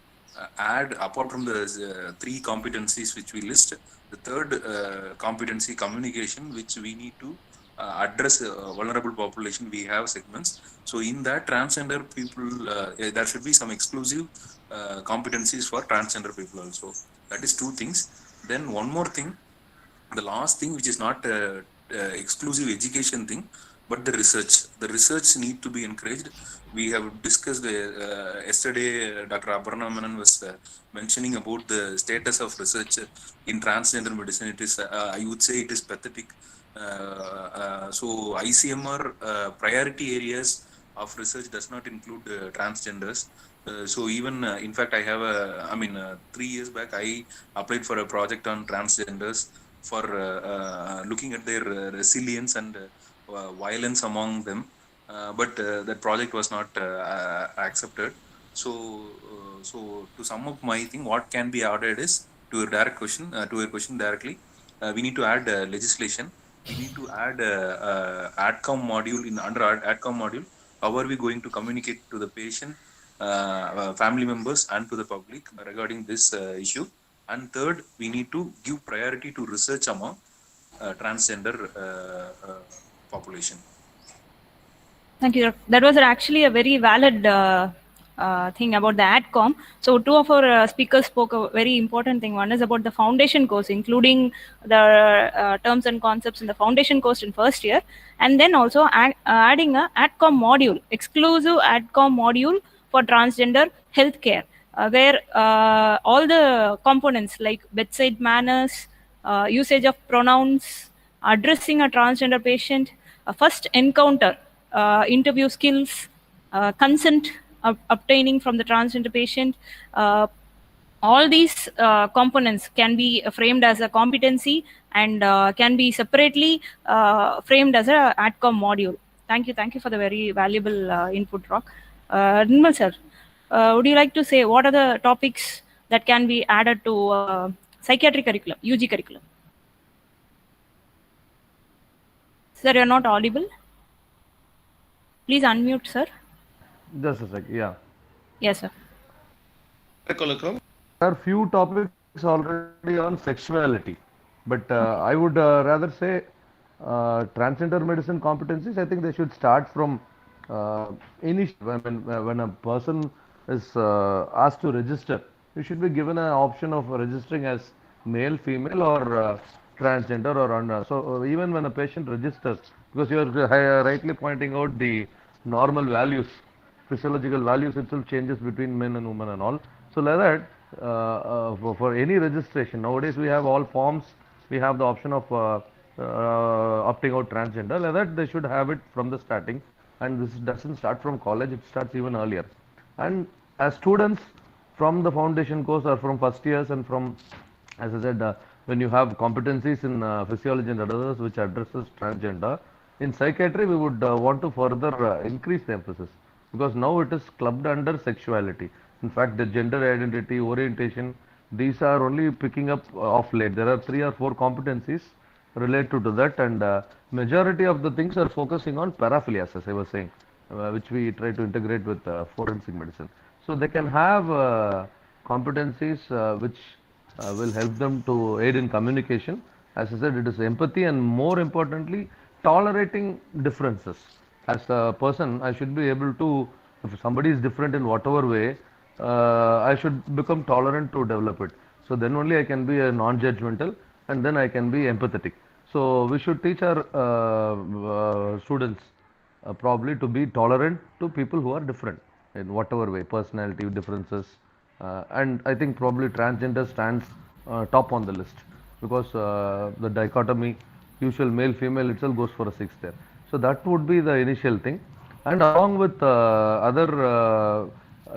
add, apart from the three competencies which we list, the third competency, communication, which we need to address vulnerable population. We have segments. So in that, transgender people, there should be some exclusive competencies for transgender people also. That is two things. Then one more thing, the last thing, which is not exclusive education thing, but the research need to be encouraged. We have discussed yesterday, Dr. Aparna Menon was mentioning about the status of research in transgender medicine. It is I would say it is pathetic. So ICMR priority areas of research does not include transgenders. So even in fact, I have 3 years back I applied for a project on transgenders for looking at their resilience and violence among them, but that project was not accepted. So to sum up my thing, what can be added is, to your direct question, to your question directly, we need to add legislation. We need to add AdCom module. In under AdCom module, how are we going to communicate to the patient, family members, and to the public regarding this issue? And third, we need to give priority to research among transgender population. Thank you. That was actually a very valid thing about the AdCom. So two of our speakers spoke a very important thing. One is about the foundation course, including the terms and concepts in the foundation course in first year, and then also adding a AdCom module, exclusive AdCom module for transgender healthcare, where all the components like bedside manners, usage of pronouns, addressing a transgender patient, first encounter, interview skills, consent obtaining from the transgender patient, all these components can be framed as a competency and can be separately framed as a AdCom module. Thank you for the very valuable input, Rock. Nirmal sir, would you like to say what are the topics that can be added to psychiatric curriculum, UG curriculum? Sir, you're not audible. Please unmute, sir. Just a sec, yeah. Yes, sir. There are few topics already on sexuality, but I would rather say transgender medicine competencies. I think they should start from initial. When a person is asked to register, you should be given an option of registering as male, female, or transgender, or so even when a patient registers, because you are rightly pointing out the normal values, physiological values itself changes between men and women and all. So like that, for any registration nowadays we have all forms. We have the option of opting out transgender. Like that, they should have it from the starting, and this doesn't start from college. It starts even earlier. And as students from the foundation course or from first years, and from, as I said, when you have competencies in physiology and others which addresses transgender, in psychiatry we would want to further increase the emphasis, because now it is clubbed under sexuality. In fact, the gender identity, orientation, these are only picking up of late. There are 3 or 4 competencies related to that, and majority of the things are focusing on paraphilias, as I was saying, which we try to integrate with forensic medicine. So they can have competencies which will help them to aid in communication. As I said, it is empathy, and more importantly, tolerating differences. As a person, I should be able to, if somebody is different in whatever way, I should become tolerant to develop it. So then only I can be a non-judgmental, and then I can be empathetic. So we should teach our students probably to be tolerant to people who are different in whatever way, personality differences. And I think probably transgender stands top on the list because the dichotomy, usual male female itself goes for a six there. So that would be the initial thing. And along with other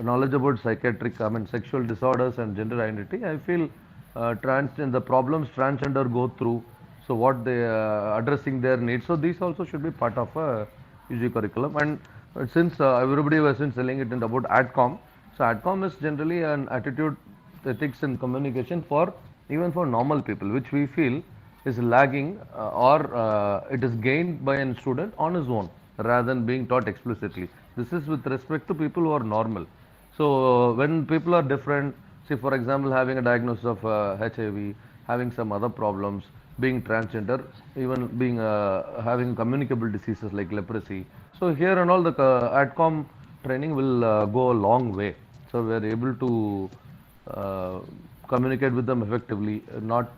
knowledge about psychiatric, I mean, sexual disorders and gender identity, I feel the problems transgender go through. So what they addressing their needs. So these also should be part of a UG curriculum. And since everybody was selling it in about AdCom, so AdCom is generally an attitude, ethics, and communication for even for normal people, which we feel is lagging or it is gained by a student on his own rather than being taught explicitly. This is with respect to people who are normal. So when people are different, say for example having a diagnosis of HIV, having some other problems, being transgender, even being having communicable diseases like leprosy. So here and all the AdCom training will go a long way. So we are able to communicate with them effectively, not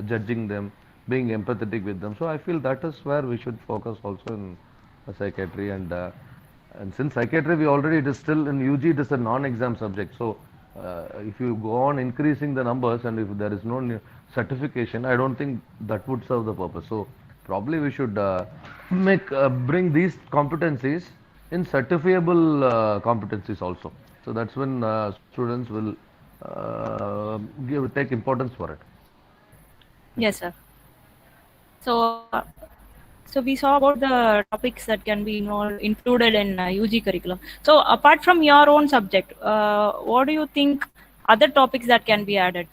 judging them, being empathetic with them. So I feel that is where we should focus also in psychiatry. And since psychiatry we already, it is still in UG, it is a non-exam subject. So if you go on increasing the numbers and if there is no certification, I don't think that would serve the purpose. So probably we should bring these competencies in certifiable competencies also. So that's when students will take importance for it. Yes, sir. So, so we saw about the topics that can be included in UG curriculum. So apart from your own subject, what do you think other topics that can be added,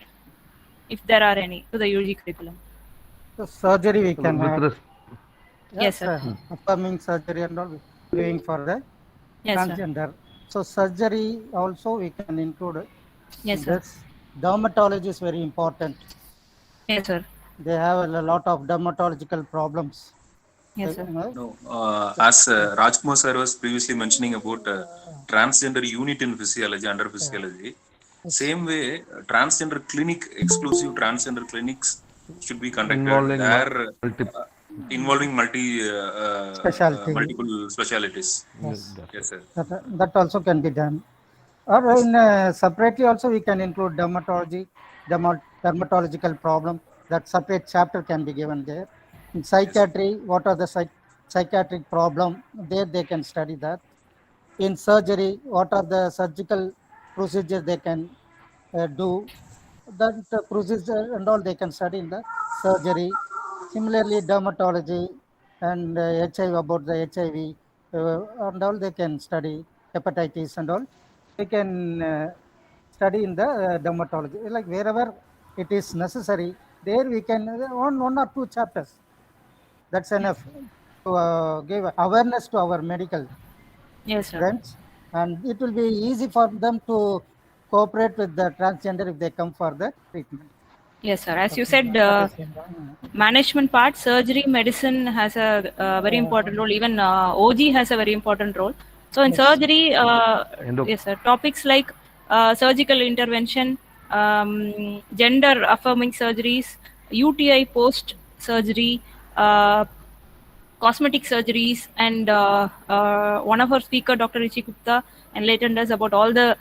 if there are any, to the UG curriculum? So surgery we can add. Yes, sir. Upcoming surgery and all, doing for the transgender. So surgery also we can include. Yes, sir. This dermatology is very important. Yes, sir. They have a lot of dermatological problems. Yes, sir. No, as Rajkumar sir was previously mentioning about transgender unit in physiology, under physiology, same way, transgender clinic, exclusive transgender clinics should be conducted involving multiple specialties. Yes, sir. That also can be done. Or in separately also we can include dermatology, dermatological problem. That separate chapter can be given there. In psychiatry, what are the psychiatric problem? There they can study that. In surgery, what are the surgical procedures they can do? That procedure and all they can study in the surgery. Similarly, dermatology and HIV, about the HIV and all they can study, hepatitis and all. They can study in the dermatology. Like wherever it is necessary, there we can one or two chapters. That's enough to give awareness to our medical friends, and it will be easy for them to cooperate with the transgender if they come for the treatment. Yes, sir. As you said, management part, surgery, medicine has a very important role. Even OG has a very important role. So in surgery, yes, sir, topics like surgical intervention, gender affirming surgeries, UTI post surgery, cosmetic surgeries, and one of our speaker, Dr. Rishi Gupta, enlightened us about all the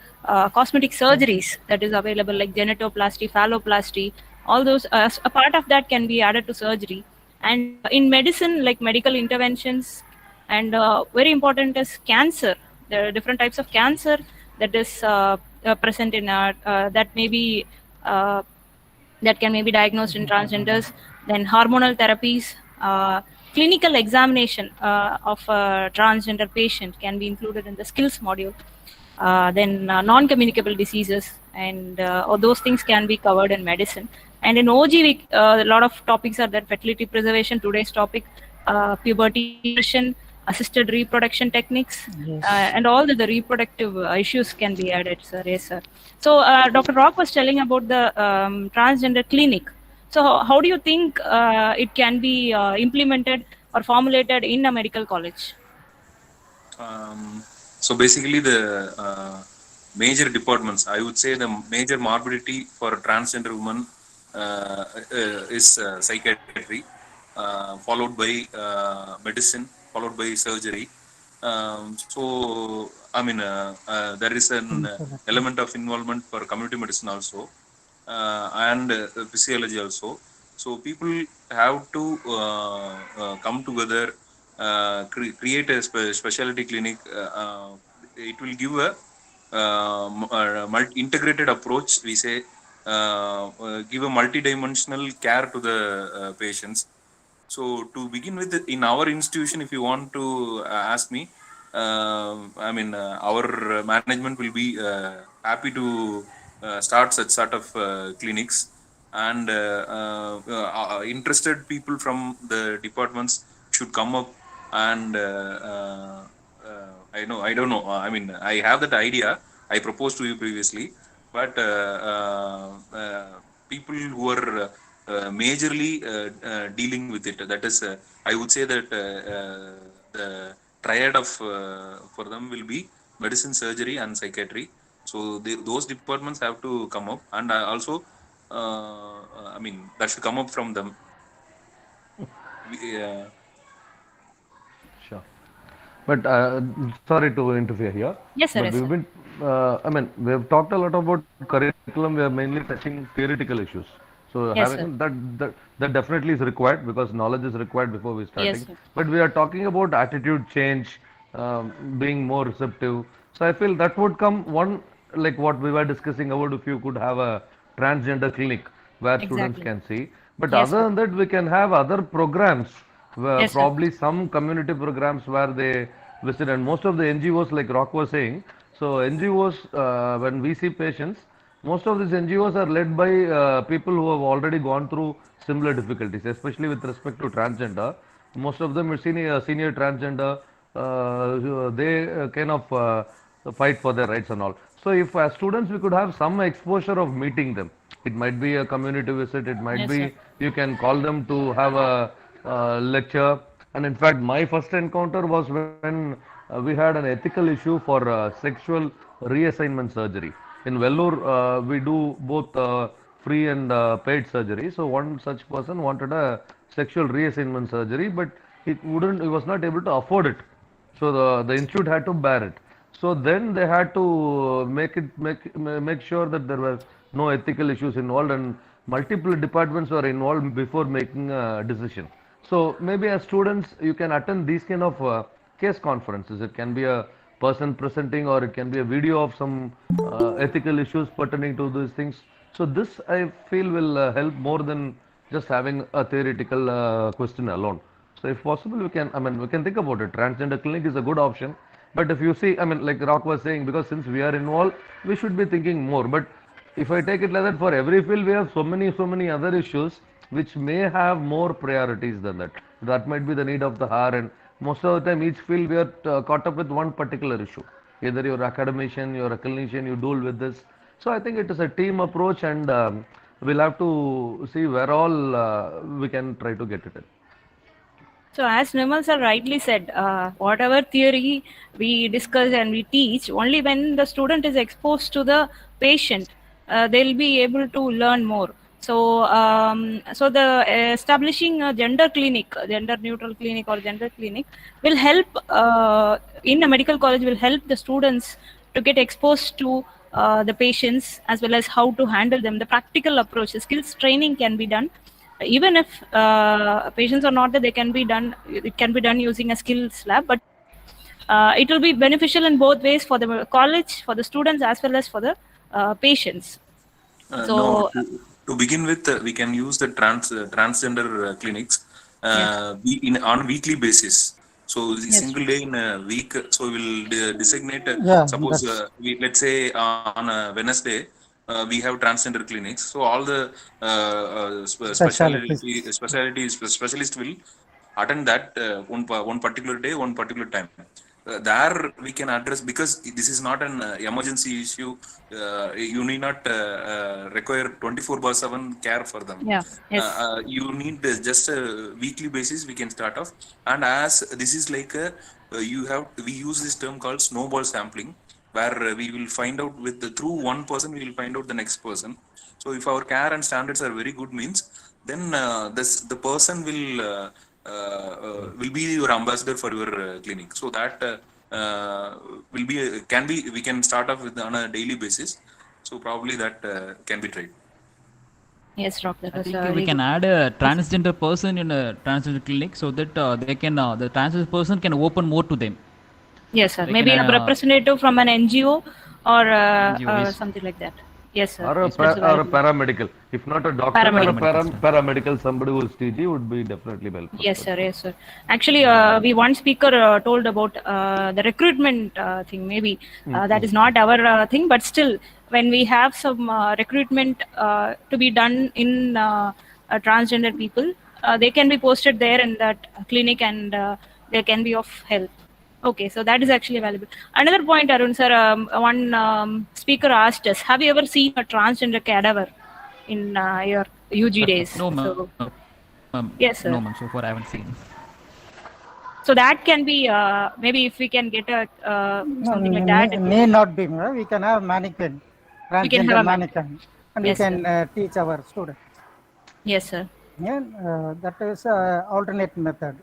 cosmetic surgeries that is available, like genitoplasty, phalloplasty. All those, a part of that can be added to surgery. And in medicine, like medical interventions, and very important is cancer. There are different types of cancer that is present in that may be that can maybe diagnosed in transgenders. Then hormonal therapies, clinical examination of a transgender patient can be included in the skills module. Then non-communicable diseases, and all those things can be covered in medicine. And in OG, a lot of topics are there: fertility preservation, today's topic, puberty nutrition, assisted reproduction techniques, and all the reproductive issues can be added, sir. Yes, sir. So Dr. Rock was telling about the transgender clinic. So how do you think it can be implemented or formulated in a medical college? So basically the major departments, I would say the major morbidity for a transgender woman is psychiatry. followed by medicine, followed by surgery. So I mean, there is an element of involvement for community medicine also, and physiology also. So people have to come together, create a specialty clinic. It will give a integrated approach, we say, give a multidimensional care to the patients. So to begin with, in our institution, if you want to ask me, I mean, our management will be happy to start such sort of clinics, and interested people from the departments should come up and I don't know. I mean, I have that idea. I proposed to you previously, but people who are majorly dealing with it. That is, I would say that the triad of for them will be medicine, surgery, and psychiatry. So those departments have to come up, and also, I mean, that should come up from them. Sure. But sorry to interfere here. Yes, sir. But Yes, we've sir. been, I mean, we've talked a lot about curriculum. We are mainly touching theoretical issues. So Yes, sir. having that definitely is required because knowledge is required before we Yes, starting. sir. But we are talking about attitude change, being more receptive. So I feel that would come one like what we were discussing about if you could have a transgender clinic where students Exactly. can see. But Yes, other sir. than that, we can have other programs, Yes, sir. probably some community programs where they visit. And most of the NGOs, like Rock was saying, so NGOs, when we see patients, most of these NGOs are led by people who have already gone through similar difficulties, especially with respect to transgender. Most of them are senior transgender. They kind of fight for their rights and all. So if as students we could have some exposure of meeting them, it might be a community visit, it might Yes, sir. be you can call them to have a lecture. And in fact, my first encounter was when we had an ethical issue for sexual reassignment surgery. In Vellore, we do both free and paid surgery. So one such person wanted a sexual reassignment surgery, but he was not able to afford it. So the institute had to bear it. So then they had to make sure that there were no ethical issues involved, and multiple departments were involved before making a decision. So maybe as students you can attend these kind of case conferences. It can be a person presenting, or it can be a video of some ethical issues pertaining to these things. So this I feel will help more than just having a theoretical question alone. So if possible, I mean, we can think about it. Transgender clinic is a good option. But if you see, I mean, like Rock was saying, because since we are involved, we should be thinking more. But if I take it like that, for every field, we have so many other issues which may have more priorities than that. That might be the need of the hour. And most of the time, each field, we are caught up with one particular issue. Either you're academician, you're a clinician, you deal with this. So I think it is a team approach, and we'll have to see where all we can try to get it in. So as Nirmal sir rightly said, whatever theory we discuss and we teach, only when the student is exposed to the patient, they'll be able to learn more. So, so the establishing a gender clinic, gender neutral clinic or gender clinic will help in a medical college will help the students to get exposed to the patients as well as how to handle them. The practical approach, the skills training can be done even if patients are not there. They can be done, it can be done using a skills lab, but it will be beneficial in both ways for the college, for the students, as well as for the patients. No, to begin with, we can use the transgender clinics on weekly basis. So the single day in a week, so we'll designate, suppose let's say on a Wednesday, we have transgender clinics. So all the specialist will attend that one particular day, one particular time. There we can address, because this is not an emergency issue. You need not require 24/7 care for them. Yeah. Yes. You need just a weekly basis. We can start off, and as this is like we use this term called snowball sampling, where we will find out through one person we will find out the next person. So if our care and standards are very good, means then the person will be your ambassador for your clinic. So that will be we can start off with on a daily basis. So probably that can be tried. Yes, doctor. I think we can add a transgender person in a transgender clinic so that they can the transgender person can open more to them. Yes, sir. They Maybe can, a representative from an NGO or NGO, yes. something like that. Yes, sir. Or a, Yes, that's or a valuable. paramedical. If not a doctor, or a paramedical, somebody who is TG would be definitely helpful. Yes, sir. Yes, sir. Actually, we one speaker told about the recruitment thing. Maybe that is not our thing, but still, when we have some recruitment to be done in transgender people, they can be posted there in that clinic, and they can be of help. Okay, so that is actually valuable. Another point, Arun sir, one speaker asked us, have you ever seen a transgender cadaver in your UG days? No, ma'am. So, yes, sir. No, ma'am. So far, I haven't seen. So that can be maybe if we can get a something like that. May not be. We can have mannequin, We can have transgender a mannequin, and yes, we can teach our students. Yes, sir. Yeah, that is alternate method.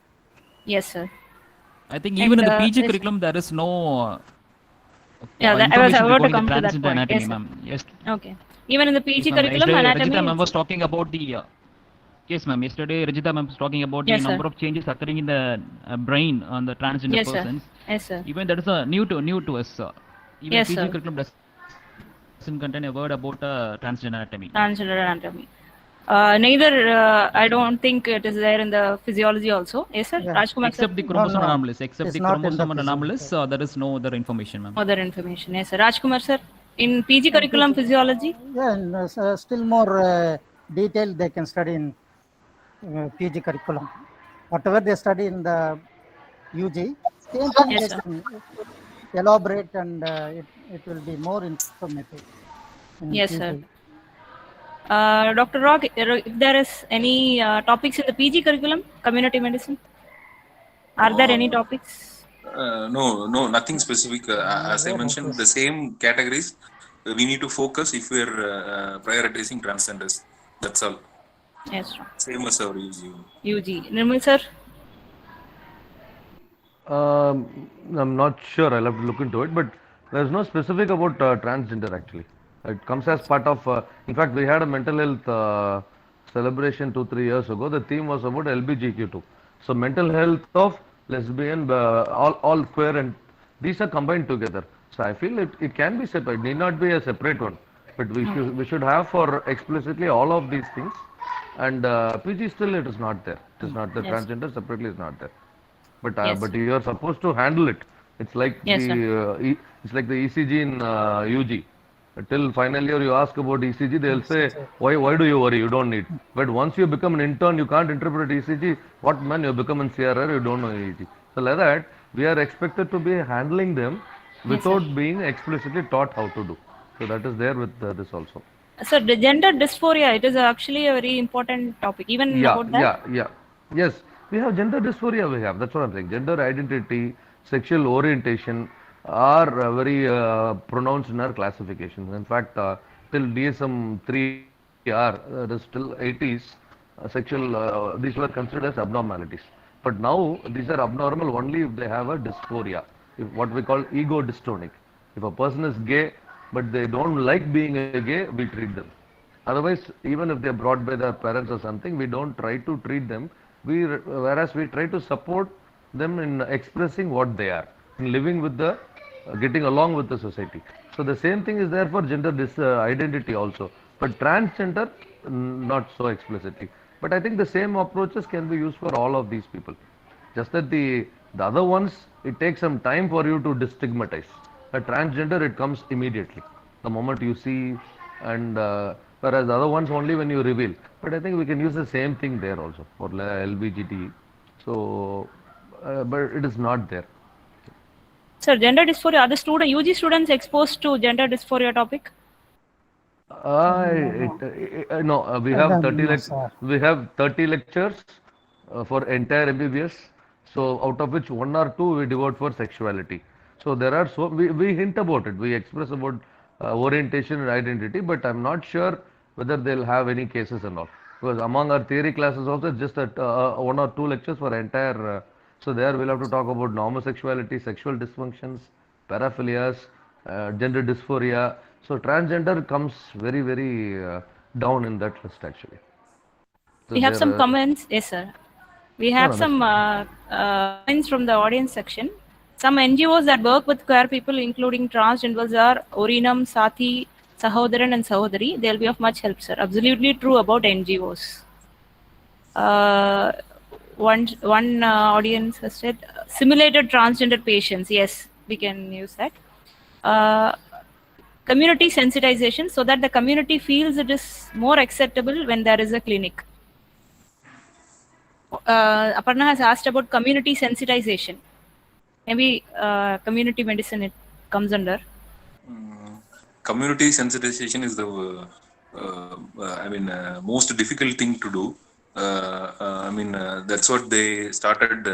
Yes, sir. I think even in the PG curriculum there is no. Yeah, I was about to come to that point. Anatomy, Yes, ma'am. Yes. Okay. Even in the PG Yes, curriculum, yesterday, anatomy. Rajita ma'am was talking about the. Yes, ma'am. Yesterday, Rajita ma'am was talking about Yes, the sir. number of changes occurring in the brain on the transgender Yes, sir. persons. Yes, sir. Even that is new to us. Even Yes, PG sir. curriculum doesn't contain a word about transgender anatomy. Transgender anatomy. Neither I don't think it is there in the physiology also. Yes, sir. Yeah. Rajkumar, Except sir? the chromosome No, anomalous. Except it's the not in the chromosome physiology. anomalous, there is no other information, ma'am. Other information. Yes, sir. Rajkumar, sir. In PG curriculum physiology? Yeah, and, still more detail they can study in PG curriculum. Whatever they study in the UG, same thing Yes, they sir. can elaborate, and it will be more informative. In Yes, PG. sir. Dr. Rock, if there is any topics in the PG curriculum, community medicine, are there any topics? No, nothing specific. As I mentioned, the same categories we need to focus if we are prioritizing transgenders. That's all. Yes, sir. Same as our UG. UG. Nirmal, sir? I'm not sure. I'll have to look into it, but there's no specific about transgender actually. It comes as part of. In fact, we had a mental health celebration 2-3 years ago. The theme was about LBGQ2. So mental health of lesbian, all queer, and these are combined together. So I feel it can be separate. It need not be a separate one, but we should have for explicitly all of these things. And PG still it is not there. It is not the Yes. transgender separately is not there. But Yes. but you are supposed to handle it. It's like Yes, it's like the ECG in UG. Till final year you ask about ECG, they'll say why do you worry? You don't need. But once you become an intern, you can't interpret ECG. What man you become in CRR, you don't know ECG. So like that, we are expected to be handling them without being explicitly taught how to do. So that is there with this also. Sir, the gender dysphoria, it is actually a very important topic. Even about that? Yes, we have gender dysphoria. We have. That's what I'm saying. Gender identity, sexual orientation are very pronounced in our classifications. In fact, till DSM 3R, that is till 80s, sexual these were considered as abnormalities. But now these are abnormal only if they have a dysphoria, if what we call ego dystonic. If a person is gay but they don't like being a gay, we treat them. Otherwise, even if they're brought by their parents or something, we don't try to treat them. Whereas we try to support them in expressing what they are, in living with the, getting along with the society. So the same thing is there for gender identity also. But transgender, not so explicitly. But I think the same approaches can be used for all of these people. Just that the other ones, it takes some time for you to destigmatize. A transgender, it comes immediately. The moment you see, and whereas the other ones only when you reveal. But I think we can use the same thing there also for LBGT. So, but it is not there. Sir, gender dysphoria, are the UG students exposed to gender dysphoria topic? No, we have 30 lectures for entire MBBS. So out of which 1 or 2 we devote for sexuality. So there are we hint about it. We express about orientation and identity, but I'm not sure whether they'll have any cases and all. Because among our theory classes also, it's just that one or two lectures for entire. So there we'll have to talk about homosexuality, sexual dysfunctions, paraphilias, gender dysphoria. So transgender comes very, very down in that list actually. So We have some there. comments. Yes, sir. We No, have no, that's some comments from the audience section. Some NGOs that work with queer people, including transgenders, are Orinam, Sati, Sahodaran, and Sahodari. They'll be of much help, sir. Absolutely true about NGOs. One audience has said simulated transgender patients. Yes, we can use that. Community sensitization, so that the community feels it is more acceptable when there is a clinic. Aparna has asked about community sensitization. Maybe community medicine it comes under. Community sensitization is the most difficult thing to do. That's what they started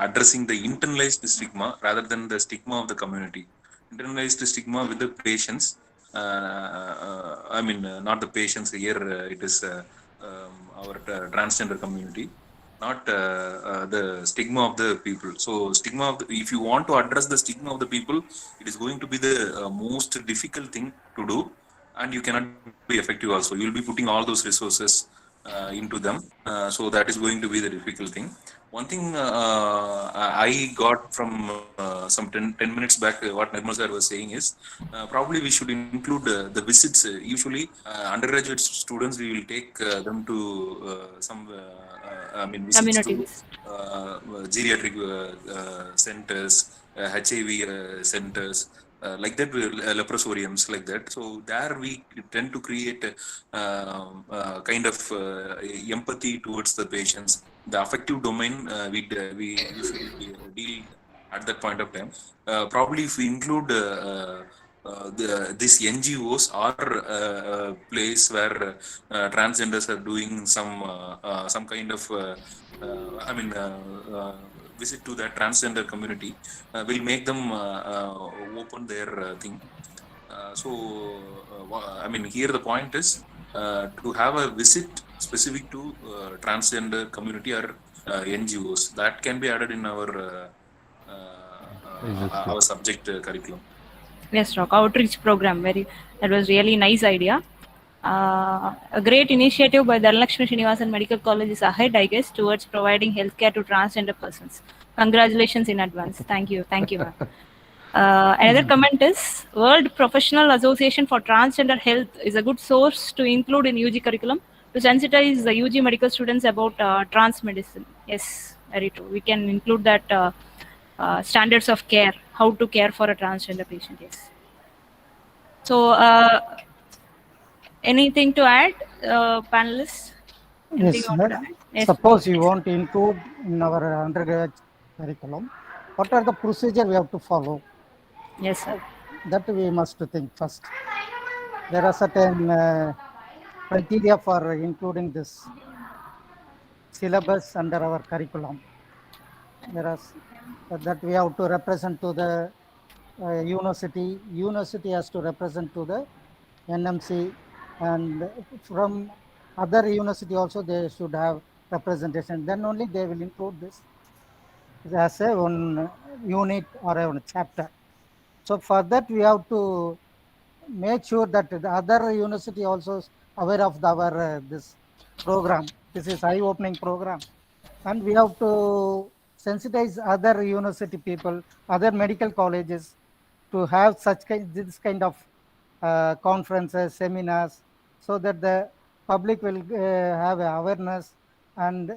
addressing the internalized stigma rather than the stigma of the community. Internalized stigma with the patients. Not the patients here. It is our transgender community, not the stigma of the people. So stigma of if you want to address the stigma of the people, it is going to be the most difficult thing to do, and you cannot be effective also. You will be putting all those resources into them, so that is going to be the difficult thing. One thing I got from some 10 minutes back, what Nirmal sir was saying is probably we should include the visits. Usually undergraduate students, we will take them to some visits to Communities. geriatric centers, HIV centers, like that, leprosariums, like that. So there we tend to create kind of empathy towards the patients. The affective domain we usually deal at that point of time. Probably if we include these NGOs are a place where transgenders are doing some kind of visit to the transgender community, will make them open their thing. Here the point is to have a visit specific to transgender community or NGOs that can be added in our subject curriculum. Yes, Rock. Outreach program. That was really nice idea. A great initiative by the Dhanalakshmi Srinivasan Medical College is ahead, I guess, towards providing healthcare to transgender persons. Congratulations in advance. Thank you, ma'am. Another comment is World Professional Association for Transgender Health is a good source to include in UG curriculum to sensitize the UG medical students about trans medicine. Yes, very true. We can include that standards of care, how to care for a transgender patient. Yes. So, anything to add, panelists? Yes, Yes. suppose you want to include in our undergraduate curriculum, what are the procedure we have to follow? Yes, sir. That we must think first. There are certain criteria for including this syllabus under our curriculum. There are that we have to represent to the university. University has to represent to the NMC, and from other university also they should have representation. Then only they will include this as a one unit or a one chapter. So for that we have to make sure that the other university also is aware of our this program. This is eye-opening program, and we have to sensitize other university people, other medical colleges to have this kind of conferences, seminars, so that the public will have awareness, and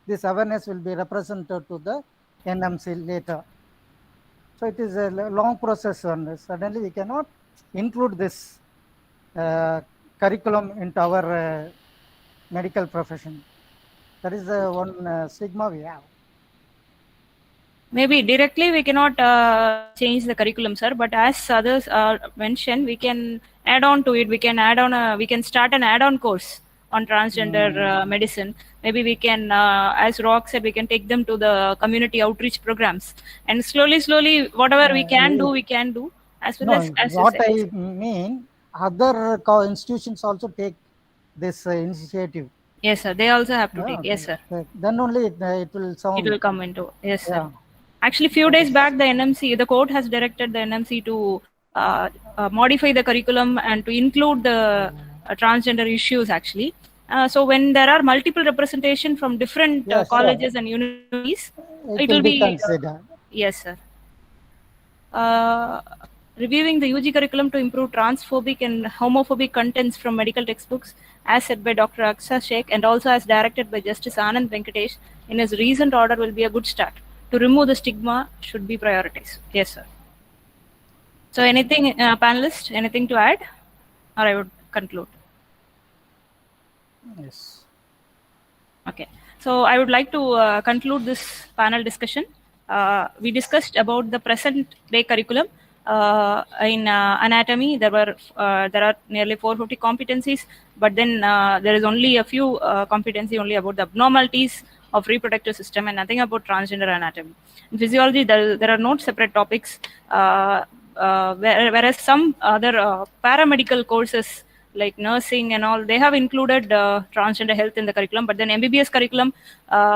this awareness will be represented to the NMC later. So it is a long process, and suddenly we cannot include this curriculum into our medical profession. That is the one stigma we have. Maybe directly we cannot change the curriculum, sir. But as others mentioned, we can add on to it. We can start an add-on course on transgender medicine. Maybe we can, as Rock said, we can take them to the community outreach programs, and slowly, whatever we can do, we can do. As well as what I mean, other institutions also take this initiative. Yes, sir. They also have to take. Yes, sir. Then only it will sound. It will come into. Yes, sir. Yeah. Actually, few days back, the court has directed the NMC to modify the curriculum and to include the transgender issues. Actually, so when there are multiple representation from different colleges and universities, it will be considered. Yes, sir. Reviewing the UG curriculum to improve transphobic and homophobic contents from medical textbooks, as said by Dr. Aksa Sheikh and also as directed by Justice Anand Venkatesh in his recent order, will be a good start. To remove the stigma should be prioritized. Yes, sir. So anything, panelists, anything to add? Or I would conclude. Yes. Okay. So I would like to conclude this panel discussion. We discussed about the present day curriculum. In anatomy, there are nearly 450 competencies, but then there is only a few competency only about the abnormalities of reproductive system and nothing about transgender anatomy. In physiology, there are no separate topics, whereas some other paramedical courses like nursing and all, they have included transgender health in the curriculum, but then MBBS curriculum,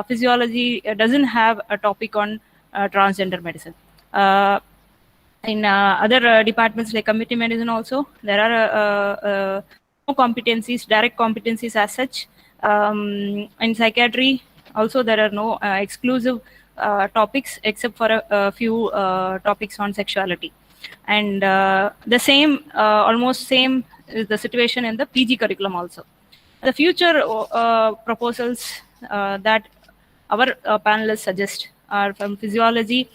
physiology doesn't have a topic on transgender medicine. In other departments like community medicine also, there are no competencies, direct competencies as such. In psychiatry also, there are no exclusive topics except for a few topics on sexuality. And the same, almost same is the situation in the PG curriculum also. The future proposals that our panelists suggest are from physiology,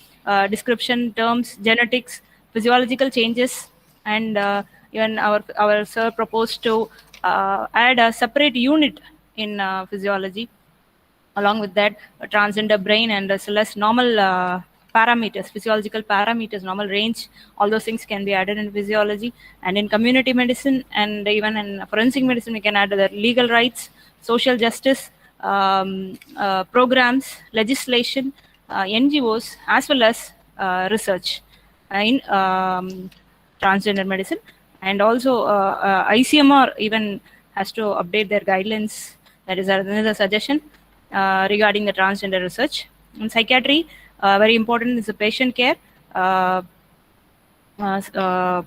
description, terms, genetics, physiological changes, and even our sir proposed to add a separate unit in physiology. Along with that, a transgender brain and as well as normal parameters, physiological parameters, normal range, all those things can be added in physiology. And in community medicine and even in forensic medicine, we can add the legal rights, social justice, programs, legislation, NGOs, as well as research in transgender medicine. And also ICMR even has to update their guidelines. That is another suggestion regarding the transgender research. In psychiatry, very important is the patient care, as well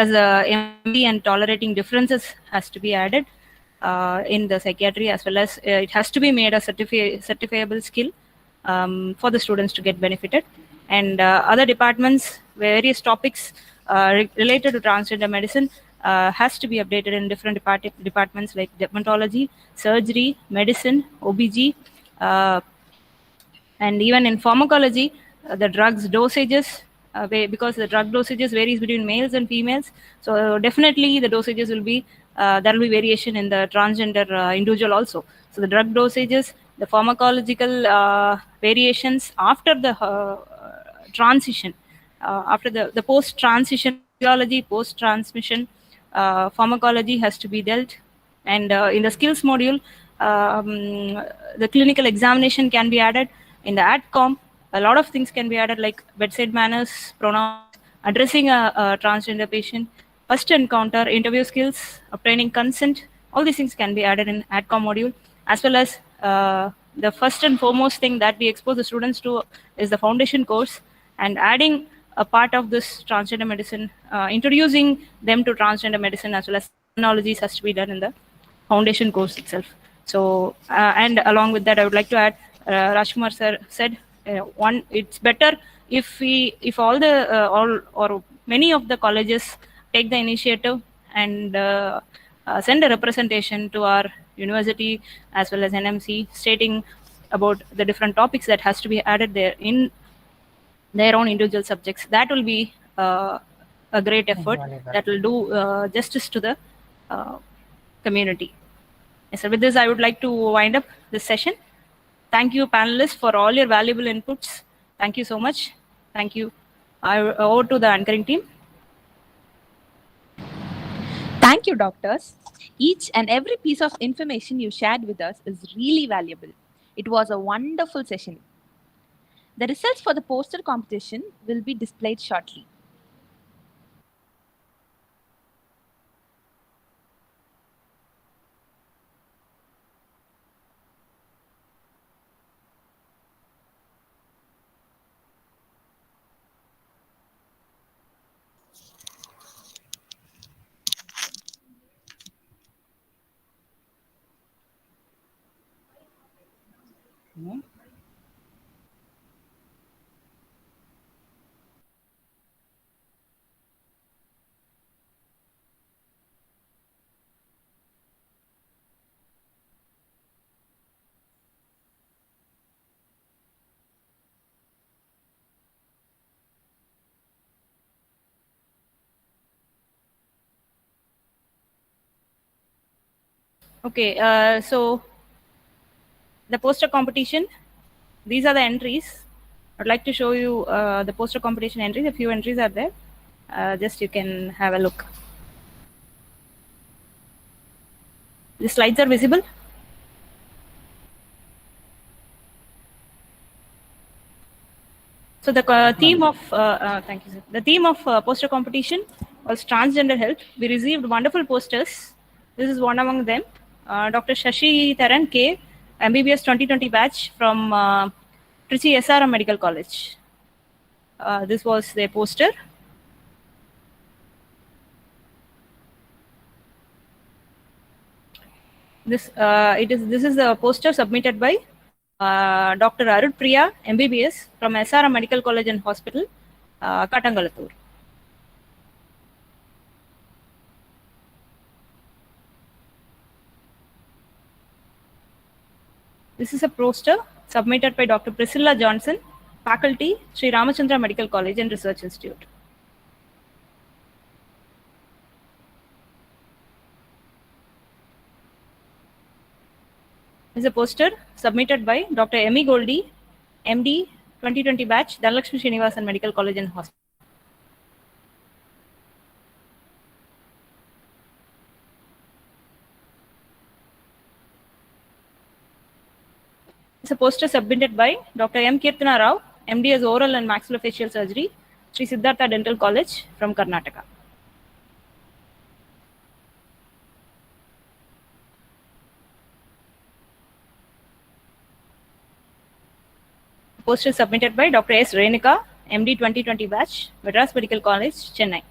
as the empathy and tolerating differences has to be added in the psychiatry, as well as it has to be made a certifiable skill for the students to get benefited. And other departments, various topics related to transgender medicine has to be updated in different departments like dermatology, surgery, medicine, OBG, and even in pharmacology, the drugs dosages, because the drug dosages varies between males and females. So definitely the dosages will be, there will be variation in the transgender individual also. So the drug dosages, the pharmacological variations after the transition, after the post-transition physiology, post-transmission pharmacology has to be dealt. And in the skills module, the clinical examination can be added. In the AdCom, a lot of things can be added like bedside manners, pronouns, addressing a transgender patient, first encounter, interview skills, obtaining consent. All these things can be added in AdCom module, as well as the first and foremost thing that we expose the students to is the foundation course, and adding a part of this transgender medicine, introducing them to transgender medicine as well as technologies has to be done in the foundation course itself. So, and along with that, I would like to add, Rajkumar sir said, it's better if all the all or many of the colleges take the initiative and send a representation to our university as well as NMC, stating about the different topics that has to be added there in their own individual subjects. That will be a great effort that will do justice to the community. Yes, sir. With this, I would like to wind up this session. Thank you, panelists, for all your valuable inputs. Thank you so much. Thank you. Over to the anchoring team. Thank you, doctors. Each and every piece of information you shared with us is really valuable. It was a wonderful session. The results for the poster competition will be displayed shortly. Okay, so the poster competition, these are the entries. I'd like to show you the poster competition entries. A few entries are there. Just you can have a look. The slides are visible. So the theme of thank you, sir. The theme of poster competition was transgender health. We received wonderful posters. This is one among them. Dr. Shashi Taran K, MBBS 2020 batch from Trichy SRM Medical College. This was their poster. This is the poster submitted by Dr. Arud Priya, MBBS from SRM Medical College and Hospital, Katangalathur. This is a poster submitted by Dr. Priscilla Johnson, faculty, Sri Ramachandra Medical College and Research Institute. This is a poster submitted by Dr. Emmy Goldie, MD 2020 batch, Dhanalakshmi Srinivasan Medical College and Hospital. It's a poster submitted by Dr. M. Kirtana Rao, MD as Oral and Maxillofacial Surgery, Sri Siddhartha Dental College from Karnataka. Poster submitted by Dr. S. Renika, MD 2020 batch, Madras Medical College, Chennai.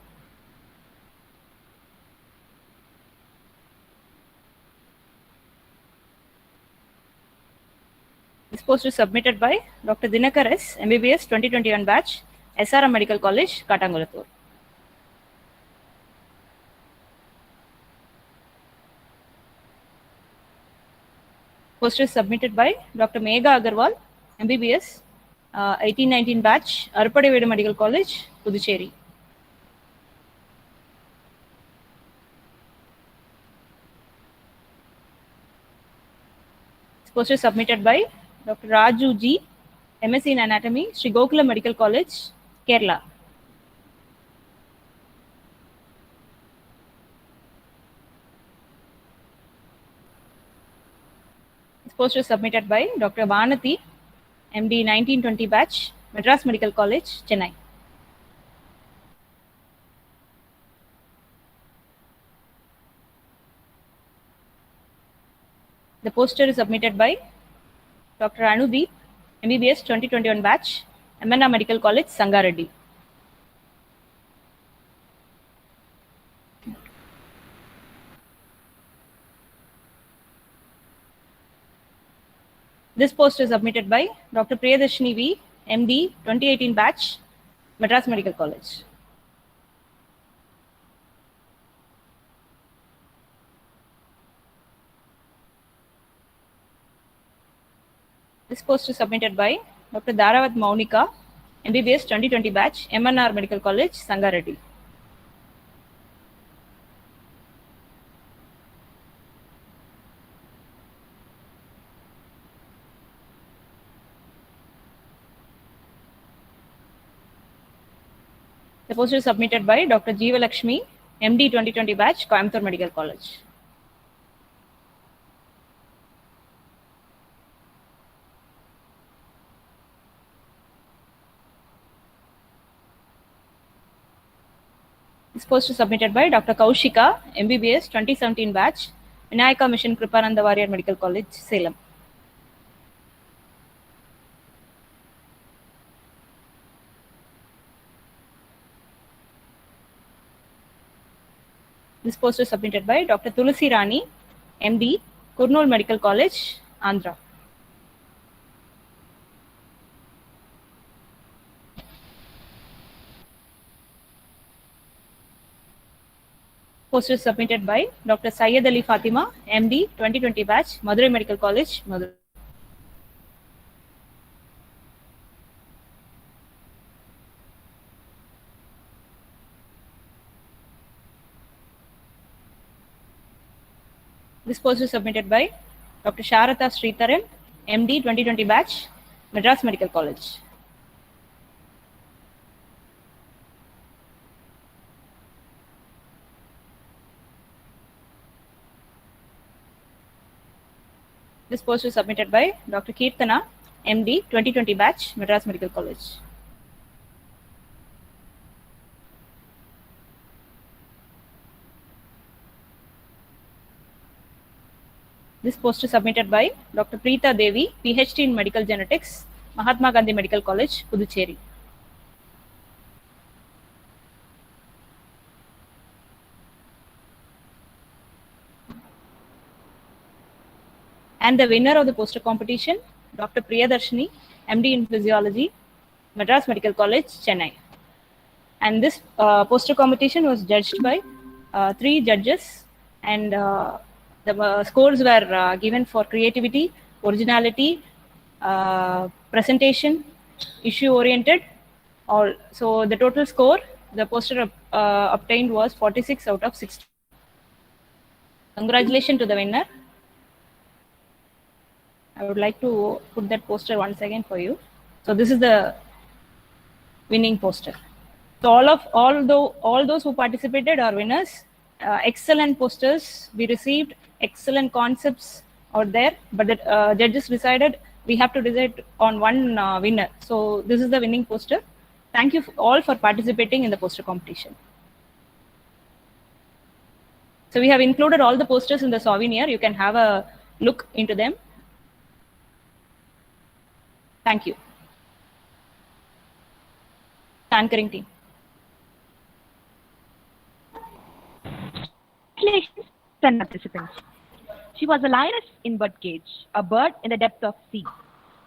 This poster is submitted by Dr. Dinakar S, MBBS 2021 batch, SRM Medical College, Katangalathur. Poster is submitted by Dr. Megha Agarwal, MBBS 1819 batch, Arpadeveda Medical College, Puducherry. This poster is submitted by Dr. Raju G, MSc in Anatomy, Sri Gokula Medical College, Kerala. This poster is submitted by Dr. Vanati, MD 1920 batch, Madras Medical College, Chennai. The poster is submitted by Dr. Anudeep, MBBS 2021 batch, MNR Medical College, Sangareddy. This poster is submitted by Dr. Priyadarshini V, MD 2018 batch, Madras Medical College. This poster is submitted by Dr. Dharavat Maunika, MBBS 2020 batch, MNR Medical College, Sangareddy. The poster is submitted by Dr. Jeeva Lakshmi, MD 2020 batch, Coimbatore Medical College. This poster is submitted by Dr. Kaushika, MBBS 2017 batch, Vinayaka Mission Kripananda Warrior Medical College, Salem. This poster is submitted by Dr. Tulasi Rani, MD, Kurnool Medical College, Andhra. Poster submitted by Dr. Syed Ali Fatima, MD, 2020 batch, Madurai Medical College, Madurai. This poster submitted by Dr. Sharatha Sritharan, MD, 2020 batch, Madras Medical College. This poster submitted by Dr. Kirtana, MD, 2020 batch, Madras Medical College. This poster submitted by Dr. Preeta Devi, PhD in Medical Genetics, Mahatma Gandhi Medical College, Puducherry. And the winner of the poster competition, Dr. Priyadarshini, MD in Physiology, Madras Medical College, Chennai. And this poster competition was judged by 3 judges, and the scores were given for creativity, originality, presentation, issue-oriented. So the total score the poster obtained was 46 out of 60. Congratulations to the winner. I would like to put that poster once again for you. So this is the winning poster. So all those who participated are winners. Excellent posters we received, excellent concepts out there, but the judges decided we have to decide on one winner. So this is the winning poster. Thank you all for participating in the poster competition. So we have included all the posters in the souvenir. You can have a look into them. Thank you. Anchoring team. Congratulations, participants. She was a lioness in birdcage, a bird in the depth of sea.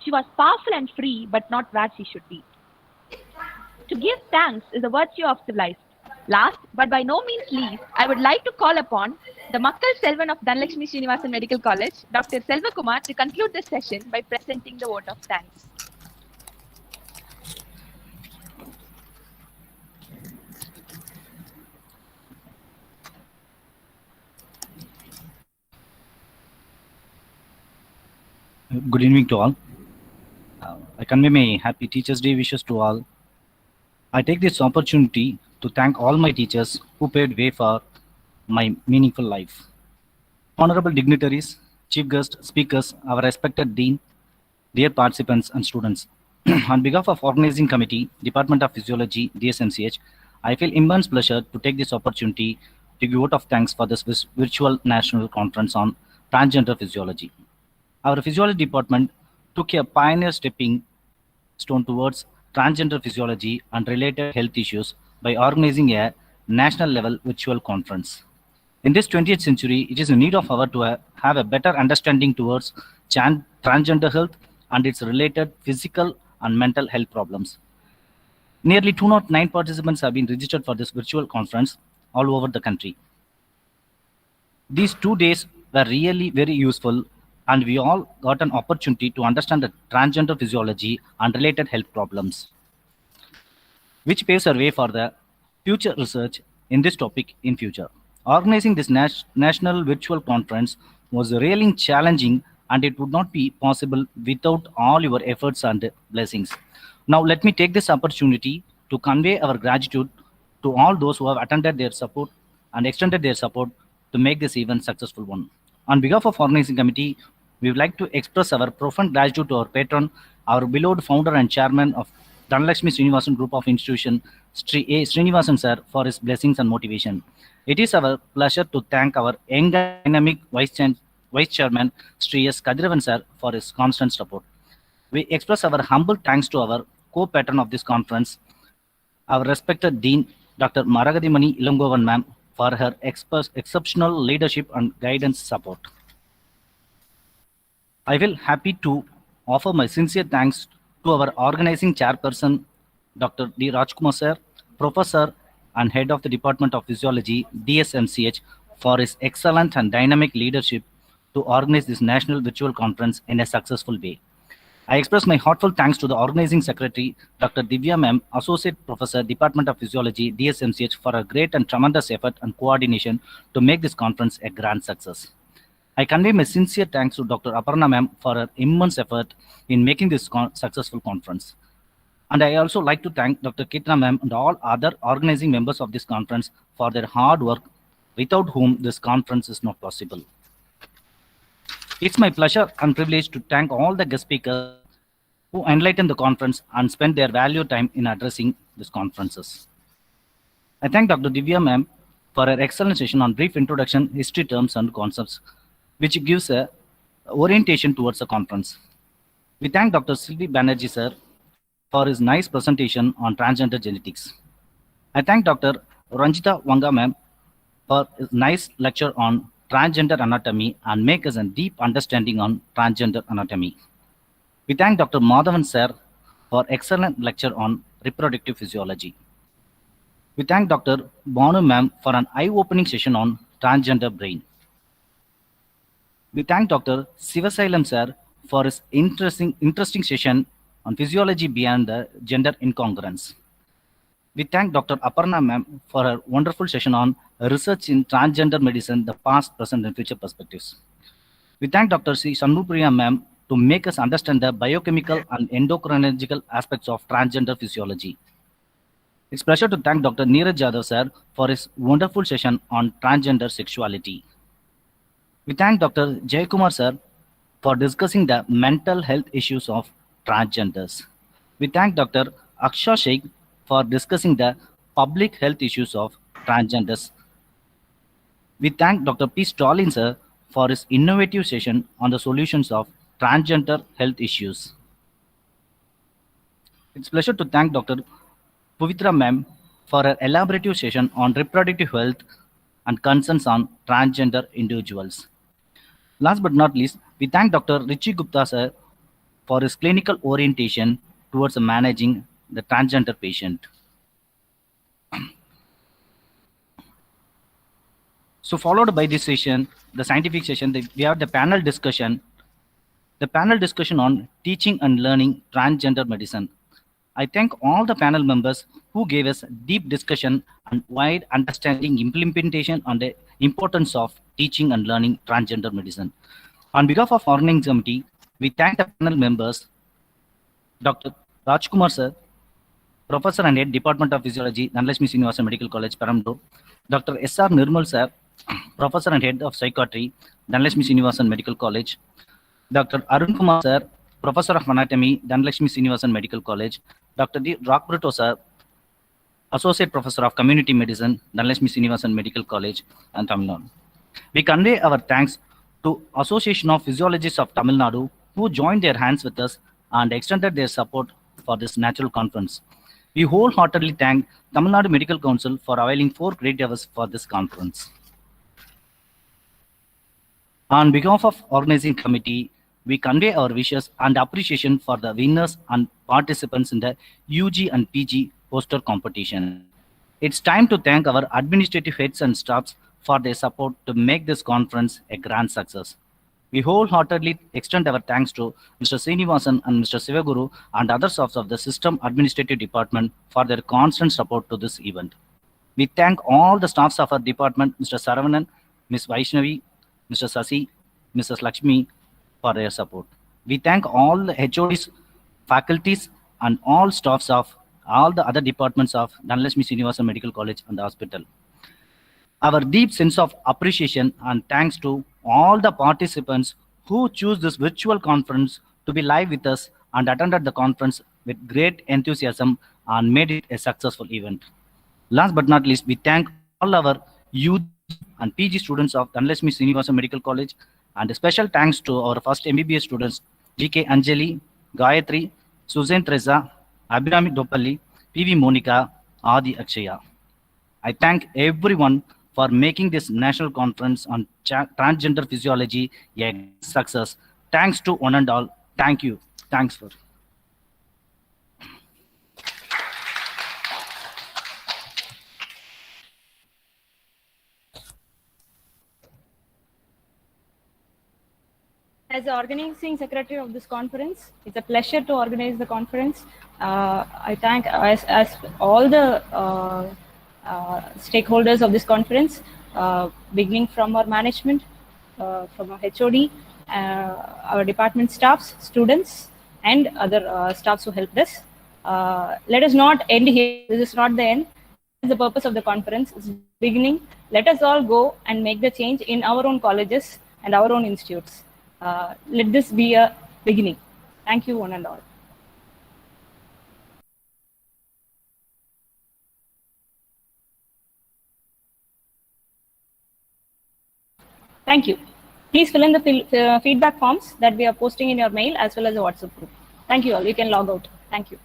She was powerful and free, but not where she should be. To give thanks is a virtue of civilized. Last, but by no means least, I would like to call upon the Makkal Selvan of Dhanlakshmi Srinivasan Medical College, Dr. Selvakumar, to conclude this session by presenting the vote of thanks. Good evening to all. I convey my happy Teachers' Day wishes to all. I take this opportunity to thank all my teachers who paved way for my meaningful life. Honorable dignitaries, chief guests, speakers, our respected dean, dear participants and students. On behalf of Organizing Committee, Department of Physiology, DSMCH, I feel immense pleasure to take this opportunity to give vote of thanks for this virtual national conference on transgender physiology. Our physiology department took a pioneer stepping stone towards transgender physiology and related health issues by organizing a national level virtual conference. In this 20th century, it is in need of our to have a better understanding towards transgender health and its related physical and mental health problems. Nearly 209 participants have been registered for this virtual conference all over the country. These 2 days were really very useful, and we all got an opportunity to understand the transgender physiology and related health problems, which paves a way for the future research in this topic in future. Organizing this national virtual conference was really challenging, and it would not be possible without all your efforts and blessings. Now, let me take this opportunity to convey our gratitude to all those who have attended their support and extended their support to make this event successful one. On behalf of Organizing Committee, we would like to express our profound gratitude to our patron, our beloved founder and chairman of Dhanlakshmi Srinivasan Group of Institution, Sri A. Srinivasan sir, for his blessings and motivation. It is our pleasure to thank our young dynamic Vice Chairman, Sri S. Kadiravan sir, for his constant support. We express our humble thanks to our co-patron of this conference, our respected Dean, Dr. Maragadimani Ilangovan ma'am, for her exceptional leadership and guidance support. I will happy to offer my sincere thanks to our organizing chairperson, Dr. D. Rajkumar sir, professor, and Head of the Department of Physiology, DSMCH, for his excellent and dynamic leadership to organize this national virtual conference in a successful way. I express my heartfelt thanks to the organizing secretary, Dr. Divya Ma'am, Associate Professor, Department of Physiology, DSMCH, for a great and tremendous effort and coordination to make this conference a grand success. I convey my sincere thanks to Dr. Aparna Ma'am for her immense effort in making this successful conference. And I also like to thank Dr. Kitna Ma'am and all other organizing members of this conference for their hard work, without whom this conference is not possible. It's my pleasure and privilege to thank all the guest speakers who enlightened the conference and spent their valuable time in addressing these conferences. I thank Dr. Divya Ma'am for her excellent session on brief introduction, history terms and concepts, which gives a orientation towards the conference. We thank Dr. Sylvie Banerjee sir for his nice presentation on transgender genetics. I thank Dr. Ranjita Wanga ma'am for his nice lecture on transgender anatomy and make us a deep understanding on transgender anatomy. We thank Dr. Madhavan sir for excellent lecture on reproductive physiology. We thank Dr. Banu ma'am for an eye-opening session on transgender brain. We thank Dr. Sivasailam sir for his interesting session on physiology beyond the gender incongruence. We thank Dr. Aparna ma'am for her wonderful session on research in transgender medicine, the past, present, and future perspectives. We thank Dr. C. Shanmupriya ma'am to make us understand the biochemical and endocrinological aspects of transgender physiology. It's a pleasure to thank Dr. Neeraj Yadav sir for his wonderful session on transgender sexuality. We thank Dr. Jayakumar sir for discussing the mental health issues of transgenders. We thank Dr. Aksha Sheikh for discussing the public health issues of transgenders. We thank Dr. P. Stalin sir for his innovative session on the solutions of transgender health issues. It's a pleasure to thank Dr. Puvitra ma'am for her elaborative session on reproductive health and concerns on transgender individuals. Last but not least, we thank Dr. Richie Gupta sir for his clinical orientation towards managing the transgender patient. So followed by this session, the scientific session, we have the panel discussion. The panel discussion on teaching and learning transgender medicine. I thank all the panel members who gave us deep discussion and wide understanding implementation on the importance of teaching and learning transgender medicine. On behalf of organizing committee, we thank the panel members, Dr. Rajkumar sir, Professor and Head, Department of Physiology, Dhanlakshmi Srinivasan Medical College, Perambalur, Dr. S.R. Nirmal sir, Professor and Head of Psychiatry, Dhanlakshmi Srinivasan Medical College, Dr. Arun Kumar sir, Professor of Anatomy, Dhanlakshmi Srinivasan Medical College, Dr. D. Rockbritto sir, Associate Professor of Community Medicine, Dhanlakshmi Srinivasan Medical College, and Tamil Nadu. We convey our thanks to Association of Physiologists of Tamil Nadu who joined their hands with us and extended their support for this natural conference. We wholeheartedly thank Tamil Nadu Medical Council for availing 4 credit hours for this conference. On behalf of organizing committee, we convey our wishes and appreciation for the winners and participants in the UG and PG poster competition. It's time to thank our administrative heads and staffs for their support to make this conference a grand success. We wholeheartedly extend our thanks to Mr. Srinivasan and Mr. Sivaguru and other staffs of the System Administrative Department for their constant support to this event. We thank all the staffs of our department, Mr. Saravanan, Ms. Vaishnavi, Mr. Sasi, Mrs. Lakshmi, for their support. We thank all the HODs, faculties, and all staffs of all the other departments of Dhanlakshmi Srinivasan Medical College and the hospital. Our deep sense of appreciation and thanks to all the participants who choose this virtual conference to be live with us and attended the conference with great enthusiasm and made it a successful event. Last but not least, we thank all our UG and PG students of Dhanlakshmi Srinivasan Medical College, and a special thanks to our first MBBS students, GK Anjali, Gayatri, Suzanne Teresa, Abhinami Dopalli, PV Monica, Adi Akshaya. I thank everyone for making this national conference on transgender physiology a success. Thanks to one and all. Thank you. Thanks for. As the organizing secretary of this conference, it's a pleasure to organize the conference. I thank as all the stakeholders of this conference, beginning from our management, from our HOD, our department staffs, students, and other staffs who helped us. Let us not end here. This is not the end. This is the purpose of the conference. It's the beginning. Let us all go and make the change in our own colleges and our own institutes. Let this be a beginning. Thank you, one and all. Thank you. Please fill in the feedback forms that we are posting in your mail as well as the WhatsApp group. Thank you all. You can log out. Thank you.